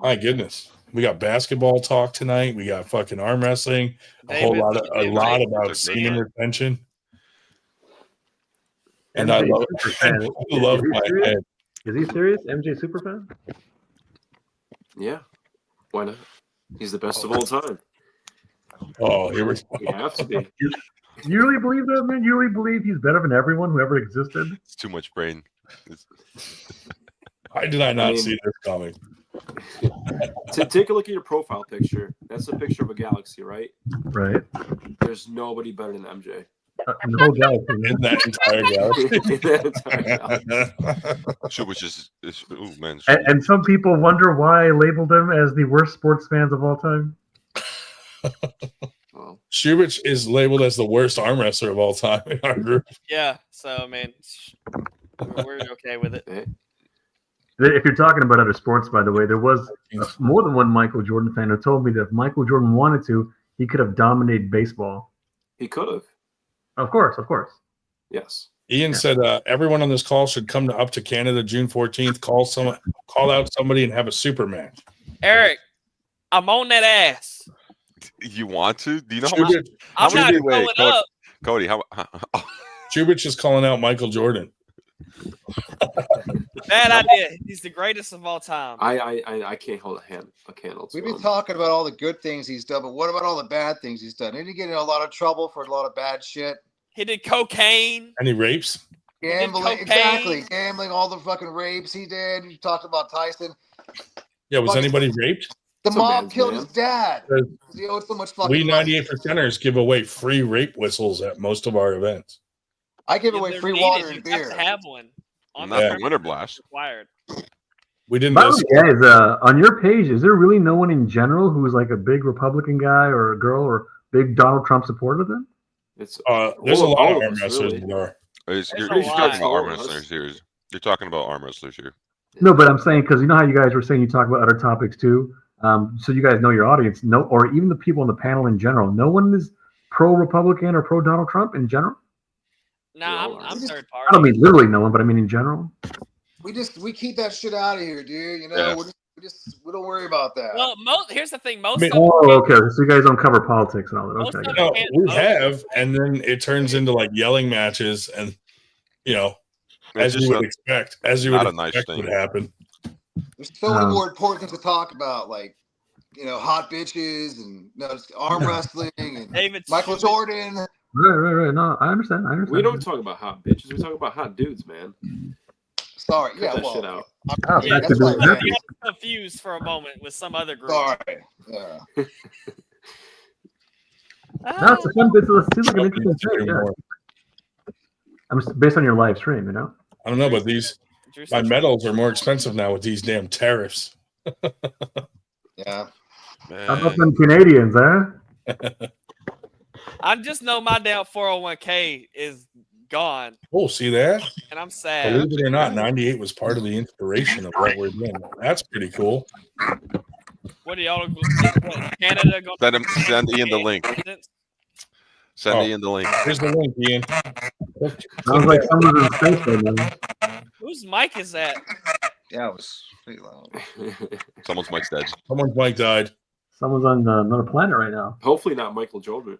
My goodness. We got basketball talk tonight. We got fucking arm wrestling. A lot about semen retention. And I love my head. Is he serious? MJ Superfan? Yeah. Why not? He's the best of all time. Oh, here we go. You have to be. You really believe that, man? You really believe he's better than everyone who ever existed? It's too much brain. Why did I not see this coming? Take a look at your profile picture. That's a picture of a galaxy, right? Right. There's nobody better than MJ. No galaxy. In that entire galaxy. Which is oh man. And some people wonder why I labeled him as the worst sports fans of all time. Shubich is labeled as the worst arm wrestler of all time in our group. Yeah. So I mean, we're okay with it. If you're talking about other sports, by the way, there was more than one Michael Jordan fan who told me that if Michael Jordan wanted to, he could have dominated baseball. He could have. Of course. Yes. Ian said everyone on this call should come up to Canada June 14th, call out somebody and have a super match. Eric, I'm on that ass. You want to? Do you know how much? I'm not going up. Cody, how Chubich is calling out Michael Jordan. Bad idea. He's the greatest of all time. I can't hold a candle. We've been talking about all the good things he's done, but what about all the bad things he's done? Didn't he get in a lot of trouble for a lot of bad shit? He did cocaine. Any rapes? Gambling, exactly. Gambling, all the fucking rapes he did. You talked about Tyson. Yeah, was anybody raped? The mob killed his dad. He owed so much fucking We money. 98%ers give away free rape whistles at most of our events. I give away free water and beer. You have to have one. On Not the Winter Blast. Required. We didn't. By the way, guys, on your page, is there really no one in general who's like a big Republican guy or a girl or big Donald Trump supporter then? It's there's a lot of arm wrestlers that are. You're talking about arm wrestlers here. You're talking about arm wrestlers here. No, but I'm saying because you know how you guys were saying you talk about other topics too. So you guys know your audience, or even the people on the panel in general. No one is pro-Republican or pro-Donald Trump in general. No, I'm third party. I don't mean literally no one, but I mean in general. We keep that shit out of here, dude. You know, we don't worry about that. Well, here's the thing. Most okay. So you guys don't cover politics and all that. Okay. No, we have, and then it turns into like yelling matches, and as you would expect, would happen. There's so many more important things to talk about, like hot bitches and arm wrestling and Michael Jordan. Right. No, I understand. We don't talk about hot bitches. We talk about hot dudes, man. Sorry, Cut that shit out. That's why I'm confused for a moment with some other group. Sorry. Yeah. That's a fun bit. It seems like an interesting thing. Yeah. I'm based on your live stream, I don't know, but my medals are more expensive now with these damn tariffs. Yeah. How about them Canadians, huh? I just know my damn 401k is gone. Oh, see that? And I'm sad. Believe it or not, 98 was part of the inspiration of what we're doing. That's pretty cool. What do y'all Canada going Send Ian the link. Send Ian the link. Here's the link, Ian. Sounds like someone's in space right now. Whose mic is that? Yeah, it was pretty loud. Someone's mic's dead. Someone's mic died. Someone's on another planet right now. Hopefully not Michael Jordan.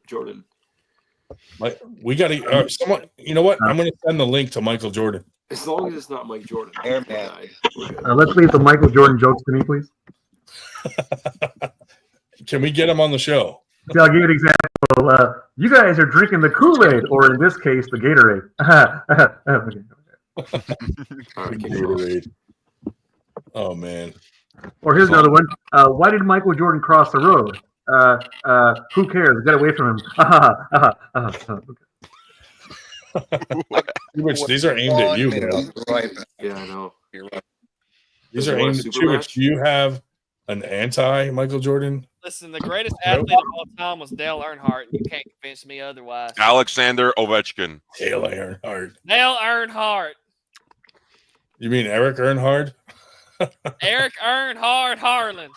We got to someone. You know what? I'm going to send the link to Michael Jordan. As long as it's not Mike Jordan. Let's leave the Michael Jordan jokes to me, please. Can we get him on the show? See, I'll give you an example. You guys are drinking the Kool-Aid, or in this case, the Gatorade. Gatorade. Oh man. Or here's another one. Why did Michael Jordan cross the road? Who cares? Get away from him. Which these are aimed at you, bro. Yeah, I know. You're right. These are aimed at you. Which do you have an anti-Michael Jordan? Listen, the greatest athlete of all time was Dale Earnhardt. You can't convince me otherwise. Alexander Ovechkin. Dale Earnhardt. Dale Earnhardt. You mean Eric Earnhardt? Eric Earnhardt Harlan.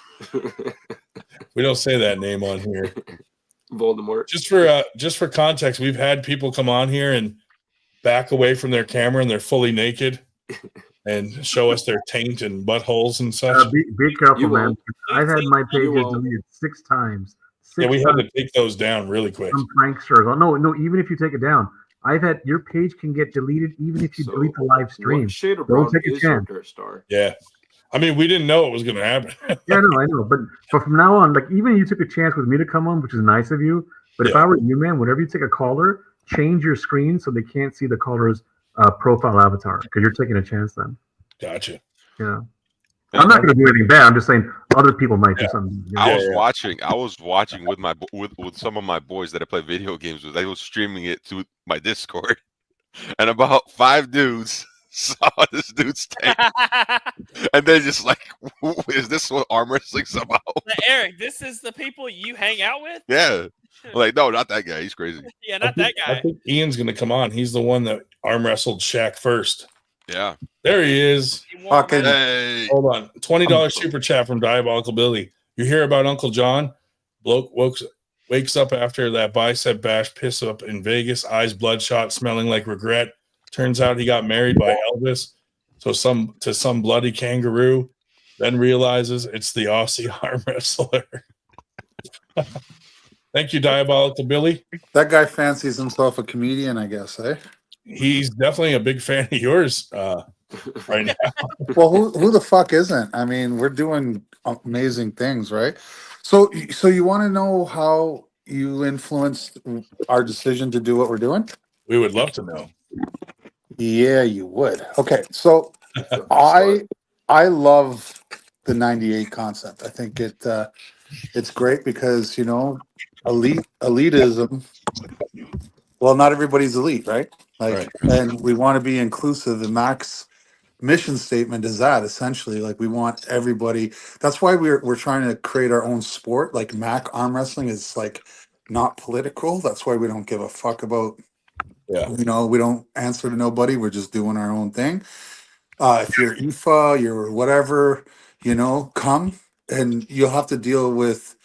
We don't say that name on here. Voldemort. Just for context, we've had people come on here and back away from their camera and they're fully naked and show us their taint and buttholes and such. Be careful, man. I've had my pages deleted 6 times. Yeah, we had to take those down really quick. Some pranksters. Oh, no. Even if you take it down, I've had your page can get deleted even if you delete the live stream. Don't take a chance. Yeah. I mean, we didn't know it was going to happen. Yeah, I know. But from now on, like, even you took a chance with me to come on, which is nice of you. But if I were you, man, whenever you take a caller, change your screen so they can't see the caller's profile avatar because you're taking a chance then. Gotcha. Yeah. I'm not going to do anything bad. I'm just saying other people might do something. You know? I was watching with my with some of my boys that I play video games with. I was streaming it to my Discord, and about 5 dudes saw this dude's tank, and they're just like, "Is this what arm wrestling somehow?" Eric, this is the people you hang out with? Yeah. Like, no, not that guy. He's crazy. Yeah, not that guy. I think Ian's going to come on. He's the one that arm wrestled Shaq first. Yeah. There he is. Fucking hey. Hold on. $20 super chat from Diabolical Billy. You hear about Uncle John? Bloke wakes up after that bicep bash, piss up in Vegas, eyes bloodshot, smelling like regret. Turns out he got married by Elvis. So some bloody kangaroo. Then realizes it's the Aussie arm wrestler. Thank you, Diabolical Billy. That guy fancies himself a comedian, I guess, eh? He's definitely a big fan of yours right now. Well, who the fuck isn't? I mean, we're doing amazing things, right? So you want to know how you influenced our decision to do what we're doing? We would love to know. Yeah, you would. Okay, so I love the 98 concept. I think it's great because, you know, elitism. Well, not everybody's elite, right? Like, and we want to be inclusive. And Mac's mission statement is that essentially, like, we want everybody. That's why we're trying to create our own sport. Like Mac arm wrestling is like not political. That's why we don't give a fuck about. Yeah. You know, we don't answer to nobody. We're just doing our own thing. If you're IFA, you're whatever, you know, come and you'll have to deal with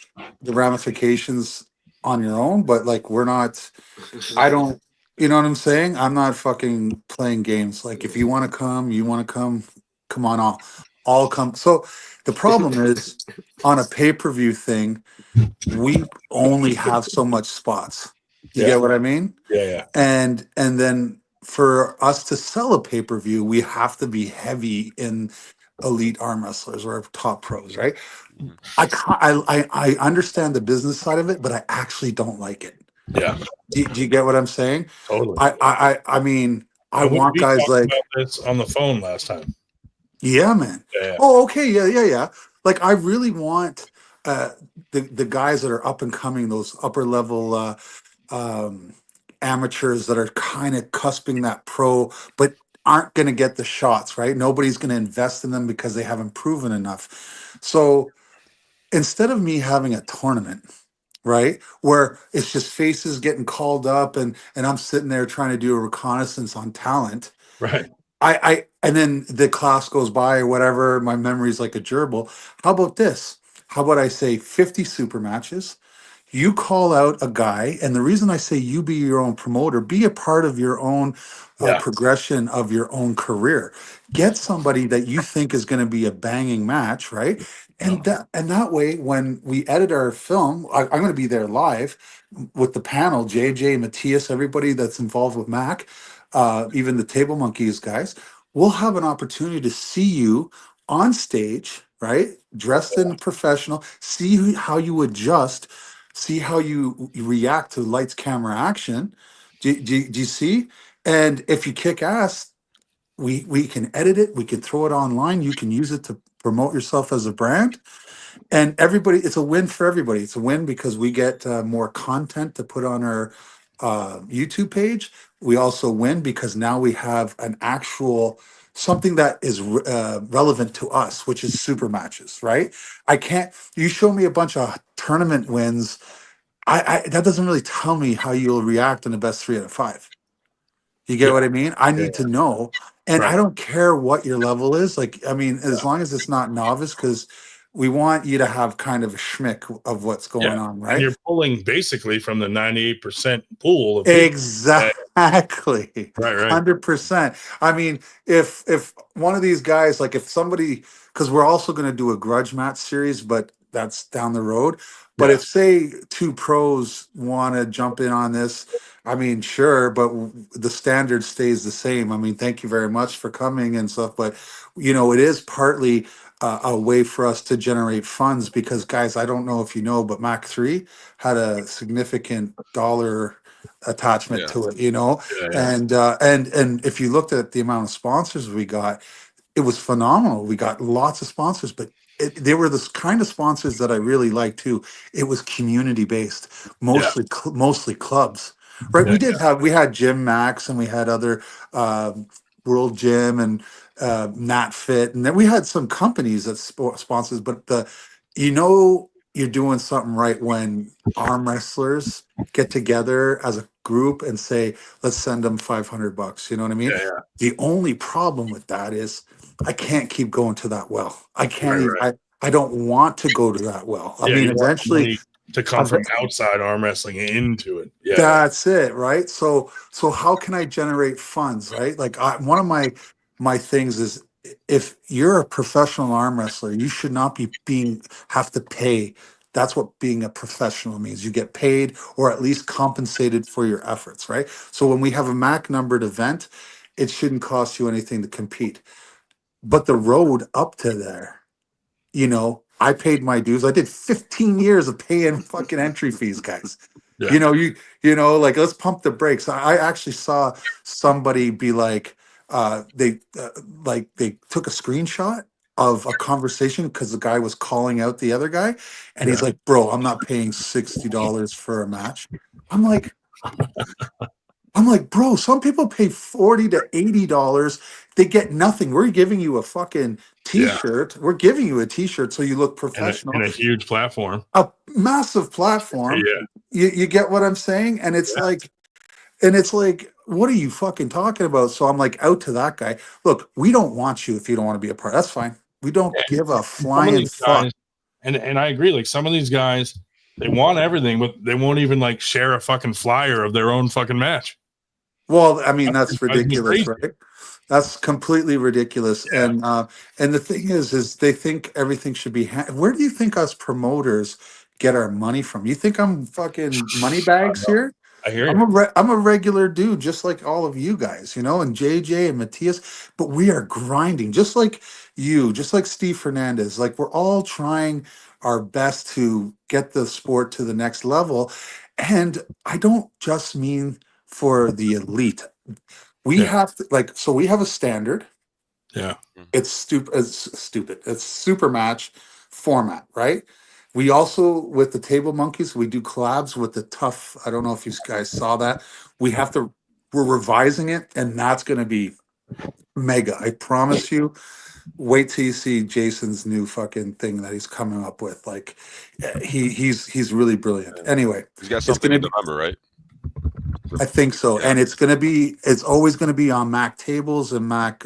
the ramifications on your own. But like, we're not. I don't. You know what I'm saying? I'm not fucking playing games. Like, if you want to come, come on, I'll come. So the problem is on a pay-per-view thing, we only have so much spots. You get what I mean? Yeah. And then for us to sell a pay-per-view, we have to be heavy in elite arm wrestlers or top pros, right? I understand the business side of it, but I actually don't like it. Yeah. Do you get what I'm saying? Totally. I mean, I want guys like about this on the phone last time. Yeah, man. Yeah. Oh, okay. Yeah. Like, I really want the guys that are up and coming, those upper level amateurs that are kind of cusping that pro, but aren't going to get the shots, right? Nobody's going to invest in them because they haven't proven enough. So instead of me having a tournament, right? Where it's just faces getting called up, and I'm sitting there trying to do a reconnaissance on talent. Right. And then the class goes by or whatever. My memory's like a gerbil. How about this? How about I say 50 super matches? You call out a guy, and the reason I say you be your own promoter, be a part of your own progression of your own career. Get somebody that you think is going to be a banging match, right? And that way, when we edit our film, I'm going to be there live with the panel, JJ, Matthias, everybody that's involved with Mac, even the Table Monkeys guys. We'll have an opportunity to see you on stage, right? Dressed in professional, see how you adjust, see how you react to lights, camera, action. Do you see? And if you kick ass, we can edit it, we can throw it online, you can use it to promote yourself as a brand. And everybody, it's a win for everybody. It's a win because we get more content to put on our YouTube page. We also win because now we have an actual something that is relevant to us, which is super matches, right? I can't. You show me a bunch of tournament wins. I that doesn't really tell me how you'll react in the best 3 out of 5. You get what I mean? I need to know. And I don't care what your level is. Like, I mean, as long as it's not novice, because we want you to have kind of a schmick of what's going on, And right? you're pulling basically from the 98% pool of people. Exactly. Right. 100%. I mean, if one of these guys, like if somebody, because we're also going to do a grudge match series, but that's down the road. But if say 2 pros want to jump in on this, I mean, sure, but the standard stays the same. I mean, thank you very much for coming and stuff, but it is partly a way for us to generate funds because, guys, I don't know if you know, but Mach 3 had a significant dollar attachment to it, and if you looked at the amount of sponsors we got, it was phenomenal. We got lots of sponsors, but they were the kind of sponsors that I really liked too. It was community based, mostly clubs, right? We had Gym Max and we had other World Gym and Nat Fit, and then we had some companies that sponsors. But you're doing something right when arm wrestlers get together as a group and say, let's send them $500. You know what I mean? The only problem with that is I can't keep going to that well. I can't even. I don't want to go to that well. I mean, you want eventually money to come from outside arm wrestling into it. That's it, right? So how can I generate funds, right? Like one of my things is if you're a professional arm wrestler, you should not have to pay. That's what being a professional means. You get paid or at least compensated for your efforts, right? So when we have a MAC numbered event, it shouldn't cost you anything to compete. But the road up to there, I paid my dues. I did 15 years of paying fucking entry fees, guys. Like let's pump the brakes. I actually saw somebody be like, they took a screenshot of a conversation because the guy was calling out the other guy, and he's like, "Bro, I'm not paying $60 for a match." I'm like, bro, some people pay $40 to $80. They get nothing. We're giving you a fucking t-shirt. We're giving you a t-shirt so you look professional. And a huge platform. A massive platform. You get what I'm saying? And it's like, what are you fucking talking about? So I'm like out to that guy. Look, we don't want you if you don't want to be a part. That's fine. We don't give a flying fuck. And I agree. Like some of these guys, they want everything, but they won't even like share a fucking flyer of their own fucking match. Well, I mean, that's ridiculous, right? That's completely ridiculous. And the thing is they think everything should be. Where do you think us promoters get our money from? You think I'm fucking money bags here? I hear you. I'm a regular dude, just like all of you guys, and JJ and Matthias. But we are grinding, just like you, just like Steve Fernandez. Like we're all trying our best to get the sport to the next level. And I don't just mean for the elite. We have to so we have a standard. It's stupid. It's super match format, right? We also, with the Table Monkeys, we do collabs with the Tough. I don't know if you guys saw that. We're revising it, and that's going to be mega. I promise you. wait till you see Jason's new fucking thing that he's coming up with. Like, he's really brilliant. Anyway, He's got it's something gonna in be. November, right? I think so, Yeah. and it's always gonna be on Mac tables and Mac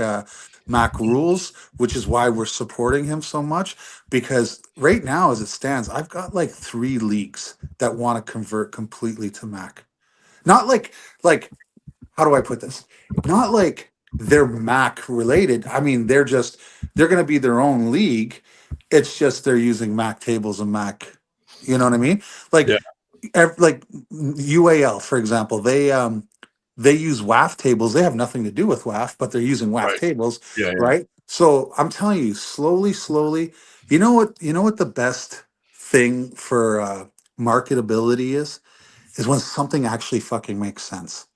rules, which is why we're supporting him so much. Because right now, as it stands, I've got like 3 leagues that want to convert completely to Mac. Not like how do I put this? Not like they're Mac related. I mean, they're going to be their own league. It's just they're using Mac tables and Mac. You know what I mean? Like Yeah. like UAL, for example, they use WAF tables. They have nothing to do with WAF, but they're using WAF Right. tables, Yeah. right? So I'm telling you, slowly. You know what? You know what the best thing for marketability is when something actually fucking makes sense.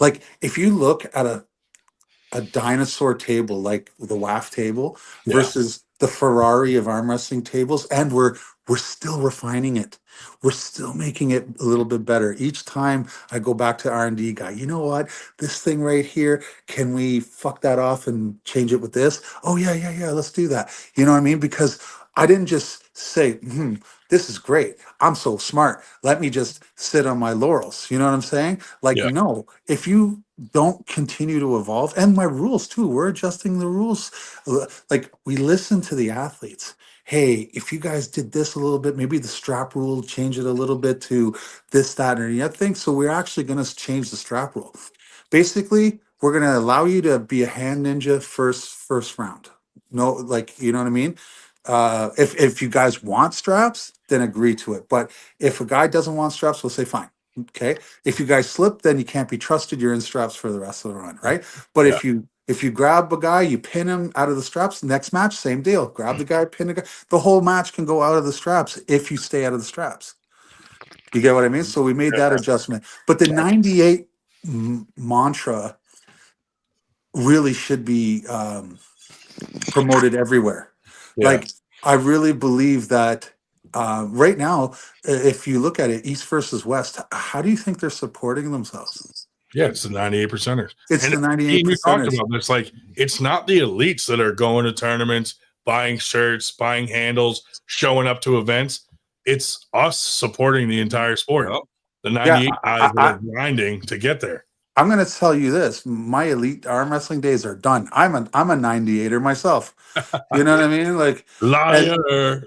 Like if you look at a dinosaur table like the WAF table Yeah. versus the Ferrari of arm wrestling tables, and we're still refining it. We're still making it a little bit better. Each time I go back to R&D guy, you know what? This thing right here, can we fuck that off and change it with this? Oh yeah, let's do that. You know what I mean? Because I didn't just say, this is great. I'm so smart. Let me just sit on my laurels. You know what I'm saying? Like, Yeah. no, if you don't continue to evolve, and my rules too, we're adjusting the rules. Like, we listen to the athletes. Hey, if you guys did this a little bit, maybe the strap rule, change it a little bit to this, that, or the other thing. So we're actually going to change the strap rule. Basically, we're going to allow you to be a hand ninja first round. No, like, you know what I mean? If you guys want straps, then agree to it. But if a guy doesn't want straps, we'll say fine. Okay. If you guys slip, then you can't be trusted. You're in straps for the rest of the run, right? But Yeah. if you grab a guy, you pin him out of the straps. Next match, same deal. Grab the guy, pin the guy. The whole match can go out of the straps if you stay out of the straps. You get what I mean? So we made that adjustment. But the 98 mantra really should be promoted everywhere. Yeah. Like, I really believe that right now, if you look at it, East versus West, how do you think they're supporting themselves? Yeah, it's the 98 percenters. It's And the 98 we talked percenters. about this. Like, it's not the elites that are going to tournaments, buying shirts, buying handles, showing up to events. It's us supporting the entire sport. The 98 guys that are grinding to get there. I'm going to tell you this: my elite arm wrestling days are done. I'm a 98er myself. You know what I mean? Like, liar.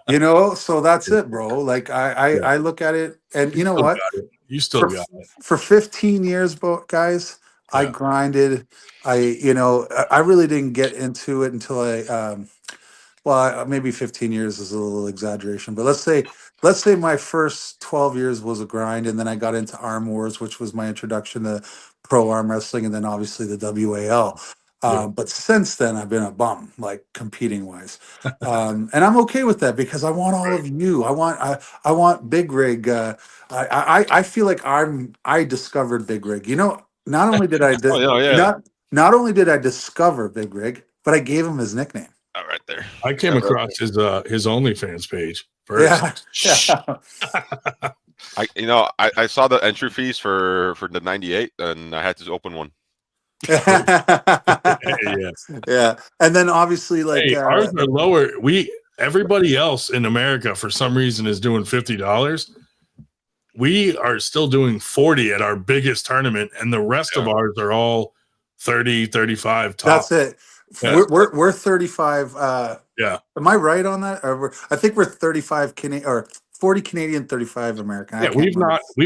You know, so that's it, bro. Like I look at it, and you know still what? got it. You still got it. For 15 years, guys, I grinded. I really didn't get into it until maybe 15 years is a little exaggeration, but let's say my first 12 years was a grind, and then I got into Arm Wars, which was my introduction to pro arm wrestling, and then obviously the WAL. But since then, I've been a bum, like competing wise, and I'm okay with that because I want all of you. I want Big Rig. I feel like I discovered Big Rig. You know, not only did I not only did I discover Big Rig, but I gave him his nickname. Oh, right there. I came across his OnlyFans page first. Yeah. I saw the entry fees for the 98, and I had to open one. Yeah, and then obviously, like, ours are lower. Everybody else in America for some reason is doing $50. We are still doing 40 at our biggest tournament, and the rest of ours are all 30, 35 top. That's it. Yeah. We're 35. Yeah. Am I right on that? Or I think we're 35 Canadian or 40 Canadian, 35 American. Yeah, we've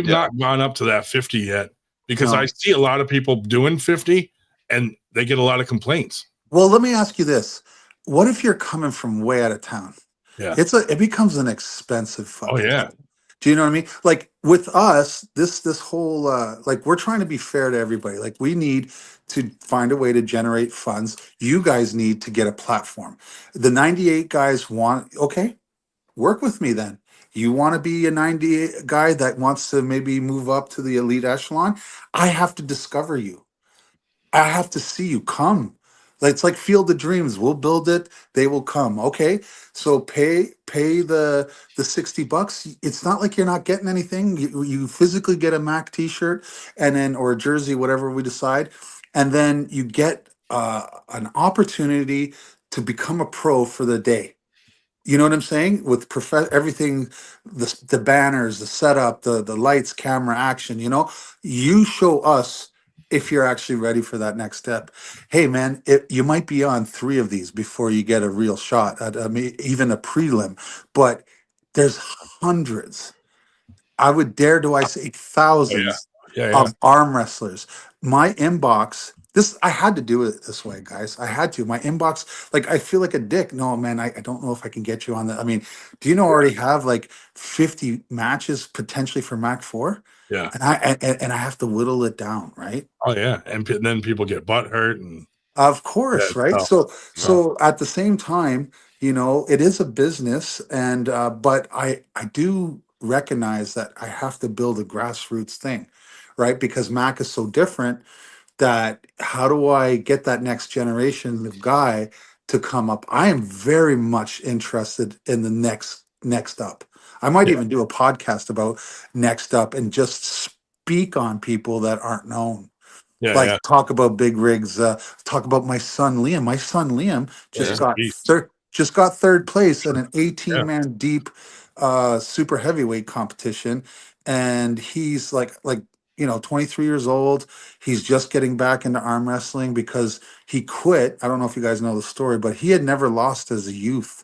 not gone up to that 50 yet because No. I see a lot of people doing 50 and they get a lot of complaints. Well, let me ask you this: what if you're coming from way out of town? Yeah. It becomes an expensive fucking. Oh yeah. Thing. Do you know what I mean? Like with us, this whole like we're trying to be fair to everybody. Like we need to find a way to generate funds. You guys need to get a platform. The 98 guys want work with me then. You want to be a 98 guy that wants to maybe move up to the elite echelon? I have to discover you. I have to see you come. It's like Field of Dreams. We'll build it. They will come. Okay. So pay the $60. It's not like you're not getting anything. You physically get a Mac t-shirt and then or a jersey, whatever we decide, and then you get an opportunity to become a pro for the day. You know what I'm saying? With everything, the banners, the setup, the lights, camera, action. You show us if you're actually ready for that next step. Hey, man, you might be on 3 of these before you get a real shot at even a prelim, but there's hundreds. I would dare do I say thousands of arm wrestlers. My inbox. I had to do it this way, guys. I had to. My inbox, like, I feel like a dick. No, man, I don't know if I can get you on that. I mean, do you know I already have like 50 matches potentially for Mac 4? Yeah. And I have to whittle it down, right? Oh yeah. And then people get butt hurt and Of course, right? So at the same time, it is a business, and but I do recognize that I have to build a grassroots thing, right? Because Mac is so different that how do I get that next generation of guy to come up? I am very much interested in the next up. I might even do a podcast about next up and just speak on people that aren't known. Yeah. Talk about big rigs, talk about my son Liam. My son Liam just got third place in an 18-man deep super heavyweight competition, and he's like 23 years old. He's just getting back into arm wrestling because he quit. I don't know if you guys know the story, but he had never lost as a youth,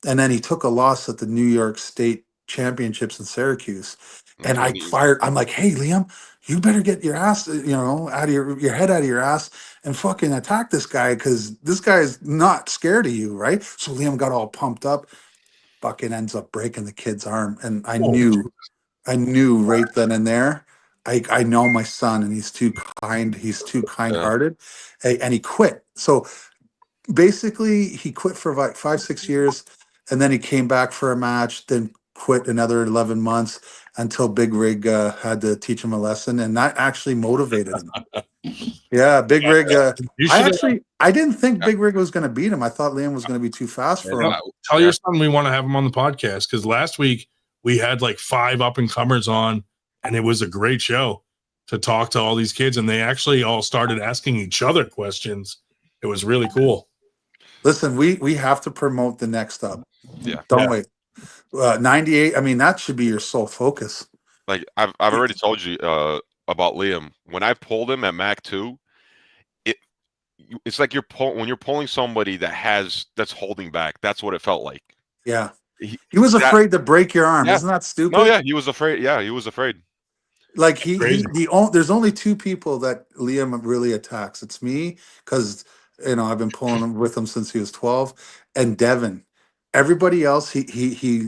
and then he took a loss at the New York State Championships in Syracuse. And I'm like, hey, Liam, you better get your ass, out of your head out of your ass and fucking attack this guy, because this guy is not scared of you, right? So Liam got all pumped up, fucking ends up breaking the kid's arm. And I knew right then and there, I know my son, and he's too kind-hearted, and he quit. So basically he quit for about 5-6 years, and then he came back for a match, then quit another 11 months until Big Rig had to teach him a lesson, and that actually motivated him. Yeah, Big Rig. I didn't think Big Rig was going to beat him. I thought Liam was going to be too fast for him. Tell your son we want to have him on the podcast, because last week we had like 5 up-and-comers on, and it was a great show to talk to all these kids, and they actually all started asking each other questions. It was really cool. Listen, we have to promote the next up. Yeah. Don't wait. 98. I mean, that should be your sole focus. Like I've already told you about Liam. When I pulled him at Mac 2, it's like when you're pulling somebody that's holding back. That's what it felt like. Yeah. He was afraid to break your arm. Yeah. Isn't that stupid? No, yeah, he was afraid. Yeah, he was afraid. Like there's only 2 people that Liam really attacks. It's me, because I've been pulling him with him since he was 12, and Devin. Everybody else, he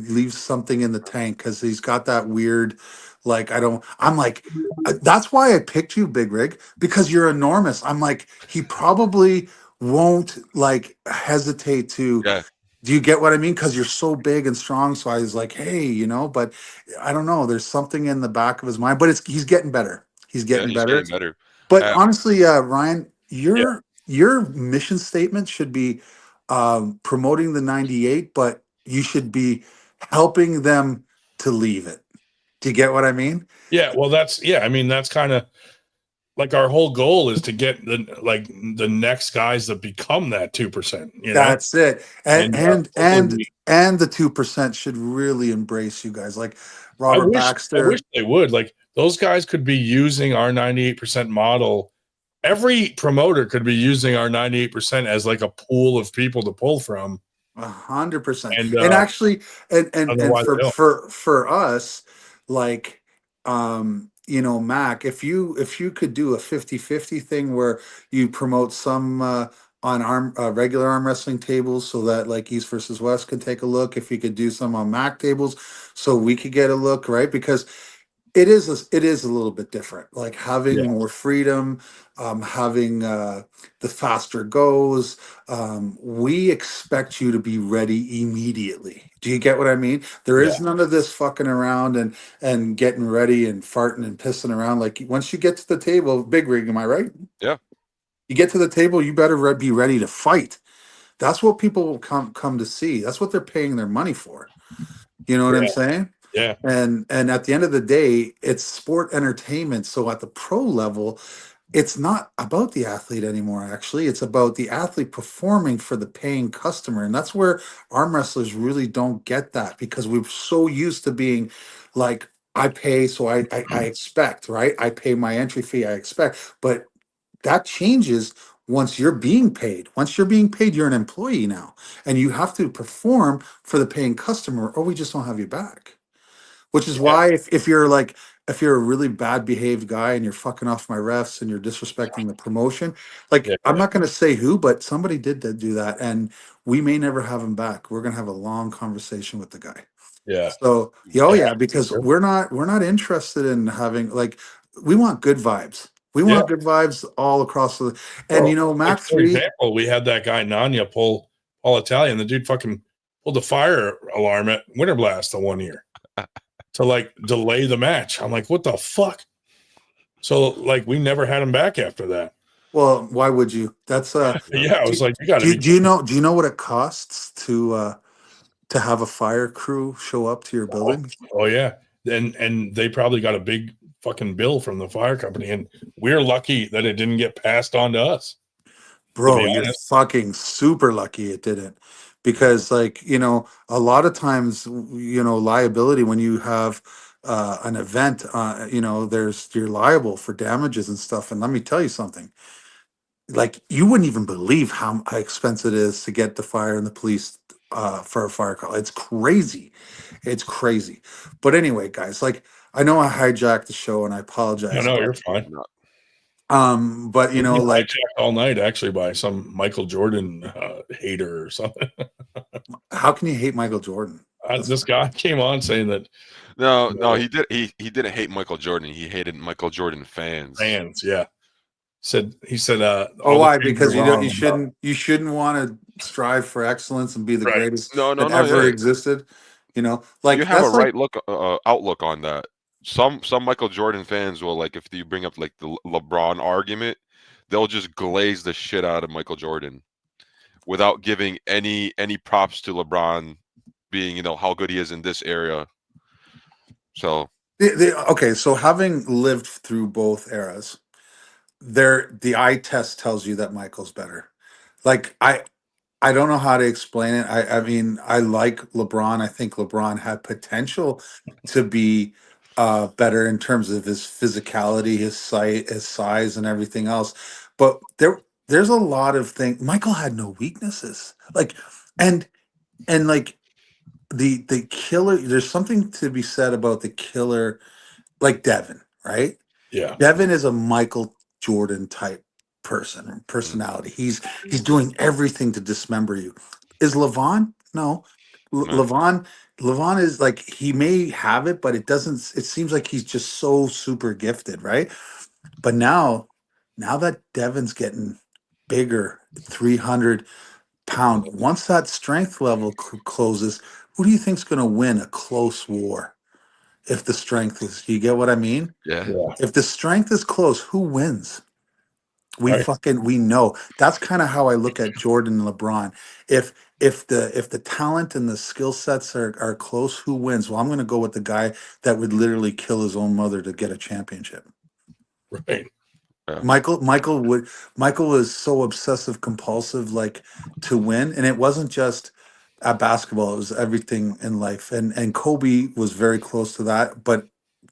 leaves something in the tank, because he's got that weird, I'm like, that's why I picked you, Big Rig, because you're enormous. I'm like, he probably won't hesitate to. Yeah. Do you get what I mean? Because you're so big and strong. So I was like, hey, but I don't know. There's something in the back of his mind, but he's getting better. He's getting better. But honestly, Ryan, your mission statement should be promoting the 98, but you should be helping them to leave it. Do you get what I mean? Yeah. Well, that's kind of like our whole goal is to get the next guys that become that 2%. That's it. And the 2% should really embrace you guys, like Robert Baxter. I wish they would. Like, those guys could be using our 98% model. Every promoter could be using our 98% as like a pool of people to pull from. 100%. And actually, and for us, like, Mac, if you could do a 50-50 thing where you promote some on regular arm wrestling tables, so that like East versus West can take a look. If you could do some on Mac tables, so we could get a look, right? Because it is a little bit different, like having more freedom, having the faster goes. We expect you to be ready immediately. Do you get what I mean? There is none of this fucking around and getting ready and farting and pissing around. Like, once you get to the table, Big Rig, am I right? Yeah. You get to the table, you better be ready to fight. That's what people will come to see. That's what they're paying their money for. You know what I'm saying? Yeah. And at the end of the day, it's sport entertainment. So at the pro level, it's not about the athlete anymore. Actually, it's about the athlete performing for the paying customer, and that's where arm wrestlers really don't get that, because we're so used to being like, I pay, so I expect, right? I pay my entry fee, I expect, but that changes once you're being paid. Once you're being paid, you're an employee now, and you have to perform for the paying customer, or we just don't have you back. Which is why if you're like, if you're a really bad behaved guy and you're fucking off my refs and you're disrespecting the promotion, like, I'm not going to say who, but somebody did do that, and we may never have him back. We're going to have a long conversation with the guy. Yeah. So because we're not interested in having, like, we want good vibes. We want good vibes all across the, and like, Mac for 3. example, we had that guy Nanya pull Paul Italian. The dude fucking pulled the fire alarm at Winter Blast the 1 year to like delay the match. I'm like, what the fuck? So like, we never had him back after that. Well, why would you? That's yeah. I was like, you got to be. Do you know what it costs to have a fire crew show up to your building? Oh yeah, and they probably got a big fucking bill from the fire company, and we're lucky that it didn't get passed on to us. Bro, you're fucking super lucky it didn't, because like, a lot of times, liability, when you have an event, you're liable for damages and stuff. And let me tell you something, like, you wouldn't even believe how expensive it is to get the fire and the police for a fire call. It's crazy. It's crazy. But anyway, guys, like, I know I hijacked the show and I apologize. No, but, you're fine. but like, hijacked all night actually by some Michael Jordan hater or something. How can you hate Michael Jordan? This guy came on saying that. No, he did. He didn't hate Michael Jordan. He hated Michael Jordan fans. Yeah. He said. Why? Because you shouldn't want to strive for excellence and be the greatest that ever existed. Like, you have that's a right outlook on that. Some Michael Jordan fans will, like, if you bring up like the LeBron argument, they'll just glaze the shit out of Michael Jordan without giving any props to LeBron being, how good he is in this area. So okay, so having lived through both eras, the eye test tells you that Michael's better. Like, I don't know how to explain it. I mean, I like LeBron. I think LeBron had potential to be better in terms of his physicality, his size, and everything else. But there's a lot of things. Michael had no weaknesses. Like, and like, the killer. There's something to be said about the killer, like Devin, right? Yeah. Devin is a Michael Jordan type personality. He's doing everything to dismember you. Is LeVon? No. LeVon is like, he may have it, but it seems like he's just so super gifted, right? But now that Devin's getting bigger, 300-pound, once that strength level closes, who do you think's going to win a close war? If the strength is, you get what I mean? Yeah. If the strength is close, who wins? We know. That's kind of how I look at Jordan and LeBron. If the talent and the skill sets are close, who wins? Well, I'm going to go with the guy that would literally kill his own mother to get a championship. Right. Yeah. Michael was so obsessive compulsive, like, to win, and it wasn't just at basketball, it was everything in life. And Kobe was very close to that, but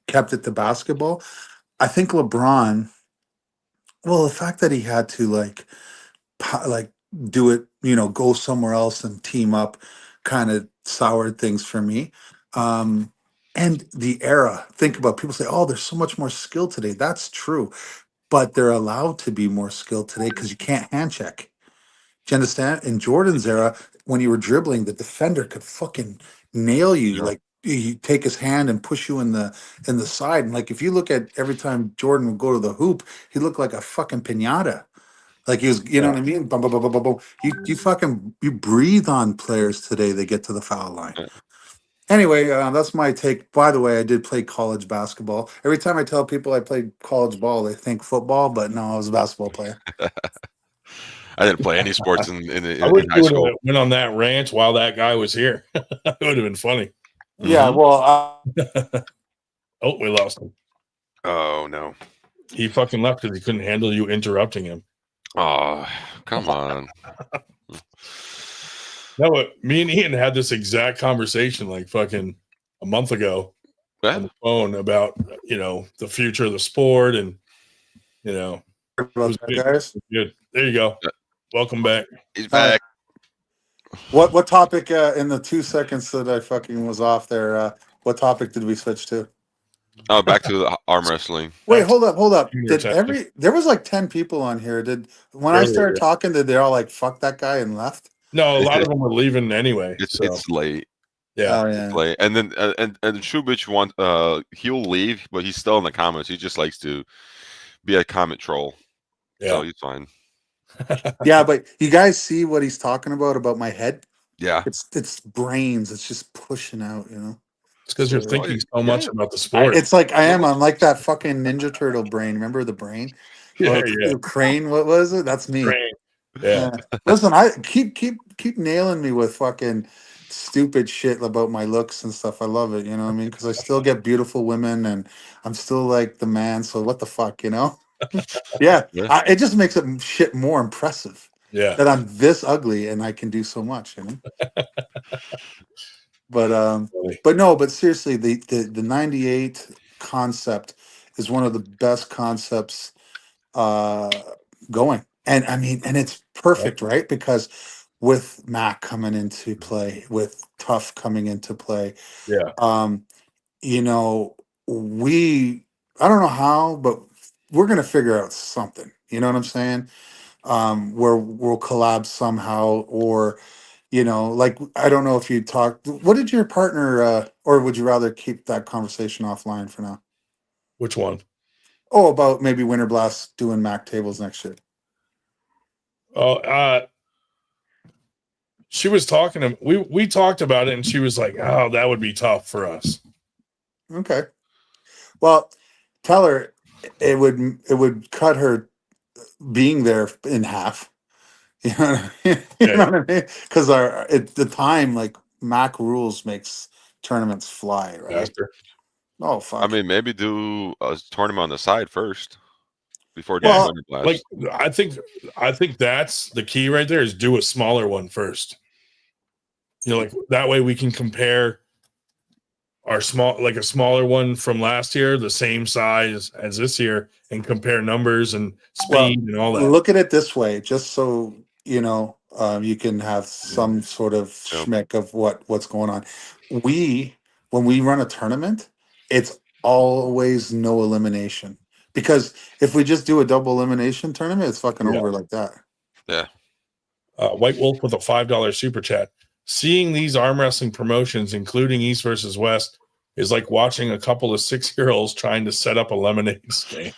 kept it to basketball. I think LeBron, well, the fact that he had to like do it, go somewhere else and team up, kind of soured things for me. And the era, think about, people say, oh, there's so much more skill today. That's true. But they're allowed to be more skilled today because you can't hand check. Do you understand? In Jordan's era, when you were dribbling, the defender could fucking nail you. Like, you take his hand and push you in the side. And like, if you look at every time Jordan would go to the hoop, he looked like a fucking pinata. Like, he was, you know what I mean? Boom, boom, boom, boom, boom, boom. You breathe on players today. They get to the foul line. Anyway, that's my take. By the way, I did play college basketball. Every time I tell people I played college ball, they think football, but no, I was a basketball player. I didn't play any sports in I wish high you would school. have went on that ranch while that guy was here. It would have been funny. Yeah, well, oh, we lost him. Oh no. He fucking left because he couldn't handle you interrupting him. Oh, come on. No, me and Ian had this exact conversation like fucking a month ago on the phone about, the future of the sport and, it was good. Guys. It was good. There you go. Welcome back. He's back. What topic in the 2 seconds that I fucking was off there? What topic did we switch to? Oh, back to the arm wrestling. Wait, hold up. Junior There was like 10 people on here. When I Barely, started yeah. talking, did they all like fuck that guy and left? No, a lot of them were leaving anyway. It's so. it's late. Yeah. Oh, yeah. It's late. And then and Shubich he'll leave, but he's still in the comments. He just likes to be a comment troll. Yeah. So he's fine. Yeah, but you guys see what he's talking about my head? Yeah. It's brains. It's just pushing out, It's because you're thinking so much about the sport. It's like I am. I'm like that fucking Ninja Turtle brain. Remember the brain? Yeah, The crane. What was it? That's me. Crane. Yeah. Listen, I keep nailing me with fucking stupid shit about my looks and stuff. I love it. You know what I mean? Because I still get beautiful women, and I'm still like the man. So what the fuck, Yeah. It just makes it shit more impressive. Yeah. That I'm this ugly and I can do so much. But seriously, the 98 concept is one of the best concepts going. And I mean, and it's perfect, right? Because with Mac coming into play, with Tough coming into play, Yeah. I don't know how, but we're gonna figure out something. You know what I'm saying? Where we'll collab somehow, or like I don't know if you talked. What did your partner, or would you rather keep that conversation offline for now? Which one? Oh, about maybe Winter Blast doing Mac tables next year. Oh, she was talking to we talked about it, and she was like, "Oh, that would be tough for us." Okay. Well, tell her it would cut her being there in half. You know what I mean? You know what I mean? Because the time, like Mac rules makes tournaments fly, right? Faster. Oh fuck. I mean, maybe do a tournament on the side first before doing Well, Winter Blast. like I think that's the key right there, is do a smaller one first. Like that way we can compare our a smaller one from last year, the same size as this year, and compare numbers and speed and all that. Look at it this way, just so you can have some sort of schmick of what's going on. When we run a tournament, it's always no elimination, because if we just do a double elimination tournament, it's fucking over like that. Yeah. White Wolf with a $5 super chat. Seeing these arm wrestling promotions, including East versus West, is like watching a couple of 6-year-olds trying to set up a lemonade stand.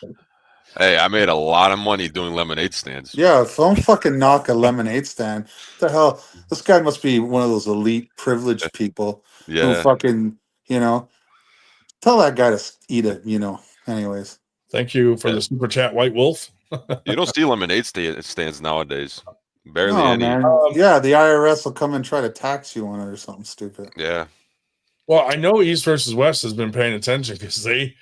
Hey, I made a lot of money doing lemonade stands. Yeah, don't fucking knock a lemonade stand. What the hell? This guy must be one of those elite privileged people who Yeah. fucking, tell that guy to eat it, anyways. Thank you for the super chat, White Wolf. You don't see lemonade stands nowadays. Barely No, any. man. Yeah, the IRS will come and try to tax you on it or something stupid. Yeah. Well, I know East versus West has been paying attention, because they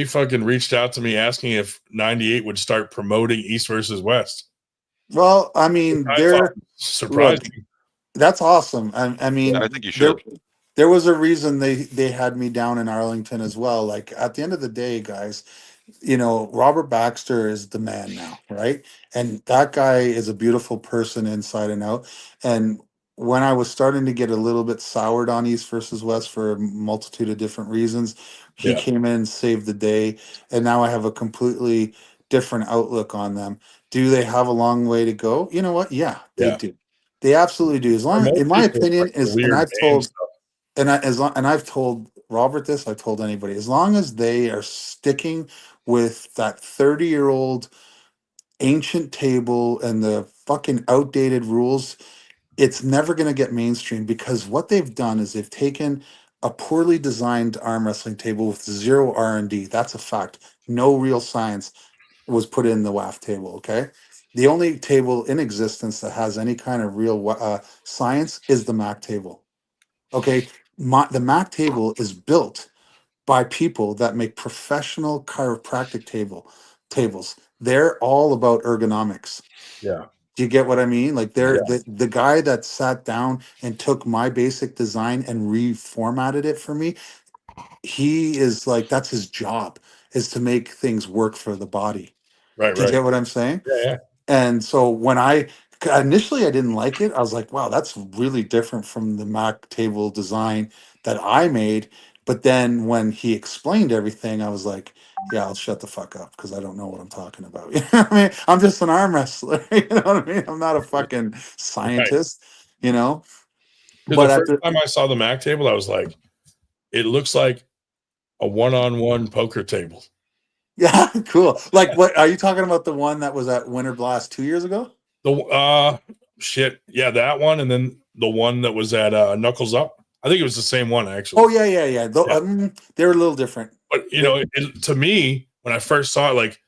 fucking reached out to me asking if 98 would start promoting East versus West. Well, I mean, they're surprising. Look, that's awesome. I mean, Yeah, I think you should. There was a reason they had me down in Arlington as well. Like at the end of the day, guys, Robert Baxter is the man now, right? And that guy is a beautiful person inside and out. And when I was starting to get a little bit soured on East versus West for a multitude of different reasons, he came in, saved the day, and now I have a completely different outlook on them. Do they have a long way to go? You know what? Yeah, they do. They absolutely do. As long, in my opinion, I've told Robert this, I've told anybody, as long as they are sticking with that 30-year-old ancient table and the fucking outdated rules, it's never going to get mainstream, because what they've done is they've taken a poorly designed arm wrestling table with zero R&D. That's a fact. No real science was put in the WAF table, okay? The only table in existence that has any kind of real science is the Mac table. Okay, the Mac table is built by people that make professional chiropractic table. tables. They're all about ergonomics. Yeah. Do you get what I mean? Like Yeah. the guy that sat down and took my basic design and reformatted it for me, he is like, that's his job, is to make things work for the body. Right. Do you Right. get what I'm saying? Yeah. And so when initially I didn't like it, I was like, wow, that's really different from the Mac table design that I made. But then when he explained everything, I was like, yeah, I'll shut the fuck up because I don't know what I'm talking about. You know what I mean? I'm just an arm wrestler. You know what I mean? I'm not a fucking Right. scientist, you know? Dude, the first time I saw the Mac table, I was like, it looks like a one-on-one poker table. Yeah, cool. Like, what are you talking about? The one that was at Winter Blast 2 years ago? Yeah, that one, and then the one that was at Knuckles Up. I think it was the same one actually. Oh yeah. They were a little different. But you know, to me, when I first saw it, like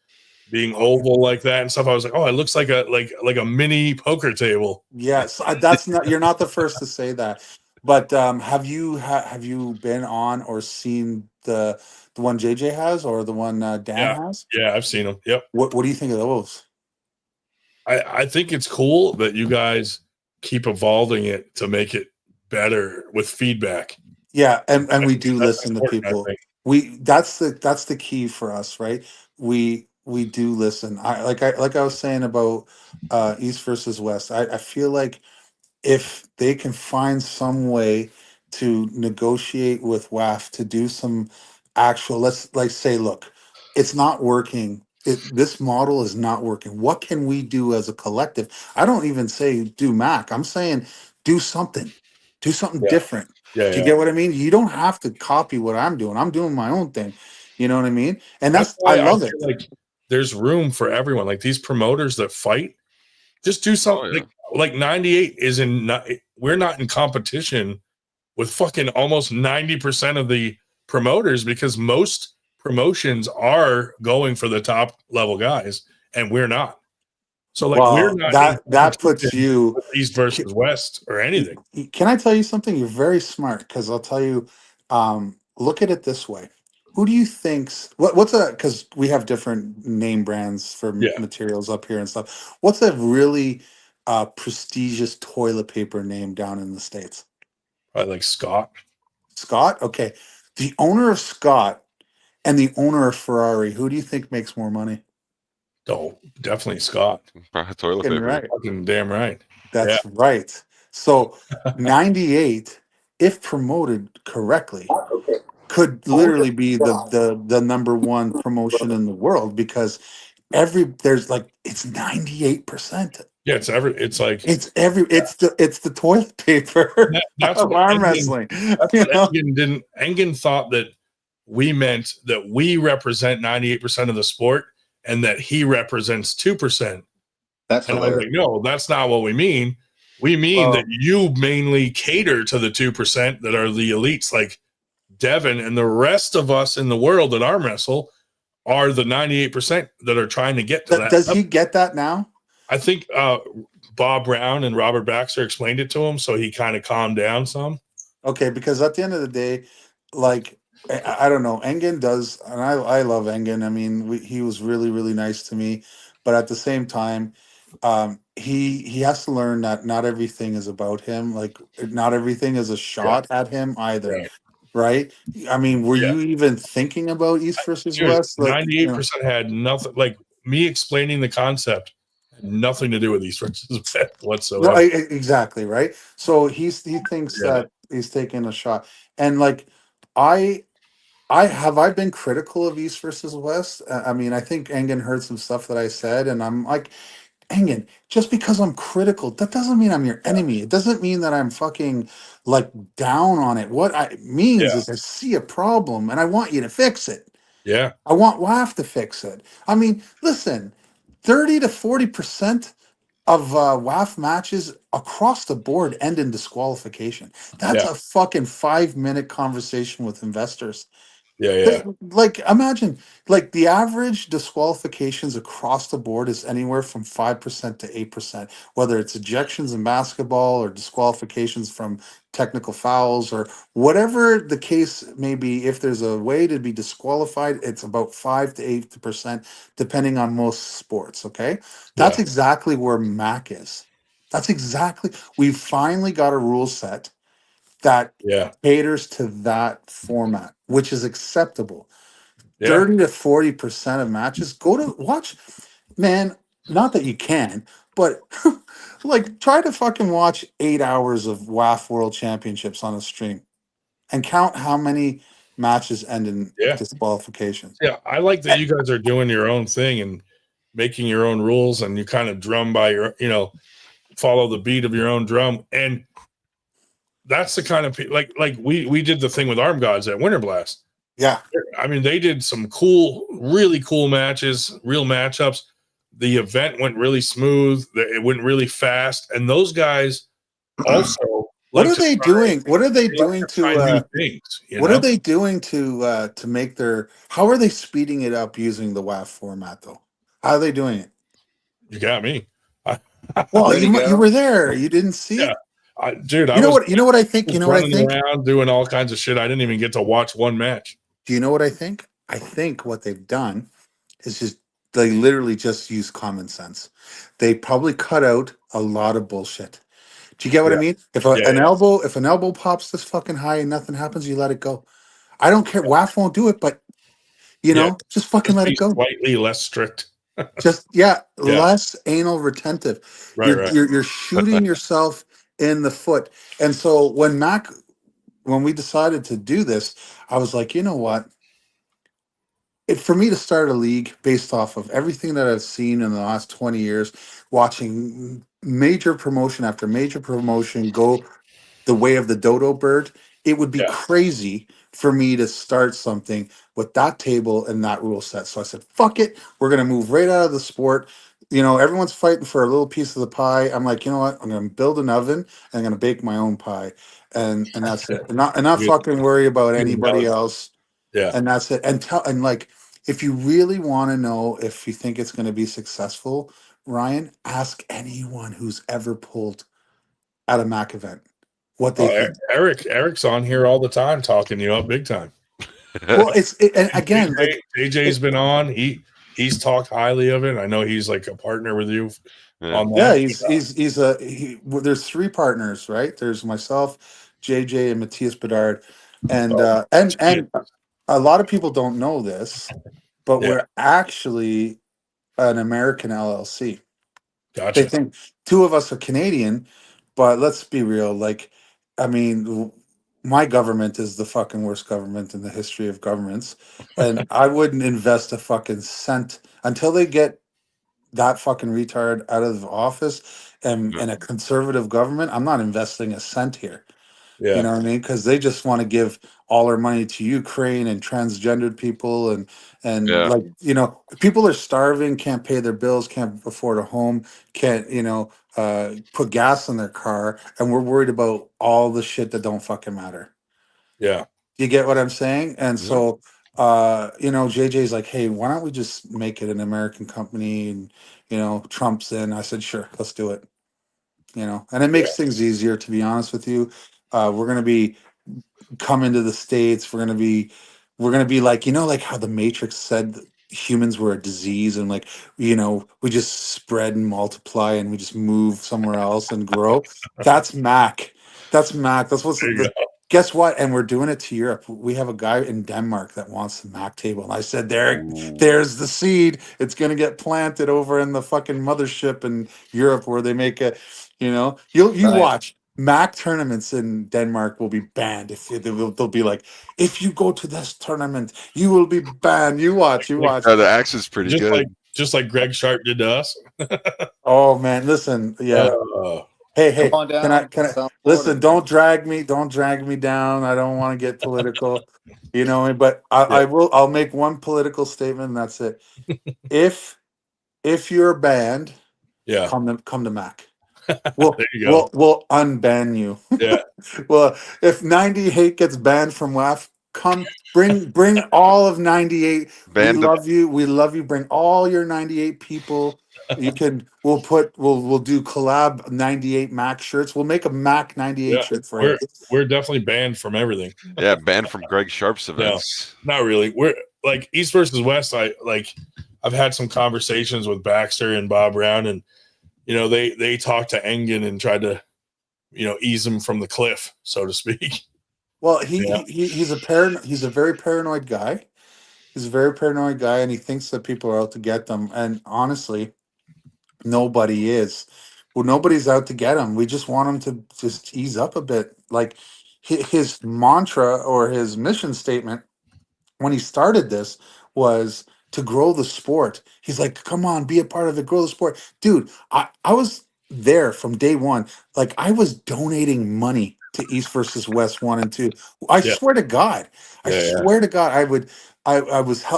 being oval like that and stuff, I was like, oh, it looks like a mini poker table. Yes, that's not. You're not the first to say that. But have you been on or seen the one JJ has or the one Dan has? Yeah, I've seen them. Yep. What do you think of those? I think it's cool that you guys keep evolving it to make it better with feedback. Yeah, and we do listen to important, I people. think. That's the key for us, right? We do listen. I was saying about East versus West. I feel like if they can find some way to negotiate with WAF to do some actual, let's like say, look, it's not working. This model is not working. What can we do as a collective? I don't even say do Mac. I'm saying do something. Do something Yeah. different. Yeah, Do you yeah. get what I mean? You don't have to copy what I'm doing. I'm doing my own thing. You know what I mean? And That's I why I love it. feel like there's room for everyone. Like these promoters that fight, just do something. Like 98 is we're not in competition with fucking almost 90% of the promoters because most promotions are going for the top level guys and we're not. So like we're Well, not in that puts competition you with East versus West or anything. Can I tell you something? You're very smart because I'll tell you. Look at it this way: who do you think's what's a because we have different name brands for Yeah. materials up here and stuff. What's a really prestigious toilet paper name down in the States? Probably like Scott. Scott. Okay, the owner of Scott and the owner of Ferrari. Who do you think makes more money? Oh, definitely Scott. Toilet Fucking paper. right. Fucking damn right. That's right. So 98, if promoted correctly, could literally be the number one promotion in the world because there's like it's 98%. Yeah, it's It's the toilet paper that's of what arm Engen, wrestling. that's You what know? Engen thought that we meant that we represent 98% of the sport and that he represents 2%. That's and I was like, no, that's not what we mean. We mean that you mainly cater to the 2% that are the elites, like Devin, and the rest of us in the world that arm wrestle are the 98% that are trying to get to that. Does he get that now? I think Bob Brown and Robert Baxter explained it to him, so he kind of calmed down some. Okay, because at the end of the day, like I don't know, Engen does, and I love Engen. I mean, he was really really nice to me, but at the same time, he has to learn that not everything is about him. Like not everything is a shot at him either. Right? I mean, were you even thinking about East versus West? Like 98% had nothing. Like me explaining the concept had nothing to do with East versus West whatsoever. Right, exactly, right? So he thinks that he's taking a shot. And like I I been critical of East versus West. I mean, I think Engen heard some stuff that I said, and I'm like, Engen, just because I'm critical, that doesn't mean I'm your enemy. It doesn't mean that I'm fucking like down on it. What I means is I see a problem and I want you to fix it. Yeah. I want WAF to fix it. I mean, listen, 30 to 40% of WAF matches across the board end in disqualification. That's a fucking 5-minute conversation with investors. Yeah. Like, imagine, like, the average disqualifications across the board is anywhere from 5% to 8%, whether it's ejections in basketball or disqualifications from technical fouls or whatever the case may be. If there's a way to be disqualified, it's about 5 to 8%, depending on most sports. Okay. That's Yeah. exactly where MAC is. That's exactly, we finally got a rule set that Yeah. caters to that format, which is acceptable. Yeah. 30 to 40% of matches, go to watch, man. Not that you can, but like, try to fucking watch 8 hours of WAF World Championships on a stream and count how many matches end in Yeah. disqualifications. Yeah. I like that you guys are doing your own thing and making your own rules, and you kind of drum by your, follow the beat of your own drum. And that's the kind of like we did the thing with Arm Gods at Winter Blast. Yeah. I mean, they did some really cool matches, real matchups. The event went really smooth. It went really fast. And those guys also What are they doing? What are they doing new to things? what are they doing to make their, how are they speeding it up using the WAF format though? How are they doing it? You got me. Well, you were there. You didn't see it? Dude, You know what I think? You know what I running think? around doing all kinds of shit. I didn't even get to watch one match. Do you know what I think? I think what they've done is just, they literally just use common sense. They probably cut out a lot of bullshit. Do you get what I Yeah. mean? If Yeah, an elbow pops this fucking high and nothing happens, you let it go. I don't care. WAF won't do it, but just fucking let be it go. slightly less strict. Just Yeah. less anal retentive. Right. You're shooting yourself in the foot. And so when we decided to do this, I was like, you know what? For me to start a league based off of everything that I've seen in the last 20 years, watching major promotion after major promotion go the way of the dodo bird, it would be crazy for me to start something with that table and that rule set. So I said, fuck it. We're going to move right out of the sport. Everyone's fighting for a little piece of the pie. I'm like, you know what? I'm going to build an oven and I'm going to bake my own pie. And that's it. And not Good. fucking worry about Good anybody analogy. else. Yeah. And that's it. And like, if you really want to know if you think it's going to be successful, Ryan, ask anyone who's ever pulled at a Mac event what they think. Eric's on here all the time talking you up big time. Well, and again, JJ's been on. He's talked highly of it. I know he's like a partner with you on yeah. that. There's three partners, right? There's myself, JJ, and Matthias Bedard, and a lot of people don't know this, but we're actually an American LLC. Gotcha. They think two of us are Canadian, but let's be real. Like, I mean, my government is the fucking worst government in the history of governments, and I wouldn't invest a fucking cent until they get that fucking retard out of office and a conservative government. I'm not investing a cent here. Yeah. You know what I mean? Because they just want to give all their money to Ukraine and transgendered people and like, people are starving, can't pay their bills, can't afford a home, can't put gas in their car, and we're worried about all the shit that don't fucking matter. Yeah. You get what I'm saying? And so JJ's like, hey, why don't we just make it an American company? And Trump's in. I said, sure, let's do it. And it makes things easier, to be honest with you. We're gonna be coming to the States. We're gonna be like, like how the Matrix said that humans were a disease, and like, we just spread and multiply and we just move somewhere else and grow. That's Mac. That's Mac. That's what's guess what? And we're doing it to Europe. We have a guy in Denmark that wants the Mac table. And I said, there's the seed. It's gonna get planted over in the fucking mothership in Europe where they make a, you watch. Mac tournaments in Denmark will be banned. They'll be like, if you go to this tournament, you will be banned. You watch. The axe is pretty good. Just like Greg Sharp did to us. Oh man, listen, yeah. Hey, Come on down. can I listen? Don't drag me down. I don't want to get political, but I will. I'll make one political statement, and that's it. If you're banned, come to Mac. We'll unban you. Yeah. Well, if 98 gets banned from WAF, come bring all of 98. We Band love you. We love you. Bring all your 98 people. You can. We'll do collab 98 Mac shirts. We'll make a Mac 98 shirt for you. We're definitely banned from everything. Yeah, banned from Greg Sharp's events. No, not really. We're like East versus West. I've had some conversations with Baxter and Bob Brown, and they talked to Engen and tried to ease him from the cliff, so to speak. Well, he's a very paranoid guy. He's a very paranoid guy, and he thinks that people are out to get them. And honestly, nobody is. Well, nobody's out to get him. We just want him to just ease up a bit. Like his mantra or his mission statement when he started this was to grow the sport. He's like, come on, be a part of it, grow the sport. Dude, I was there from day one. Like, I was donating money to East versus West 1 and 2. I swear to God. I swear to God,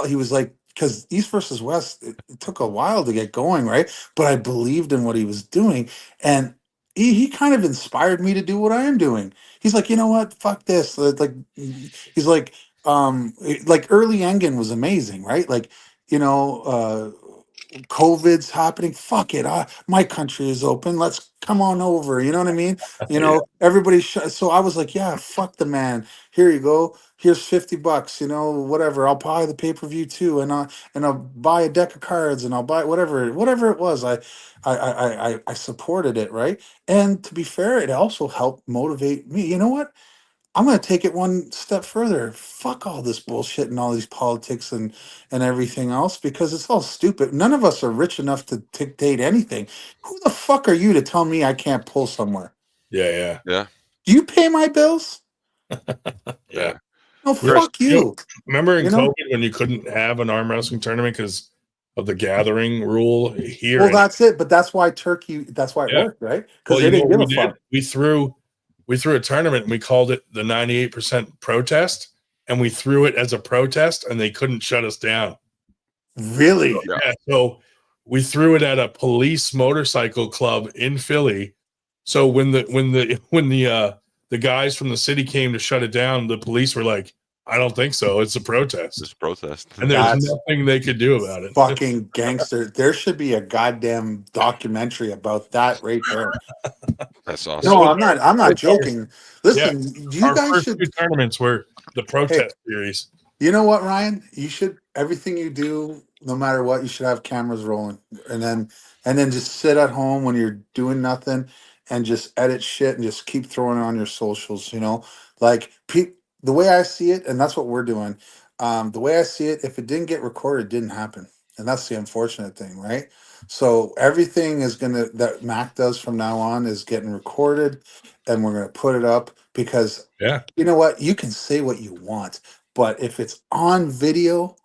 he was like, because East versus West, it took a while to get going, right? But I believed in what he was doing. And he kind of inspired me to do what I am doing. He's like, you know what? Fuck this. Like, he's like early Engen was amazing, right? Like, COVID's happening. Fuck it. My country is open. Let's come on over. You know what I mean? Everybody. So I was like, yeah, fuck the man. Here you go. Here's $50. Whatever. I'll buy the pay-per-view too, and I'll buy a deck of cards, and I'll buy whatever it was. I supported it, right? And to be fair, it also helped motivate me. You know what? I'm going to take it one step further. Fuck all this bullshit and all these politics and everything else, because it's all stupid. None of us are rich enough to dictate anything. Who the fuck are you to tell me I can't pull somewhere? Yeah. Do you pay my bills? Yeah. No, fuck you. Remember in COVID when you couldn't have an arm wrestling tournament because of the gathering rule here? Well, that's it. But that's why that's why it worked, right? Because they didn't give a fuck. We threw a tournament and we called it the 98% protest, and we threw it as a protest and they couldn't shut us down. Really? So we threw it at a police motorcycle club in Philly. So when the guys from the city came to shut it down, the police were like, I don't think so. It's a protest. It's a protest. And there's nothing they could do about it. Fucking gangster. There should be a goddamn documentary about that right there. That's awesome. No, I'm not joking. Listen, you guys should do tournaments where the protest series. You know what, Ryan? You should everything you do, no matter what, you should have cameras rolling. And then just sit at home when you're doing nothing and just edit shit and just keep throwing it on your socials, Like the way I see it, and that's what we're doing. The way I see it, if it didn't get recorded, it didn't happen. And that's the unfortunate thing, right? So everything that Mac does from now on is getting recorded, and we're gonna put it up because you know what? You can say what you want, but if it's on video,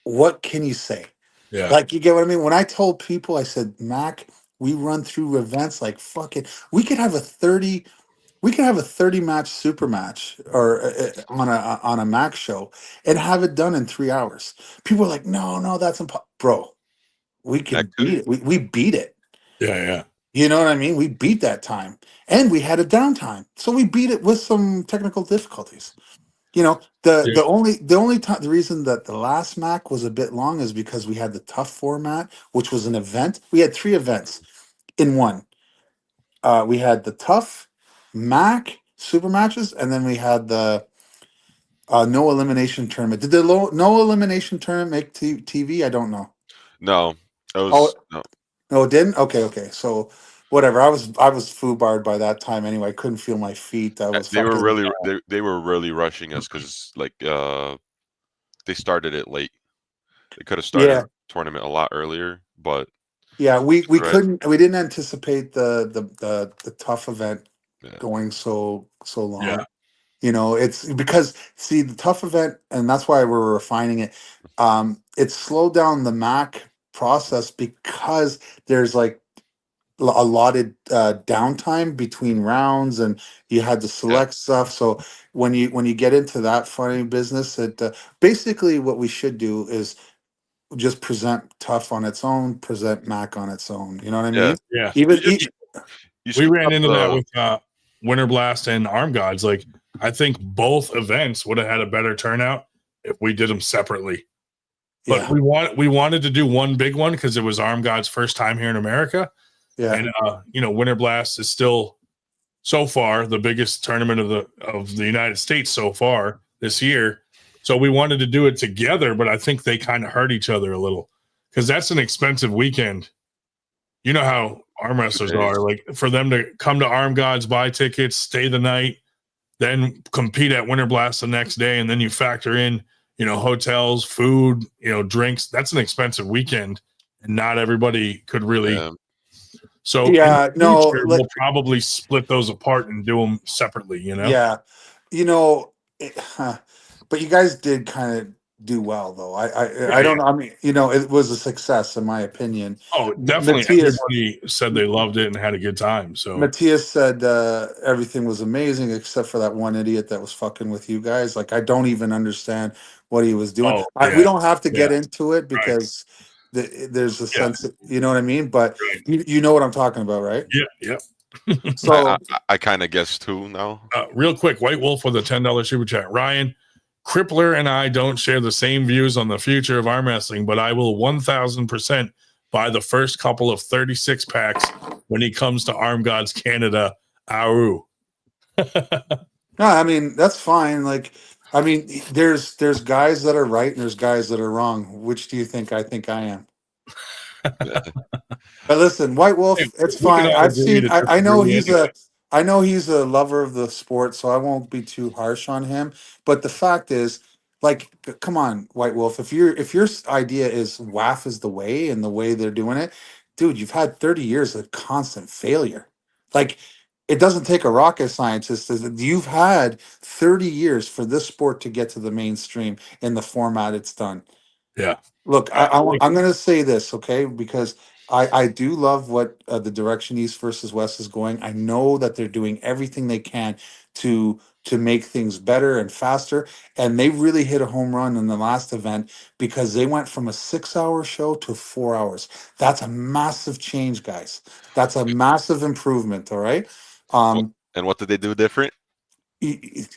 what can you say? Yeah. Like, you get what I mean? When I told people, I said, Mac, we run through events like fucking we could have a 30 match super match or on a Mac show and have it done in 3 hours. People are like, no, that's impossible. Bro, we can beat it. We beat it. Yeah. You know what I mean? We beat that time, and we had a downtime, so we beat it with some technical difficulties. The reason that the last Mac was a bit long is because we had the tough format, which was an event. We had 3 events in one. We had the tough Mac super matches, and then we had the no elimination tournament. Did the no elimination tournament make TV? I don't know. No, it was no, it didn't. Okay. So whatever. I was foobarred by that time anyway. I couldn't feel my feet. They were really rushing us because they started it late. They could have started the tournament a lot earlier, but we couldn't. We didn't anticipate the tough event going so long. Yeah. It's because the tough event, and that's why we're refining it. It slowed down the Mac process because there's like allotted downtime between rounds, and you had to select stuff. So when you get into that funny business, basically what we should do is just present tough on its own, present Mac on its own. You know what I mean? Yeah. Even we ran into that with Winter Blast and Arm Gods. Like I think both events would have had a better turnout if we did them separately. But we wanted to do one big one because it was Arm God's first time here in America. Yeah. And Winter Blast is still so far the biggest tournament of the United States so far this year. So we wanted to do it together, but I think they kind of hurt each other a little because that's an expensive weekend. You know how arm wrestlers are. Like for them to come to Arm Gods, buy tickets, stay the night, then compete at Winter Blast the next day, and then you factor in, hotels, food, drinks. That's an expensive weekend, and not everybody could really. So yeah, we'll probably split those apart and do them separately. Yeah, but you guys did kind of do well, though. I don't know. I mean, it was a success in my opinion. Oh, definitely. Everybody said they loved it and had a good time. So Matthias said everything was amazing except for that one idiot that was fucking with you guys. Like, I don't even understand what he was doing. We don't have to get into it because there's a sense that, you know what I mean? But you know what I'm talking about, right? Yeah. So I kind of guess too now. Real quick, White Wolf with a $10 super chat. Ryan, Crippler and I don't share the same views on the future of arm wrestling, but I will 1,000% buy the first couple of 36 packs when he comes to Arm Gods Canada. Aru. No, I mean, that's fine. Like, I mean, there's guys that are right and there's guys that are wrong. Which do you think I think I am? But listen, White Wolf, it's fine. I know he's a lover of the sport, so I won't be too harsh on him. But the fact is, like, come on, White Wolf, if your idea is WAF is the way and the way they're doing it, dude, you've had 30 years of constant failure. Like, it doesn't take a rocket scientist. You've had 30 years for this sport to get to the mainstream in the format it's done. Yeah. Look, I'm going to say this, okay? Because I do love what the direction East versus West is going. I know that they're doing everything they can to make things better and faster. And they really hit a home run in the last event because they went from a 6-hour show to 4 hours. That's a massive change, guys. That's a massive improvement, all right? And what did they do different? They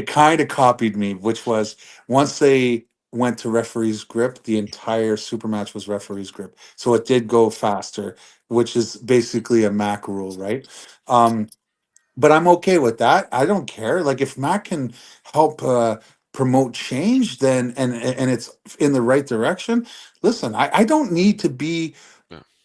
kind of copied me, which was once they went to referee's grip, the entire super match was referee's grip. So it did go faster, which is basically a Mac rule, right? But I'm okay with that. I don't care. Like if Mac can help promote change, then and it's in the right direction. Listen, I don't need to be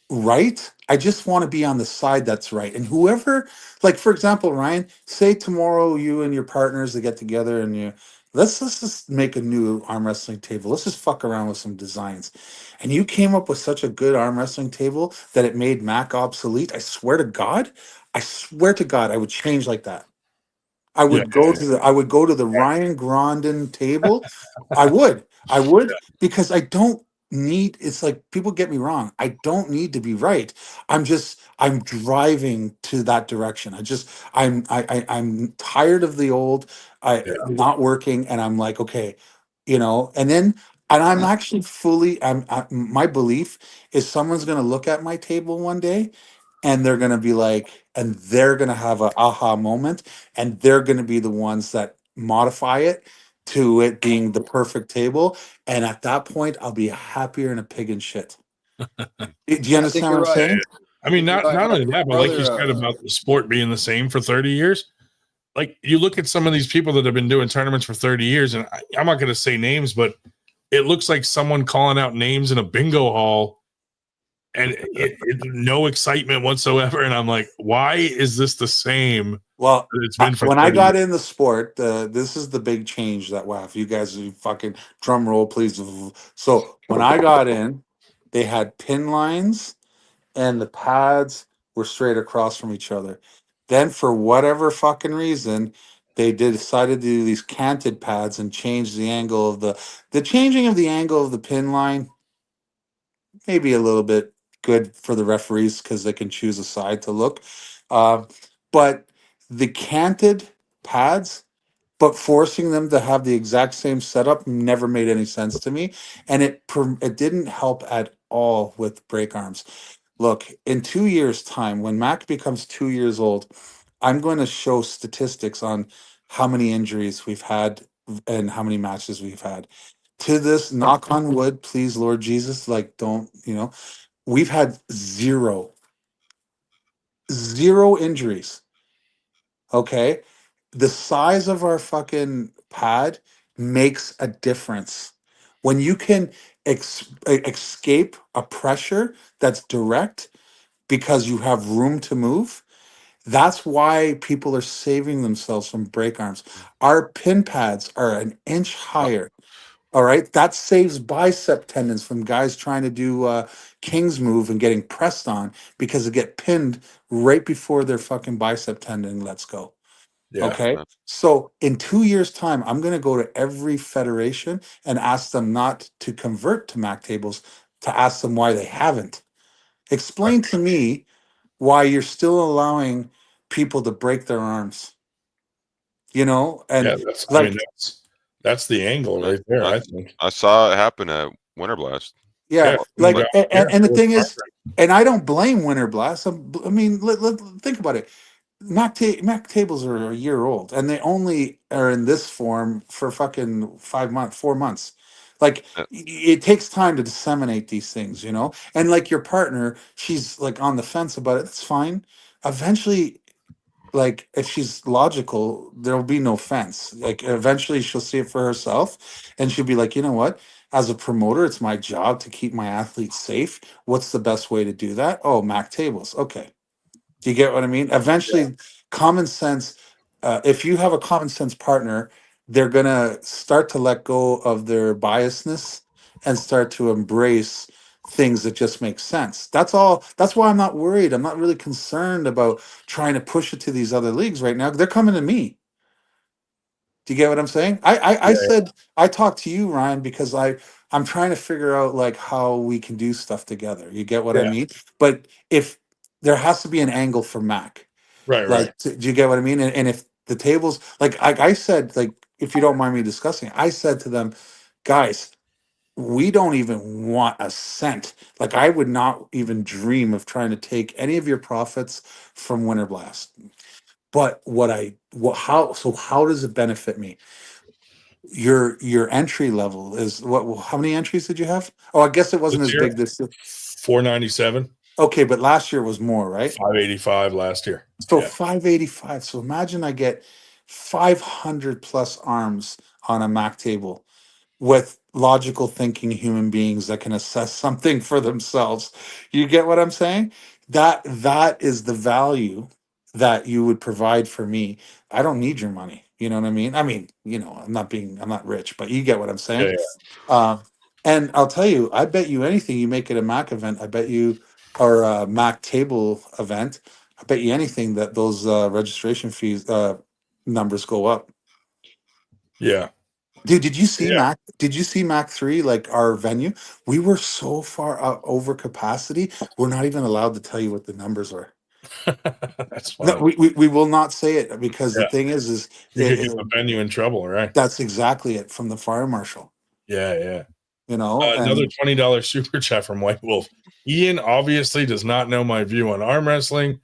right. I just want to be on the side that's right. And whoever, like for example, Ryan, say tomorrow you and your partners they get together and you let's just make a new arm wrestling table. Let's just fuck around with some designs. And you came up with such a good arm wrestling table that it made Mac obsolete. I swear to God, I would change like that. I would go to the Ryan Grondin table. I would because I don't need. It's like people get me wrong. I don't need to be right. I'm driving to that direction. I'm tired of the old. Not working, and I'm like, okay, and I'm actually my belief is someone's going to look at my table one day and they're going to be like, and they're going to have a aha moment and they're going to be the ones that modify it to it being the perfect table. And at that point, I'll be happier than a pig in shit. Do you understand what I'm saying? I mean, not only that, but like you said about the sport being the same for 30 years, like you look at some of these people that have been doing tournaments for 30 years, and I'm not going to say names, but it looks like someone calling out names in a bingo hall and no excitement whatsoever. And I'm like, why is this the same? Well, it's been for when I got years? in the sport, this is the big change that WAF. You guys, fucking drum roll, please. So when I got in, they had pin lines and the pads were straight across from each other. Then for whatever fucking reason, they decided to do these canted pads and change the angle of the changing of the angle of the pin line. Maybe a little bit good for the referees because they can choose a side to look. But the canted pads, but forcing them to have the exact same setup never made any sense to me. And it didn't help at all with break arms. Look, in 2 years' time, when Mac becomes 2 years old, I'm going to show statistics on how many injuries we've had and how many matches we've had. To this, knock on wood, please, Lord Jesus, like don't, we've had zero injuries. Okay. The size of our fucking pad makes a difference. When you can escape a pressure that's direct because you have room to move, that's why people are saving themselves from break arms. Our pin pads are an inch higher. All right. That saves bicep tendons from guys trying to do King's move and getting pressed on because they get pinned right before their fucking bicep tendon lets go. Yeah. Okay. So in 2 years' time, I'm going to go to every federation and ask them not to convert to Mac tables, to ask them why they haven't. Explain to me why you're still allowing people to break their arms. And Yeah, that's the angle right there, I think. I saw it happen at Winter Blast. Yeah, when like, we got- and the thing is, and I don't blame Winter Blast. I mean, think about it. Mac tables are a year old, and they only are in this form for fucking 5 months, 4 months. Like, it takes time to disseminate these things, And like your partner, she's like on the fence about it. That's fine. Eventually, like if she's logical, there'll be no fence. Like eventually she'll see it for herself and she'll be like, you know what? As a promoter, it's my job to keep my athletes safe. What's the best way to do that? Oh, Mac tables. Okay. Do you get what I mean? Eventually, common sense, if you have a common sense partner, they're going to start to let go of their biasness and start to embrace things that just make sense. That's all. That's why I'm not worried. I'm not really concerned about trying to push it to these other leagues right now. They're coming to me. Do you get what I'm saying? I said I talked to you, Ryan, because I'm trying to figure out like how we can do stuff together. You get what I mean? But if there has to be an angle for Mac, Right. Do you get what I mean? And if the tables, like I said, like if you don't mind me discussing, I said to them, guys, we don't even want a cent. Like I would not even dream of trying to take any of your profits from Winter Blast. But how does it benefit me? Your entry level is what? How many entries did you have? Oh, I guess it wasn't This as year, big this year. 497. Okay, but last year was more, right? 585 last year. So 585. So imagine I get 500 plus arms on a Mac table with logical thinking human beings that can assess something for themselves. You get what I'm saying? That is the value that you would provide for me. I don't need your money. You know what I mean? I mean, I'm not rich, but you get what I'm saying. And I'll tell you, I bet you anything you make it a Mac event, I bet you, or a Mac table event, I bet you anything that those registration fees numbers go up. Yeah. Dude, did you see Mac? Did you see Mac 3, like our venue? We were so far over capacity, we're not even allowed to tell you what the numbers are. That's No, fine. we will not say it because the thing is you could get the venue in trouble, right? That's exactly it from the fire marshal. Yeah. And Another $20 super chat from White Wolf. Ian obviously does not know my view on arm wrestling,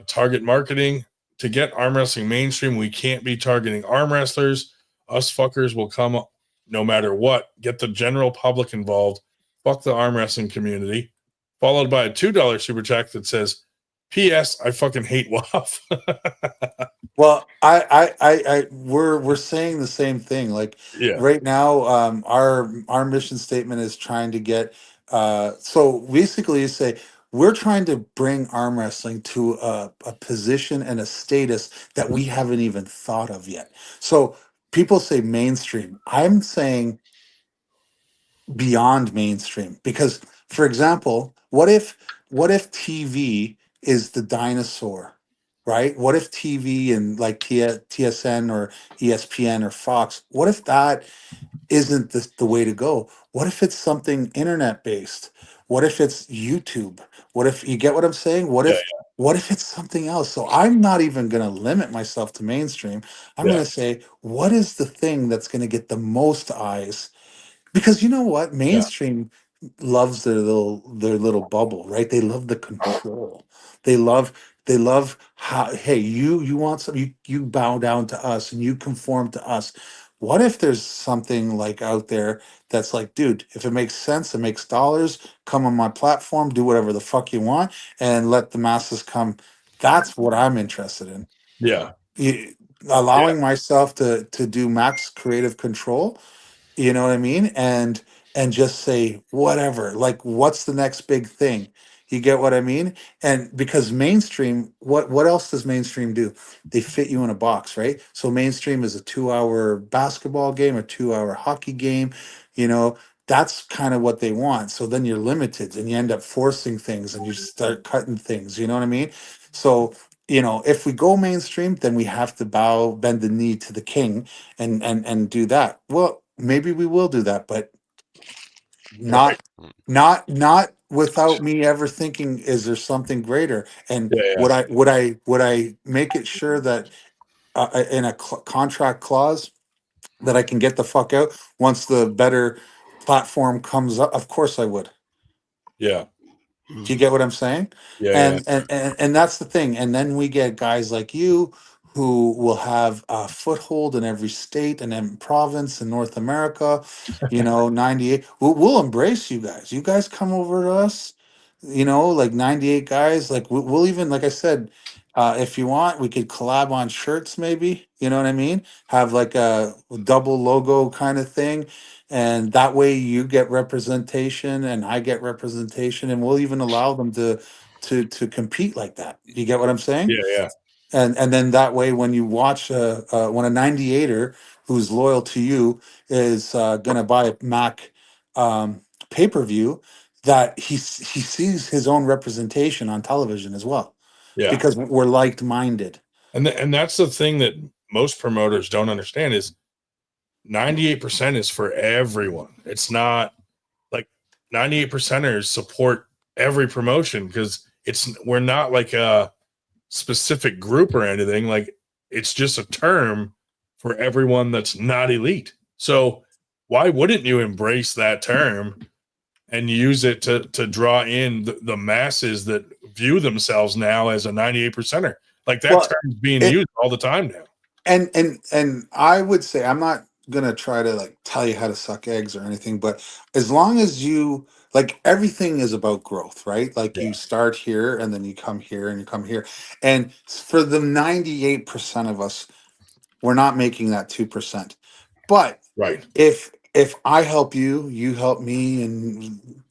target marketing. To get arm wrestling mainstream, we can't be targeting arm wrestlers. Us fuckers will come no matter what. Get the general public involved. Fuck the arm wrestling community. Followed by a $2 super chat that says, P.S. I fucking hate WAF. Well, we're saying the same thing. Like right now, our mission statement is trying to get. So basically, you say we're trying to bring arm wrestling to a position and a status that we haven't even thought of yet. So people say mainstream. I'm saying beyond mainstream because, for example, what if TV is the dinosaur? Right? What if TV and like TSN or ESPN or Fox, what if that isn't the way to go? What if it's something internet based? What if it's YouTube? What if you get what I'm saying? What if it's something else? So I'm not even going to limit myself to mainstream. I'm going to say, what is the thing that's going to get the most eyes? Because you know what? Mainstream loves their little bubble, right? They love the control. They love They love how, hey, you want some, you bow down to us and you conform to us. What if there's something like out there that's like, dude, if it makes sense, it makes dollars, come on my platform, do whatever the fuck you want, and let the masses come. That's what I'm interested in. Yeah. Allowing myself to do max creative control, you know what I mean, and just say whatever, like what's the next big thing, you get what I mean? And because mainstream, what else does mainstream do? They fit you in a box, right? So mainstream is a 2-hour basketball game, a 2-hour hockey game, you know, that's kind of what they want. So then you're limited and you end up forcing things and you start cutting things, you know what I mean? So, you know, if we go mainstream, then we have to bend the knee to the king and do that. Well, maybe we will do that, but Right. not without me ever thinking, is there something greater? And Yeah. would I make it sure that in a contract clause that I can get the fuck out once the better platform comes up? Of course I would. Yeah. Do you get what I'm saying? Yeah. And that's the thing. And then we get guys like you who will have a foothold in every state and then province in North America. You know, 98. We'll embrace you guys. You guys come over to us. You know, like 98 guys. Like we'll even, like I said, if you want, we could collab on shirts. Maybe, you know what I mean. Have like a double logo kind of thing, and that way you get representation and I get representation, and we'll even allow them to compete like that. You get what I'm saying? Yeah. And then that way when you watch when a 98er who's loyal to you is gonna buy a Mac pay-per-view, that he sees his own representation on television as well, Yeah. because we're like-minded. And that's the thing that most promoters don't understand is 98% is for everyone. It's not like 98 percenters support every promotion, because we're not like a specific group or anything. Like, it's just a term for everyone that's not elite. So why wouldn't you embrace that term and use it to draw in the masses that view themselves now as a 98 percenter? Like, that term's being used all the time now. And I would say, I'm not gonna try to like tell you how to suck eggs or anything, but as long as you, like, everything is about growth, right? Like, you start here and then you come here and you come here. And for the 98% of us, we're not making that 2%. But right, if I help you, you help me, and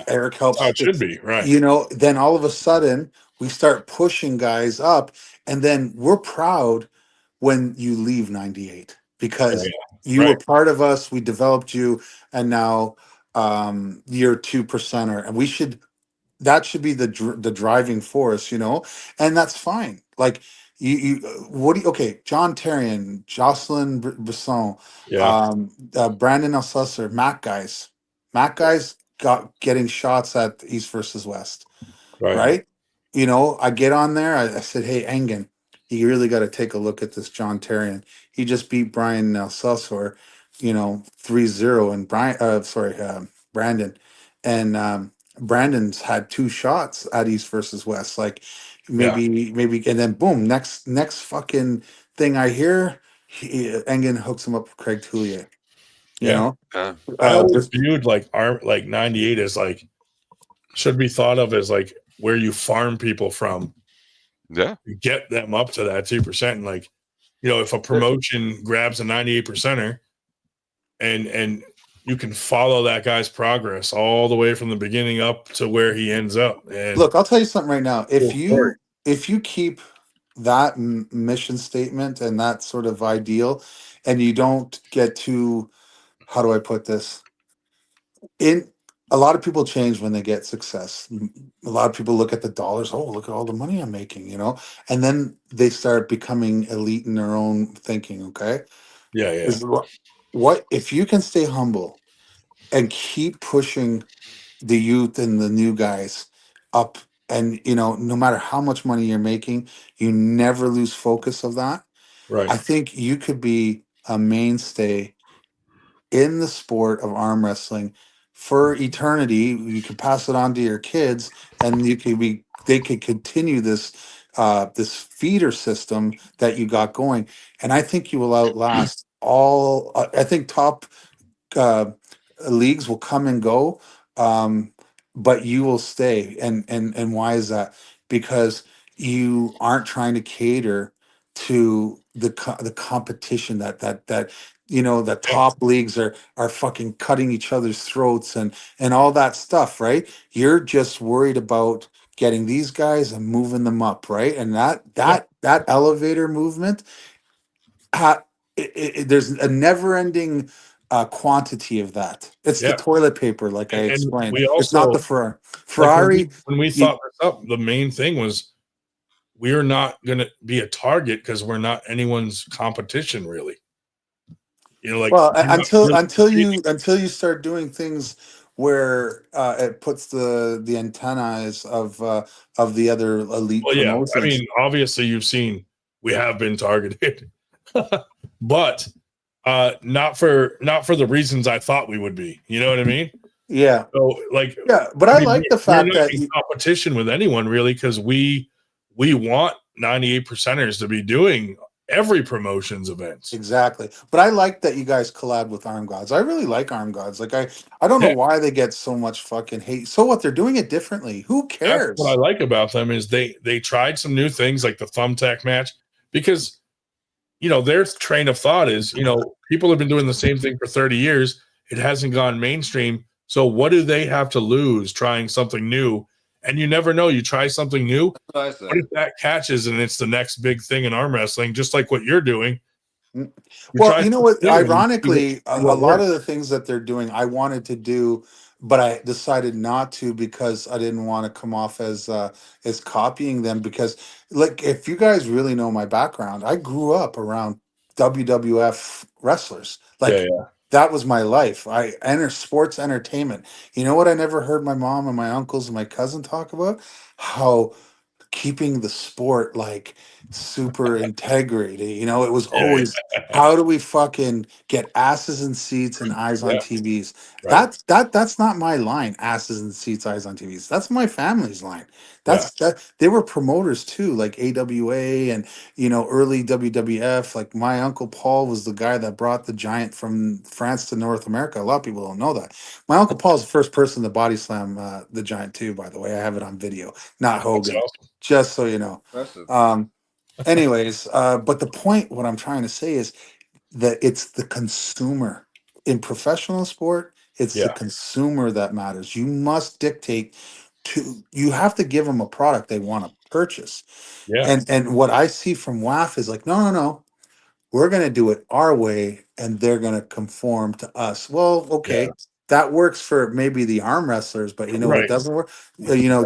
Eric helps, how it should be, right? you know, then all of a sudden we start pushing guys up, and then we're proud when you leave 98, because you were part of us, we developed you, and now you're 2%er, and that should be the driving force, you know, and that's fine. Like, okay, John Terrian, Jocelyn Brisson, Brandon Alsusser, Mac guys got getting shots at East versus West, right? You know, I get on there, I said, hey, Engen, you really got to take a look at this John Terrian. He just beat Brian Alsusser, you know, 3-0, and Brandon. And Brandon's had 2 shots at East versus West. Like, maybe, and then boom, next fucking thing I hear, Engen hooks him up with Craig Tullier. You know, Yeah. I always viewed like 98 as like, should be thought of as like where you farm people from. Yeah. Get them up to that 2%. And like, you know, if a promotion grabs a 98 percenter and you can follow that guy's progress all the way from the beginning up to where he ends up. And look, I'll tell you something right now. If you keep that mission statement and that sort of ideal, and you don't get to, how do I put this? A lot of people change when they get success. A lot of people look at the dollars. Oh, look at all the money I'm making, you know, and then they start becoming elite in their own thinking. Okay, yeah. What if you can stay humble and keep pushing the youth and the new guys up, and, you know, no matter how much money you're making, you never lose focus of that. Right. I think you could be a mainstay in the sport of arm wrestling for eternity. You could pass it on to your kids, and they could continue this this feeder system that you got going, and I think you will outlast all. I think top uh, leagues will come and go, um, but you will stay. And why is that? Because you aren't trying to cater to the competition that the top leagues are fucking cutting each other's throats and all that stuff, right? You're just worried about getting these guys and moving them up, right? And that elevator movement, ha, there's a never-ending quantity of that. It's the Yeah. toilet paper, like I And explained. we It's not also, the Ferrari. when we you- thought this up, the main thing was we're not going to be a target because we're not anyone's competition, really. Like well, we're not until really until you start doing things where it puts the antennas of the other elite well, yeah. I promotions. mean, obviously, you've seen we have been targeted, but not for the reasons I thought we would be. You know what I mean? Yeah. So, like, Yeah, but I like the we're fact not that in competition with anyone really because we want 98 percenters to be doing every promotions events. exactly. But I like that you guys collab with Arm Gods. I really like Arm Gods. Like I don't know Yeah. why they get so much fucking hate. So what? They're doing it differently. Who That's what I cares? like about them is they tried some new things like the thumbtack match because their train of thought is people have been doing the same thing for 30 years. It hasn't gone mainstream. So what do they have to lose trying something new? And you never know. You try something new. What if that catches and it's the next big thing in arm wrestling, just like what you're doing? Well, you know what? See Ironically, a what lot works. of the things that they're doing, I wanted to do, but I decided not to because I didn't want to come off as copying them. Because, like, if you guys really know my background, I grew up around WWF wrestlers. Like, Yeah. that was my life. I enter sports entertainment. You know what? I never heard my mom and my uncles and my cousin talk about how keeping the sport like super integrated. It was Yeah. always how do we fucking get asses in seats and eyes on Yeah. TVs? Right. That's not my line. Asses in seats, eyes on TVs. That's my family's line. Yeah. That they were promoters too, like AWA and early WWF. Like my uncle Paul was the guy that brought the Giant from France to North America. A lot of people don't know that. My uncle Paul's the first person to body slam the Giant too. By the way, I have it on video. Not Hogan. awesome. Just so you know. Impressive. Anyways, but the point, what I'm trying to say is that it's the consumer in professional sport. It's the Yeah. consumer that matters. You must dictate you have to give them a product they want to purchase. Yeah. And what I see from WAF is like, no. We're going to do it our way and they're going to conform to us. Well, okay. Yeah. That works for maybe the arm wrestlers, but you know what Right. doesn't work?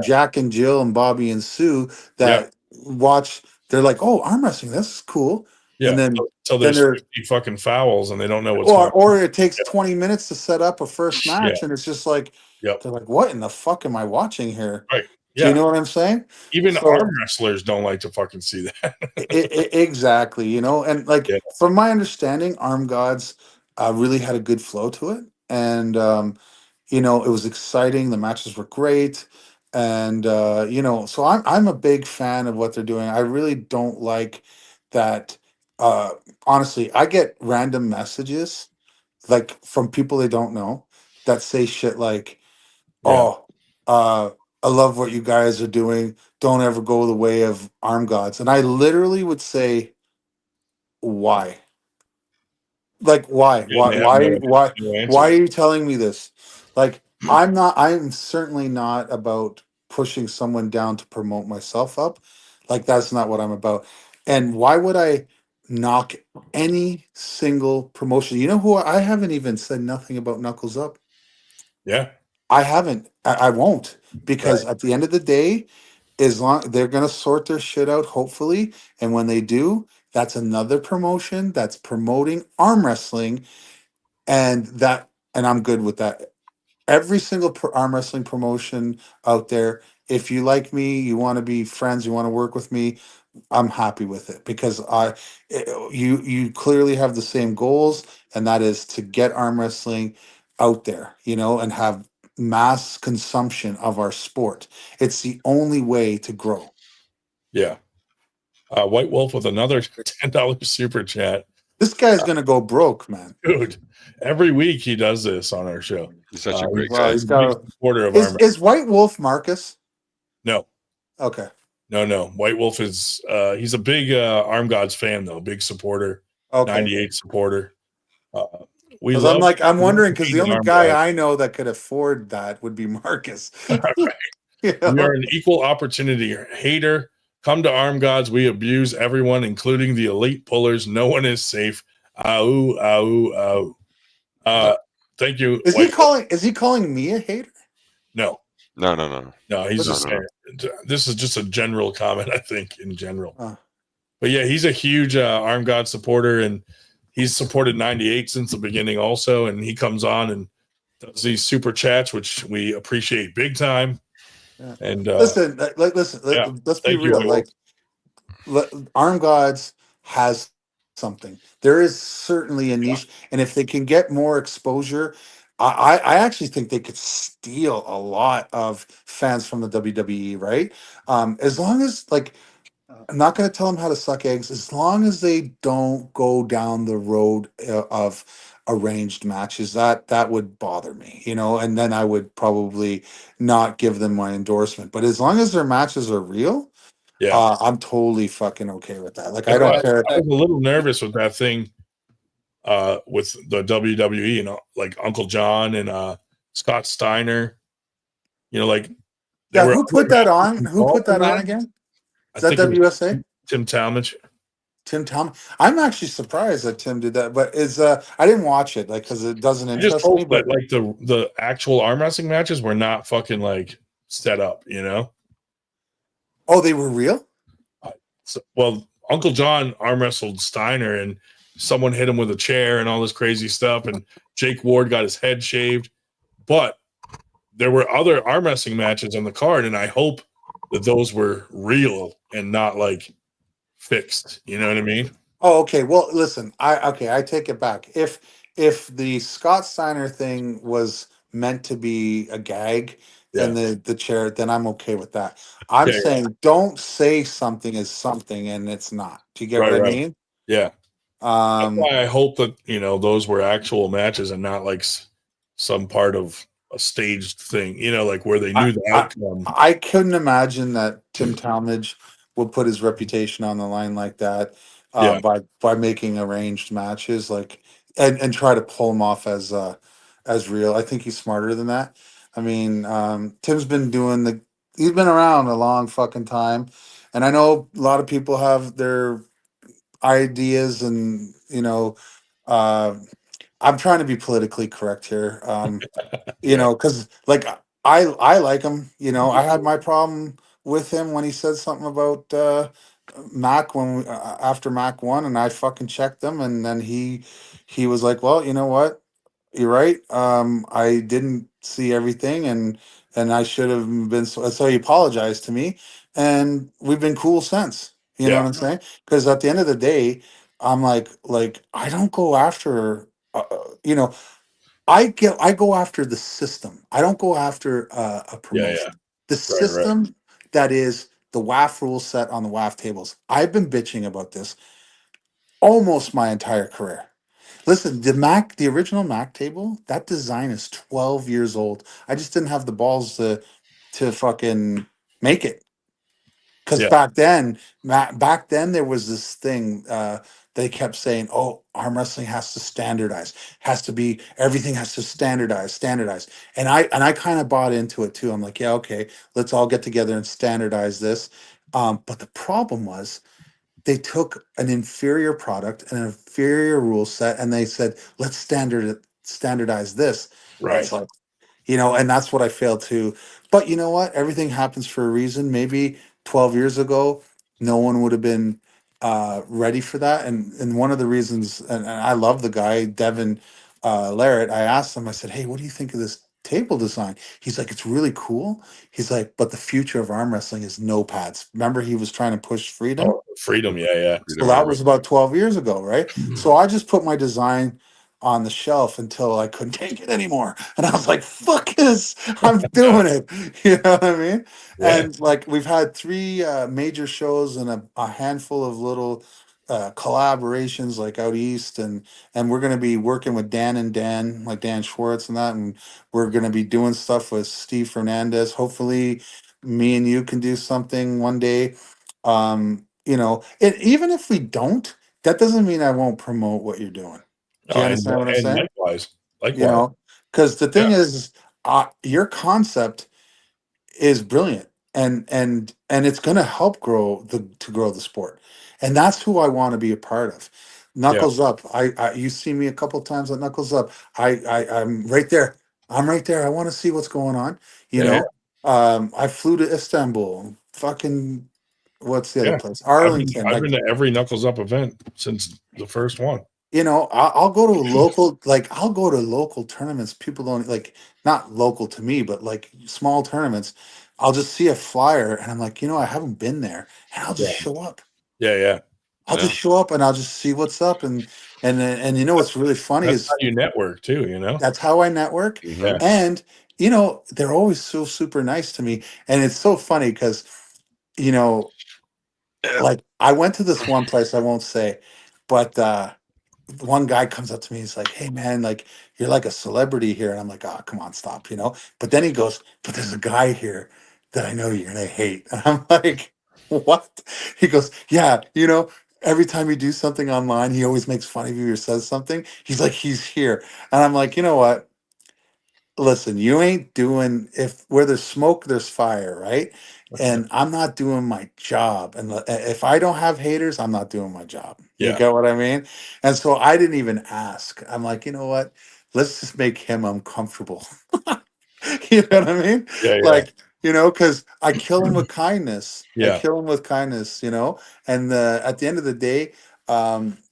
Jack and Jill and Bobby and Sue Yeah. that watch, they're like, oh, arm wrestling, this is cool. Yeah. And then, So then there's they're, 50 fucking fouls and they don't know what's going on. or it takes 20 minutes to set up a first match. Yeah. And it's just like, Yep. they're like, what in the fuck am I watching here? Right. Do you Yeah. know what I'm saying? Even So- arm wrestlers don't like to fucking see that. Exactly, and like Yeah. from my understanding, Arm Gods really had a good flow to it, and it was exciting. The matches were great, and so I'm a big fan of what they're doing. I really don't like that. Honestly, I get random messages like from people they don't know that say shit like, Yeah. "Oh, I love what you guys are doing. Don't ever go the way of Arm Gods." And I literally would say, "Why? Like, why? Yeah, they have no answer. Why are you telling me this? Like, I'm certainly not about pushing someone down to promote myself up. Like, that's not what I'm about. And why would I knock any single promotion? You know who I haven't even said nothing about Knuckles Up. Yeah. I haven't. I won't because at the end of the day, as long they're gonna sort their shit out, hopefully, and when they do, that's another promotion that's promoting arm wrestling, and I'm good with that. Every single arm wrestling promotion out there. If you like me, you want to be friends, you want to work with me, I'm happy with it because you clearly have the same goals, and that is to get arm wrestling out there, and have mass consumption of our sport. It's the only way to grow. Yeah. White Wolf with another $10 super chat. This guy's gonna go broke, man. Dude, every week he does this on our show. He's such a great Well, guy. he's got supporter of is White Wolf Marcus? No. Okay. No. White Wolf is he's a big Arm Gods fan though, big supporter. Okay. 98 supporter. We Because love I'm wondering because the only Arm guy Gods. I know that could afford that would be Marcus. We are an equal opportunity hater. Come to Arm Gods. We abuse everyone, including the elite pullers. No one is safe. Ow, ow, ow. Thank you. Is he calling me a hater? No. No. He's just saying. This is just a general comment, I think, in general. But yeah, he's a huge Arm God supporter, and he's supported 98 since the beginning also, and he comes on and does these super chats, which we appreciate big time. Yeah. And listen, let's be real. Arm Gods has something. There is certainly a niche, and if they can get more exposure, I actually think they could steal a lot of fans from the WWE. Right? As long as I'm not going to tell them how to suck eggs. As long as they don't go down the road of arranged matches, that would bother me, and then I would probably not give them my endorsement. But as long as their matches are real, I'm totally fucking okay with that. I don't care. I was a little nervous with that thing with the WWE, like Uncle John and Scott Steiner. Who put that on? Who put that on again? Is that WSA? Tim Talmadge. Tim Talmadge. I'm actually surprised that Tim did that, but I didn't watch it because it doesn't interest me. But the actual arm wrestling matches were not fucking set up, Oh, they were real? Well, Uncle John arm wrestled Steiner and someone hit him with a chair and all this crazy stuff, and Jake Ward got his head shaved. But there were other arm wrestling matches on the card, and I hope that those were real and not fixed. You know what I mean? Oh, okay. Well, listen, I take it back. If the Scott Steiner thing was meant to be a gag and the chair, then I'm okay with that. I'm saying don't say something is something and it's not. Do you get what I mean? Yeah. That's why I hope that those were actual matches and not some part of a staged thing. Where they knew the outcome. I couldn't imagine that Tim Talmadge would put his reputation on the line like that by making arranged matches and try to pull them off as real. I think he's smarter than that. I mean, Tim's been he's been around a long fucking time, and I know a lot of people have their ideas, and I'm trying to be politically correct here. Because I like him. I had my problem with him when he said something about Mac after Mac won, and I fucking checked him, and then he was like, "Well, you know what? You're right. I didn't see everything, and I should have been." So he apologized to me, and we've been cool since. You know what I'm saying? Because at the end of the day, I'm like I don't go after. I go after the system. I don't go after a promotion. The system that is the WAF rule set on the WAF tables. I've been bitching about this almost my entire career. Listen, the original Mac table, that design is 12 years old. I just didn't have the balls to fucking make it. Because back then there was this thing they kept saying, "Oh, arm wrestling has to standardize, everything has to standardize." And I kind of bought into it too. I'm like, yeah, okay, let's all get together and standardize this. But the problem was they took an inferior product, an inferior rule set, and they said, let's standardize this. Right. It's like, and that's what I failed to. But you know what? Everything happens for a reason. Maybe 12 years ago, no one would have been ready for that. And one of the reasons, and I love the guy, Devin Larrett, I asked him, I said, hey, what do you think of this table design? He's like, it's really cool. He's like, but the future of arm wrestling is no pads. Remember, he was trying to push freedom? Freedom, yeah. So that was about 12 years ago, right? So I just put my design on the shelf until I couldn't take it anymore. And I was like, fuck this, I'm doing it. You know what I mean? Yeah. And like we've had 3 major shows and a handful of little collaborations like out east, and we're going to be working with Dan, like Dan Schwartz and that, and we're going to be doing stuff with Steve Fernandez. Hopefully me and you can do something one day. You know, even if we don't, that doesn't mean I won't promote what you're doing. Do you understand what I'm And saying? likewise. You know, because the thing is, your concept is brilliant, and it's going to help grow the sport, and that's who I want to be a part of. Knuckles Up. I you see me a couple times at Knuckles Up. I'm right there. I'm right there. I want to see what's going on. You know, I flew to Istanbul. Fucking, what's the other place? Arlington. I've Like, been to every Knuckles Up event since the first one. you know, I'll go to local, like I'll go to local tournaments. People don't like, not local to me, but like small tournaments. I'll just see a flyer and I'm like, you know, I haven't been there, and I'll just show up. Yeah. I'll just show up and I'll just see what's up, and you know what's really funny That's is how you network too. You know, that's how I network, Yeah. and you know they're always so super nice to me, and it's so funny because, you know, like I went to this one place I won't say, but one guy comes up to me. He's like, "Hey, man, like you're like a celebrity here," and I'm like, "Oh, come on, stop," you know. But then he goes, "But there's a guy here that I know you're gonna hate," and I'm like, "What?" He goes, "Yeah, you know." Every time you do something online, he always makes fun of you or says something. He's like, he's here. And I'm like, you know what? Listen, you ain't doing, if where there's smoke, there's fire, right? And I'm not doing my job. And if I don't have haters, I'm not doing my job. You Yeah. get what I mean? And so I didn't even ask. I'm like, you know what? Let's just make him uncomfortable. You know what I mean? Yeah. Like, you know, because I kill him with kindness. I Yeah. kill him with kindness, you know. And at the end of the day,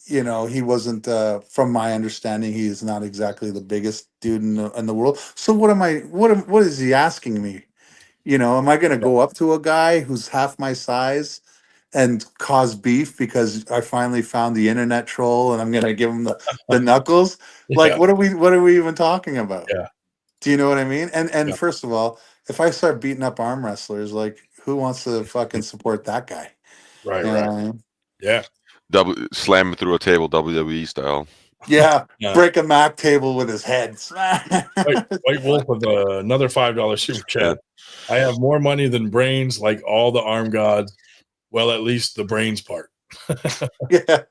you know, he wasn't, from my understanding, he is not exactly the biggest dude in the world. So what is he asking me? You know, am I going to go up to a guy who's half my size and cause beef because I finally found the internet troll and I'm going to give him the knuckles? Like, Yeah. what are we even talking about? Yeah. Do you know what I mean? And Yeah. first of all, if I start beating up arm wrestlers, like who wants to fucking support that guy? Right. You know what I mean? Yeah. Slam him through a table, WWE style. Yeah, Yeah. break a Mac table with his head. White Wolf with another $5 super chat. I have more money than brains, like all the arm gods. Well, at least the brains part. Yeah.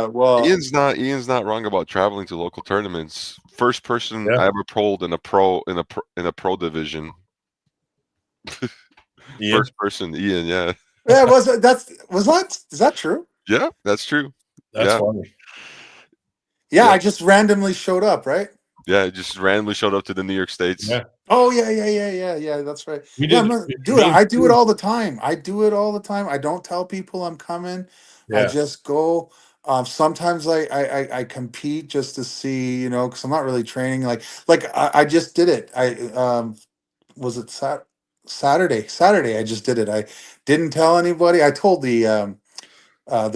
Well, Ian's not wrong about traveling to local tournaments. First person I ever pulled in a pro division. First person, Ian. Yeah. Yeah. Is that true? Yeah, that's true. That's funny. Yeah, I just randomly showed up, right? Yeah, just randomly showed up to the New York States. Yeah. Oh yeah. That's right. We Yeah, did. dude, I do it all the time. I don't tell people I'm coming. I Yeah. just go. Sometimes I compete just to see, you know, because I'm not really training. Like I just did it. Was it Saturday? Saturday, I just did it. I didn't tell anybody. I told the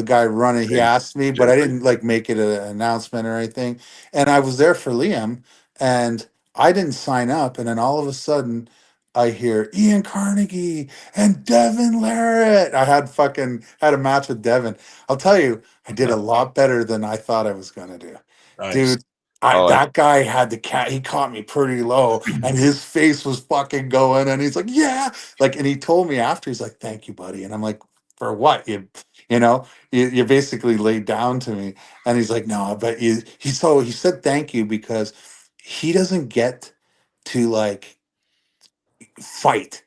guy running, he asked me, but I didn't like make it an announcement or anything. And I was there for Liam, and I didn't sign up. And then all of a sudden, I hear Ian Carnegie and Devin Larrett. I had a match with Devin. I'll tell you, I did a lot better than I thought I was gonna do, Nice. dude. That guy had the cat. He caught me pretty low, and his face was fucking going. And he's like, "Yeah," like, and he told me after, he's like, "Thank you, buddy." And I'm like, "For what? You know, you basically laid down to me." And he's like, "No, but you." He said thank you because he doesn't get to like fight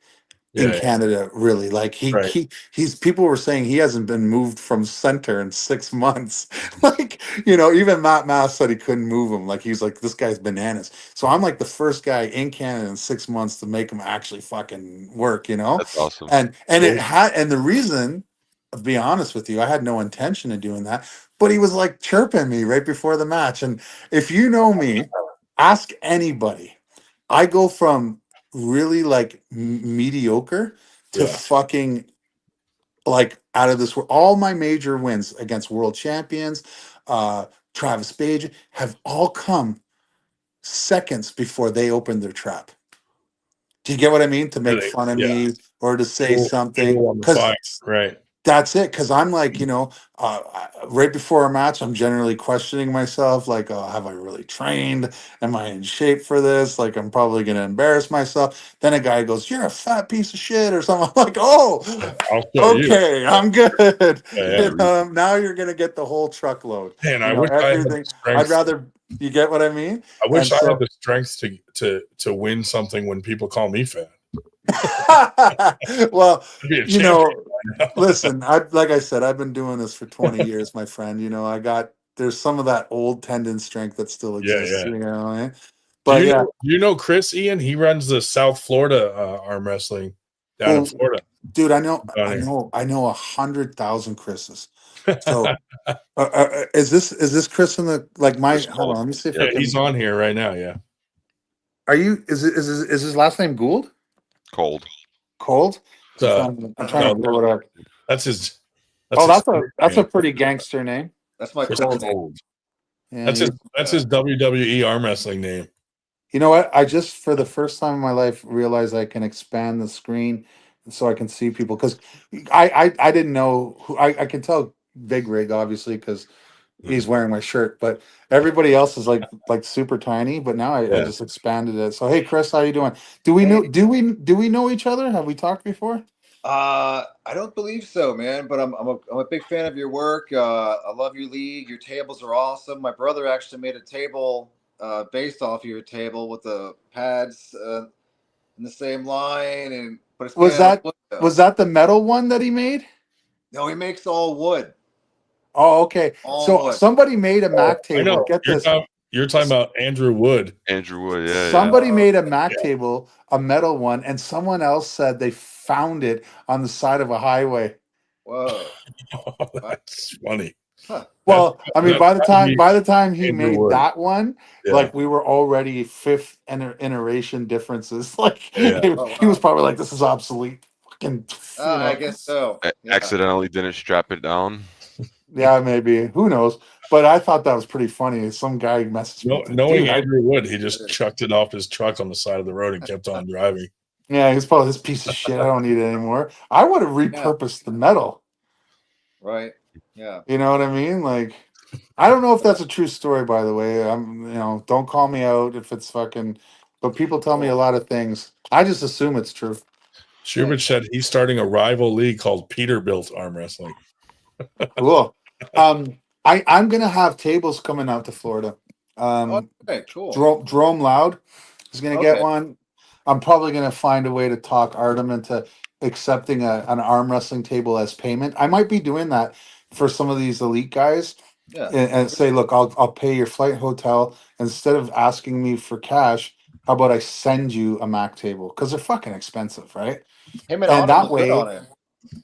in Canada, really. Like he's people were saying he hasn't been moved from center in 6 months. Like, you know, even Matt Mass said he couldn't move him. Like he's like, this guy's bananas. So I'm like the first guy in Canada in 6 months to make him actually fucking work, you know? That's awesome. And the reason, to be honest with you, I had no intention of doing that, but he was like chirping me right before the match. And if you know me, ask anybody. I go from really like mediocre to fucking like out of this world. All my major wins against world champions, Travis Page, have all come seconds before they opened their trap. Do you get what I mean? To make fun of me or to say something, on the because fire, right? that's it. Because I'm like, right before a match, I'm generally questioning myself, like, oh, have I really trained? Am I in shape for this? Like, I'm probably going to embarrass myself. Then a guy goes, "You're a fat piece of shit," or something. I'm like, oh, I'll show you. okay, I'm good. Yeah. Now you're going to get the whole truckload. Man, I wish I had the Everything. I'd strength. rather. You get what I mean? I wish And I so, had the strength to win something when people call me fat. well, I'd be a champion by now. listen, like I said, I've been doing this for 20 years, my friend. There's some of that old tendon strength that still exists, eh? But yeah, Do you know Chris, Ian? He runs the South Florida arm wrestling down in Florida. dude, I know 100,000 Chris's. So is this Chris in the hold on, let me see if I can. He's on here right now. Yeah. Are you is his last name Gould? Cold. I'm trying to pull it up. That's his. That's a pretty gangster name. That's my Cold. name. Yeah, that's his WWE arm wrestling name. You know what? I just, for the first time in my life, realized I can expand the screen so I can see people. Because I didn't know who I can tell Big Rig, obviously, because he's wearing my shirt. But everybody else is like super tiny. But now I just expanded it. So hey, Chris, how you doing? Do we know each other? Have we talked before? I don't believe so, man. But I'm a big fan of your work. I love your league. Your tables are awesome. My brother actually made a table based off your table with the pads in the same line, but it's Was made out of wood, though. that the metal one that he made? No, he makes all wood. Oh, okay. All wood. Somebody made a Mac I table. know. Get this. You're talking about Andrew Wood. Andrew Wood, yeah. Somebody made a Mac table, a metal one, and someone else said they found it on the side of a highway. Whoa. That's funny. Huh. Well, I mean, by the time he Andrew made Wood. that one, Yeah. we were already fifth iteration differences. Yeah. He was probably like, "This is obsolete." Fucking, I guess so. Accidentally didn't strap it down. Yeah, maybe. Who knows? But I thought that was pretty funny. Some guy messaged me. Knowing Andrew Wood, he just chucked it off his truck on the side of the road and kept on driving. Yeah, he's probably this piece of shit. I don't need it anymore. I would have repurposed the metal. Right. Yeah. You know what I mean? I don't know if that's a true story, by the way. Don't call me out if it's fucking. But people tell me a lot of things. I just assume it's true. Schubert said he's starting a rival league called Peterbilt Arm Wrestling. Cool. I'm gonna have tables coming out to Florida. Okay, cool. Jerome Loud is gonna get one. I'm probably gonna find a way to talk Artem into accepting an arm wrestling table as payment. I might be doing that for some of these elite guys. Yeah. And say, look, I'll pay your flight, hotel. Instead of asking me for cash, how about I send you a Mac table? Because they're fucking expensive, right? Him and that way, on it.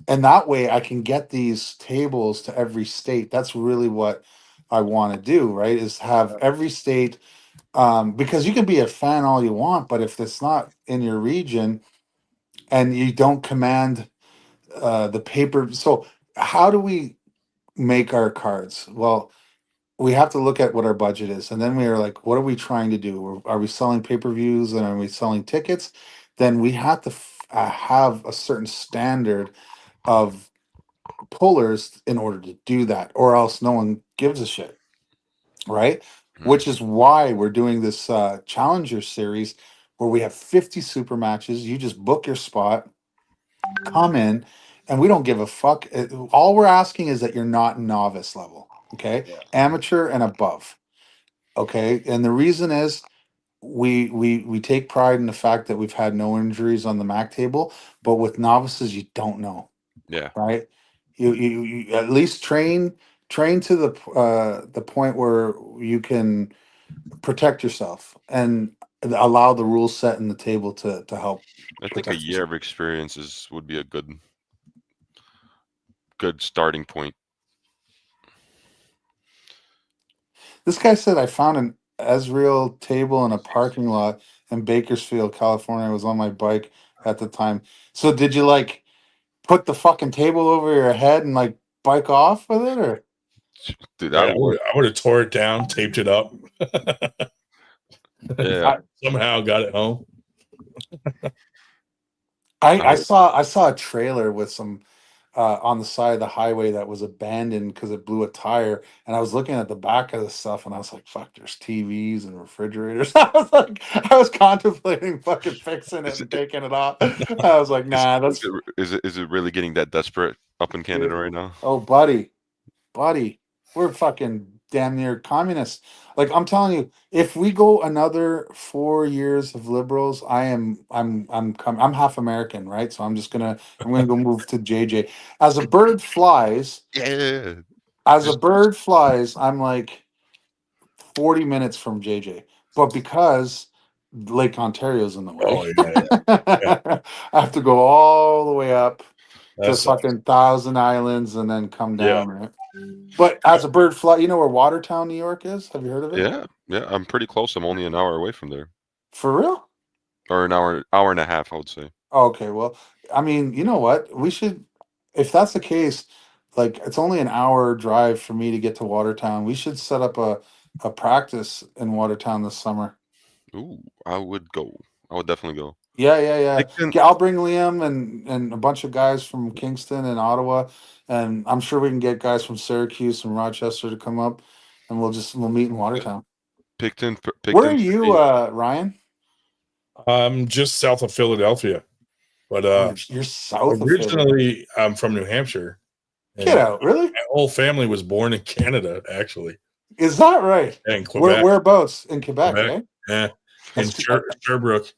And that way I can get these tables to every state. That's really what I want to do, right? Is have every state, because you can be a fan all you want, but if it's not in your region and you don't command the paper, so how do we make our cards? Well, we have to look at what our budget is, and then we are like, what are we trying to do? Are we selling pay-per-views and are we selling tickets? Then we have to have a certain standard of pullers in order to do that, or else no one gives a shit, right? Which is why we're doing this Challenger series where we have 50 super matches. You just book your spot, come in, and we don't give a fuck. All we're asking is that you're not novice level, okay? Amateur and above, okay? And the reason is we take pride in the fact that we've had no injuries on the Mac table, but with novices you don't know. Yeah. Right. You at least train to the point where you can protect yourself and allow the rules set in the table to help. I think a year of experiences would be a good starting point. This guy said, I found an Ezreal table in a parking lot in Bakersfield, California. I was on my bike at the time. So did you put the fucking table over your head and like bike off with it, or Dude, that would. I would have tore it down, taped it up. Yeah. Somehow got it home. I saw a trailer with some on the side of the highway that was abandoned because it blew a tire, and I was looking at the back of the stuff, and I was like, "Fuck, there's TVs and refrigerators." I was contemplating fucking fixing it and taking it off. I was like, "Nah, that's." Is it really getting that desperate up in Canada right now? Oh, buddy, we're fucking damn near communists. Like, I'm telling you, if we go another 4 years of liberals, I'm half American, right? So I'm gonna go move to JJ. As a bird flies, Yeah. I'm like 40 minutes from JJ. But because Lake Ontario's in the way, I have to go all the way up to That sucks. fucking Thousand Islands and then come Yeah. down, right? But as a bird fly, you know where Watertown, New York is? Have you heard of it? Yeah. I'm pretty close. I'm only an hour away from there, For real? or an hour and a half, I would say. Okay, well, I mean, you know what? We should, if that's the case, like it's only an hour drive for me to get to Watertown. We should set up a practice in Watertown this summer. Ooh, I would go. I would definitely go. Yeah, yeah, yeah. Picton- Yeah, I'll bring Liam and a bunch of guys from Kingston and Ottawa, and I'm sure we can get guys from Syracuse and Rochester to come up, and we'll meet in Watertown. Picton. Where are you, Ryan? I'm just south of Philadelphia, but You're south of originally I'm from New Hampshire. Get out, really? My whole family was born in Canada, actually. Is that right? Yeah, in Quebec. Whereabouts? In Quebec, right? Yeah, in Sherbrooke.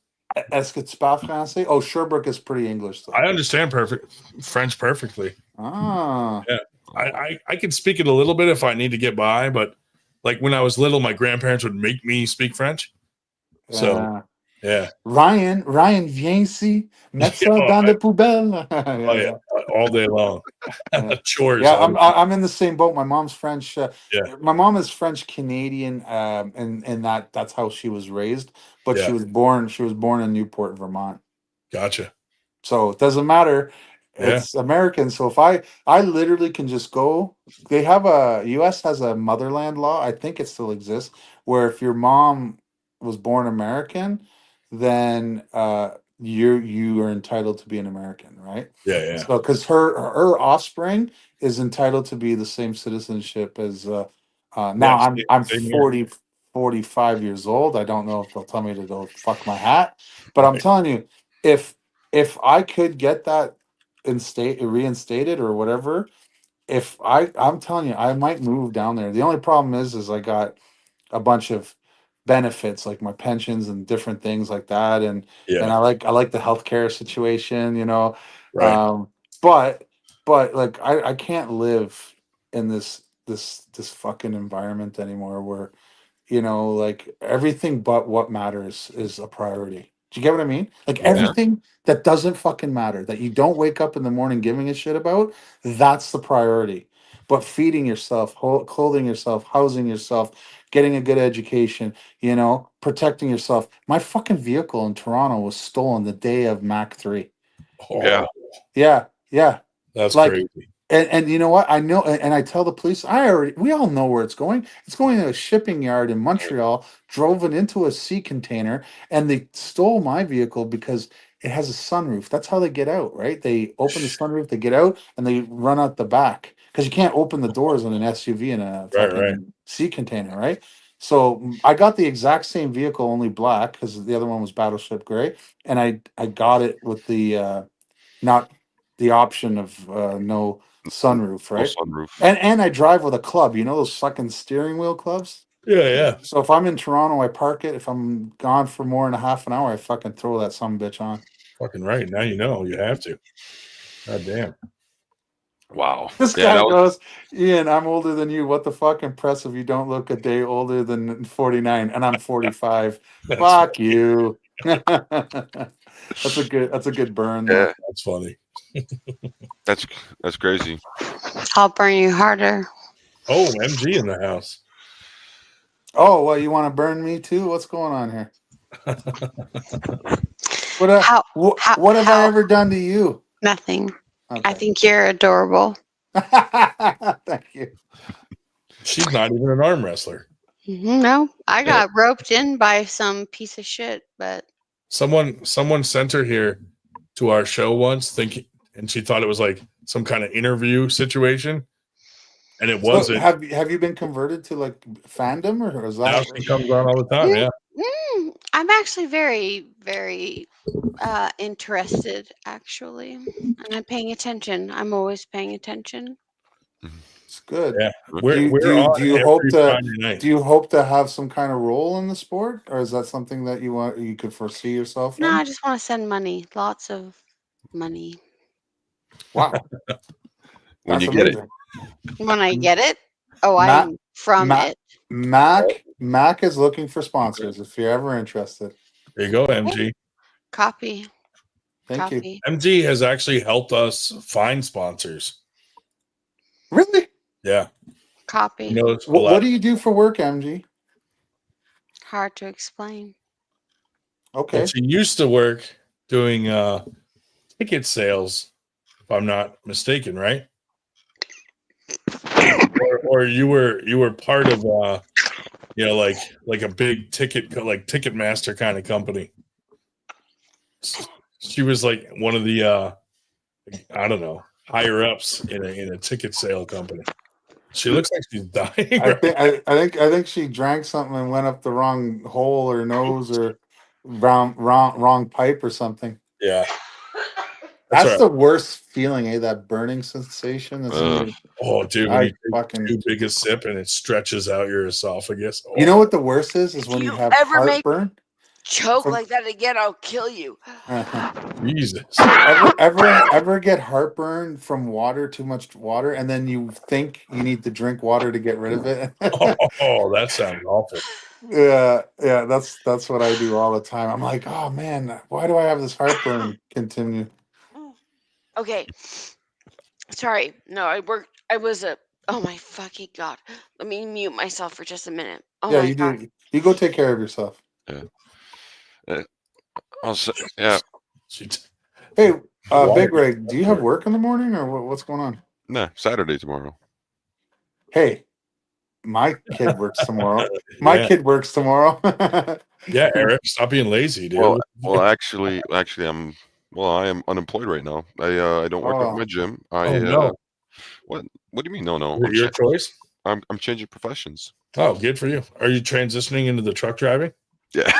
Est-ce que tu parles français? Oh, Sherbrooke is pretty English, though. I understand French perfectly. Ah. Yeah. I can speak it a little bit if I need to get by, but like when I was little, my grandparents would make me speak French. So, yeah. Ryan, viens ici, mets ça dans la poubelle. Yeah, all day long. Chores. Yeah, I'm in the same boat. My mom's French. Yeah. My mom is French Canadian, and that's how she was raised. But Yeah. she was born in Newport, Vermont. Gotcha. So it doesn't matter. It's American. So if I literally can just go, they have US has a motherland law. I think it still exists, where if your mom was born American, then you are entitled to be an American, right? Yeah. So because her offspring is entitled to be the same citizenship as now I'm same here. 45 years old. I don't know if they'll tell me to go fuck my hat, but I'm telling you, if I could get that reinstated or whatever, I'm telling you, I might move down there. The only problem is I got a bunch of benefits like my pensions and different things like that, and I like the healthcare situation, you know. Right. But like I can't live in this fucking environment anymore where, you know, like everything but what matters is a priority. Do you get what I mean? Like everything that doesn't fucking matter, that you don't wake up in the morning giving a shit about, that's the priority. But feeding yourself, clothing yourself, housing yourself, getting a good education, you know, protecting yourself. My fucking vehicle in Toronto was stolen the day of Mach 3. Yeah. Yeah. That's like, crazy. And you know what? I know, and I tell the police, we all know where it's going. It's going to a shipping yard in Montreal, drove it into a sea container, and they stole my vehicle because it has a sunroof. That's how they get out, right? They open the sunroof, they get out, and they run out the back because you can't open the doors on an SUV in a fucking sea container, right? So I got the exact same vehicle, only black, because the other one was Battleship Gray, and I got it with the not the option of no sunroof, right? No sunroof. And I drive with a club, you know, those fucking steering wheel clubs. Yeah. So if I'm in Toronto, I park it. If I'm gone for more than a half an hour, I fucking throw that sumbitch on. Fucking right. Now you know you have to. God damn. Wow. This guy goes, Ian, I'm older than you. What the fuck? Impressive. You don't look a day older than 49, and I'm 45. Fuck you. That's a good burn. Though. Yeah, that's funny. That's crazy. I'll burn you harder. Oh, MG in the house. Oh, well, you want to burn me too? What's going on here? What have I ever done to you? Nothing. I think you're adorable. Thank you. She's not even an arm wrestler. No, I got roped in by some piece of shit, but Someone sent her here to our show once, thinking, and she thought it was like some kind of interview situation, and it wasn't. Have you been converted to like fandom, or is that Now she comes on all the time? Yeah. I'm actually very, very interested, actually, and I'm paying attention. I'm always paying attention. It's good. Yeah, Do you hope every to Friday night. do you hope to have some kind of role in the sport, or is that something that you could foresee yourself No, in? I just want to send money, lots of money. Wow, When that's you get it. amazing. When I get it, oh, Mac, I'm from Mac, it. Mac is looking for sponsors. If you're ever interested, There you go, MG. Copy. Thank you. Copy. MG has actually helped us find sponsors. Really? Yeah. Copy. What do you do for work, MG? Hard to explain. Okay. Well, she used to work doing ticket sales, if I'm not mistaken, right? or you were part of like a big Ticketmaster kind of company. She was like one of the I don't know, higher ups in a ticket sale company. She looks like she's dying. I think she drank something and went up the wrong hole or nose or wrong pipe or something. Yeah. That's right. the worst feeling, that burning sensation. That's Oh, dude, when you take too big a sip and it stretches out your esophagus. Oh. You know what the worst is when you have ever make heartburn. choke like that again, I'll kill you. Jesus. Ever get heartburn from water, too much water, and then you think you need to drink water to get rid of it? Oh, that sounds awful. Yeah, that's what I do all the time. I'm like, oh man, why do I have this heartburn continue? Okay. Sorry. No, I was a. Oh my fucking god. Let me mute myself for just a minute. Oh Yeah, my you god. do. You go take care of yourself. Yeah. Also, yeah. Hey, Big Rig, do you have work in the morning or what's going on? No, Saturday tomorrow. Hey, my kid works tomorrow. My kid works tomorrow. Yeah, Eric, stop being lazy, dude. Well, actually, I am unemployed right now. I don't work at my gym. No. What do you mean? No. Is it your choice? I'm changing professions. Oh, good for you. Are you transitioning into the truck driving? Yeah.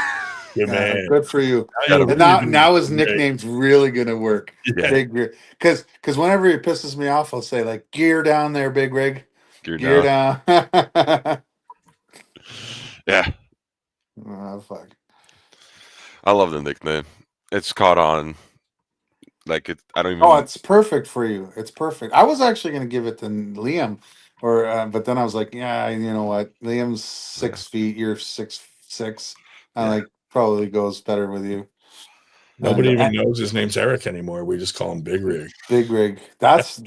Good man. Good for you. And now his nickname's really gonna work. Yeah. Big Rig. Because whenever he pisses me off, I'll say like gear down there, Big Rig. Gear down. Yeah. Oh, fuck. I love the nickname. It's caught on. Like I don't even. Oh, it's perfect for you. It's perfect. I was actually gonna give it to Liam, but then I was like, yeah, you know what? Liam's 6 feet. You're 6'6". Probably goes better with you. Nobody even knows his name's Eric anymore. We just call him Big Rig. Big Rig. That's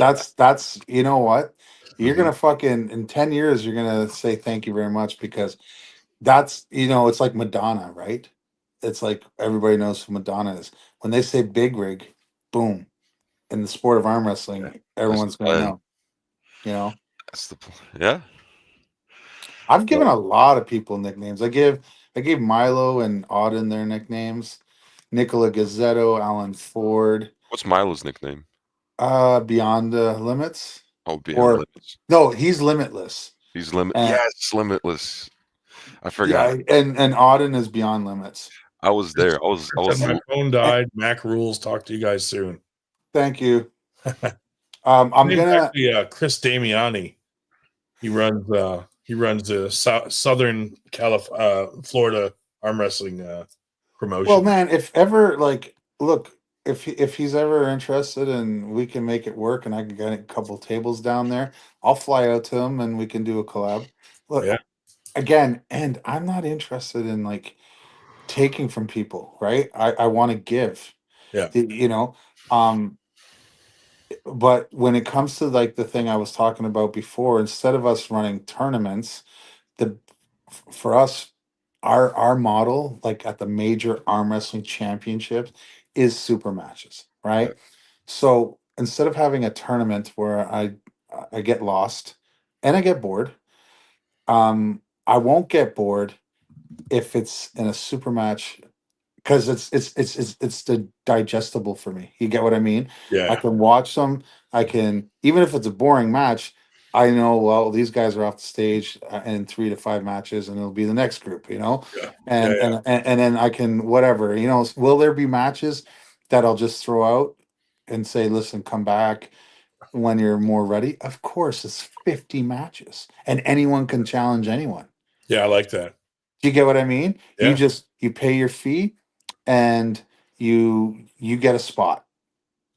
you know what? You're gonna fucking in 10 years, you're gonna say thank you very much because that's it's like Madonna, right? It's like everybody knows who Madonna is. When they say Big Rig, boom. In the sport of arm wrestling, everyone's gonna know. You know? That's the yeah. I've given a lot of people nicknames. I gave Milo and Auden their nicknames. Nicola Gazzetto, Alan Ford. What's Milo's nickname? Beyond the Limits. Oh, Beyond Limits. No, he's Limitless. He's Limitless. I forgot. Yeah, and Auden is Beyond Limits. I was there. I was. My phone died. Mac rules. Talk to you guys soon. Thank you. I'm gonna actually Chris Damiani. He runs the Southern Florida arm wrestling promotion. Well, man, if ever look, if he's ever interested and we can make it work and I can get a couple tables down there, I'll fly out to him and we can do a collab. Look, again, and I'm not interested in taking from people, right? I want to give. Yeah. But when it comes to the thing I was talking about before, instead of us running tournaments, for us, our model, at the major arm wrestling championships, is super matches, right? So instead of having a tournament where I get lost and I get bored, I won't get bored if it's in a super match because it's the digestible for me. You get what I mean? I Yeah. can watch them. I can, even if it's a boring match, I know, well, these guys are off the stage in 3 to 5 matches, and it'll be the next group, you know. Yeah. And Yeah, yeah. and then I can whatever, you know. Will there be matches that I'll just throw out and say, listen, come back when you're more ready? Of course, it's 50 matches, and anyone can challenge anyone. Yeah, I like that. Do you get what I mean? Yeah. You pay your fee and you get a spot.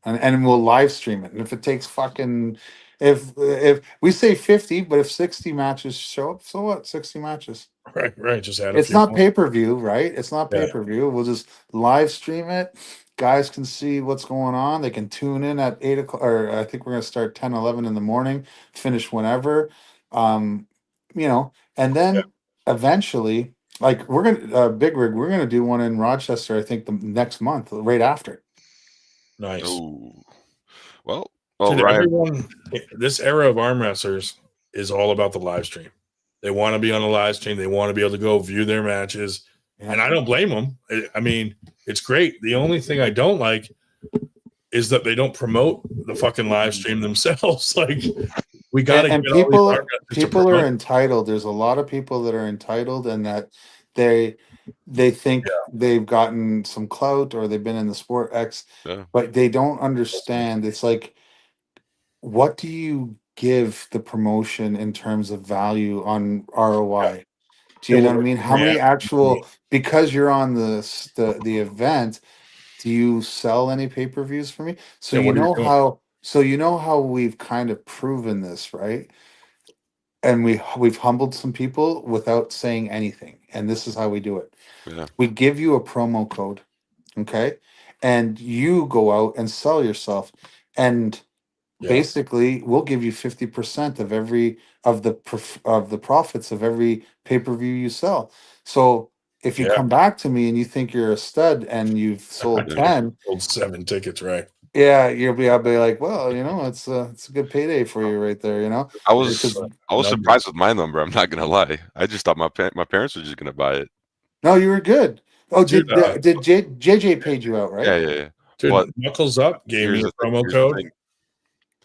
And we'll live stream it. And if it takes fucking if we say 50, but if 60 matches show up, so what? 60 matches. Right. Just add a It's few not more. pay-per-view, right? It's not Yeah. pay-per-view. We'll just live stream it. Guys can see what's going on. They can tune in at 8 o'clock, or I think we're gonna start 10, 11 in the morning, finish whenever. You know, and then eventually, like we're gonna Big Rig, we're gonna do one in Rochester, I think the next month, right after. Nice. Oh, well, Dude, Ryan. everyone, this era of arm wrestlers is all about the live stream. They want to be on the live stream. They want to be able to go view their matches. Yeah. And I don't blame them. I mean, it's great. The only thing I don't like is that they don't promote the fucking live stream themselves. Like, we got to And get all these arm wrestlers to people are promote. entitled. There's a lot of people that are entitled, and that they think they've gotten some clout or they've been in the sport X, Yeah. but they don't understand. It's like, what do you give the promotion in terms of value on ROI? Do you Yeah, know what what I mean? are How the many reactions to actual, because you're on the event, do you sell any pay-per-views for me? So Yeah, you what are you know doing? how we've kind of proven this, right? And we've humbled some people without saying anything. And this is how we do it. Yeah. We give you a promo code, okay? And you go out and sell yourself. And basically we'll give you 50% of the profits of every pay-per-view you sell. So if you come back to me and you think you're a stud and you've sold 10, Sold 7 tickets, right? yeah, I'll be like, well, you know, it's a good payday for you right there, you know. I was Because surprised with my number. I'm not gonna lie. I just thought my parents were just gonna buy it. no, you were good. Oh, Dude, did JJ paid you out, right? Yeah. Dude, But Knuckles Up gave me here's a the thing- promo here's the code. thing.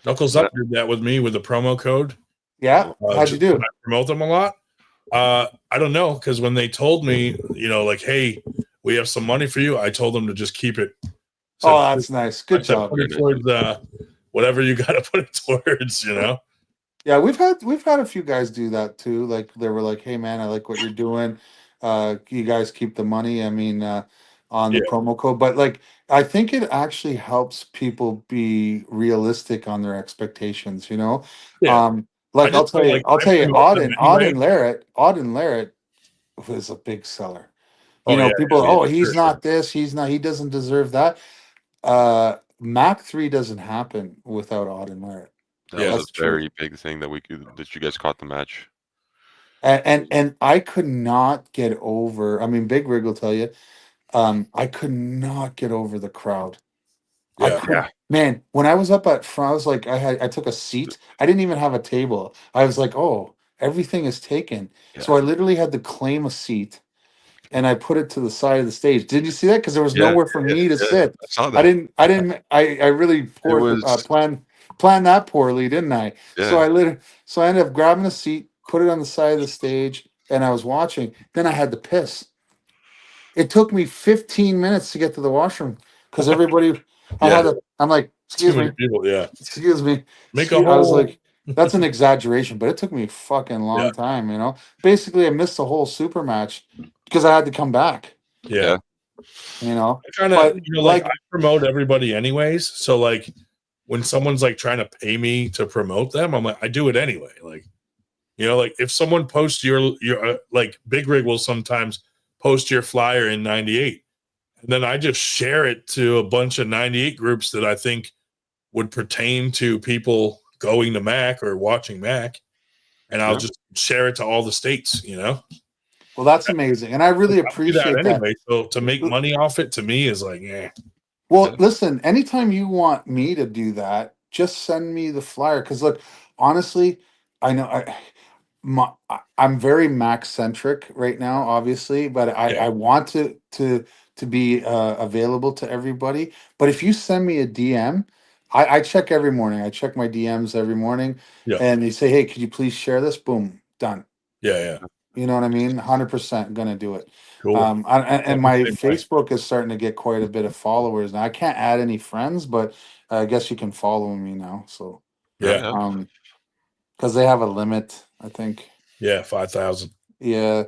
Knuckles Up did that with me with a promo code. Yeah. How'd you do? I promote them a lot. I don't know, because when they told me, you know, like, hey, we have some money for you, I told them to just keep it. So Oh, that's nice. Good job. put it towards whatever you got to put it towards, you know. Yeah, we've had a few guys do that too. Like they were like, "Hey man, I like what you're doing. You guys keep the money." I mean, on the promo code, but like I think it actually helps people be realistic on their expectations. You know, Yeah. like I I'll just tell feel you, like I promote them anyway. Auden Larrett was a big seller. You Oh, know, yeah, people, yeah, he's sure. not this, he's not, he doesn't deserve that. Mac 3 doesn't happen without Auden Larrett. That was That's a true. very big thing that you guys caught the match. And I could not get over. I mean, Big Rig will tell you. I could not get over the crowd. Man, when I was up at front, I was like, I took a seat. I didn't even have a table. I was like, oh, everything is taken. So I literally had to claim a seat, and I put it to the side of the stage. Did you see that? Because there was nowhere for me to sit. I saw that. I really planned that poorly, didn't I? So I ended up grabbing a seat, put it on the side of the stage, and I was watching. Then I had to piss. It took me 15 minutes to get to the washroom because everybody. I'm like, excuse Too many me, people, excuse me. Make a I was whole. like, that's an exaggeration, but it took me a fucking long time. You know, basically, I missed the whole super match because I had to come back. Yeah. You know, I kind of, you know, like I promote everybody anyways. So like when someone's like trying to pay me to promote them, I'm like, I do it anyway. Like, you know, like if someone posts your like Big Rig will sometimes post your flyer in 98, and then I just share it to a bunch of 98 groups that I think would pertain to people going to Mac or watching Mac, and I'll just share it to all the states, you know. Well, that's amazing, and I really appreciate that anyway. So to make money off it, to me, is like, yeah. Well, listen, anytime you want me to do that, just send me the flyer. Because look, honestly, I know I'm very Mac centric right now, obviously, but I want to be available to everybody. But if you send me a DM, I check every morning. I check my DMs every morning, and they say, "Hey, could you please share this?" Boom, done. Yeah. You know what I mean? 100% gonna do it. Cool. And my Facebook is starting to get quite a bit of followers now. I can't add any friends, but I guess you can follow me now. So Yeah. Because they have a limit, I think. Yeah, 5,000. Yeah.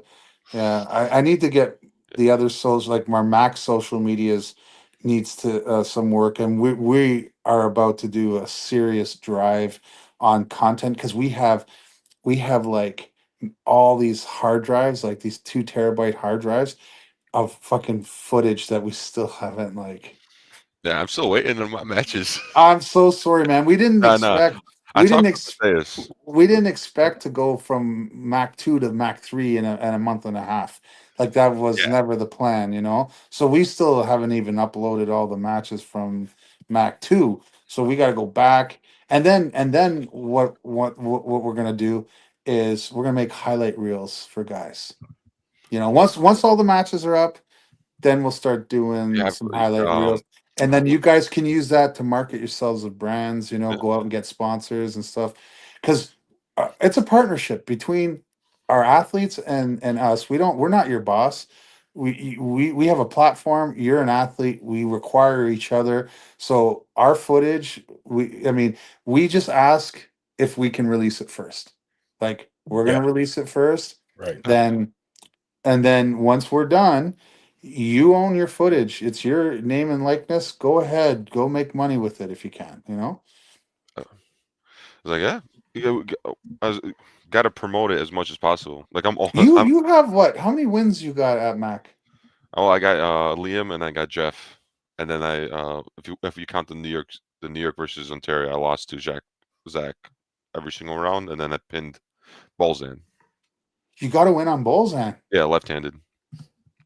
I need to get the other social, like my Mac social medias needs to some work, and we are about to do a serious drive on content because we have like all these hard drives, like these 2 terabyte hard drives of fucking footage that we still haven't like. Yeah, I'm still waiting on my matches. I'm so sorry, man. We didn't expect. I talked to Mateus. We didn't expect to go from Mac 2 to Mac 3 in a month and a half. Like that was never the plan, you know. So we still haven't even uploaded all the matches from Mac 2. So we got to go back, and then what we're gonna do is we're gonna make highlight reels for guys. You know, once all the matches are up, then we'll start doing some highlight reels. And then you guys can use that to market yourselves with brands, you know, go out and get sponsors and stuff. Because it's a partnership between our athletes and us. We're not your boss. We have a platform. You're an athlete. We require each other. So our footage, we just ask if we can release it first. Like we're gonna release it first. Right. Then once we're done, you own your footage. It's your name and likeness. Go ahead, go make money with it if you can. You know. I was like, I got to promote it as much as possible. Like You have what? How many wins you got at Mac? Oh, I got Liam and I got Jeff, and then if you count the New York versus Ontario, I lost to Zach every single round, and then I pinned Bolzan. You got to win on Bolzan. Yeah, left-handed.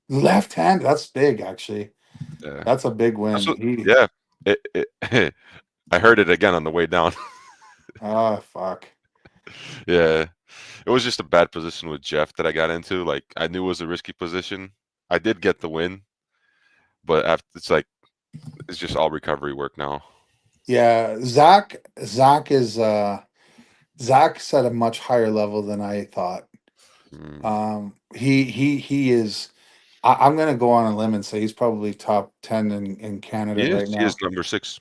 Left-handed. That's big, actually. Yeah, that's a big win. Yeah, I heard it again on the way down. Oh fuck. Yeah, it was just a bad position with Jeff that I got into. Like I knew it was a risky position. I did get the win, but it's just all recovery work now. Yeah, Zach is Zach's at a much higher level than I thought. He is. I'm gonna go on a limb and say he's probably top 10 in Canada right now. He is number 6.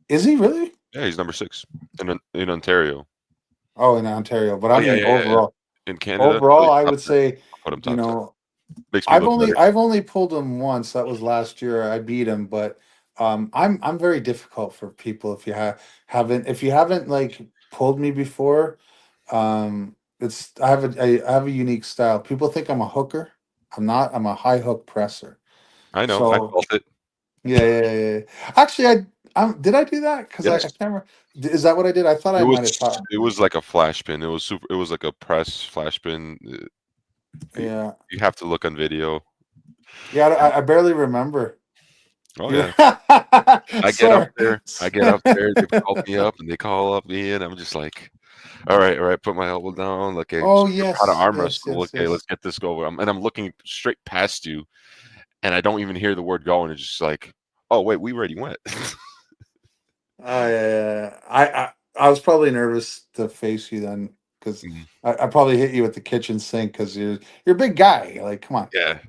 Is he really? Yeah, he's number 6 in Ontario. Oh, in Ontario, but I mean overall. In Canada, overall, I would say put him top you know 10. Makes me look better. I've only pulled him once. That was last year. I beat him, but I'm very difficult for people if you haven't like pulled me before. It's I have a unique style. People think I'm a hooker. I'm not. I'm a high hook presser. I know. I felt it. Yeah. Actually, did I do that? Because I can't remember. Is that what I did? I thought I might have taught. It was like a flash pin. It was super. It was like a press flash pin. Yeah. You have to look on video. Yeah, I barely remember. Oh yeah. I get up there. They call me up and they call up me, and I'm just like, all right. Put my elbow down. Okay. Oh yes. How to arm wrestle? Yes, okay, let's get this going. And I'm looking straight past you, and I don't even hear the word go, and it's just like, oh wait, we already went. Oh yeah. I was probably nervous to face you then because I probably hit you with the kitchen sink because you're a big guy. Like, come on. Yeah.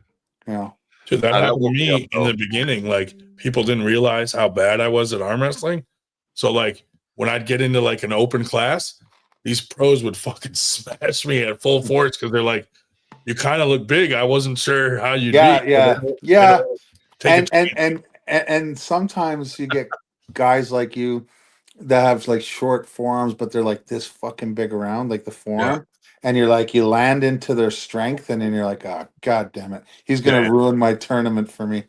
You know. Dude, that happened to me in the beginning. Like people didn't realize how bad I was at arm wrestling. So like when I'd get into like an open class, these pros would fucking smash me at full force because they're like, "You kind of look big. I wasn't sure how you'd be." Yeah. And sometimes you get guys like you that have like short forearms, but they're like this fucking big around, like the forearm. And you're like, you land into their strength, and then you're like, oh god damn it, he's gonna ruin my tournament for me.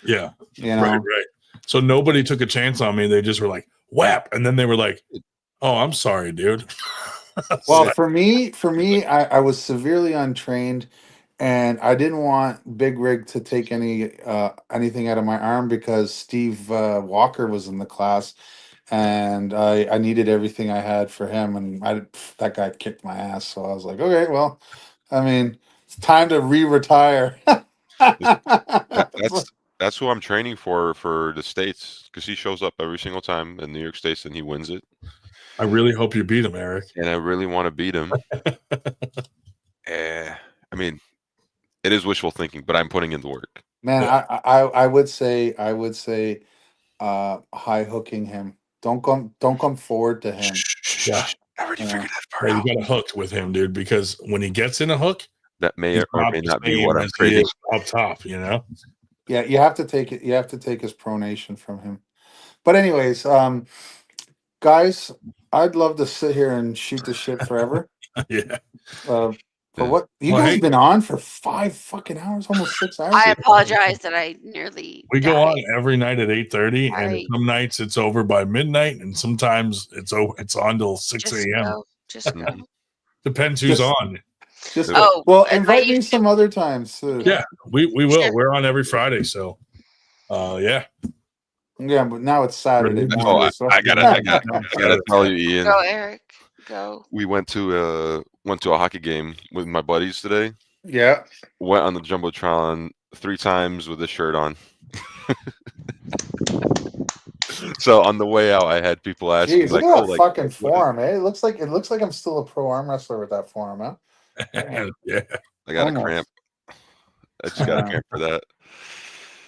Yeah. You know? Right. So nobody took a chance on me. They just were like, whap, and then they were like, "Oh, I'm sorry, dude." Well, for me, I was severely untrained, and I didn't want Big Rig to take anything out of my arm because Steve Walker was in the class, and I needed everything I had for him, and that guy kicked my ass. So I was like, okay, well, I mean, it's time to re-retire. That's who I'm training for the States, because he shows up every single time in New York States and he wins it. I really hope you beat him, Eric. And I really want to beat him. I mean, it is wishful thinking, but I'm putting in the work. Man, I would say high hooking him. Don't come forward to him. Yeah. I already figured that part You out. got to hook with him, dude, because when he gets in a hook, that may he's or not may the not be same what I'm as he trading. is up top, you know? Yeah, you have to take it. You have to take his pronation from him. But anyways, guys, I'd love to sit here and shoot the shit forever. Yeah. For what you guys been on for 5 fucking hours, almost 6 hours. I apologize that I nearly We go died. on every night at 8:30, and Sorry. some nights it's over by midnight, and sometimes it's on till 6 Just a.m. go. Just go. Depends who's Just- on. Just Oh, well, and I invite me used some other times too. Yeah, we will. We're on every Friday, so yeah. Yeah, but now it's Saturday Oh, morning. so I gotta tell you, Ian. Go, Eric. Go. We went to a hockey game with my buddies today. Yeah. Went on the jumbotron 3 times with this shirt on. So on the way out, I had people ask me Jeez, like, look at "Oh, that like fucking what form, eh? It looks like I'm still a pro arm wrestler with that form, huh? Yeah. I got Almost. a cramp. I just got a cramp for that."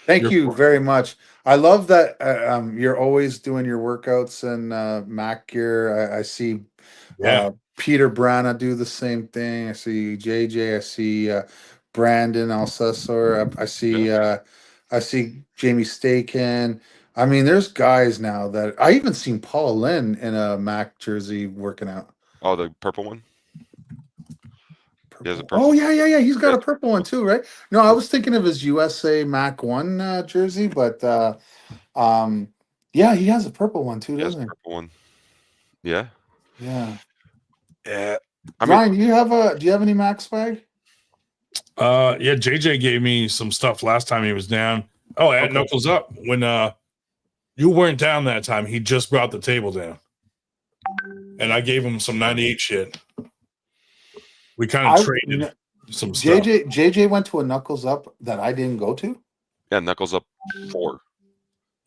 Thank you very much. I love that you're always doing your workouts in Mac gear. I see Peter Brana do the same thing. I see JJ. I see Brandon Alcessor. I see Jamie Staken. I mean, there's guys now that I even seen Paul Lynn in a Mac jersey working out. Oh, the purple one. He has a Oh purple. yeah. He's got a purple one too, right? No, I was thinking of his USA Mac 1 jersey, but yeah, he has a purple one too, He has doesn't a he? purple one. Yeah. Yeah. Yeah. Ryan, do you have any Mac swag? Yeah, JJ gave me some stuff last time he was down. Oh, at Knuckles Up. When you weren't down that time, he just brought the table down. And I gave him some 98 shit. We kind of traded some stuff. JJ went to a Knuckles Up that I didn't go to. Yeah, Knuckles Up 4.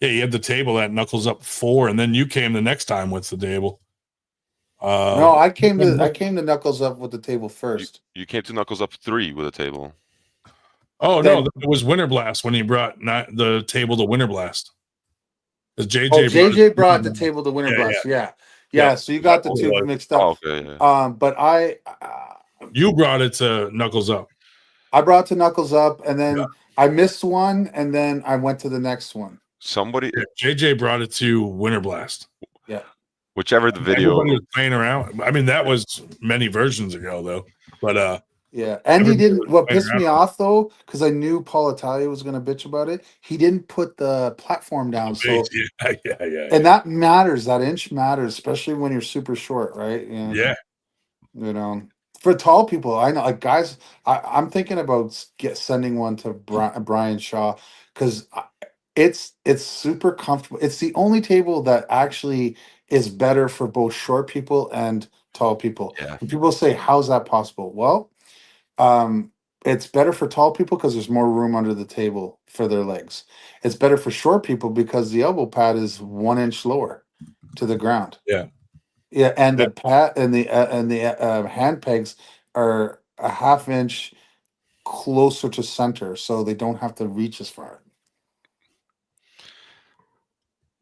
Yeah, he had the table at Knuckles Up 4, and then you came the next time with the table. No, I came to Knuckles Up with the table first. You came to Knuckles Up 3 with a table. Oh no, it was Winter Blast when he brought the table to Winter Blast. JJ brought the table to Winter Blast. Yeah. So you got the two mixed up. Oh, okay. Yeah. But you brought it to Knuckles Up. I brought to Knuckles Up, and then I missed one, and then I went to the next one. JJ brought it to Winter Blast. Yeah. Whichever the video Everybody was playing around. I mean, that was many versions ago though. But yeah, and he didn't. What pissed me off though, because I knew Paul Italia was going to bitch about it. He didn't put the platform down. So yeah. And that matters. That inch matters, especially when you're super short, right? Yeah. You know, for tall people, I know, like guys. I'm thinking about sending one to Brian Shaw because it's super comfortable. It's the only table that actually is better for both short people and tall people. Yeah. And people say, "How's that possible?" Well, it's better for tall people because there's more room under the table for their legs. It's better for short people because the elbow pad is 1 inch lower to the ground. Yeah. Yeah, and the pad and the hand pegs are a 1/2 inch closer to center, so they don't have to reach as far.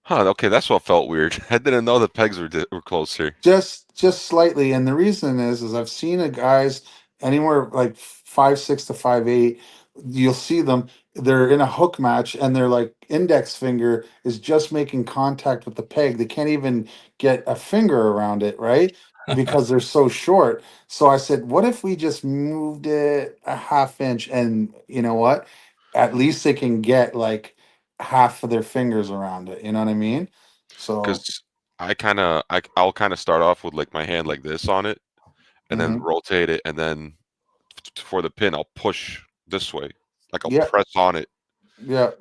Huh, okay, that's what felt weird. I didn't know the pegs were closer. Just slightly, and the reason is I've seen a guys anywhere like 5'6" to 5'8". You'll see them. They're in a hook match, and their like index finger is just making contact with the peg. They can't even get a finger around it, right? Because they're so short. So I said, what if we just moved it a 1/2 inch, and you know what? At least they can get like half of their fingers around it. You know what I mean? So Because I'll kind of start off with like my hand like this on it, and then rotate it, and then for the pin, I'll push this way, like I'll Yeah. press on it. Yeah.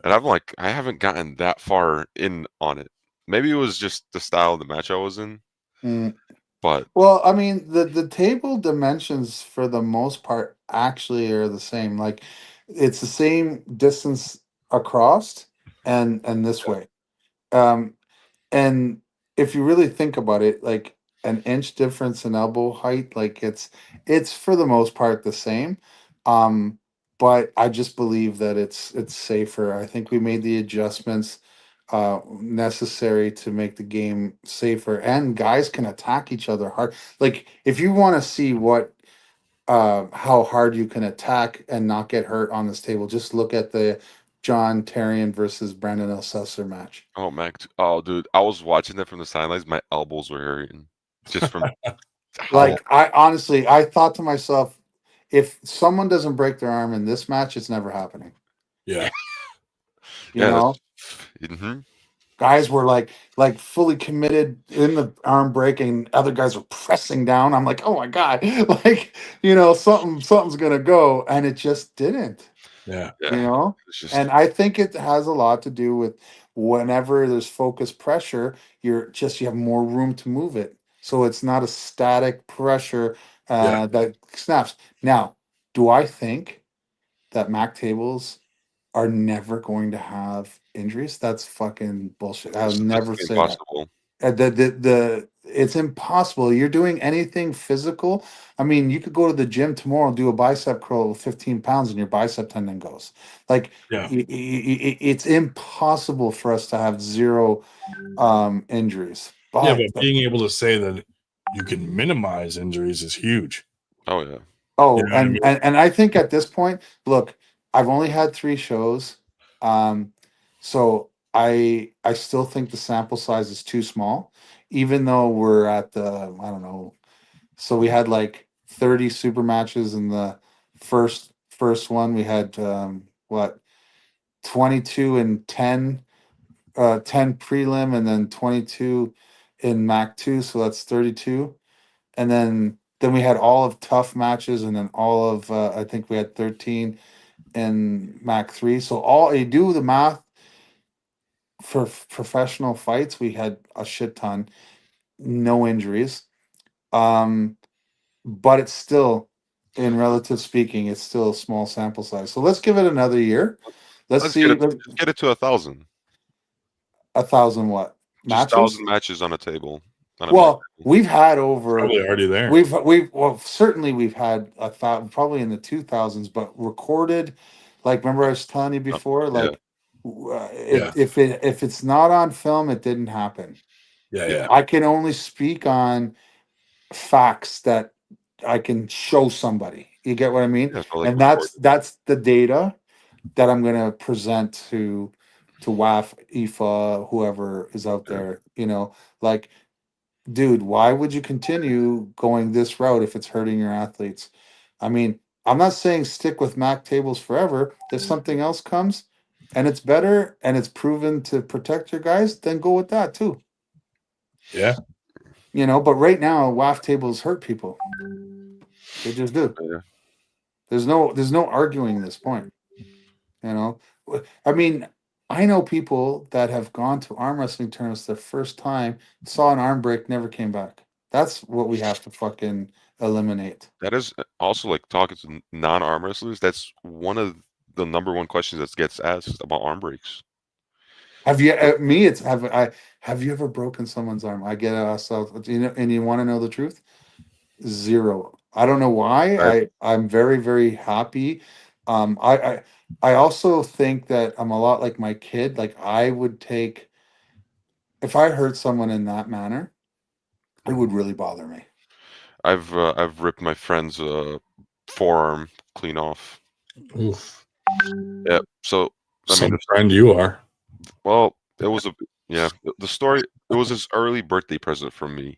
And I'm like, I haven't gotten that far in on it. Maybe it was just the style of the match I was in. Mm. But well, I mean, the table dimensions for the most part actually are the same. Like, it's the same distance across and this way. And if you really think about it, like an inch difference in elbow height, like it's for the most part the same. But I just believe that it's safer. I think we made the adjustments necessary to make the game safer, and guys can attack each other hard. Like, if you want to see what how hard you can attack and not get hurt on this table, just look at the John Terrian versus Brandon Elsesser match. oh, Mac, oh, dude, I was watching that from the sidelines. My elbows were hurting just from Like, I honestly, I thought to myself, if someone doesn't break their arm in this match, it's never happening. Yeah. You know, guys were like fully committed in the arm breaking. Other guys were pressing down. I'm like, oh my God, like, something's gonna go, and it just didn't. Yeah. And I think it has a lot to do with whenever there's focused pressure, you have more room to move it. So it's not a static pressure that snaps. Now, do I think that Mac tables are never going to have injuries? That's fucking bullshit. I would never say impossible. that. It's impossible. You're doing anything physical. I mean, you could go to the gym tomorrow and do a bicep curl with 15 pounds and your bicep tendon goes. Like, it's impossible for us to have zero injuries. But being able to say that you can minimize injuries is huge. Oh yeah. Oh, You know what I mean? and I think at this point, look, I've only had 3 shows, so I still think the sample size is too small, even though we're at the I don't know. So we had like 30 super matches in the first one. We had 22 and 10 prelim, and then 22 in Mac 2, so that's 32. And then we had all of tough matches, and then all of I think we had 13 in Mac 3. So all you do the math for professional fights, we had a shit ton, no injuries. But it's still, in relative speaking, it's still a small sample size. So let's give it another year. Let's see. Get it to 1,000. 1,000 what? Just Matches? 1,000 matches on a table. Well, we've had over. Probably already there. Certainly we've had 1,000, probably in the 2,000s, but recorded. Like, remember I was telling you before, like, if it's not on film, it didn't happen. Yeah. I can only speak on facts that I can show somebody. You get what I mean? And that's the data that I'm going to present to WAF, IFA, whoever is out there. Like, dude, why would you continue going this route if it's hurting your athletes? I mean, I'm not saying stick with Mac tables forever. If something else comes and it's better and it's proven to protect your guys, then go with that too. Yeah. But right now, WAF tables hurt people. They just do. Yeah. There's no arguing this point. I mean, I know people that have gone to arm wrestling tournaments the first time, saw an arm break, never came back. That's what we have to fucking eliminate. That is also, like, talking to non-arm wrestlers. That's one of the number one questions that gets asked about arm breaks. Have you? Have you ever broken someone's arm? I get asked, and you want to know the truth? 0. I don't know why. I'm very, very happy. I also think that I'm a lot like my kid. Like, I would take, if I hurt someone in that manner, it would really bother me. I've ripped my friend's forearm clean off. Oof. Yeah. So Some friend you are. Well, it was the story. It was his early birthday present from me.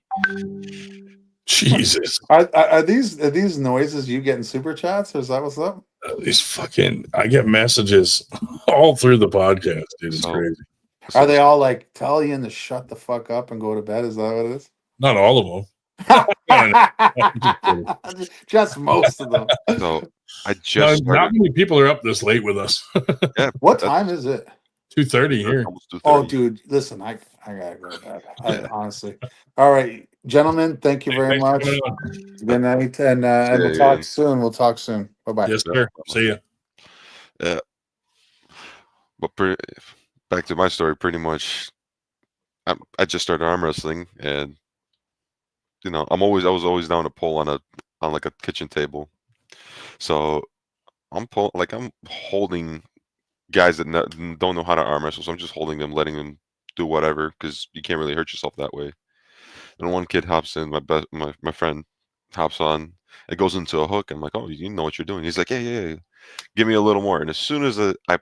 Jesus. Are these noises you get in super chats, or is that what's up? I get messages all through the podcast, dude. It's crazy. Are they all like telling you to shut the fuck up and go to bed? Is that what it is? Not all of them. Just most of them. So I just not many people are up this late with us. Yeah. What time is it? 2:30 here. Almost 2:30. Oh, dude, listen, I gotta go to bed. Honestly. All right, gentlemen, thank you very much. Good night, and we'll talk soon. We'll talk soon. Bye bye. Yes, sir. See ya. Yeah. But back to my story, pretty much. I just started arm wrestling, and I was always down to pull on like a kitchen table. So I'm holding guys that don't know how to arm wrestle. So I'm just holding them, letting them do whatever, because you can't really hurt yourself that way. And one kid hops in, my friend hops on, it goes into a hook. I'm like, oh, you know what you're doing. He's like, yeah. Give me a little more. And as soon as I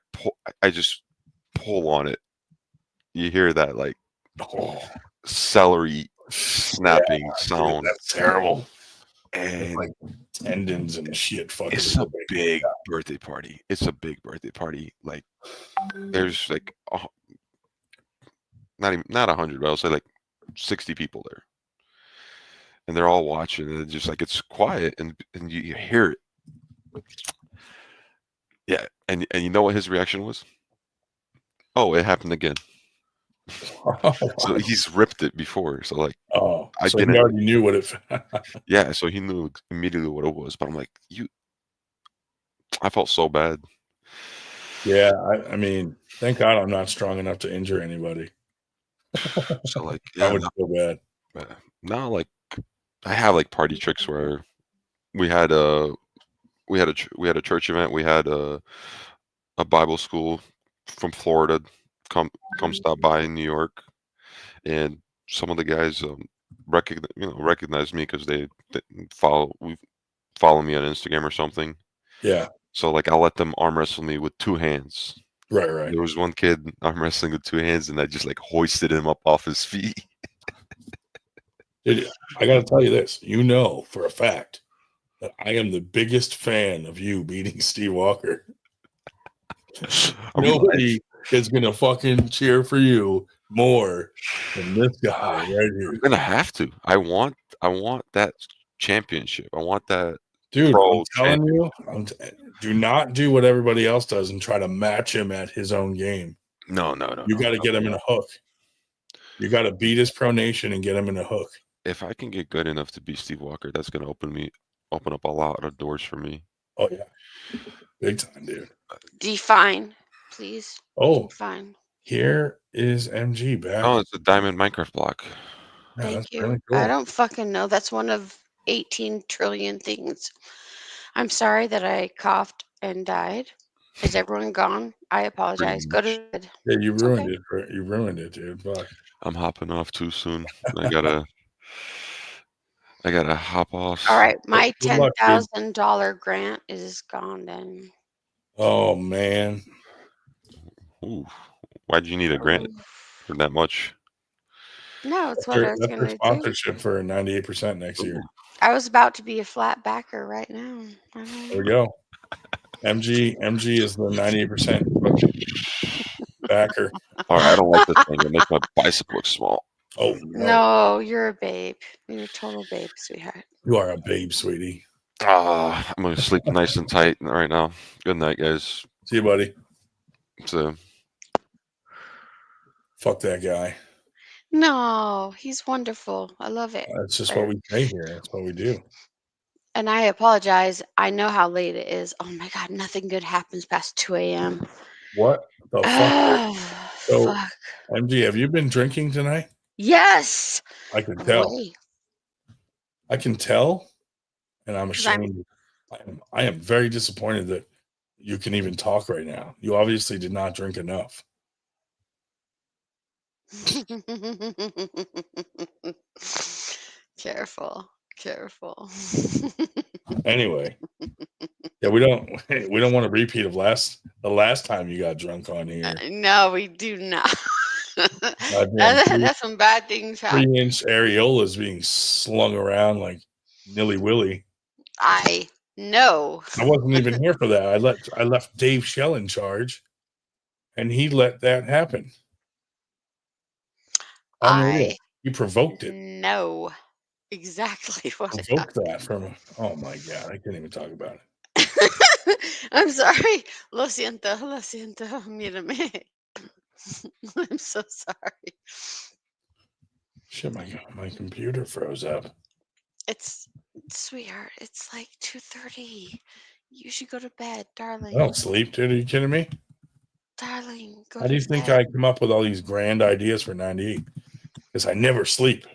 just pull on it, you hear that like celery snapping sound. That's terrible. And like tendons and shit. Fucking it's a big birthday party. It's a big birthday party. Like there's like not 100, but I'll say like 60 people there, and they're all watching. And just like it's quiet, and you hear it. Yeah, and you know what his reaction was? Oh, it happened again. So he's ripped it before. So like, so he already knew what it. Yeah, so he knew immediately what it was. But I'm like, I felt so bad. Yeah, I mean, thank God I'm not strong enough to injure anybody. So like, I would feel bad. Now, like, I have like party tricks where we had a church event. We had a Bible school from Florida come stop by in New York, and some of the guys recognize me because they follow me on Instagram or something. Yeah. So like I'll let them arm wrestle me with 2 hands. Right. There was one kid arm wrestling with 2 hands, and I just like hoisted him up off his feet. Dude, I got to tell you this. You know for a fact that I am the biggest fan of you beating Steve Walker. Nobody is going to fucking cheer for you more than this guy right here. I'm gonna have to. I want that championship. I want that. Dude, I'm telling you, do not do what everybody else does and try to match him at his own game. No. You got to get him in a hook. You got to beat his pronation and get him in a hook. If I can get good enough to beat Steve Walker, that's gonna open up a lot of doors for me. Oh yeah, big time, dude. Define, please. Oh, Define. Here is MG back. Oh, it's a diamond Minecraft block. Yeah, Thank that's you. really cool. I don't fucking know. That's one of 18 trillion things. I'm sorry that I coughed and died. Is everyone gone? I apologize. Go to bed. Yeah, you ruined it. You ruined it, dude. Fuck. I'm hopping off too soon. I gotta hop off. All right, my Good luck, dude. $10,000 grant is gone then. Oh man. Ooh. Why'd you need a grant for that much? No, it's what I was That's going their to do. sponsorship for 98% next year. I was about to be a flat backer right now. There we go. MG is the 98% backer. All right, I don't like this thing. It makes my bicep look small. Oh No, you're a babe. You're a total babe, sweetheart. You are a babe, sweetie. I'm gonna sleep nice and tight right now. Good night, guys. See you, buddy. So, fuck that guy. No, he's wonderful. I love it. That's just what we say here. That's what we do. And I apologize. I know how late it is. Oh my God, nothing good happens past 2 a.m. What the fuck? Oh, So, fuck. MG, have you been drinking tonight? Yes. I can tell. Way. I can tell, and I'm ashamed. I am very disappointed that you can even talk right now. You obviously did not drink enough. Careful. Anyway, yeah, we don't want a repeat of the last time you got drunk on here. No, we do not. Goddamn, That's some bad things happen. 3-inch areolas being slung around like nilly willy. I know. I wasn't even here for that. I left Dave Shell in charge, and he let that happen. Unreal. He provoked it. No. exactly what Evoke that from. Oh my god, I can't even talk about it. I'm sorry. Lo siento, mírame. I'm so sorry. Shit, my computer froze up. It's sweetheart. It's like 2:30. You should go to bed, I darling. don't sleep, dude. Are you kidding me? Darling, go How do to you think bed. I come up with all these grand ideas for 98? Because I never sleep.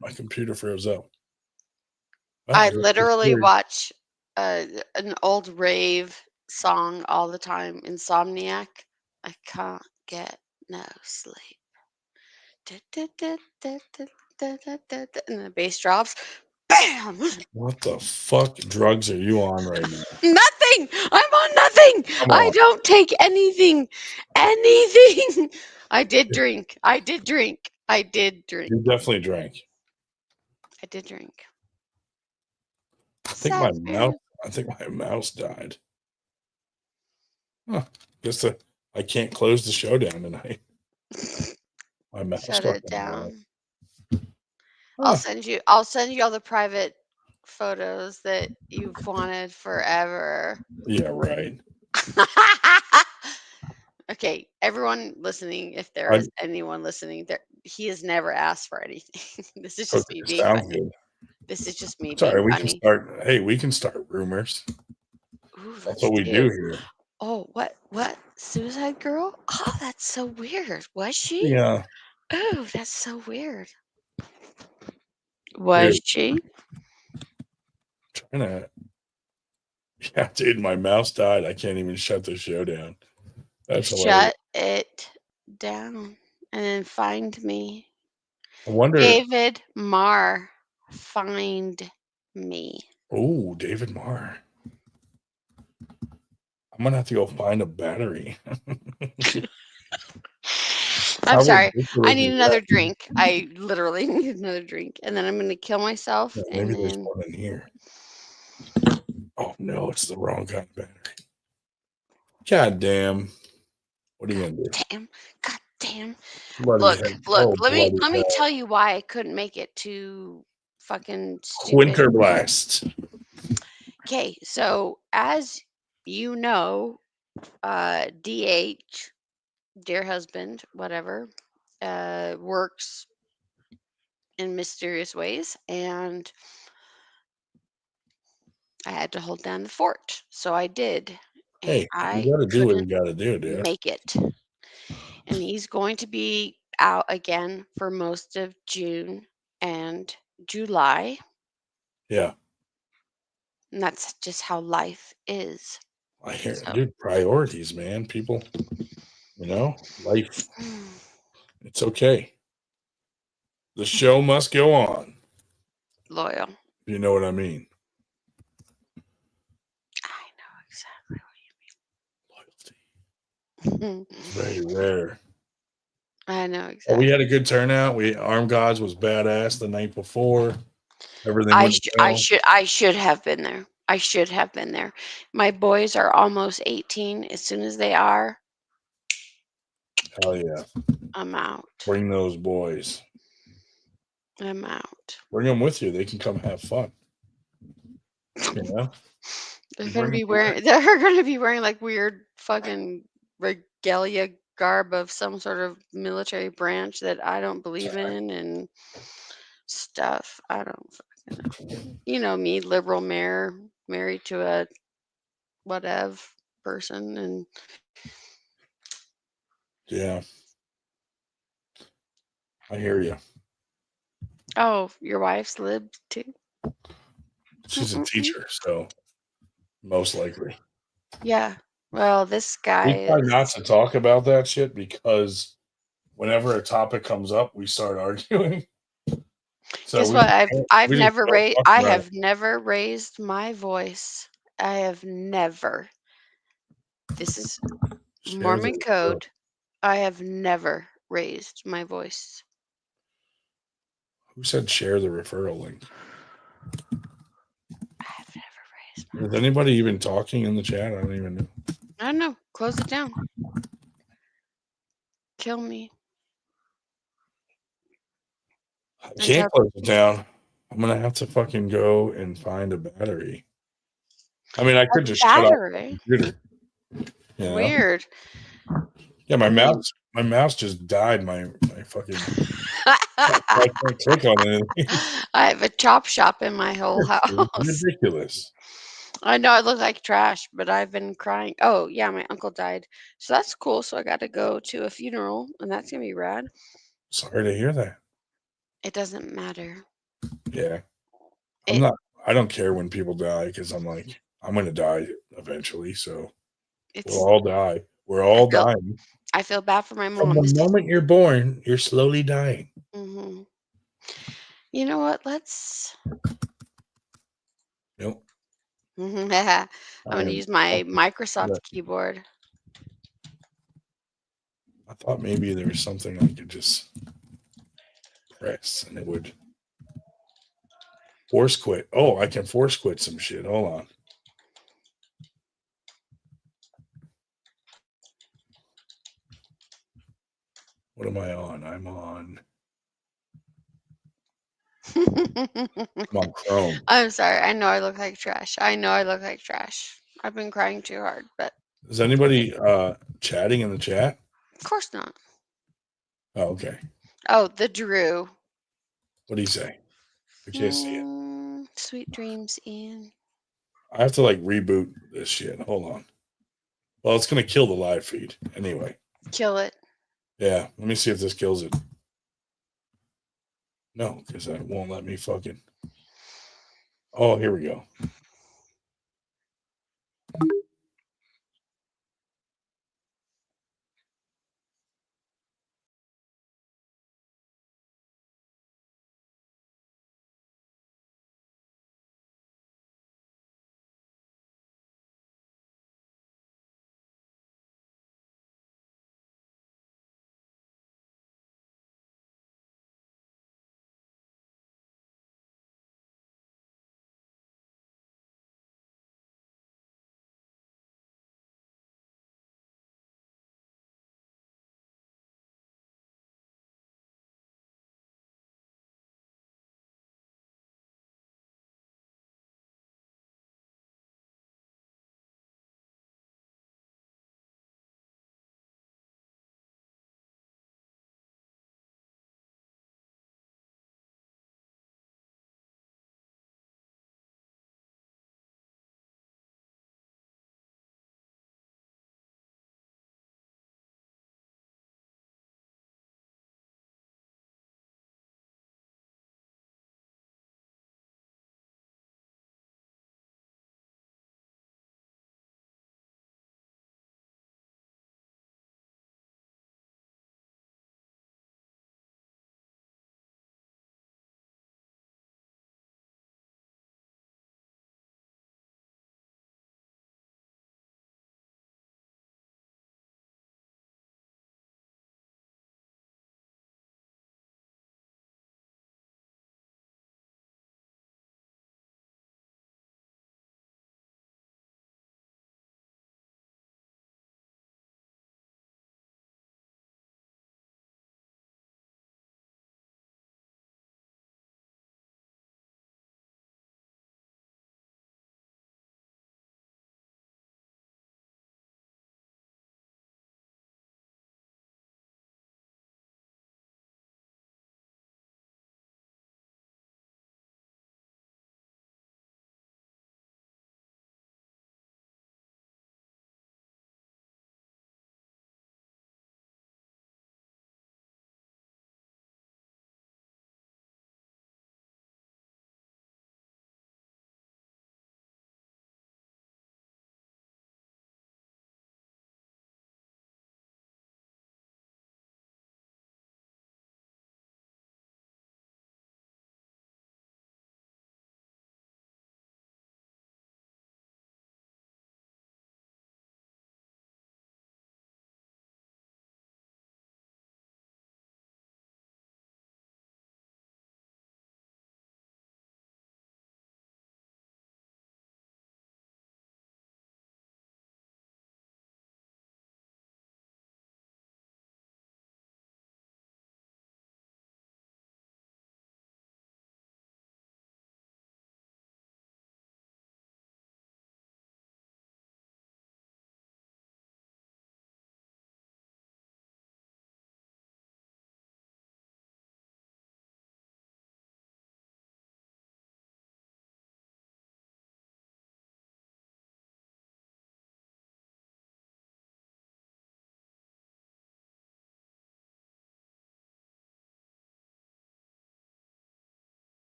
My computer froze up. Wow, I you're literally weird. watch an old rave song all the time, Insomniac. I can't get no sleep. And the bass drops. Bam! What the fuck drugs are you on right now? Nothing! I'm on nothing! Come I on. don't take anything. Anything! I did drink. I did drink. I did drink. You definitely drank. I did drink. I think my mouse died. Huh. Guess I can't close the show down tonight. My mouse Shut fucking it down. Huh. I'll send you all the private photos that you've wanted forever. Yeah, right. Okay, everyone listening, if there is anyone listening, he has never asked for anything. This is just me being Sounds funny. good. This is just me Sorry, being we funny. can start. Hey, we can start rumors. Ooh, That's what we do here. Oh, what? Suicide Girl? Oh, that's so weird. Was she? Yeah. Oh, that's so weird. Was she? Trying to. Yeah, dude, my mouse died. I can't even shut the show down. That's hilarious. Shut it down and then find me. I wonder. David Marr, find me. Oh, David Marr. I'm gonna have to go find a battery. I'm sorry. I need is another that? drink. I literally need another drink, and then I'm gonna kill myself. Yeah, and maybe there's then one in here. Oh no, it's the wrong kind of battery. God damn. What are you gonna do? damn, god damn. Bloody Look, heck. look. Oh, Let me bloody tell you why I couldn't make it to fucking stupid. Winter Blast. Okay, so as you know, DH, dear husband, whatever, works in mysterious ways, and I had to hold down the fort. So I did. And Hey, I you gotta do what you couldn't gotta do, dude. make it. And he's going to be out again for most of June and July. Yeah. And that's just how life is. I hear dude, priorities, man. People, life. It's okay. The show must go on. Loyal. You know what I mean? I know exactly what you mean. It's very rare. I know Well, exactly. we had a good turnout. Arm Gods was badass the night before. Everything I went well. should have been there. I should have been there. My boys are almost 18. As soon as they are, Hell yeah. I'm out. Bring those boys. I'm out. Bring them with you. They can come have fun. You know? They're gonna be wearing like weird fucking regalia garb of some sort of military branch that I don't believe in and stuff. I don't fucking know. You know me, liberal mayor, married to a whatever person, and Yeah. I hear you. oh, your wife's lib too. She's a teacher, so most likely. Yeah. Well, this guy We try is. not to talk about that shit because whenever a topic comes up, we start arguing. So Guess we what? just don't- I've we just never don't raised. talk I about have it. never raised my voice. I have never. This is Shares Mormon it. code. I have never raised my voice. Who said share the referral link? I've never raised. Is anybody even talking in the chat? I don't even know. I don't know. Close it down. Kill me. I can't close it down. I'm gonna have to fucking go and find a battery. I mean, I could just shut off the computer. You know? Weird. Yeah, my mouse just died. My fucking. I can't click on anything. I have a chop shop in my whole house. Ridiculous. I know I look like trash, but I've been crying. Oh, yeah, my uncle died. So that's cool. So I got to go to a funeral, and that's going to be rad. Sorry to hear that. It doesn't matter. Yeah. I don't care when people die because I'm like, I'm going to die eventually. So we'll all die. We're all dying. I feel bad for my From mom. the moment you're born, you're slowly dying. Mm-hmm. You know what? Let's. Nope. I'm going to use my Microsoft keyboard. I thought maybe there was something I could just press and it would force quit. Oh, I can force quit some shit. Hold on. What am I on? I'm on Chrome. I'm sorry. I know I look like trash. I've been crying too hard, but. Is anybody chatting in the chat? Of course not. Oh, okay. Oh, the Drew. What do you say? I can't see it. Sweet dreams, Ian. I have to like reboot this shit. Hold on. Well, it's gonna kill the live feed anyway. Kill it. Yeah. Let me see if this kills it. No, because that won't let me fucking. Oh, here we go.